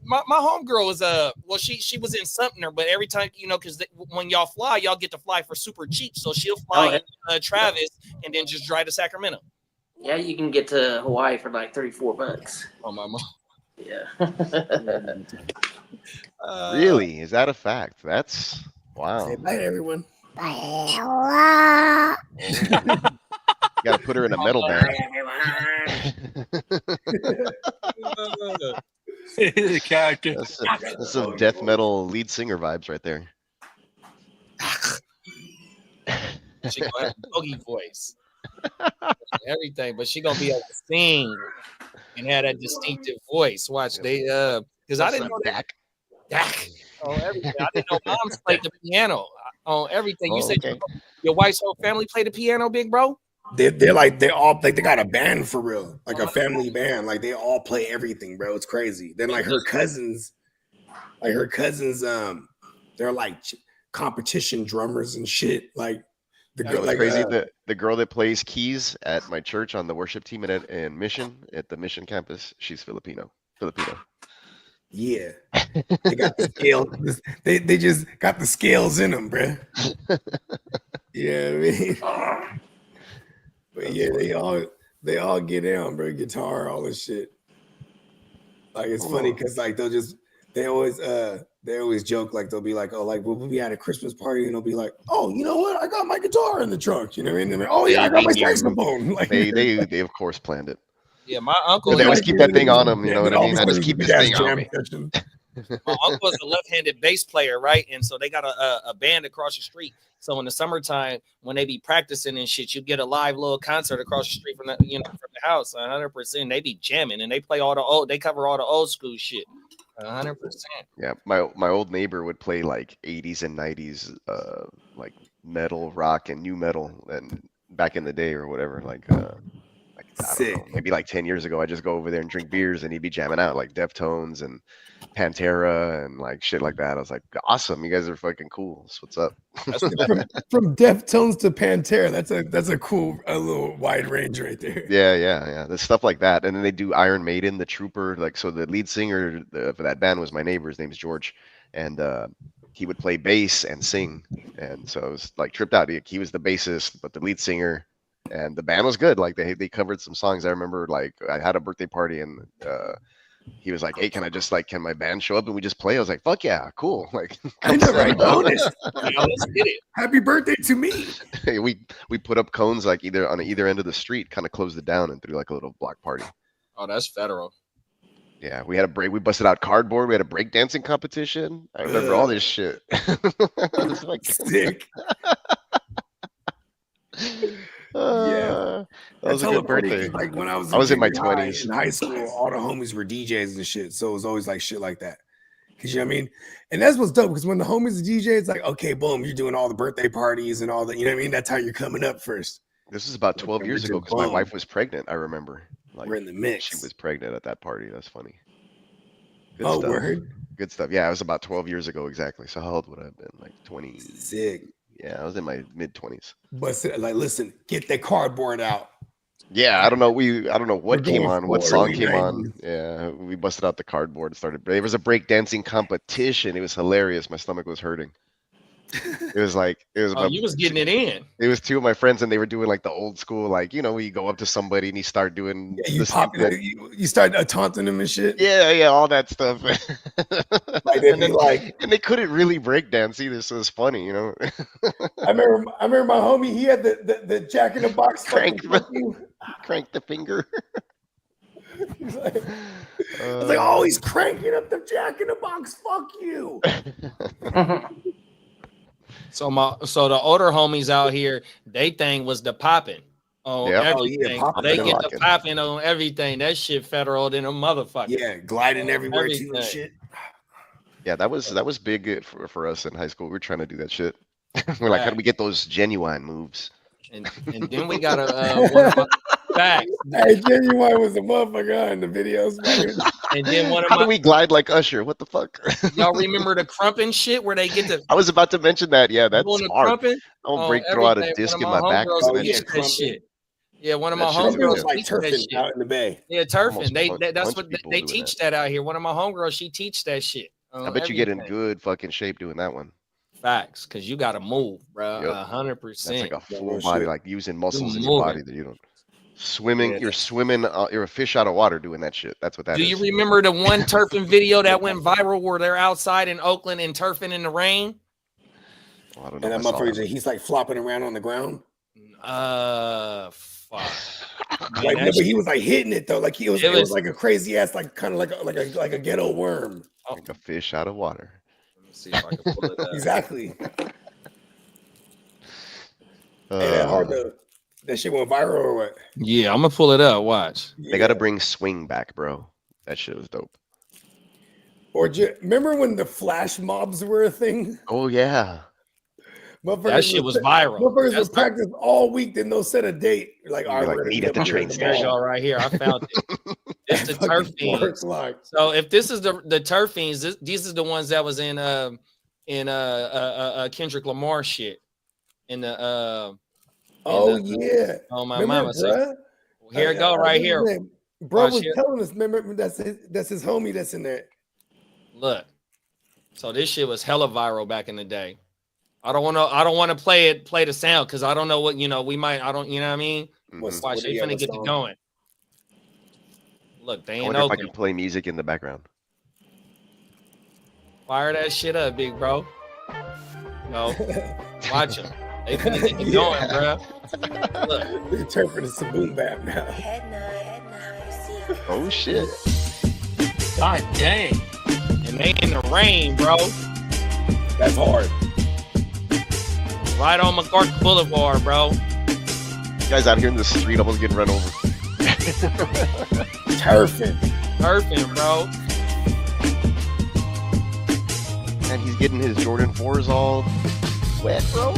My homegirl was well, she was in Sumter, but every time because when y'all fly, y'all get to fly for super cheap. So she'll fly in Travis and then just drive to Sacramento. Yeah, you can get to Hawaii for like $34. Oh my mom. Yeah. Really? Is that a fact? That's wow. Say bye, everyone. Bye. You got to put her in a metal band. The character. That's some death metal lead singer vibes right there. She gonna have a boogie voice, everything, but she gonna be able to sing and have that distinctive voice. Watch they because I didn't know that. Oh, everything. I didn't know moms played the piano on everything. You said your wife's whole family played the piano, big bro. They're like they got a band for real, like a family band. Like they all play everything, bro. It's crazy. Then like her cousins, they're like competition drummers and shit. Like the girl, like crazy. The girl that plays keys at my church on the worship team in Mission at the Mission campus, she's Filipino. Yeah, they got the scales. They just got the scales in them, bro. Yeah, I mean. But yeah, they all get down, bro. Guitar, all this shit. Like it's funny because like they always joke, like they'll be like, oh, like we'll be at a Christmas party and they'll be like, oh, you know what? I got my guitar in the trunk. You know what I mean? Like, oh yeah, I got my saxophone. Like they of course planned it. Yeah, my uncle. They always keep that thing on them. You know what I mean? I just keep this thing on me. My uncle is a left-handed bass player, right? And so they got a band across the street. So in the summertime, when they be practicing and shit, you get a live little concert across the street from the from the house. 100%. They be jamming and they play they cover all the old school shit. 100%. Yeah, my old neighbor would play like 80s and 90s, like metal, rock, and new metal, and back in the day or whatever, like I don't know, maybe like 10 years ago, I just go over there and drink beers and he'd be jamming out like Deftones and Pantera and like shit like that. I was like, awesome, you guys are fucking cool. So what's up? From Deftones to Pantera, that's a cool little wide range right there. Yeah. There's stuff like that. And then they do Iron Maiden, the Trooper. Like, so the lead singer for that band was my neighbor. His name's George, and he would play bass and sing. And so it was like tripped out. He was the bassist, but the lead singer. And the band was good. Like they covered some songs. I remember like I had a birthday party and he was like, hey, can my band show up and we just play? I was like, fuck yeah, cool. Like I know, right? Bonus. Let's get it. Happy birthday to me. we put up cones like on either end of the street, kind of closed it down and threw like a little block party. Oh, that's federal. Yeah, we had we busted out cardboard. We had a breakdancing competition. I remember all this shit. It's like sick. Yeah, that was a good birthday. Like when I was in my 20s in high school, all the homies were DJs and shit, so it was always like shit like that. Cause you know what I mean, and that's what's dope. Because when the homies are DJs, it's like okay, boom, you're doing all the birthday parties and all that. You know what I mean? That's how you're coming up first. This is about 12 years ago because my wife was pregnant. I remember. Like, we're in the mix. She was pregnant at that party. That's funny. Good stuff. Word. Good stuff. Yeah, it was about 12 years ago exactly. So how old would I have been? Like 20. Sick. Yeah, I was in my mid-20s. But like, listen, get the cardboard out. Yeah, I don't know what came on, what song came on. Yeah, we busted out the cardboard and started. There was a break dancing competition. It was hilarious. My stomach was hurting. It was you was getting it in. It was two of my friends and they were doing like the old school, like, you know, where you go up to somebody and you start doing you start taunting them and shit. Yeah, all that stuff. Like and they couldn't really break dance either, so it's funny, you know. I remember my homie, he had the Jack in the Box crank the finger. I was like, oh, he's cranking up the Jack in the Box. Fuck you. So the older homies out here, they thing was the popping on everything. They get the popping on everything. That shit federal than a motherfucker. Yeah, gliding everywhere too and shit. Yeah, that was big for us in high school. We were trying to do that shit. We're like, how do we get those genuine moves? And then we got Facts. Hey, Genuine was a motherfucker in the videos. And then one of How my do we glide like Usher? What the fuck? y'all remember the crumping shit where they get the I was about to mention that. Yeah, that's doing the hard. crumping I'll on break throw out a everything. One disc of in my my back homegirls doing that teach shit. that shit. Yeah, one of my That shit's Crumping was homegirls good. like teach that turfing shit. out in the bay. Yeah, turfing. Almost That's bunch what of people they doing teach that out here. One of my homegirls, she teach that shit. I bet you get in Everything. good fucking shape doing that one. Facts, because you got to move, bro. Yep. 100%. That's like a full real body, shit. like using muscles in moving. your body that you don't. Swimming, Yeah. you're swimming. You're a fish out of water doing that shit. That's what that Do is. you remember the one turfing video that went viral where they're outside in Oakland and turfing in the rain? Oh, I don't know. And that motherfucker, he's like flopping around on the ground. Fuck. Man, Like, no, but he was like hitting it though. Like it was like a crazy ass, like kind of like a ghetto worm. Like a fish out of water. Let me see if I can pull it up. Exactly. And hard to. That shit went viral or what? Yeah, I'm gonna pull it up. Watch. They got to bring swing back, bro. That shit was dope. Or remember when the flash mobs were a thing? Oh yeah. That shit was viral. Motherfuckers would practice all week, then they'll set a date. Like, all right, like, we're meet at the train There you go, right here. I found it. It's the turf fiends. Like. So if this is the turf fiends, these is the ones that was in Kendrick Lamar shit. In the yeah. Oh my remember, mama. So here it go, I right here. Bro Watch was here. telling us, remember that's his homie that's in there. Look. So this shit was hella viral back in the day. I don't want to play the sound because I don't know what we might. I don't, you know what I mean? Watch, they finna get to going. Look, they I ain't wonder if I open. can play music in the background. Fire that shit up, big bro. No, watch them. They finna get to going, bro. Look, they turn for the Saboom Bap now. Oh shit! God dang! And they in the rain, bro. That's hard. Right on McCarthy Boulevard, bro. Guys out here in the street almost getting run over. Turfing, bro. And he's getting his Jordan 4s all wet, bro.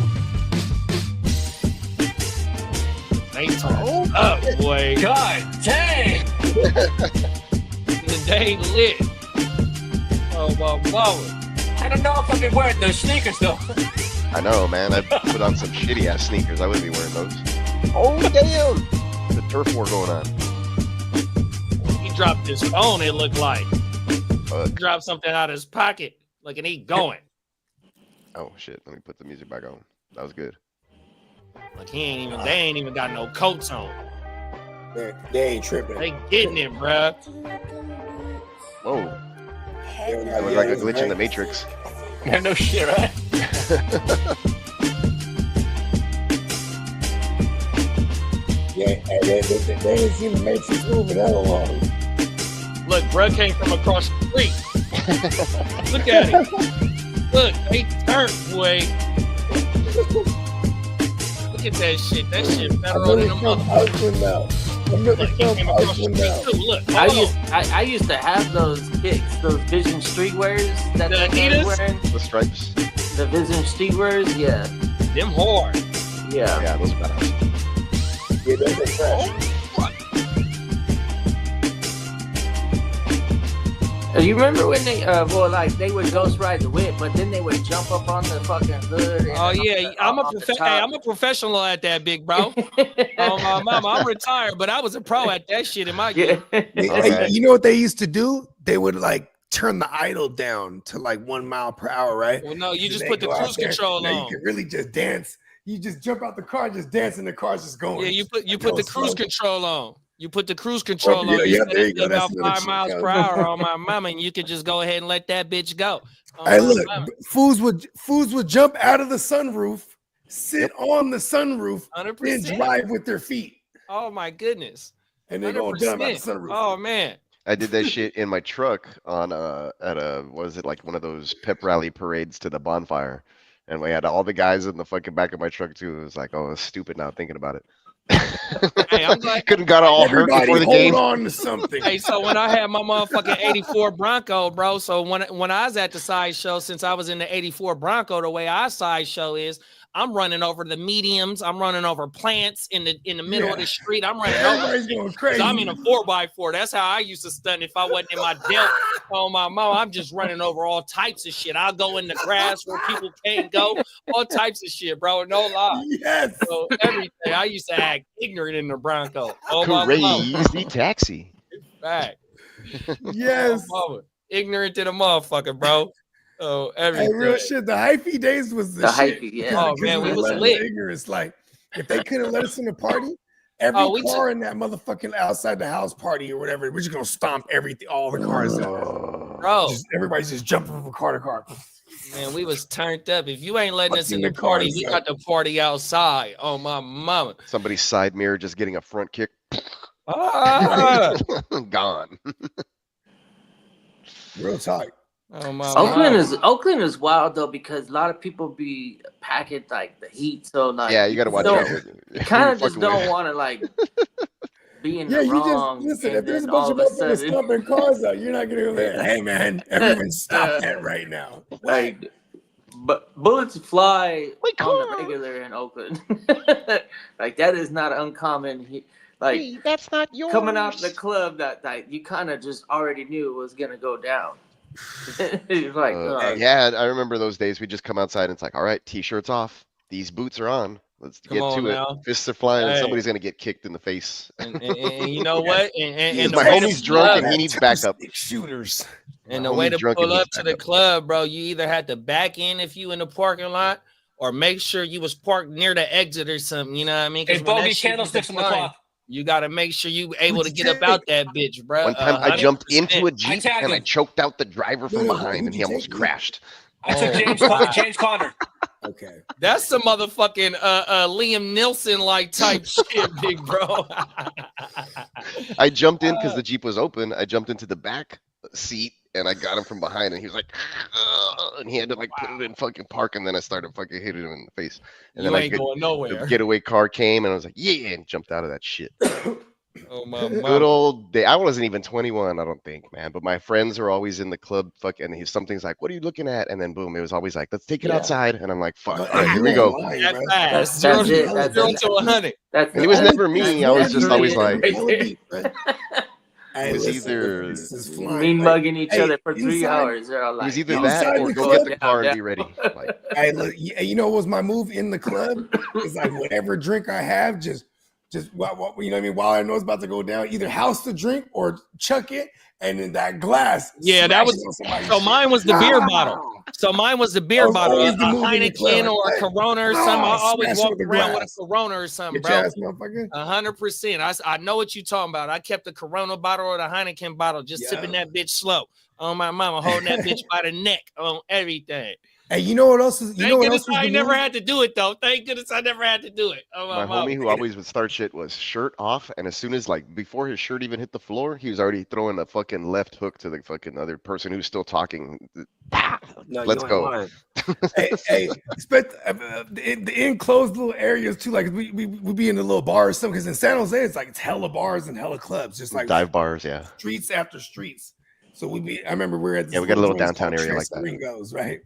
They turn up, boy. God dang! They ain't lit. Oh, whoa. I don't know if I've been wearing those sneakers though. I know, man. I put on some shitty ass sneakers. I wouldn't be wearing those. Oh damn! The turf war going on. He dropped his phone. It looked like he dropped something out of his pocket. Look, and he going. Oh shit! Let me put the music back on. That was good. Like they ain't even got no coats on. They ain't tripping. They getting it, bruh. Whoa! It was like a glitch in the Matrix. Yeah, no shit, right? Yeah, they ain't seen the Matrix moving hella long. Look, bruh came from across the street. Look at it. Look, they turned, boy. Look at that shit. That shit federal in the motherfucker. Look, I used to have those kicks, those Vision Streetwears that they were wearing. The stripes. The Vision Streetwears, yeah. Them hard. Yeah. Yeah, those are badass. Yeah, those are fresh. You remember when they they would ghost ride the whip, but then they would jump up on the fucking hood. Oh yeah, I'm a professional at that, big bro. Oh my mama, I'm retired, but I was a pro at that shit in my game. Hey, you know what they used to do? They would like turn the idle down to like 1 mile per hour, right? Well, no, you just They put the go out cruise there, control now on. You can really just dance. You just jump out the car, just dance, and the car's just going. Yeah, you put the cruise control on. You put the cruise control on. Yeah, You there you go. about 5 miles per hour on my mama, and you could just go ahead and let that bitch go. Hey, look, fools would jump out of the sunroof, sit on the sunroof, 100%. and drive with their feet. Oh my goodness. And they go down out the sunroof. Oh man. I did that shit in my truck on like one of those pep rally parades to the bonfire, and we had all the guys in the fucking back of my truck too. It was like, oh, it's stupid now thinking about it. Hey, I'm glad couldn't got all hurt before the game. Hold on to something. Hey, so when I had my motherfucking 84 Bronco, bro, so when I was at the sideshow, since I was in the 84 Bronco, the way our sideshow is, I'm running over the mediums. I'm running over plants in the middle of the street. I'm running over. Going crazy. I'm in a 4x4. That's how I used to stunt if I wasn't in my delt on my mom. I'm just running over all types of shit. I'll go in the grass where people can't go. All types of shit, bro. No lie. Yes. So everything. I used to act ignorant in the Bronco. Oh my Crazy taxi. Fact. Yes. Oh, ignorant to the motherfucker, bro. Oh, everything. Hey, real shit. The hyphy days was the shit. hyphy, yeah. Oh man, we was lit. Ignorance. Like if they couldn't let us in the party, every car in that motherfucking outside the house party or whatever, we're just gonna stomp everything, all the cars out. Bro. Everybody's just jumping from car to car. Man, we was turned up. If you ain't letting us in the party, we got the party outside. Oh my mama. Somebody's side mirror just getting a front kick. Gone. Real tight. Oh my Oakland is wild though because a lot of people be packing like the heat. So like yeah, you gotta watch out. You kind of just don't want to like be in the wrong. Just listen. If there's a bunch of motherfuckers stomping cars out, you're not gonna go there. Hey man, everyone stop that right now. Like, but bullets fly on the regular in Oakland. Like that is not uncommon. Like hey, that's not yours. Coming out of the club that you kind of just already knew was gonna go down. Like, yeah, I remember those days. We just come outside and it's like, all right, t-shirts off. These boots are on. Let's get to it. Fists are flying, and somebody's gonna get kicked in the face. And you know what? And my homie's drunk and he needs backup. Shooters. And the way to pull up to the club, bro, you either had to back in if you in the parking lot, or make sure you was parked near the exit or something. You know what I mean? Hey, bogey candlesticks on the clock. You got to make sure you able to get up out that bitch, bro. One time I jumped into a Jeep and I choked out the driver from behind and he almost crashed. I took James Conner. Okay. That's some motherfucking Liam Nielsen like type shit, big bro. I jumped in because the Jeep was open. I jumped into the back seat and I got him from behind and he was like, and he had to like put it in fucking park, and then I started fucking hitting him in the face. And you then ain't going nowhere. The getaway car came and I was like, yeah, and jumped out of that shit. Oh my good old day. I wasn't even 21, I don't think, man. But my friends are always in the club, and something's like, "What are you looking at?" And then boom, it was always like, "Let's take it outside." And I'm like, "Fuck, all right, here we go." That's fast. 0 to 100. And it was never me. I was just always like, it was either mean mugging each other for 3 hours. They're all like, it was either that or go get the car and be ready. Like, hey, look, you know what was my move in the club? It's like whatever drink I have, just you know what I mean, while I know it's about to go down, either house the drink or chuck it, and in that glass. Yeah, that was so. Mine was the beer bottle. So mine was the beer bottle, a Heineken or a Corona or something. I always walked around with a Corona or something, bro. 100%. I know what you talking about. I kept the Corona bottle or the Heineken bottle, just sipping that bitch slow. On my mama, holding that bitch by the neck on everything. Hey, you know what else is? Thank goodness I never had to do it though. Thank goodness I never had to do it. Oh, my homie who always would start shit was shirt off, and as soon as like before his shirt even hit the floor, he was already throwing a fucking left hook to the fucking other person who's still talking. No, let's go. hey, the enclosed little areas too. Like we be in the little bars or something. Because in San Jose, it's hella bars and hella clubs, just like dive bars, yeah, streets after streets. So I remember we were at this we got a little downtown area like that. Ringos, right?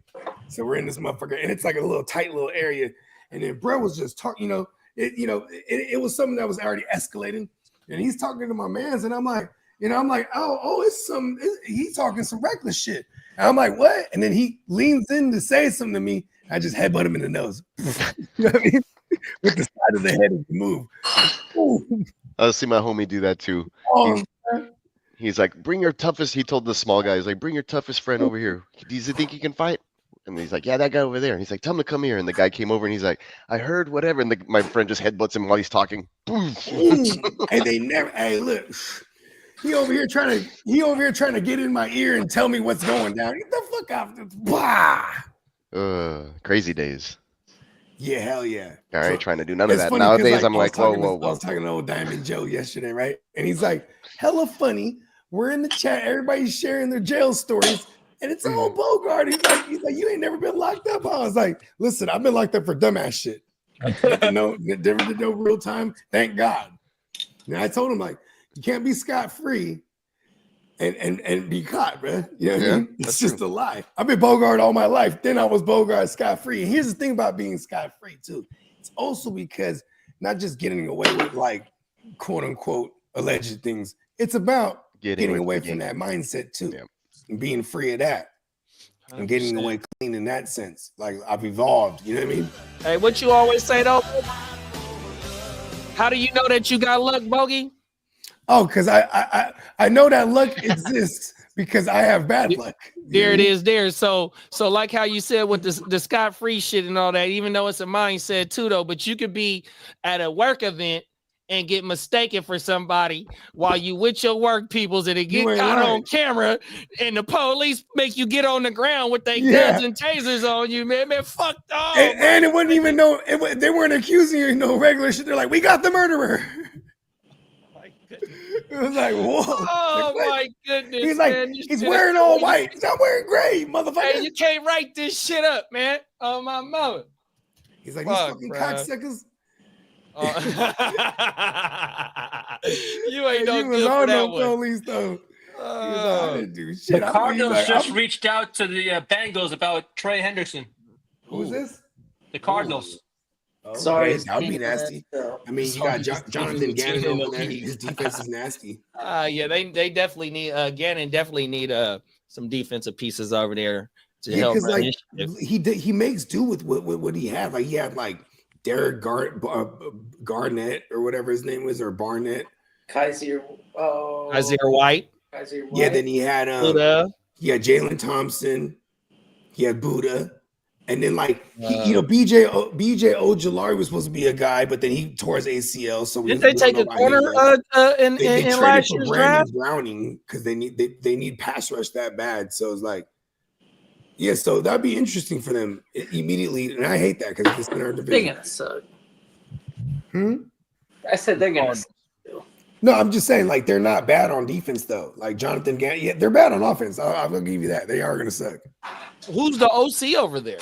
So we're in this motherfucker, and it's like a little tight little area. And then bro was just talking, it was something that was already escalating. And he's talking to my mans, and I'm like, he's talking some reckless shit. And I'm like, what? And then he leans in to say something to me. I just headbutt him in the nose. You know what I mean? With the side of the head of the move. I'll see my homie do that too. He's like, bring your toughest. He told the small guy, he's like, bring your toughest friend over here. Do you think he can fight? And he's like, yeah, that guy over there. And he's like, tell him to come here. And the guy came over and he's like, I heard whatever. And my friend just headbutts him while he's talking. And they never. Hey, look, he over here trying to get in my ear and tell me what's going down. Get the fuck out! Blah. Crazy days. Yeah, hell yeah. I ain't trying to do none of that. Nowadays, I'm like, whoa. I was talking to old Diamond Joe yesterday, right? And he's like, hella funny. We're in the chat. Everybody's sharing their jail stories. And it's all Bogart. He's like, you ain't never been locked up. I was like, listen, I've been locked up for dumbass shit. Never did no real time. Thank God. And I told him, like, you can't be scot-free and be caught, bro. You know what I Yeah, mean? It's that's just true. a lie. I've been Bogart all my life. Then I was Bogart scot-free. And here's the thing about being scot-free, too. It's also because not just getting away with like quote unquote alleged things. It's about getting away from that mindset too. Yeah. And being free of that. 100%. And getting away clean in that sense. Like I've evolved. You know what I mean? Hey, what you always say though? How do you know that you got luck, Bogey? Oh, because I know that luck exists because I have bad luck. There it is there. So like how you said with the scot-free shit and all that, even though it's a mindset too, though, but you could be at a work event and get mistaken for somebody while you with your work peoples and it get caught on camera and the police make you get on the ground with their guns and tasers on you, man. Man, fuck off. And it wasn't even they weren't accusing you of no regular shit. They're like, we got the murderer. It was like, whoa. Oh my goodness. He's like, man. he's wearing all white. He's not wearing gray, motherfucker. Hey, you can't write this shit up, man. Oh my mother. He's like, these fucking cocksuckers. You ain't no good for that one. Police, though. I didn't do shit. The Cardinals just reached out to the Bengals about Trey Hendrickson. Who's this? The Cardinals. Oh, sorry, that would be nasty. I mean, you got Jonathan Gannon over there. His defense is nasty. Yeah, they definitely need Gannon definitely need some defensive pieces over there to help. Like he makes do with what he had. Like he had like Derek Garnett or whatever his name was, or Barnett. Kaiser White. Yeah, then he had Jalen Thompson. He had Buddha. And then, like, BJ Ojolari was supposed to be a guy, but then he tore his ACL. So did they take a corner in last year's draft? Browning because they need pass rush that bad. So it's like, yeah, so that'd be interesting for them immediately. And I hate that because it's in our division. They're gonna suck. I said they're gonna suck. No, I'm just saying, like, they're not bad on defense though. Like Jonathan Gannon, yeah, they're bad on offense. I'll give you that. They are gonna suck. Who's the OC over there?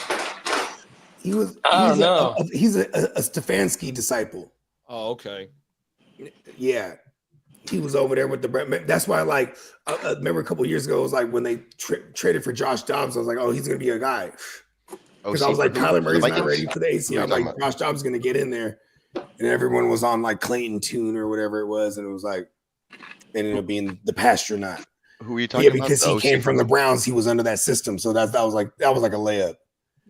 He's a Stefanski disciple. Oh, okay. Yeah, he was over there with the. That's why, like, I remember a couple of years ago, it was like when they traded for Josh Dobbs. I was like, oh, he's gonna be a guy. Because I was like, Kyler Murray's not ready for the ACL. I'm like, Josh Dobbs is gonna get in there, and everyone was on like Clayton Tune or whatever it was, and it was like, it ended up being the Pastronaut. Who are you talking about? Yeah, because he came from the Browns, he was under that system, so that was like a layup.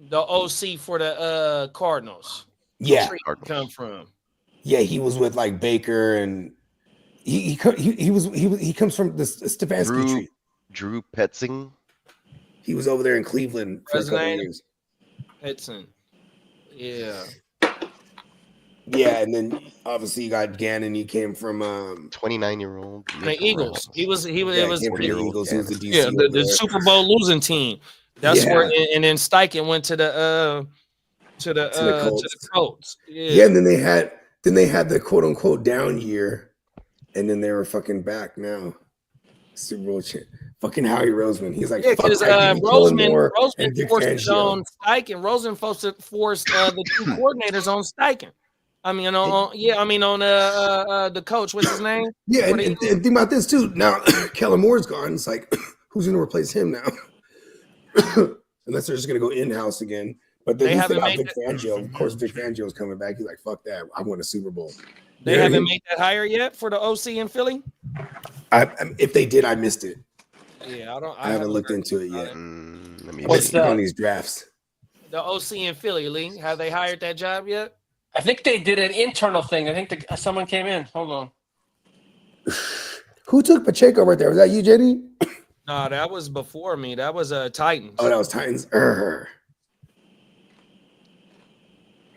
The OC for the Cardinals. Yeah, where he come from? Yeah, he was with like Baker, and he comes from the Stefanski tree. Drew Petzing. He was over there in Cleveland for a couple of years. Petzing. Yeah. Yeah, and then obviously you got Gannon. He came from 29-year-old the Eagles. He was the Eagles. He was the DC. The Super Bowl losing team. That's where, and then Steichen went to the Colts. Yeah, and then they had the quote unquote down year, and then they were fucking back now. Super Bowl champ. Fucking Howie Roseman. He's like, because Roseman forced it on Steichen. Roseman forced the two coordinators on Steichen. I mean, on the coach. What's his name? Yeah, and think about this too. Now, Kellen Moore's gone. It's like, who's going to replace him now? Unless they're just going to go in-house again. But they haven't made Vic Fangio. Of course, Vic Fangio's coming back. He's like, fuck that. I want a Super Bowl. They haven't made that hire yet for the OC in Philly? If they did, I missed it. Yeah, I haven't looked into it yet. What's that? On these drafts? The OC in Philly, Lee. Have they hired that job yet? I think they did an internal thing. I think someone came in. Hold on. Who took Pacheco right there? Was that you, JD? No, that was before me. That was Titans. Oh, that was Titans.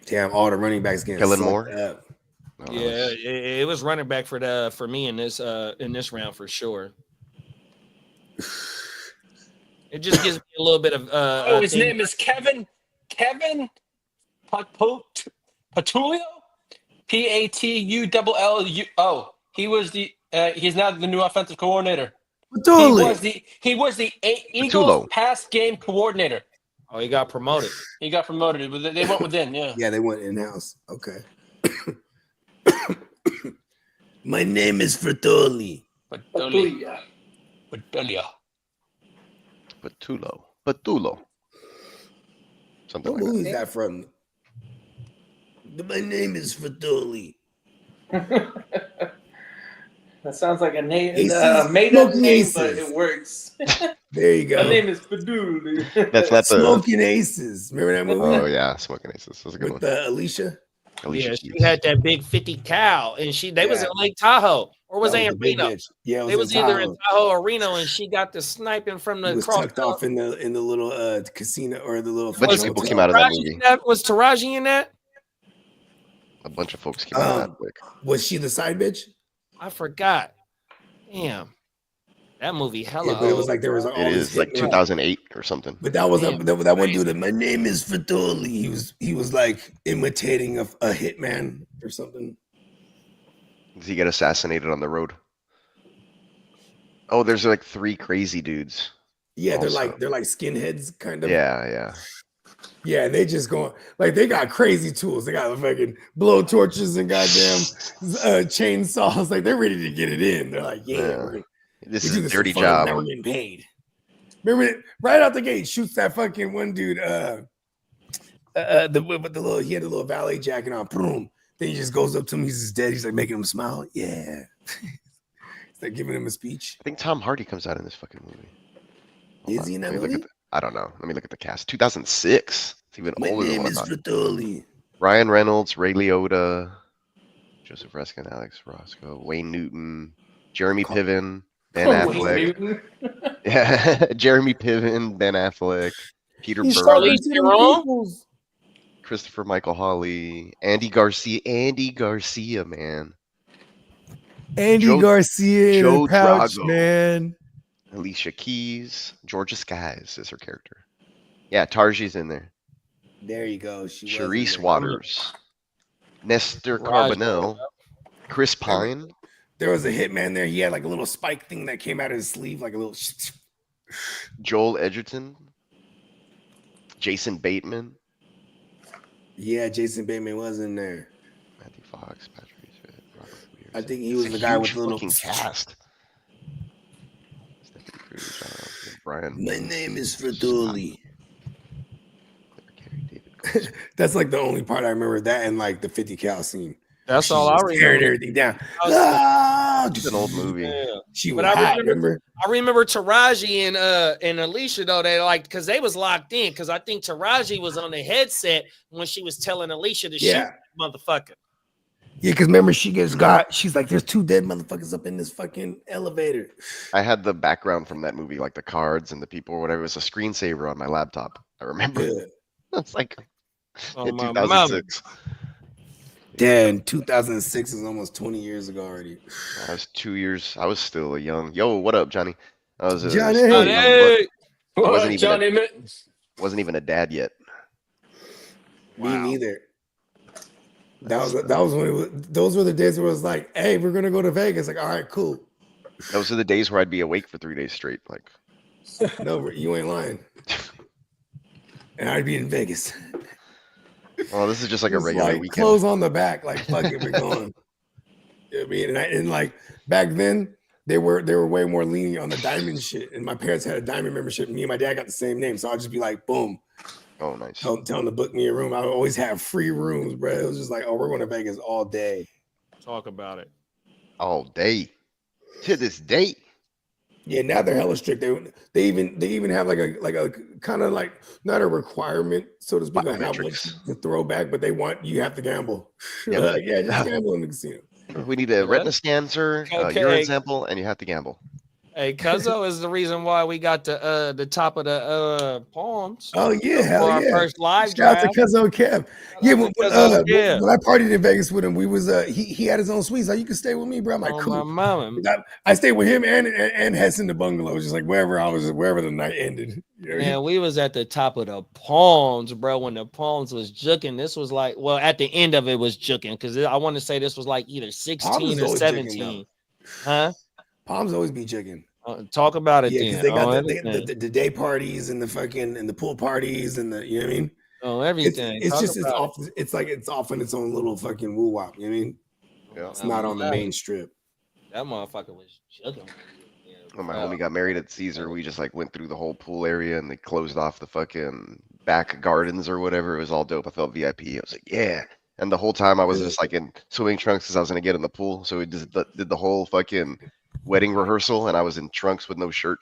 Damn, all the running backs getting Kellen Moore. Yeah, it was running back for me in this round for sure. It just gives me a little bit of his name is Kevin Patulio, Patullo. He was he's now the new offensive coordinator. He was the Eagles pass game coordinator. Oh, he got promoted. They went within, yeah. Yeah, they went in-house. Okay. My name is Fertoli. Bedelia. Patulo. Something What like movie that. is that from? My name is Fadoli. That sounds like a made up Smoking name, Aces. but it works. There you go. My name is Fadul. That's not the Smoking Aces. Remember that movie? Oh yeah, Smoking Aces. That's a good With one. Alicia. Alicia She Keys. had that big 50 cal, and they was in Lake Tahoe, or was they in the big Reno? bitch. Yeah, it They was was in either in Tahoe. Tahoe or Reno, and she got the sniping from He the was cross. tucked off in the little casino or the little. A bunch of people came out of that movie. Was Taraji in that? A bunch of folks came out of that quick. Was she the side bitch? I forgot. Damn, that movie hella. Yeah, but it was like there was all It these is like 2008 or something. But that was that one dude. My name is Fadoli. He was like imitating a hitman or something. Does he get assassinated on the road? Oh, there's like 3 crazy dudes. Yeah, also. they're like skinheads, kind of. Yeah. Yeah, and they just going like they got crazy tools. They got fucking blow torches and goddamn chainsaws. Like they're ready to get it in. They're like, This we is do a this dirty for fun, job. now we're getting paid. Remember it? Right out the gate, shoots that fucking one dude. With the little, he had a little valet jacket on. Boom. Then he just goes up to him. He's just dead. He's like making him smile. Yeah. He's like giving him a speech. I think Tom Hardy comes out in this fucking movie. Is he in that movie? I don't know. Let me look at the cast. 2006. It's even My older than name what I is thought. Fratoli. Ryan Reynolds, Ray Liotta, Joseph Reskin, Alex Roscoe, Wayne Newton, Jeremy Piven, Ben Affleck. Yeah, Jeremy Piven, Ben Affleck, Peter Berg, Christopher Michael Hawley, Andy Garcia, man. Andy Garcia in a pouch, Drago, man. Alicia Keys, Georgia Skies is her character. Yeah, Tarji's in there. There you go. Charisse Waters, Nestor Carbonell, Chris Pine. There was a hitman there. He had like a little spike thing that came out of his sleeve, like a little. Joel Edgerton, Jason Bateman. Yeah, Jason Bateman was in there. Matthew Fox, Patrick Swayze, Robert Weir. I think he was the guy with the little cast. Brian. My name is Fratoli. That's like the only part I remember. That and like the 50 cal scene. That's all I remember. Tearing everything down. It's an old movie. Yeah. She was hot, remember? I remember Taraji and Alicia though. They like because they was locked in because I think Taraji was on the headset when she was telling Alicia to shoot motherfucker. Yeah, because remember she's like, there's 2 dead motherfuckers up in this fucking elevator. I had the background from that movie, like the cards and the people or whatever. It was a screensaver on my laptop. I remember. It's like in 2006. Damn, 2006 is almost 20 years ago already. I was 2 years. I was still a young. Yo, what up, Johnny? I was Johnny. Johnny Mittens. Wasn't even a dad yet. Me neither. That was when those were the days where it was like, hey, we're gonna go to Vegas. Like, all right, cool. Those are the days where I'd be awake for 3 days straight. Like, no, you ain't lying. And I'd be in Vegas. Oh, this is just like a regular weekend. Clothes on the back, like fuck it, we're going. You know what I mean? And like back then, they were way more lenient on the diamond shit. And my parents had a diamond membership. Me and my dad got the same name, so I'll just be like, boom. Oh, nice. Tell them to book me a room. I would always have free rooms, bro. It was just like, oh, we're going to Vegas all day. Talk about it. All day. To this day. Yeah, now they're hella strict. They even have like a kind of like not a requirement, so to speak, on how much to throw back, but they want you have to gamble. Yeah, just gamble in the casino. We need a retina scan, sir, urine sample, and you have to gamble. Hey, Cuzzo is the reason why we got the top of the Palms. Oh yeah, hell our yeah! first live Shout draft. out to Cuzzo Kev. Yeah, when I partied in Vegas with him, we was he had his own suite. So you can stay with me, bro. I'm like, cool. My mama. I stayed with him and Hess in the bungalow, just like wherever the night ended. You know, Man, we was at the top of the Palms, bro. When the Palms was juking, this was like, well, at the end of it was juking because I want to say this was like either 16 or 17, huh? Palms always be jigging. Talk about it. Yeah, then. because they got the day parties and the fucking and the pool parties and the, you know what I mean? Oh, everything. It's like it's off in its own little fucking woo wop. You know what I mean? Yeah. It's not on the main strip. That motherfucker was juggling. When my homie got married at Caesar, we just like went through the whole pool area and they closed off the fucking back gardens or whatever. It was all dope. I felt VIP. I was like, yeah. And the whole time I was just like in swimming trunks because I was gonna get in the pool. So we just did the whole fucking wedding rehearsal, and I was in trunks with no shirt,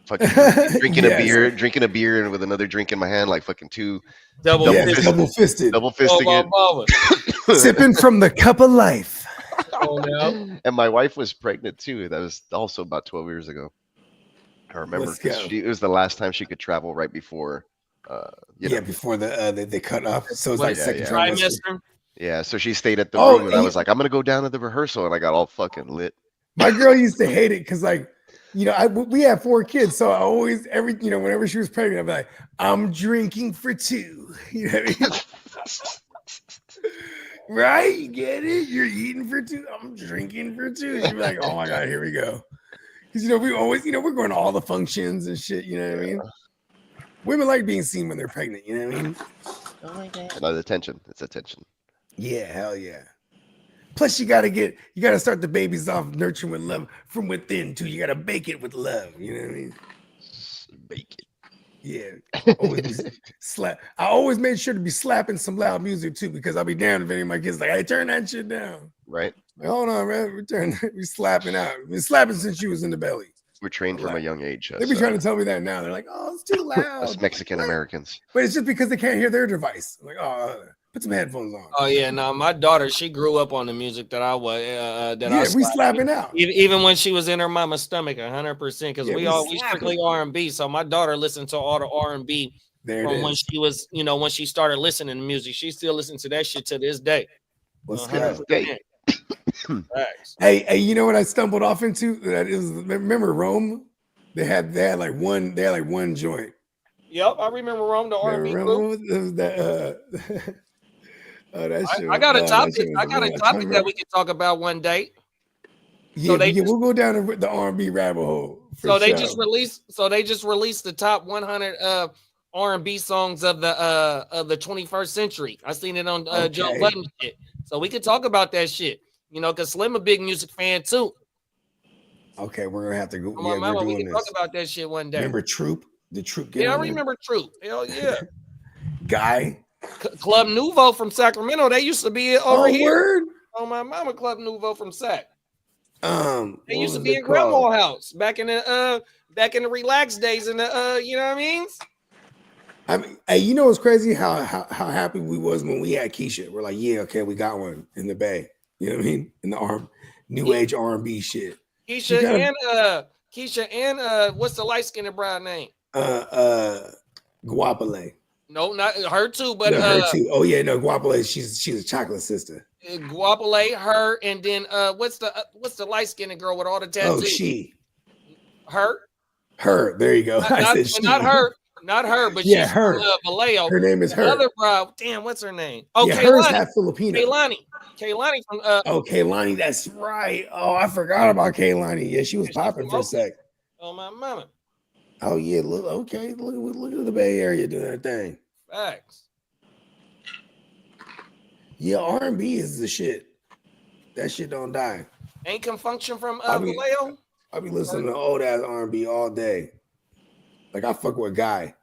fucking drinking a beer, and with another drink in my hand, like fucking double fisted, double fisting it, sipping from the cup of life. Oh, no. And my wife was pregnant too. That was also about 12 years ago. I remember it was the last time she could travel right before. Before they cut off. So it's like second trimester. Yeah, so she stayed at the room, and I was like, I'm gonna go down to the rehearsal, and I got all fucking lit. My girl used to hate it because, like, we had 4 kids, so I always whenever she was pregnant, I'd be like, I'm drinking for 2. You know what I mean? Right? You get it? You're eating for 2. I'm drinking for 2. She'd be like, oh my god, here we go. Because we always, we're going to all the functions and shit. You know what I mean? Women like being seen when they're pregnant. You know what I mean? Oh my god. Another attention. It's attention. Yeah, hell yeah. Plus, you gotta start the babies off nurturing with love from within too. You gotta bake it with love. You know what I mean? Bake it. Yeah. I always made sure to be slapping some loud music too, because I'll be down if any of my kids like, hey, turn that shit down. Right. Like, hold on, man. We slapping out. We've been slapping since she was in the belly. We're trained from a young age. They be trying to tell me that now. They're like, oh, it's too loud. Us Mexican Americans. But it's just because they can't hear their device. I'm like, oh, put some headphones on. Oh yeah, no, my daughter, she grew up on the music that I was. We slapping out. Even when she was in her mama's stomach, 100%. Because we strictly R&B. So my daughter listened to all the R&B from when she was, when she started listening to music. She still listens to that shit to this day. Let's go. Hey, you know what I stumbled off into? Remember Rome? They had like one joint. Yep, I remember Rome, the R&B group. I got a topic. I got a topic that we can talk about one day. Yeah, we'll go down the R&B rabbit hole. So they just released the top 100 R&B songs of the 21st century. I seen it on Joe Budden shit. So we could talk about that shit. Because Slim a big music fan too. Okay, we're gonna have to go. Come on, mama, we can talk about that shit one day. Remember Troop? The Troop. Yeah, I remember Troop. Hell yeah. Guy. Club Nouveau from Sacramento. They used to be over here. Word? Oh, my mama, Club Nouveau from Sac. They used to be in called? Grandma's house back in the relaxed days in the you know what I mean? I mean, hey, you know what's crazy? How happy we was when we had Keisha. We're like, yeah, okay, we got one in the Bay. You know what I mean? In the new age R&B shit. Keisha and what's the light skinned brown name? Guapale. No, not her too, but her too. Oh yeah, no, Guapale. She's a chocolate sister. Guapale, her, and then what's the light skinned girl with all the tattoos? Oh, she. Her. There you go. Not her, but yeah, she's her. From Vallejo. Her name is her. Other bride. Damn, what's her name? Oh, yeah, Kaylani. hers half Filipino. Kaylani from Oh, Kaylani, that's right. Oh, I forgot about Kaylani. Yeah, she was popping for a sec. Oh my mama. Oh yeah, look at the Bay Area doing that thing. Facts. Yeah, R&B is the shit. That shit don't die. Ain't Confunction from Vallejo? I'll be listening to old ass R&B all day. Like I fuck with Guy.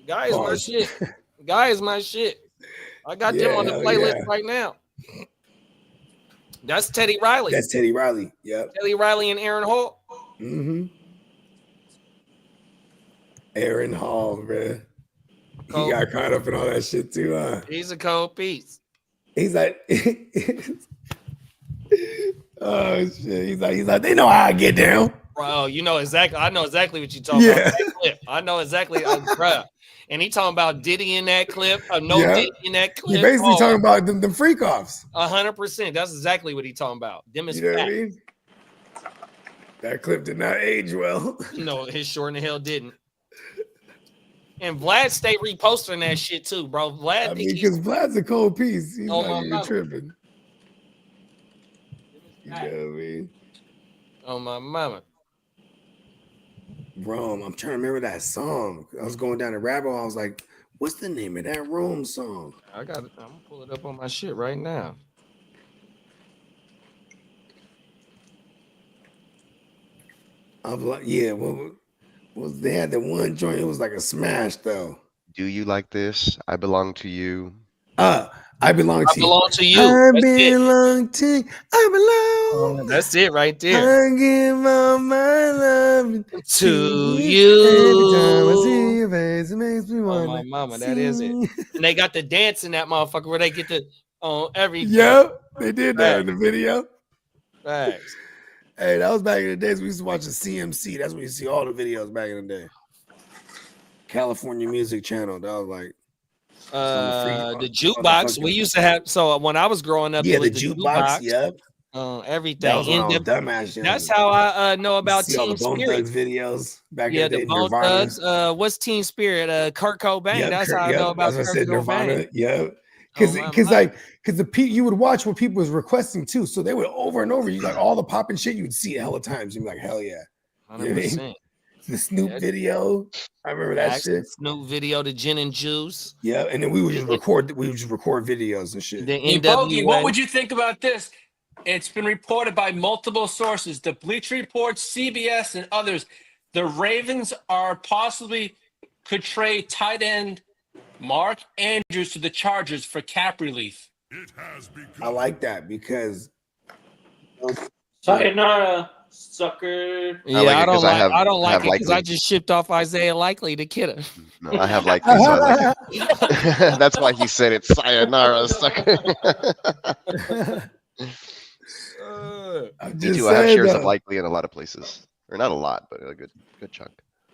Guy is my shit. Guy is my shit. I got them on the playlist right now. That's Teddy Riley. That's Teddy Riley. Yep. Teddy Riley and Aaron Hall. Mm-hmm. Aaron Hall, man. He got caught up in all that shit too, huh? He's a cold piece. He's like, oh shit. He's like, they know how I get down. Bro, you know exactly. I know exactly what you're talking about. That clip. I know exactly. Bro. And he talking about Diddy in that clip. Diddy in that clip. He basically talking about them freak offs. 100%. That's exactly what he talking about. Them is what I mean? That clip did not age well. No, his sure in the hell didn't. And Vlad stayed reposting that shit too, bro. Vlad, because Vlad's a cold piece. He's not even tripping. You know what I mean? Oh my mama. Rome. I'm trying to remember that song. I was going down the rabbit hole. I was like, what's the name of that Rome song? I'm gonna pull it up on my shit right now. I'm like, yeah. What was they had that one joint? It was like a smash though. Do you like this? I belong to you. I belong I to you. belong to you. I That's it. belong to you. I belong. That's it right there. I give all my love To you. Every time I see you. your face, it makes me Oh, want my to mama, that is it. And they got the dance in that motherfucker where they get the everything. Yep, they did that in Facts. the video. Facts. Hey, that was back in the days. We used to watch the CMC. That's when you see all the videos back in the day. California Music Channel. That was like The jukebox. We used to have. So when I was growing up, yeah, it was the the jukebox. jukebox. Yep. Everything. That was one of those dumbass. That's how I know about see all Team the Bone Spirit. Thugs videos back Yeah, in the the day. Bone Nirvana. Thugs. What's Team Spirit? Kurt Cobain. Yep, That's how I know about That's what I Kurt said. Nirvana. Cobain. Yep. Oh, Because you would watch what people was requesting too, so they would over and over. You like all the popping shit, you would see it hella times. You'd be like, hell yeah, 100%. The Snoop video, I remember that shit. Snoop video, the Gin and Juice. Yeah, and then we would just record. We would just record videos and shit. The Hey, Bogey, what would you think about this? It's been reported by multiple sources, the Bleacher Report, CBS, and others. The Ravens are possibly could trade tight end Mark Andrews to the Chargers for cap relief. I like that because sayonara, sucker. Yeah, I don't like it because I just shipped off Isaiah Likely to Kidder. No, I have Likely, so I like it. That's why he said it. Sayonara, sucker. Me too. I have shares of Likely in a lot of places, or not a lot, but a good chunk.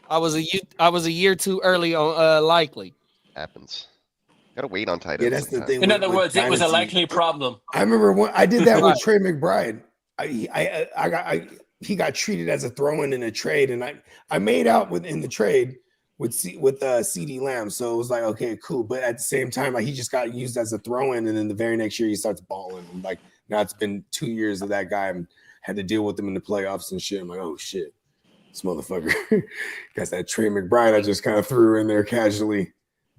I was a year too early on Likely. Happens. Gotta wait on tight ends. Yeah, that's the thing. In other words, it was a likely problem. I remember when I did that with Trey McBride. He got treated as a throw-in a trade, and I made out in the trade with CD Lamb. So it was like, okay, cool. But at the same time, like he just got used as a throw-in, and then the very next year he starts balling. And like now it's been 2 years of that guy, and had to deal with him in the playoffs and shit. I'm like, oh shit, this motherfucker. Got that Trey McBride I just kind of threw in there casually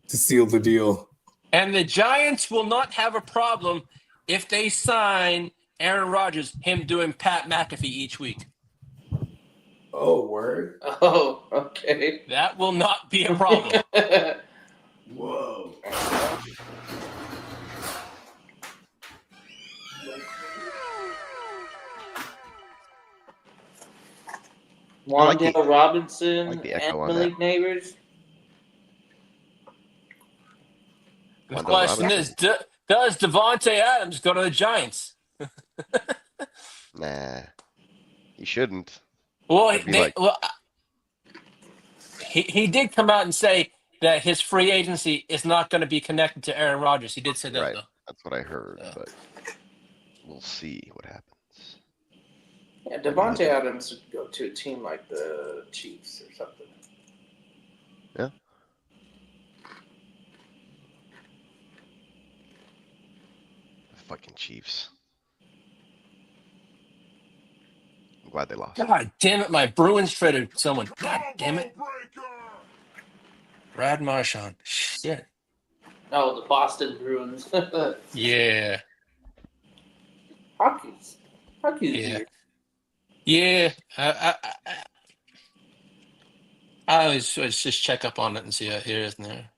to seal the deal. And the Giants will not have a problem if they sign Aaron Rodgers, him doing Pat McAfee each week. Oh, word. Oh, okay. That will not be a problem. Whoa. Wandale Robinson like the and echo on Malik Neighbors. The question is, does Devontae Adams go to the Giants? Nah, he shouldn't. Well, he did come out and say that his free agency is not going to be connected to Aaron Rodgers. He did say that, though. That's what I heard, but we'll see what happens. Yeah, Devontae Adams would go to a team like the Chiefs or something. Yeah. Fucking Chiefs. I'm glad they lost. God damn it, my Bruins traded someone. God damn it. Brad Marchand. Shit. Oh, the Boston Bruins. Yeah. Hockey's Yeah. Yeah. I always just check up on it and see how here is and there.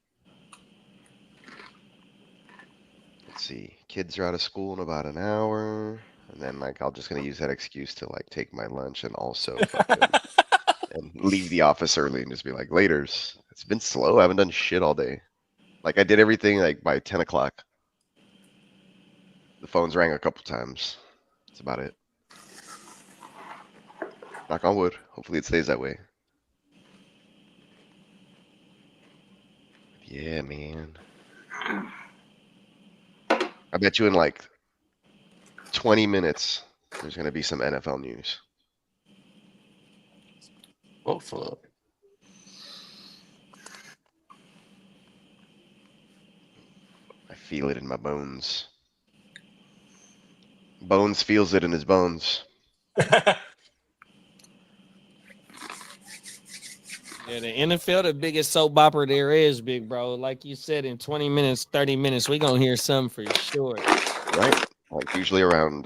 Let's see. Kids are out of school in about an hour. And then I'm just gonna use that excuse to take my lunch and also and leave the office early and just be like, laters. It's been slow. I haven't done shit all day. I did everything by 10 o'clock. The phones rang a couple times. That's about it. Knock on wood. Hopefully it stays that way. Yeah, man. I bet you in 20 minutes, there's going to be some NFL news. Hopefully. I feel it in my bones. Bones feels it in his bones. Yeah, the NFL, the biggest soap opera there is, big bro. Like you said, in 20 minutes, 30 minutes, we're going to hear something for sure. Right. Usually around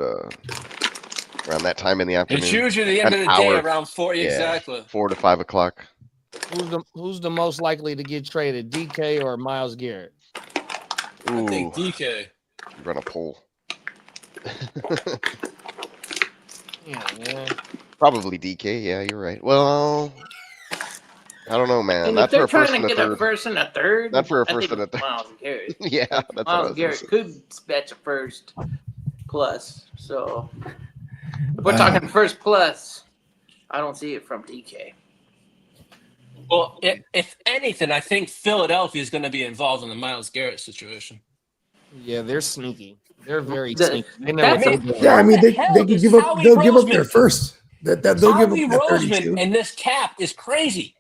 around that time in the afternoon. It's usually the end of the day around 4. Yeah, exactly. 4 to 5 o'clock. Who's the most likely to get traded, DK or Myles Garrett? Ooh, I think DK. Run a poll. Yeah, man. Probably DK. Yeah, you're right. Well, I don't know, man. And Not if they're for a first trying and to a get a third. first and a third, Not for a I first think and a third. Myles Garrett. Yeah, that's what I Myles was Garrett saying. could fetch a first plus. So if we're talking first plus, I don't see it from DK. Well, if anything, I think Philadelphia is going to be involved in the Myles Garrett situation. Yeah, they're sneaky. They're very sneaky. They know That's what they're doing. Yeah, I mean, they hell could is give up. Howie They'll give up their Roseman? first. They'll give up Howie that Roseman 32. and this cap is crazy.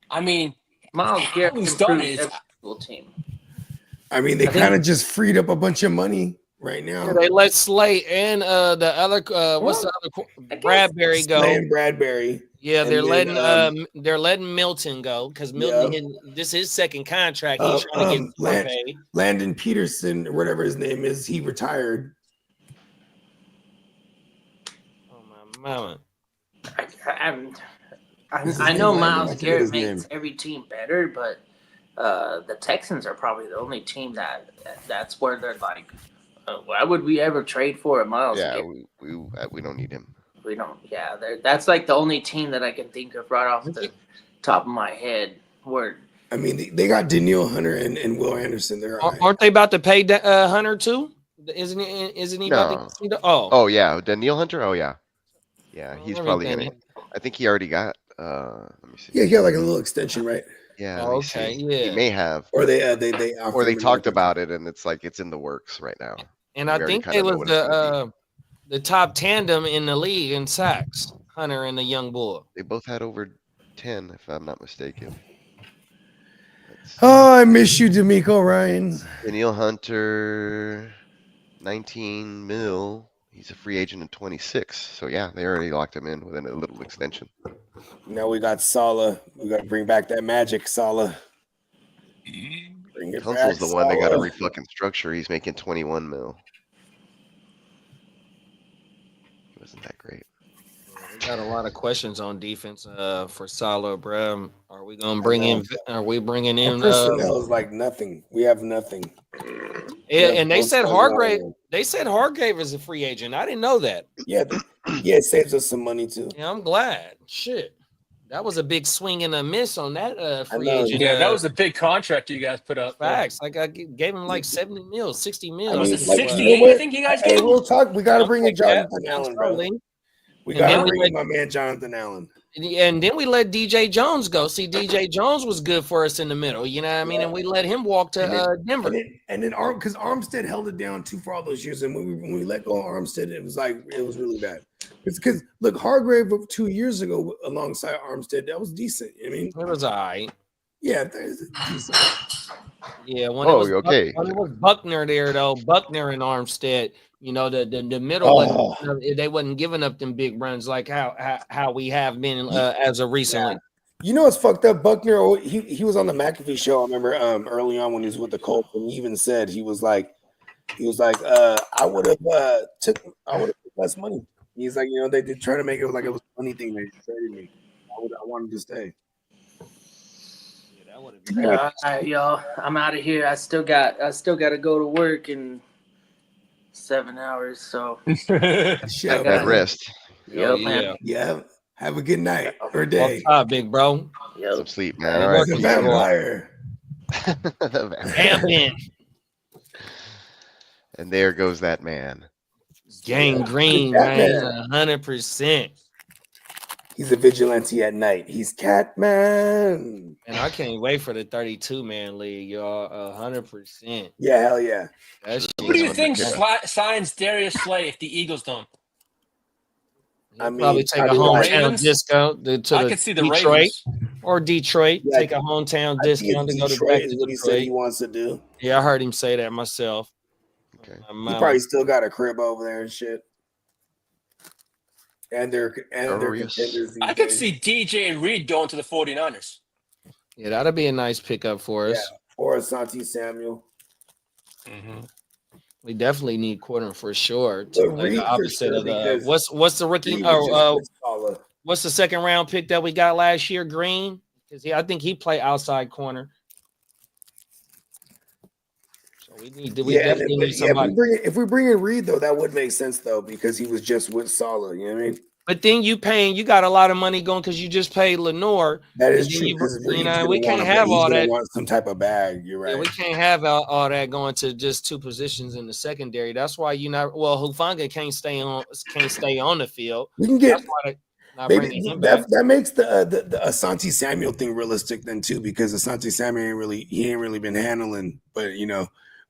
I mean, Myles Garrett Howie's can done prove is every single team. I mean, they kind of just freed up a bunch of money right now. Yeah, they let Slay and the other what's the other Bradbury go. Slay and Bradbury. Yeah, And they're then, letting Milton go because Milton this is his second contract. He's trying to get more paid. Landon Peterson, or whatever his name is, he retired. Oh my mama! I know Myles Garrett makes every team better, but the Texans are probably the only team that's where they're like, why would we ever trade for a Myles Garrett? We don't need him. We don't. Yeah, that's like the only team that I can think of right off the top of my head. Where I mean, they got Danielle Hunter and Will Anderson. They're all right. Aren't they about to pay Hunter too? Isn't he about to? Oh yeah, Danielle Hunter. Oh yeah, he's Let me probably think. gonna. I think he already got. Let me see. Yeah, he got like a little extension, right? Yeah. Oh, okay. He Yeah. may have. Or they or they talked about it, and it's like it's in the works right now. And I think they was the top tandem in the league in sacks. Hunter and the young bull. They both had over 10, if I'm not mistaken. Oh, I miss you, D'Amico Ryan. Danielle Hunter, 19 mil. He's a free agent in 26. So yeah, they already locked him in within a little extension. Now we got Saleh. We got to bring back that magic, Saleh. Bring it Tunsil's back, the one they got to Saleh. re-fucking structure. He's making 21 mil. He wasn't that great. We got a lot of questions on defense for Saleh, bro. Are we gonna bring in? Are we bringing in? Personnel is like nothing. We have nothing. Yeah, and they said Hargrave. They said Hargrave is a free agent. I didn't know that. Yeah, it saves us some money too. Yeah, I'm glad. Shit, that was a big swing and a miss on that free know. agent. Yeah, that was a big contract you guys put up. Facts. Like I gave him like 70 mil, 60 mil. Was it Like, 68? I think you guys Hey, gave we'll talk. We got to bring in Yeah, Jonathan Allen, bro. absolutely. We And got then to we bring let- in my man Jonathan Allen. And then we let DJ Jones go. See, DJ Jones was good for us in the middle. You know what I mean? And we let him walk to Denver. And then because Armstead held it down too for all those years, and when we let go of Armstead, it was really bad. It's because look, Hargrave 2 years ago alongside Armstead, that was decent. I mean, It was all right. yeah, that is decent. Yeah, when Oh, it was okay. when it was Buckner there though, Buckner and Armstead, you know, the middle wasn't, they wasn't giving up them big runs like how we have been as of recently. You know what's fucked up? Buckner, he was on the McAfee show. I remember early on when he was with the Colts, and he even said he was like, I would have took less money. He's like, you know, they did try to make it like it was a funny thing they traded me. I wanted to stay. all right, y'all. I'm out of here. I still got to go to work in 7 hours. So Shut Bad rest. Yep, man. Yeah. Have a good night or day. Big bro. Yep. Some sleep, man. All Like right. a vampire. Vamping. And there goes that man. Gang green, man. 100%. He's a vigilante at night. He's Catman. And I can't wait for the 32-man league, y'all. 100%. Yeah, hell yeah. Who do you think signs Darius Slay if the Eagles don't? I mean, Probably take a I'd be like- hometown Ravens? discount to I the could see the Detroit Ravens. or Detroit. Yeah, Take a hometown I think discount to go to Detroit back is to what he said he Detroit. wants to do. Yeah, I heard him say that myself. Okay. He probably still got a crib over there and shit. And they're Glorious. contenders. I could see DJ and Reed going to the 49ers. Yeah, that'd be a nice pickup for us. Or Asante Samuel. We definitely need corner for sure. But Like Reed the for opposite sure of the because what's the rookie? Reed was just with Salah. What's the second round pick that we got last year? Green, because I think he played outside corner. So we definitely need somebody. If we bring in Reed though, that would make sense though because he was just with Salah. You know what I mean? But then you got a lot of money going because you just paid Lenore. That is true because we can't have all that. Want some type of bag. You're right. Yeah, we can't have all that going to just two positions in the secondary. That's why Hufanga can't stay on the field. We can get. Maybe that makes the Asante Samuel thing realistic then too because Asante Samuel ain't really been handling, but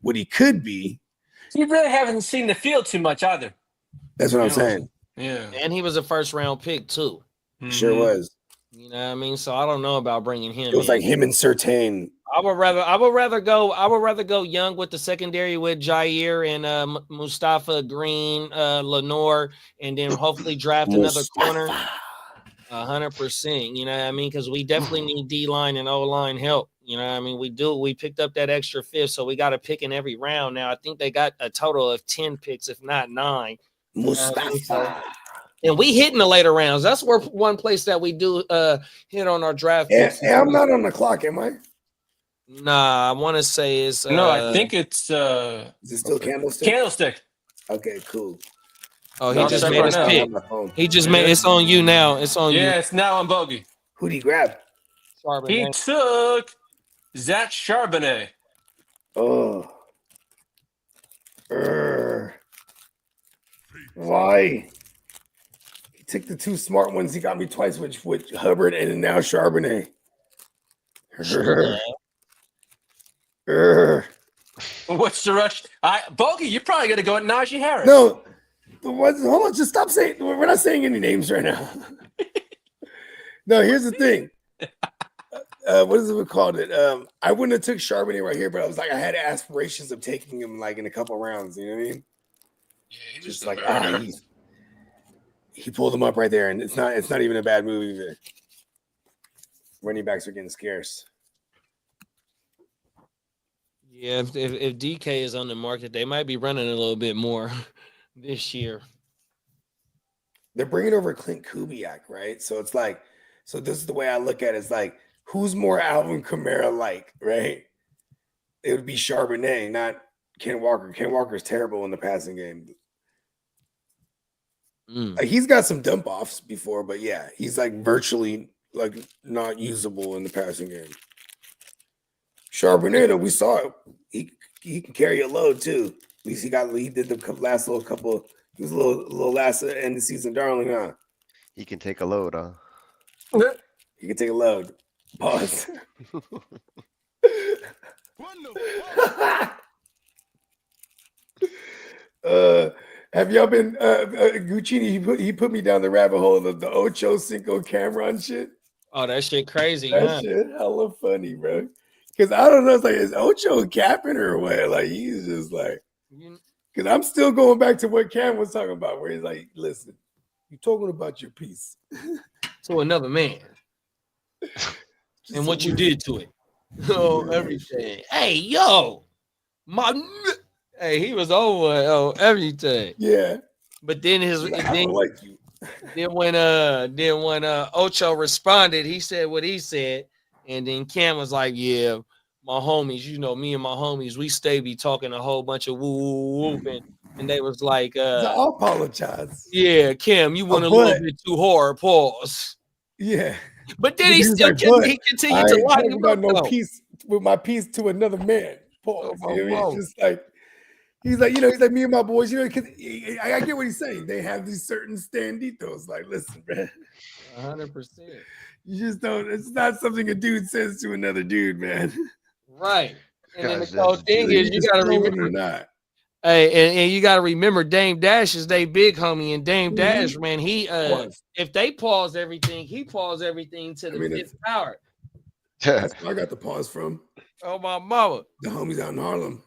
what he could be. You really haven't seen the field too much either. That's what I'm saying. Yeah, and he was a first round pick too. Sure was. You know what I mean? So I don't know about bringing him. It was like him and Surtain. I would rather go young with the secondary with Jair and Mustafa Green, Lenore, and then hopefully draft another corner. 100%. You know what I mean? Because we definitely need D line and O line help. You know what I mean? We do. We picked up that extra fifth, so we got a pick in every round now. I think they got a total of 10 picks, if not 9. Mustafa. And we hit in the later rounds. That's where one place that we do hit on our draft. Yeah, I'm not on the clock, am I? Nah, I want to say it's no. I think it's is it still Candlestick? Candlestick. Okay, cool. Oh, he just made his pick. He just made it's on you now. It's on you. Yeah, it's now on Bogey. Who'd he grab? He took Zach Charbonnet. Oh. Why? He took the two smart ones. He got me twice with Hubbard and now Charbonnet. What's the rush? Bogey, you're probably going to go at Najee Harris. No. Hold on. Just stop saying. We're not saying any names right now. No, here's the thing. What is it called? I wouldn't have took Charbonnet right here, but I was like, I had aspirations of taking him like in a couple rounds. You know what I mean? Yeah, just like he pulled him up right there, and it's not even a bad move either. Running backs are getting scarce. Yeah, if DK is on the market, they might be running a little bit more this year. They're bringing over Clint Kubiak, right? So it's like, this is the way I look at it. It's like, who's more Alvin Kamara like, right? It would be Charbonnet, not Ken Walker. Ken Walker's terrible in the passing game. He's got some dump offs before, but yeah, he's like virtually like not usable in the passing game. Charbonnet, though, we saw it. He can carry a load too. At least he did the last little couple. He was a little last end of season darling, huh? He can take a load, huh? He can take a load. Pause. Have y'all been Guccini? He put me down the rabbit hole of the Ocho Cinco Cameron shit. Oh, that shit crazy. That shit hella funny, bro. Because I don't know, it's like, is Ocho capping or what? Like, he's just like, because I'm still going back to what Cam was talking about, where he's like, listen, you're talking about your piece to another man and what you did to it. Oh, everything. Hey, yo, hey, he was over everything. Yeah. But then like you. then when Ocho responded, he said what he said, and then Cam was like, "Yeah, my homies, me and my homies, we be talking a whole bunch of woo and they was like, I apologize. Yeah, Cam, you went a little bit too hard. Pause. Yeah, but then he continued to lie about no peace with my piece to another man. Pause. He's like, he's like me and my boys, because I get what he's saying. They have these certain standitos. Like, listen, man, 100%. You just don't. It's not something a dude says to another dude, man. Right. And then the whole thing is, you gotta remember. Or not. Hey, and you gotta remember, Dame Dash is they big homie, and Dame Dash, man, he if they pause everything, he paused everything to the fifth power. That's where I got the pause from. Oh my mama, the homies out in Harlem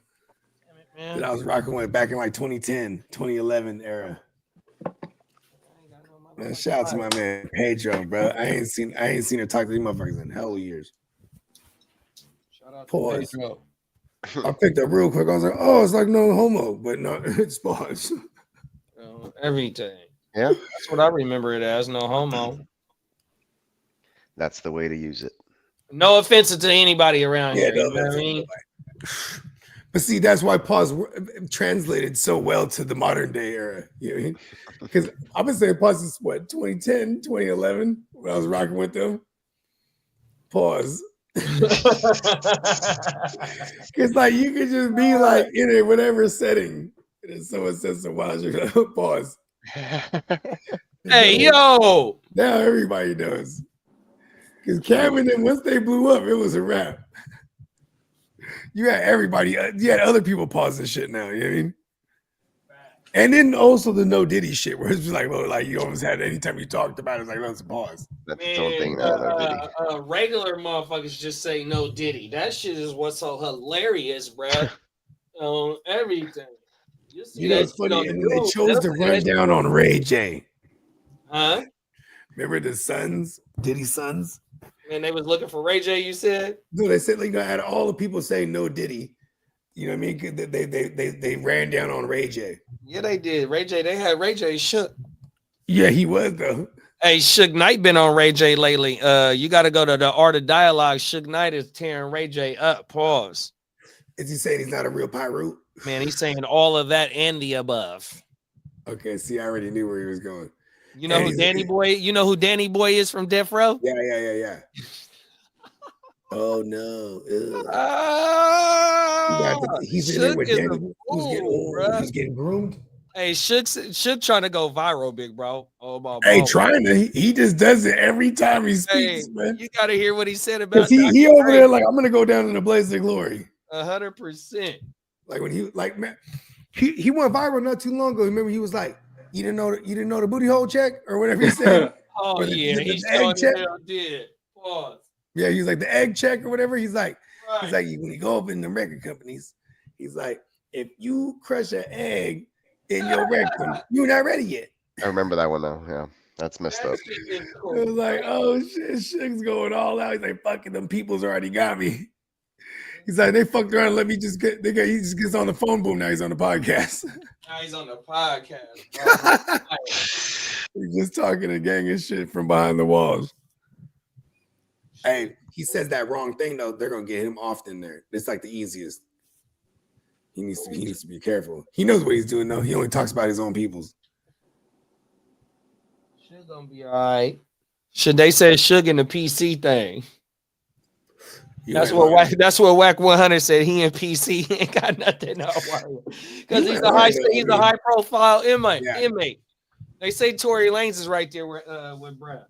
that I was rocking with back in like 2010, 2011 era. Man, shout out to my man Pedro, bro. I ain't seen her talk to these motherfuckers in hell of years. Shout out Pause. to Pedro. I picked up real quick. I was like, oh, it's like no homo, but no, it's pause. Everything. Yeah. That's what I remember it as. No homo. That's the way to use it. No offense to anybody around Yeah, here. no You know what I offense to mean? But see, that's why pause translated so well to the modern day era. You know what I mean? Because I've been saying pause is what, 2010, 2011, when I was rocking with them. Pause. Because like you could just be like in a whatever setting. And then someone says some wild shit. Pause. Hey, yo. Now everybody knows. Because Cameron, then once they blew up, it was a wrap. You had everybody, you had other people pausing shit now, you know what I mean? And then also the no Diddy shit, where it's just like, well, like you almost had anytime you talked about it, it's like, let's pause. That's its own thing now, no Diddy. Regular motherfuckers just say no Diddy. That shit is what's so hilarious, bruh. On everything. You know, it's funny, and then they chose to run down on Ray J. Huh? Remember the sons, Diddy's sons? And they was looking for Ray J, you said? No, they said, like, out of all the people saying no Diddy, you know what I mean? They ran down on Ray J. Yeah, they did. Ray J, they had Ray J shook. Yeah, he was though. Hey, Suge Knight been on Ray J lately. You got to go to the Art of Dialogue. Suge Knight is tearing Ray J up. Pause. Is he saying he's not a real pirate? Man, he's saying all of that and the above. Okay, see, I already knew where he was going. You know who Danny Boy? You know who Danny Boy is from Death Row? Yeah. Oh no! He's in there with Danny. Who's getting groomed? Hey, Suge trying to go viral, big bro. Oh my! Hey, trying to. He just does it every time he speaks, man. You got to hear what he said about. He over there like, I'm gonna go down in the blaze of glory. 100%. Like when he like, man, he went viral not too long ago. Remember, he was like, you didn't know the booty hole check or whatever he said. Oh yeah, the he egg check. Did. Pause. Yeah, he's like the egg check or whatever. He's like when you go up in the record companies, he's like, if you crush an egg in your rectum, you're not ready yet. I remember that one though. Yeah, that's messed up. It was like, oh shit, shit's going all out. He's like, fucking them people's already got me. He's like, they fucked around and let me just get. He just gets on the phone boom. Now he's on the podcast. Now he's on the podcast. He's just talking a gang of shit from behind the walls. Hey, he says that wrong thing though. They're gonna get him off in there. It's like the easiest. He needs to be careful. He knows what he's doing though. He only talks about his own people's. Suge gonna be all right. Should they say Suge in the PC thing? That's what Whack 100 said. He in PC ain't got nothing to worry because he's a high profile inmate. They say Tory Lanez is right there with Brad.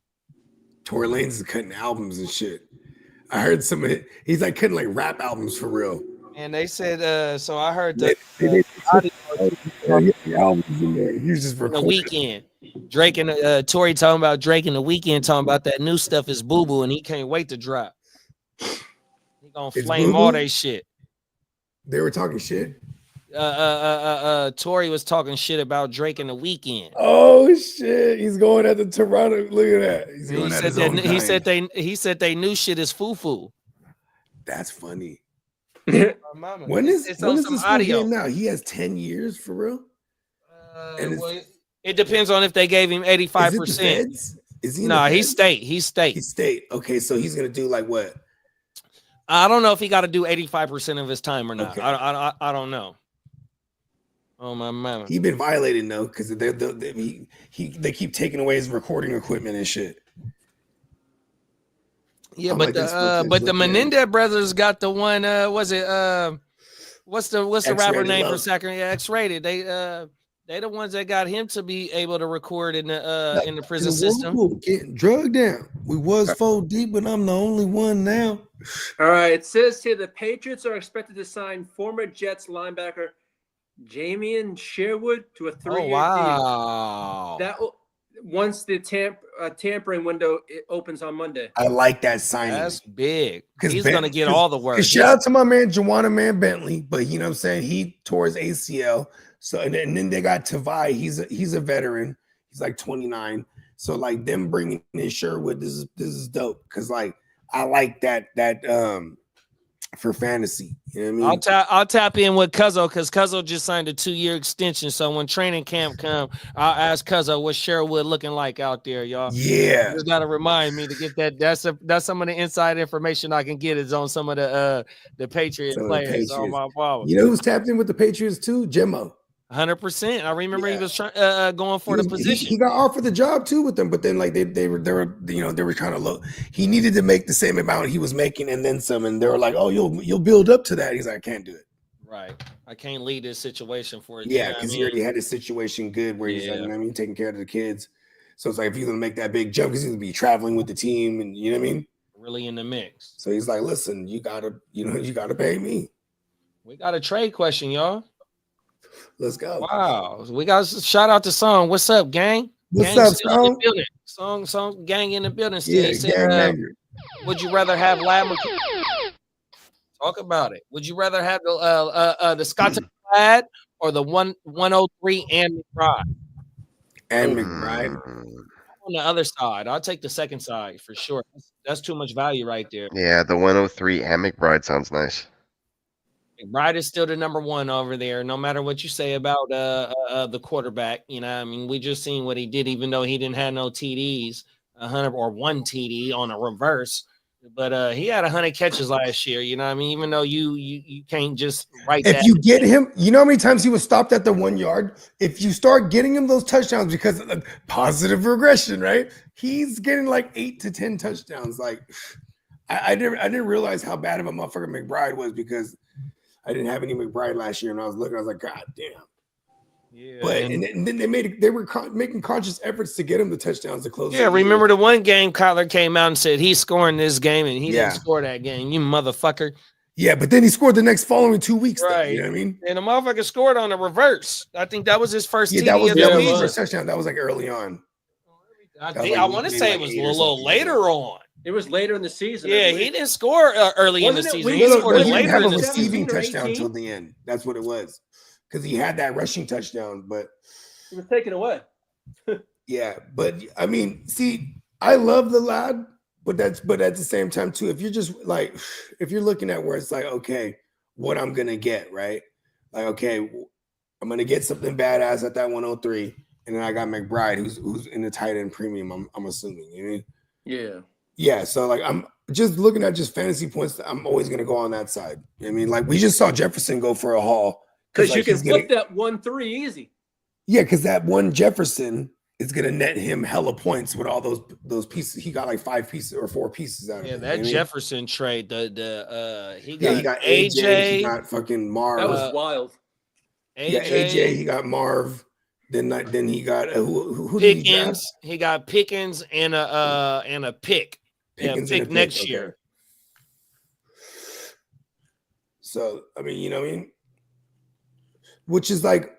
Tory Lanez is cutting albums and shit. I heard he's like cutting like rap albums for real. And they said, so I heard the albums in there. He was just the Weeknd. Drake and Tory talking about Drake and the Weeknd talking about that new stuff is boo boo and he can't wait to drop. He gonna flame all they shit. They were talking shit. Tory was talking shit about Drake and the Weeknd. Oh shit! He's going at the Toronto. Look at that. He's going at his own kind. He said they new shit is foo foo. That's funny. Mama, when is this audio now? He has 10 years for real. It depends on if they gave him 85%. Is he? No, he's state. He's state. He's state. Okay, so he's gonna do like what? I don't know if he got to do 85% of his time or not. Okay. I don't know. Oh my mama. He been violating though, because they keep taking away his recording equipment and shit. Yeah, but the Menendez brothers got the one. What's the rapper name for second? Yeah, X-Rated. They the ones that got him to be able to record in the prison system. Getting drugged down. We was 4 deep, but I'm the only one now. All right. It says here the Patriots are expected to sign former Jets linebacker Jamian Sherwood to a 3-year deal. Wow. That once the tampering window opens on Monday. I like that signing. That's big. He's going to get all the work. Shout out to my man, Juwanna Man Bentley, but you know what I'm saying? He tore his ACL. So and then they got Tavai. He's a veteran. He's like 29. So like them bringing in Sherwood, this is dope because like I like that for fantasy. You know what I mean? I'll tap in with Cuzzo because Cuzzo just signed a 2-year extension. So when training camp come, I'll ask Cuzzo what Sherwood looking like out there, y'all. Yeah, you just gotta remind me to get that. That's some of the inside information I can get is on some of the Patriot players. Oh my father. You know who's tapped in with the Patriots too? Jimmo. 100%. I remember he was trying going for the position. He got offered the job too with them, but then like they were kind of low. He needed to make the same amount he was making and then some, and they were like, "Oh, you'll build up to that." He's like, "I can't do it." Right. I can't lead this situation for it. Yeah, because he already had his situation good where he's like, you know what I mean, taking care of the kids. So it's like if he's gonna make that big jump, because he's gonna be traveling with the team, and you know what I mean, really in the mix. So he's like, "Listen, you gotta pay me." We got a trade question, y'all. Let's go. Wow. We got a shout out to Song. What's up, gang? What's gang up, Song? Song gang in the building still. Yeah, He said, gang would you rather have Lad Talk about it. Would you rather have the Scott Lad or the 103 and McBride? And McBride. On the other side. I'll take the second side for sure. That's too much value right there. Yeah, the 103 and McBride sounds nice. McBride is still the number one over there, no matter what you say about the quarterback. You know, I mean, we just seen what he did, even though he didn't have no TDs, 100 or 1 TD on a reverse. But he had 100 catches last year. You know what I mean? Even though you can't just write that. If you get him, you know how many times he was stopped at the 1 yard? If you start getting him those touchdowns because of positive regression, right? He's getting like 8 to 10 touchdowns. Like I didn't realize how bad of a motherfucker McBride was because I didn't have any McBride last year, and I was looking. I was like, God damn. Yeah. But and then they were making conscious efforts to get him the touchdowns to close. Yeah, remember the one game Kyler came out and said he's scoring this game, and he Yeah. didn't score that game. You motherfucker. Yeah, but then he scored the next following 2 weeks. Right. Though, you know what I mean? And the motherfucker scored on a reverse. I think that was his first Yeah, TD that was of the his season. first touchdown. That was like early on. I want to say it was a little later on. It was later in the season. Yeah, he didn't score early in the season. He scored He didn't later have in a the season. receiving touchdown till the end. That's what it was. Because he had that rushing touchdown, but It was taken away. yeah, but I mean, see, I love the lad, but at the same time too, if you're just like, if you're looking at where it's like, okay, what I'm gonna get, right? Like, okay, I'm gonna get something badass at that 103, and then I got McBride, who's in the tight end premium. I'm assuming, you know what I mean? Yeah. Yeah, so like I'm just looking at just fantasy points. I'm always gonna go on that side. You know what I mean, like we just saw Jefferson go for a haul Because like, you can he's flip gonna- that 1-3 easy. Yeah, because that one Jefferson is gonna net him hella points with all those pieces. He got like 5 pieces or 4 pieces out of it. Yeah, you know that what I mean? Jefferson trade, he got AJ, he got fucking Marv. That was wild. Yeah, AJ, he got Marv. Then he got who did he draft? Pickens. He got Pickens and a pick. Pickens pick and a next okay. year. So I mean, you know what I mean? Which is like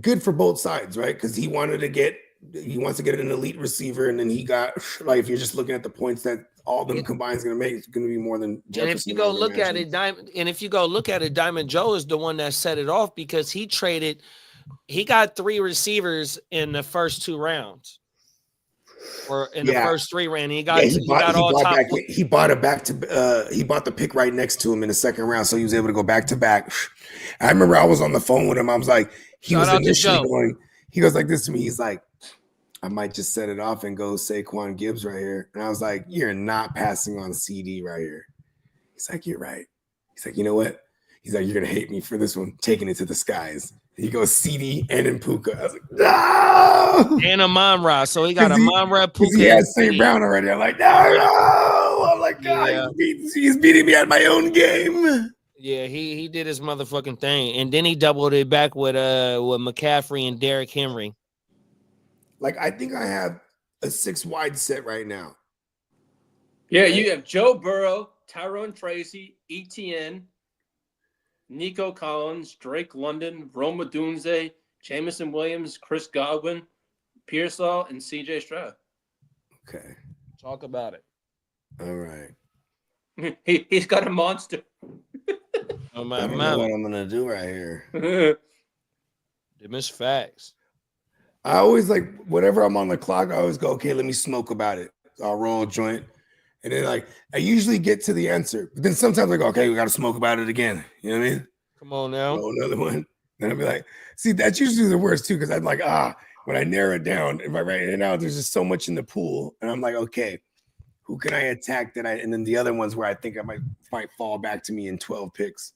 good for both sides, right? Because he wants to get an elite receiver, and then he got like if you're just looking at the points that all of them combined is going to make, it's going to be more than Jefferson. And if you go look at it, Diamond Joe is the one that set it off because he got 3 receivers in the first 2 rounds. Or in the first 3 rounds. He bought the pick right next to him in the second round, so he was able to go back to back. I remember I was on the phone with him. I was like, he goes like this to me. He's like, I might just set it off and go Saquon Gibbs right here. And I was like, you're not passing on CD right here. He's like, you're right. He's like, you know what? He's like, you're gonna hate me for this one, taking it to the skies. He goes CD and in Puka. I was like, no. And Amon-Ra. So he got Amon-Ra, Puka. He had St. Brown already. I'm like, no. I'm like, God, he's beating me at my own game. Yeah, he did his motherfucking thing. And then he doubled it back with McCaffrey and Derrick Henry. Like, I think I have a 6 wide set right now. Yeah, you have Joe Burrow, Tyrone Tracy, ETN, Nico Collins, Drake London, Rome Odunze, Jamison Williams, Chris Godwin, Pearsall, and CJ Stroud. Okay. Talk about it. All right. He's got a monster. Oh, my I don't know what I'm going to do right here. Them is facts. I always like, whenever I'm on the clock, I always go, okay, let me smoke about it. So I'll roll a joint. And then like I usually get to the answer, but then sometimes I go, okay, we got to smoke about it again. You know what I mean? Come on now. Oh, another one. Then I'll be like, see, that's usually the worst too, because I'm like, when I narrow it down, if I write it out, there's just so much in the pool, and I'm like, okay, who can I attack that and then the other ones where I think I might fall back to me in 12 picks.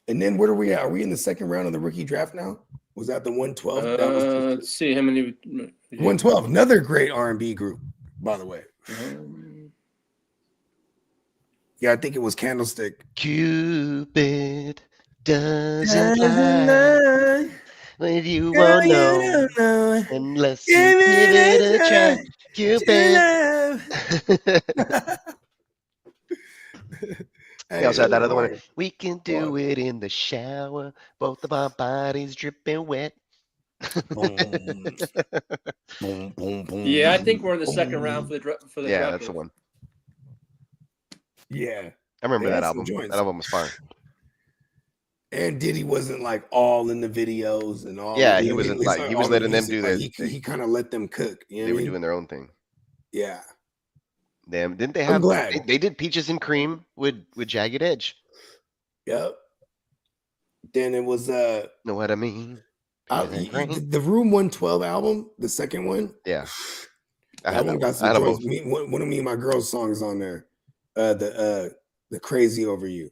And then what are we at? Are we in the second round of the rookie draft now? Was that the 112? Let's see how many. 112, another great R&B group, by the way. Yeah, I think it was Candlestick. Cupid doesn't lie when you won't know unless you give it a try. Cupid. He also had that other one. We can do it in the shower. Both of our bodies dripping wet. Yeah, I think we're in the second round for the draft. Yeah, that's the one. Yeah, I remember that album. That album was fire. And Diddy wasn't like all in the videos and all. Yeah, he wasn't like he was letting them do their. He kind of let them cook. You know they were doing their own thing. Yeah. Them didn't they have? I'm glad. They did Peaches and Cream with Jagged Edge. Yep. Then it was know what I mean? The Room 112 album, the second one. Yeah. That one got some joints. One of me and my girls' songs on there. The Crazy Over You.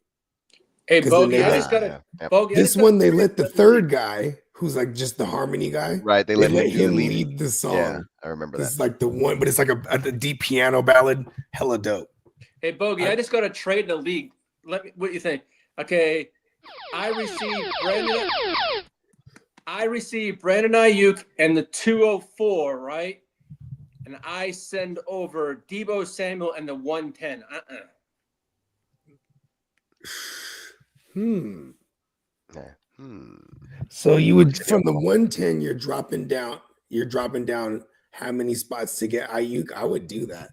Hey, Bogey, I just got to. Bogey, this one they let the third guy, who's like just the harmony guy, right? They let him lead the song. Yeah, I remember that. It's like the one, but it's like a deep piano ballad, hella dope. Hey, Bogey, I just got to trade in the league. Let me. What do you think? Okay, I received Brandon Ayuk and the 204, right? And I send over Deebo Samuel and the 110. So you would from the 110, you're dropping down how many spots to get Ayuk? I would do that.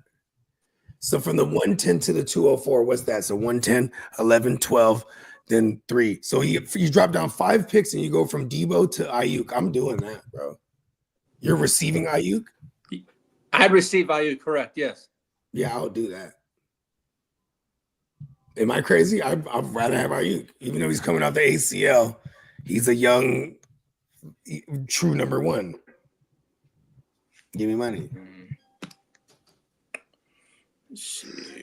So from the 110 to the 204, what's that? So 110, 11, 12, then 3. So you drop down 5 picks and you go from Deebo to Ayuk. I'm doing that, bro. You're receiving Ayuk? I'd receive Ayuk, correct, yes. Yeah, I'll do that. Am I crazy? I'd rather have Ayuk. Even though he's coming out the ACL, he's a young, true number 1. Give me money.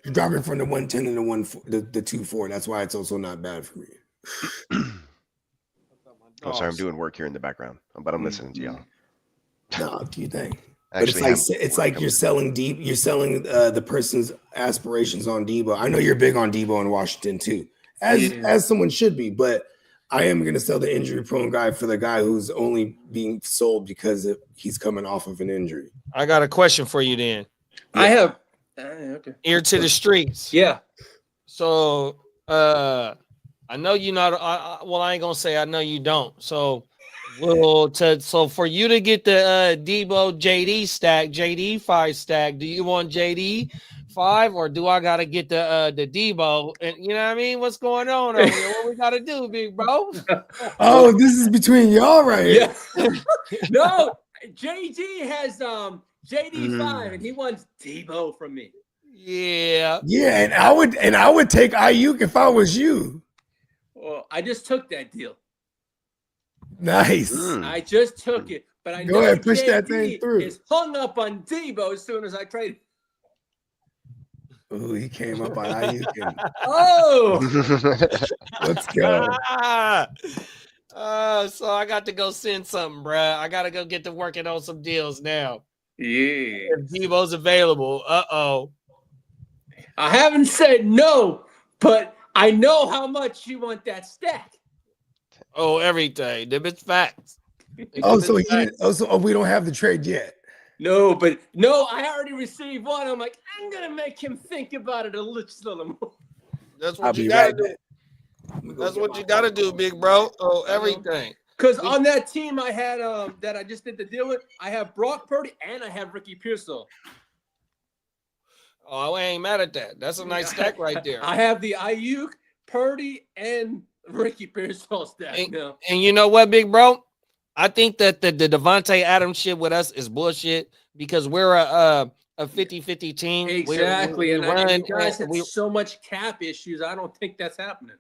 You're dropping from the 110 and the 2-4. That's why it's also not bad for me. Oh, sorry, I'm doing work here in the background, but I'm listening to y'all. No, do you think? But it's like you're selling deep. You're selling the person's aspirations on Deebo. I know you're big on Deebo in Washington too, as someone should be. But I am going to sell the injury-prone guy for the guy who's only being sold because he's coming off of an injury. I got a question for you then. Yeah. I have okay. Ear to the streets. Yeah. So I know you're not. I ain't gonna say I know you don't. So. So for you to get the Deebo JD stack, JD 5 stack, do you want JD 5 or do I gotta get the Deebo? And you know what I mean? What's going on over here? What we gotta do, big bro? Oh, this is between y'all right here. Yeah. No, JD has JD 5 and he wants Deebo from me. Yeah. Yeah, and I would take Ayuk if I was you. Well, I just took that deal. Nice. I just took it, but I go know ahead, push JD that thing through. Is hung up on Deebo as soon as I traded. Oh, he came up on Ayuk. Let's go. So I got to go send something, bruh. I got to go get to working on some deals now. Yeah. If Deebo's available. I haven't said no, but I know how much you want that stack. Oh, everything. Them is facts. So we don't have the trade yet. No, but no, I already received one. I'm like, I'm gonna make him think about it a little more. That's what you gotta do. That's what you gotta do, big bro. Oh, everything. Because on that team I had that I just did the deal with, I have Brock Purdy and I have Ricky Pearsall. Oh, I ain't mad at that. That's a nice stack right there. I have the Ayuk, Purdy, and Ricky Pearsall stack. And you know what, big bro? I think that the Devontae Adams shit with us is bullshit because we're a 50-50 team. Exactly. We and run, you guys and had so much cap issues. I don't think that's happening.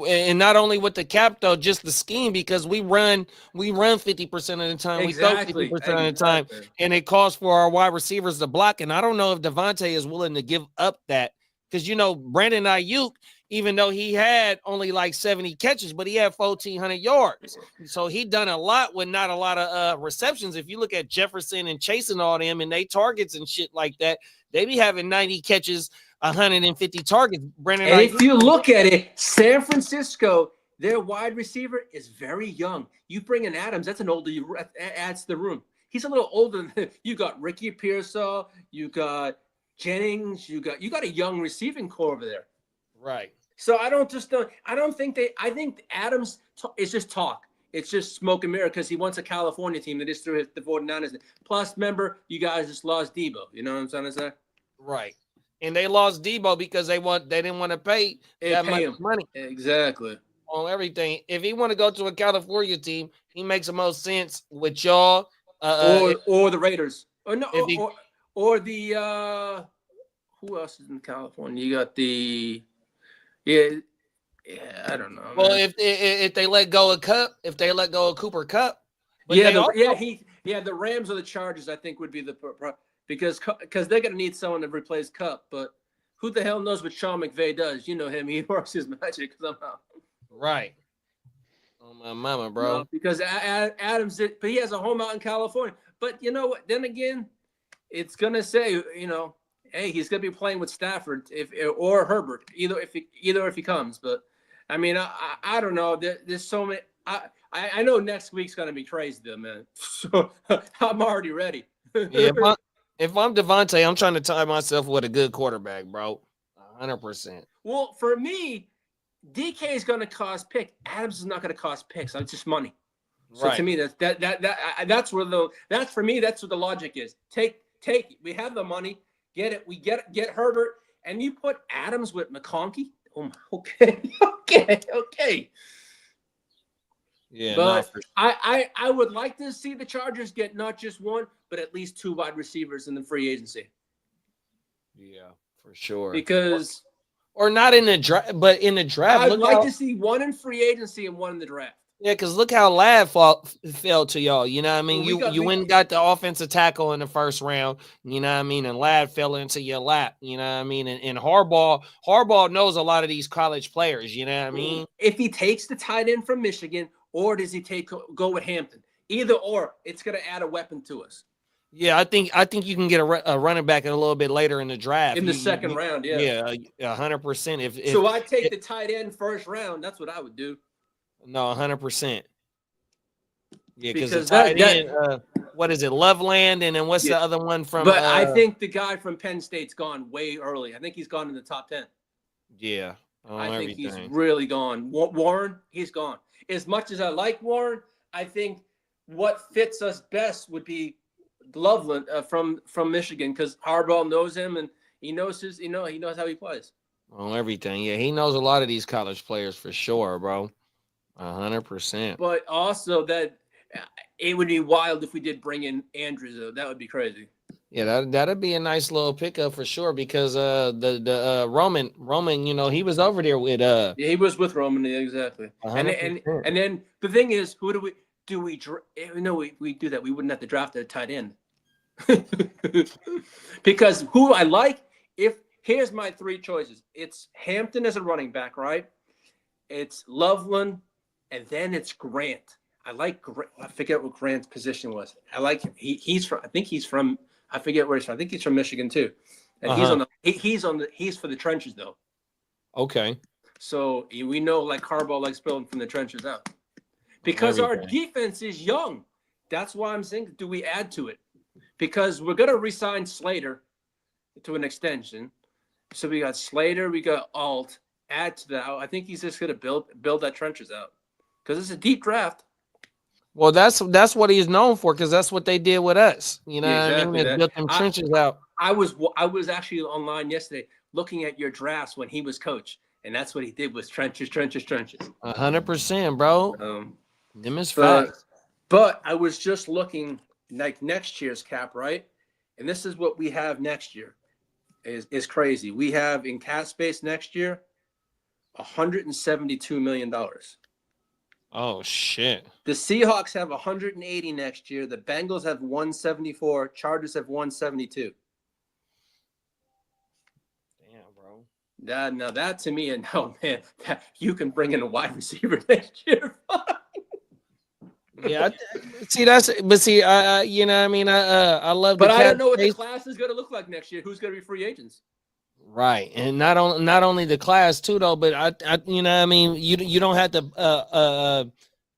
and not only with the cap though, just the scheme, because we run 50% of the time, Exactly. we throw 50% of the time, and it calls for our wide receivers to block. And I don't know if Devontae is willing to give up that, because Brandon Ayuk, even though he had only like 70 catches, but he had 1,400 yards, so he done a lot with not a lot of receptions. If you look at Jefferson and Chase and all them and they targets and shit like that, they be having 90 catches, 150 targets. Brandon And Ayuk, if you look at it, San Francisco, their wide receiver is very young. You bring in Adams, that's an older, adds to the room. He's a little older than you got Ricky Pearsall, you got Jennings, you got a young receiving core over there. right. So I think Adams is just talk. It's just smoke and mirror because he wants a California team that just threw the 49ers. Plus, remember, you guys just lost Debo. You know what I'm trying to say? Right. And they lost Debo because they didn't want to pay that much money. Exactly. On everything. If he want to go to a California team, he makes the most sense with y'all. Or the Raiders. Or the who else is in California? You got the I don't know. Well, man. if they let go of Cooper Kupp, the Rams or the Chargers, I think would be the because they're gonna need someone to replace Kupp, but who the hell knows what Sean McVay does? You know him; he works his magic somehow. Right. Oh my mama, bro. No, because Adams did, but he has a home out in California. But you know what? Then again, it's gonna say, hey, he's gonna be playing with Stafford or Herbert, either if he comes. But I mean, I don't know. There's so many. I know next week's gonna be crazy, though, man. So I'm already ready. Yeah, if I'm Devontae, I'm trying to tie myself with a good quarterback, bro. 100%. Well, for me, DK is going to cost pick. Adams is not going to cost picks. So it's just money. So to me, that's where that's for me. That's what the logic is. Take. We have the money. Get it. We get Herbert, and you put Adams with McConkey. Oh, okay. Yeah, but I would like to see the Chargers get not just one, but at least two wide receivers in the free agency. Yeah, for sure. Because or not in the draft, but in the draft. I'd like to see one in free agency and one in the draft. Yeah, because look how Ladd fell to y'all. You know what I mean? Well, you went and got the offensive tackle in the first round. You know what I mean? And Ladd fell into your lap. You know what I mean? And Harbaugh knows a lot of these college players. You know what I mean? If he takes the tight end from Michigan, or does he go with Hampton? Either or, it's going to add a weapon to us. Yeah, I think you can get a running back a little bit later in the draft. In the second round, yeah. Yeah, 100%. So I take the tight end first round. That's what I would do. No, 100%. Yeah, because the tight end, what is it, Loveland, and then what's the other one from? But I think the guy from Penn State's gone way early. I think he's gone in the top 10. Yeah, I think he's really gone. Warren, he's gone. As much as I like Warren, I think what fits us best would be Loveland from Michigan, because Harbaugh knows him and he knows he knows how he plays. Everything. Yeah, he knows a lot of these college players for sure, bro. 100%. But also that it would be wild if we did bring in Andrews, though. That would be crazy. Yeah, that'd be a nice little pickup for sure, because the Roman, he was over there with yeah, he was with Roman, yeah, exactly. 100%. And then the thing is, who do we do that? We wouldn't have to draft a tight end. Because who I like, here's my three choices. It's Hampton as a running back, right? It's Loveland, and then it's Grant. I like Grant. I forget what Grant's position was. I like him. I forget where he's from. I think he's from Michigan too. And he's for the trenches though. Okay. So we know like Harbaugh likes building from the trenches out. Because our defense is young. That's why I'm saying, do we add to it? Because we're gonna re-sign Slater to an extension. So we got Slater, we got Alt. Add to that. I think he's just gonna build that trenches out. Because it's a deep draft. Well, that's what he's known for, because that's what they did with us. You know what I mean? They built them trenches out. I was actually online yesterday looking at your drafts when he was coach, and that's what he did, was trenches. 100%, bro. Them is facts. But I was just looking like next year's cap, right? and this is what we have next year, is crazy. We have in cap space next year $172 million. Oh shit. The Seahawks have 180 next year. The Bengals have 174. Chargers have 172. Damn, bro. Now that to me, and no man, you can bring in a wide receiver next year. Yeah, see that's, but see, you know, what I mean, I love, But the I don't know what the space. class is going to look like next year. Who's going to be free agents? Right, and not only the class too though, but I you know, what I mean, you don't have to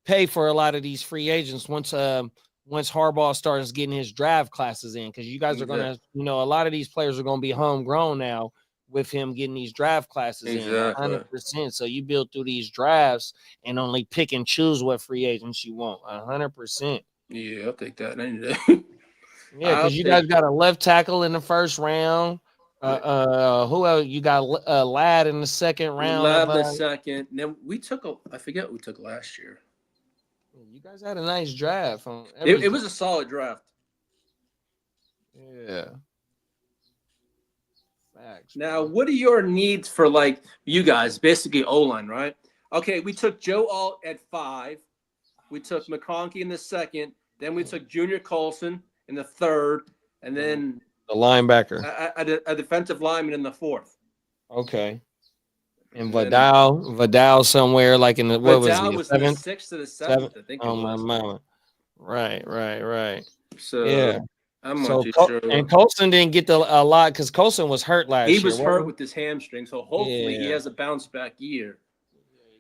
pay for a lot of these free agents once Harbaugh starts getting his draft classes in, because you guys are gonna, you know, a lot of these players are gonna be homegrown now with him getting these draft classes in 100%. So you build through these drafts and only pick and choose what free agents you want 100%. Yeah, I'll take that any day. Yeah, because you guys got a left tackle in the first round. Who else? You got Ladd in the second round. Ladd in the second. Then we took I forget what we took last year. You guys had a nice draft. It was a solid draft. Yeah. Facts, now, what are your needs for, like, you guys? Basically O-line, right? Okay, we took Joe Alt at 5. We took McConkey in the second. Then we took Junior Colson in the third. And then the linebacker, a defensive lineman in the fourth. Okay. And Vidal somewhere like in the, what was he? Was in the 6th to the 7th, I think. Oh my mama. Right. So yeah. I'm not too sure. And Colson didn't get a lot because Colson was hurt last year. He was hurt with his hamstring, so hopefully he has a bounce back year.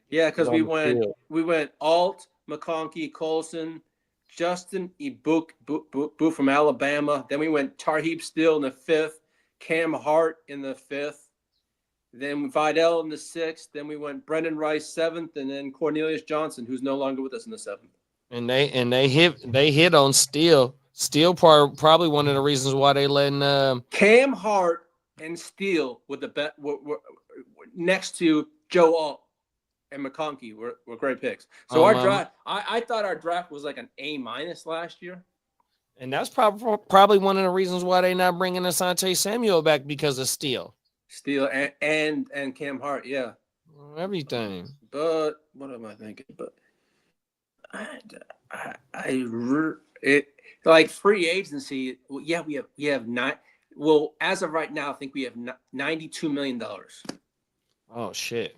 Yeah, because we went Alt, McConkey, Colson, Justin Ibuku from Alabama. Then we went Tarheeb Steele in the 5th, Cam Hart in the 5th, then Vidal in the 6th. Then we went Brendan Rice 7th, and then Cornelius Johnson, who's no longer with us, in the 7th. And they hit on Steele. Steele probably one of the reasons why they letting Cam Hart and Steele with the bet were next to Joe Alt and McConkey were great picks. So our draft, I thought our draft was like an A- last year. And that's probably one of the reasons why they not bringing Asante Samuel back, because of Steele. Steele and Cam Hart, yeah. Everything. But what am I thinking? But like free agency, yeah, we have not. Well, as of right now, I think we have $92 million. Oh shit!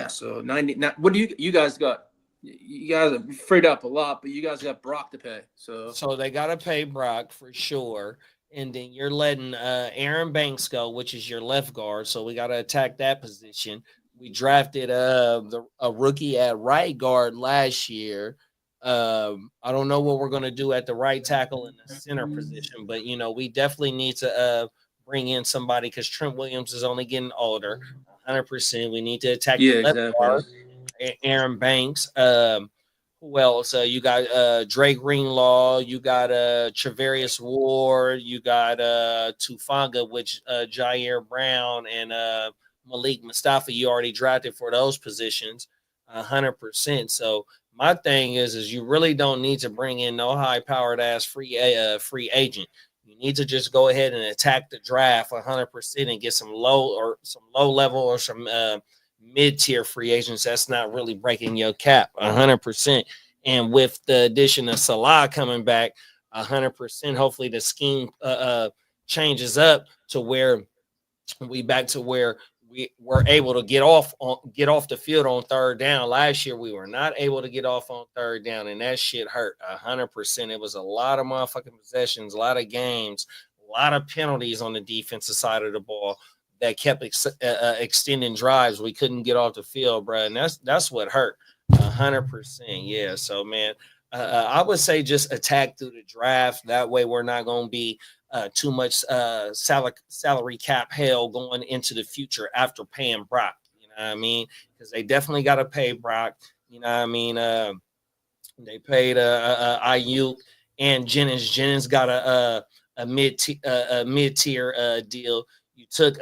So 90. What do you guys got? You guys are freed up a lot, but you guys got Brock to pay. So they got to pay Brock for sure, and then you're letting Aaron Banks go, which is your left guard. So we got to attack that position. We drafted a rookie at right guard last year. I don't know what we're going to do at the right tackle and the center position, but we definitely need to bring in somebody, because Trent Williams is only getting older. 100%. We need to attack the left guard. Aaron Banks. Who else? You got Drake Greenlaw. You got Travarius Ward. You got Tufanga, which Jair Brown and Malik Mustafa you already drafted for those positions. 100%. So my thing is you really don't need to bring in no high-powered ass free agent. You need to just go ahead and attack the draft 100% and get some low level or some mid-tier free agents that's not really breaking your cap 100%. And with the addition of Salah coming back 100%, hopefully the scheme changes up to where we back to where we were able to get off the field on third down. Last year we were not able to get off on third down, and that shit hurt 100%. It was a lot of motherfucking possessions, a lot of games, a lot of penalties on the defensive side of the ball that kept extending drives. We couldn't get off the field, bro, and that's what hurt 100%. Yeah, so man, I would say just attack through the draft. That way we're not going to be too much salary cap hell going into the future after paying Brock. You know what I mean? Because they definitely got to pay Brock. You know what I mean? They paid Ayuk and Jennings. Jennings got a mid-tier deal. You took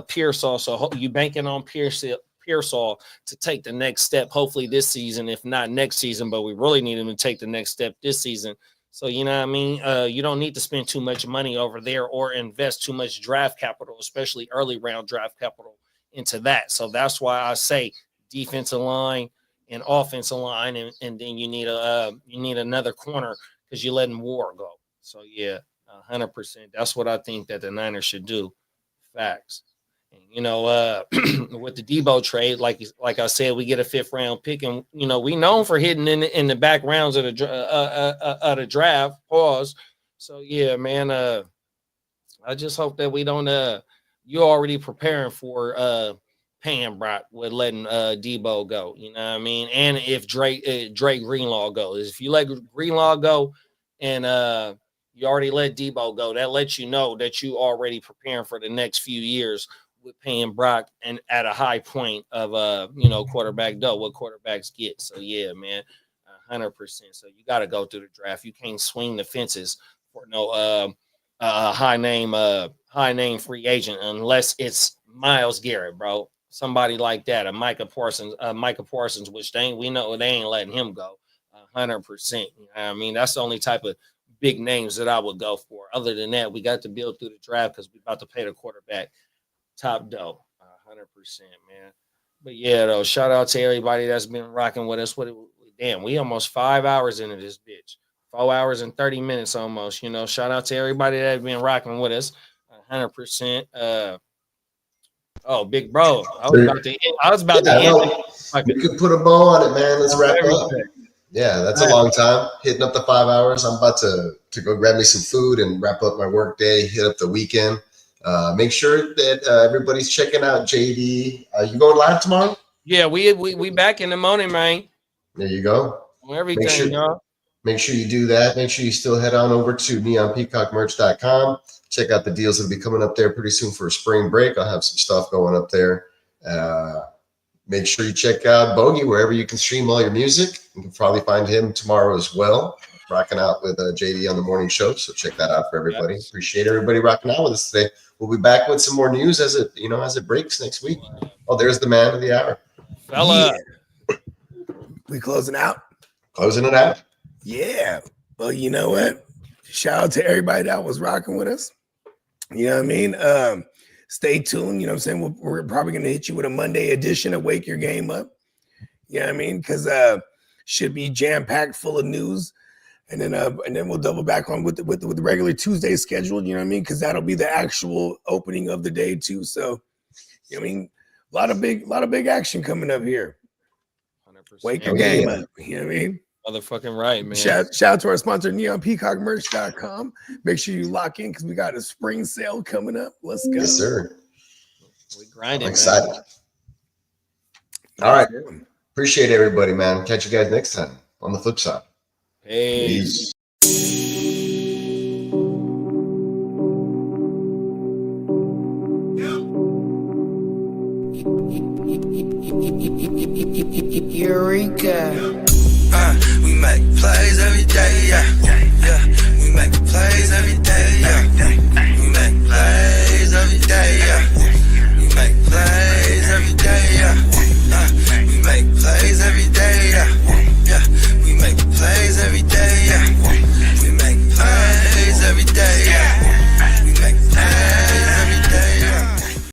Pearsall, so you banking on Pearsall to take the next step, hopefully this season, if not next season, but we really need him to take the next step this season. So, you know what I mean? You don't need to spend too much money over there or invest too much draft capital, especially early round draft capital into that. So that's why I say defensive line and offensive line, and then you need another corner because you're letting War go. So yeah, 100%. That's what I think that the Niners should do. Facts. And, you know, with the Debo trade, like I said, we get a 5th round pick, and you know we known for hitting in the back rounds of the draft. Pause. So yeah, man. I just hope that we don't. You're already preparing for paying Brock with letting Debo go. You know what I mean? And if Drake Greenlaw goes, if you let Greenlaw go, and you already let Debo go, that lets you know that you already preparing for the next few years with paying Brock and at a high point of quarterback dough, what quarterbacks get. So yeah, man, 100%. So you got to go through the draft. You can't swing the fences for no high name free agent unless it's Myles Garrett, bro. Somebody like that, a Micah Parsons, which we know they ain't letting him go. 100%. You know what I mean, that's the only type of big names that I would go for. Other than that, we got to build through the draft because we about to pay the quarterback top dough. 100%, man. But yeah, though, shout out to everybody that's been rocking with us. Damn, we almost 5 hours into this bitch. 4 hours and 30 minutes almost. You know, shout out to everybody that's been rocking with us. 100%. Big bro. I was about to end. You could put a bow on it, man. Let's wrap up. Yeah, that's a long time. Hitting up the 5 hours. I'm about to go grab me some food and wrap up my work day, hit up the weekend. Make sure that everybody's checking out JD. You going live tomorrow? Yeah, we back in the morning, man. There you go. Everything, y'all. Make sure you do that. Make sure you still head on over to neonpeacockmerch.com. Check out the deals that'll be coming up there pretty soon for a spring break. I'll have some stuff going up there. Make sure you check out Bogey wherever you can stream all your music. You can probably find him tomorrow as well, rocking out with JD on the morning show. So check that out for everybody. Yes. Appreciate everybody rocking out with us today. We'll be back with some more news as it breaks next week. Oh, there's the man of the hour. Fella. Yeah. We closing out? Closing it out. Yeah. Well, you know what? Shout out to everybody that was rocking with us. You know what I mean? Stay tuned. You know what I'm saying? We're probably going to hit you with a Monday edition of Wake Your Game Up. You know what I mean? Because should be jam-packed full of news. And then we'll double back on with the regular Tuesday schedule. You know what I mean? Because that'll be the actual opening of the day too. So, you know what I mean? A lot of big action coming up here. 100%. Wake your game up. You know what I mean? Motherfucking right, man. Shout out to our sponsor, neonpeacockmerch.com. Make sure you lock in because we got a spring sale coming up. Let's go. Yes, sir. We grinding. I'm excited. Man. All right. Appreciate everybody, man. Catch you guys next time on the flip side. Peace. Eureka. We make plays every day, yeah. We make plays every day, yeah. We make plays every day, yeah. We make plays every day, yeah.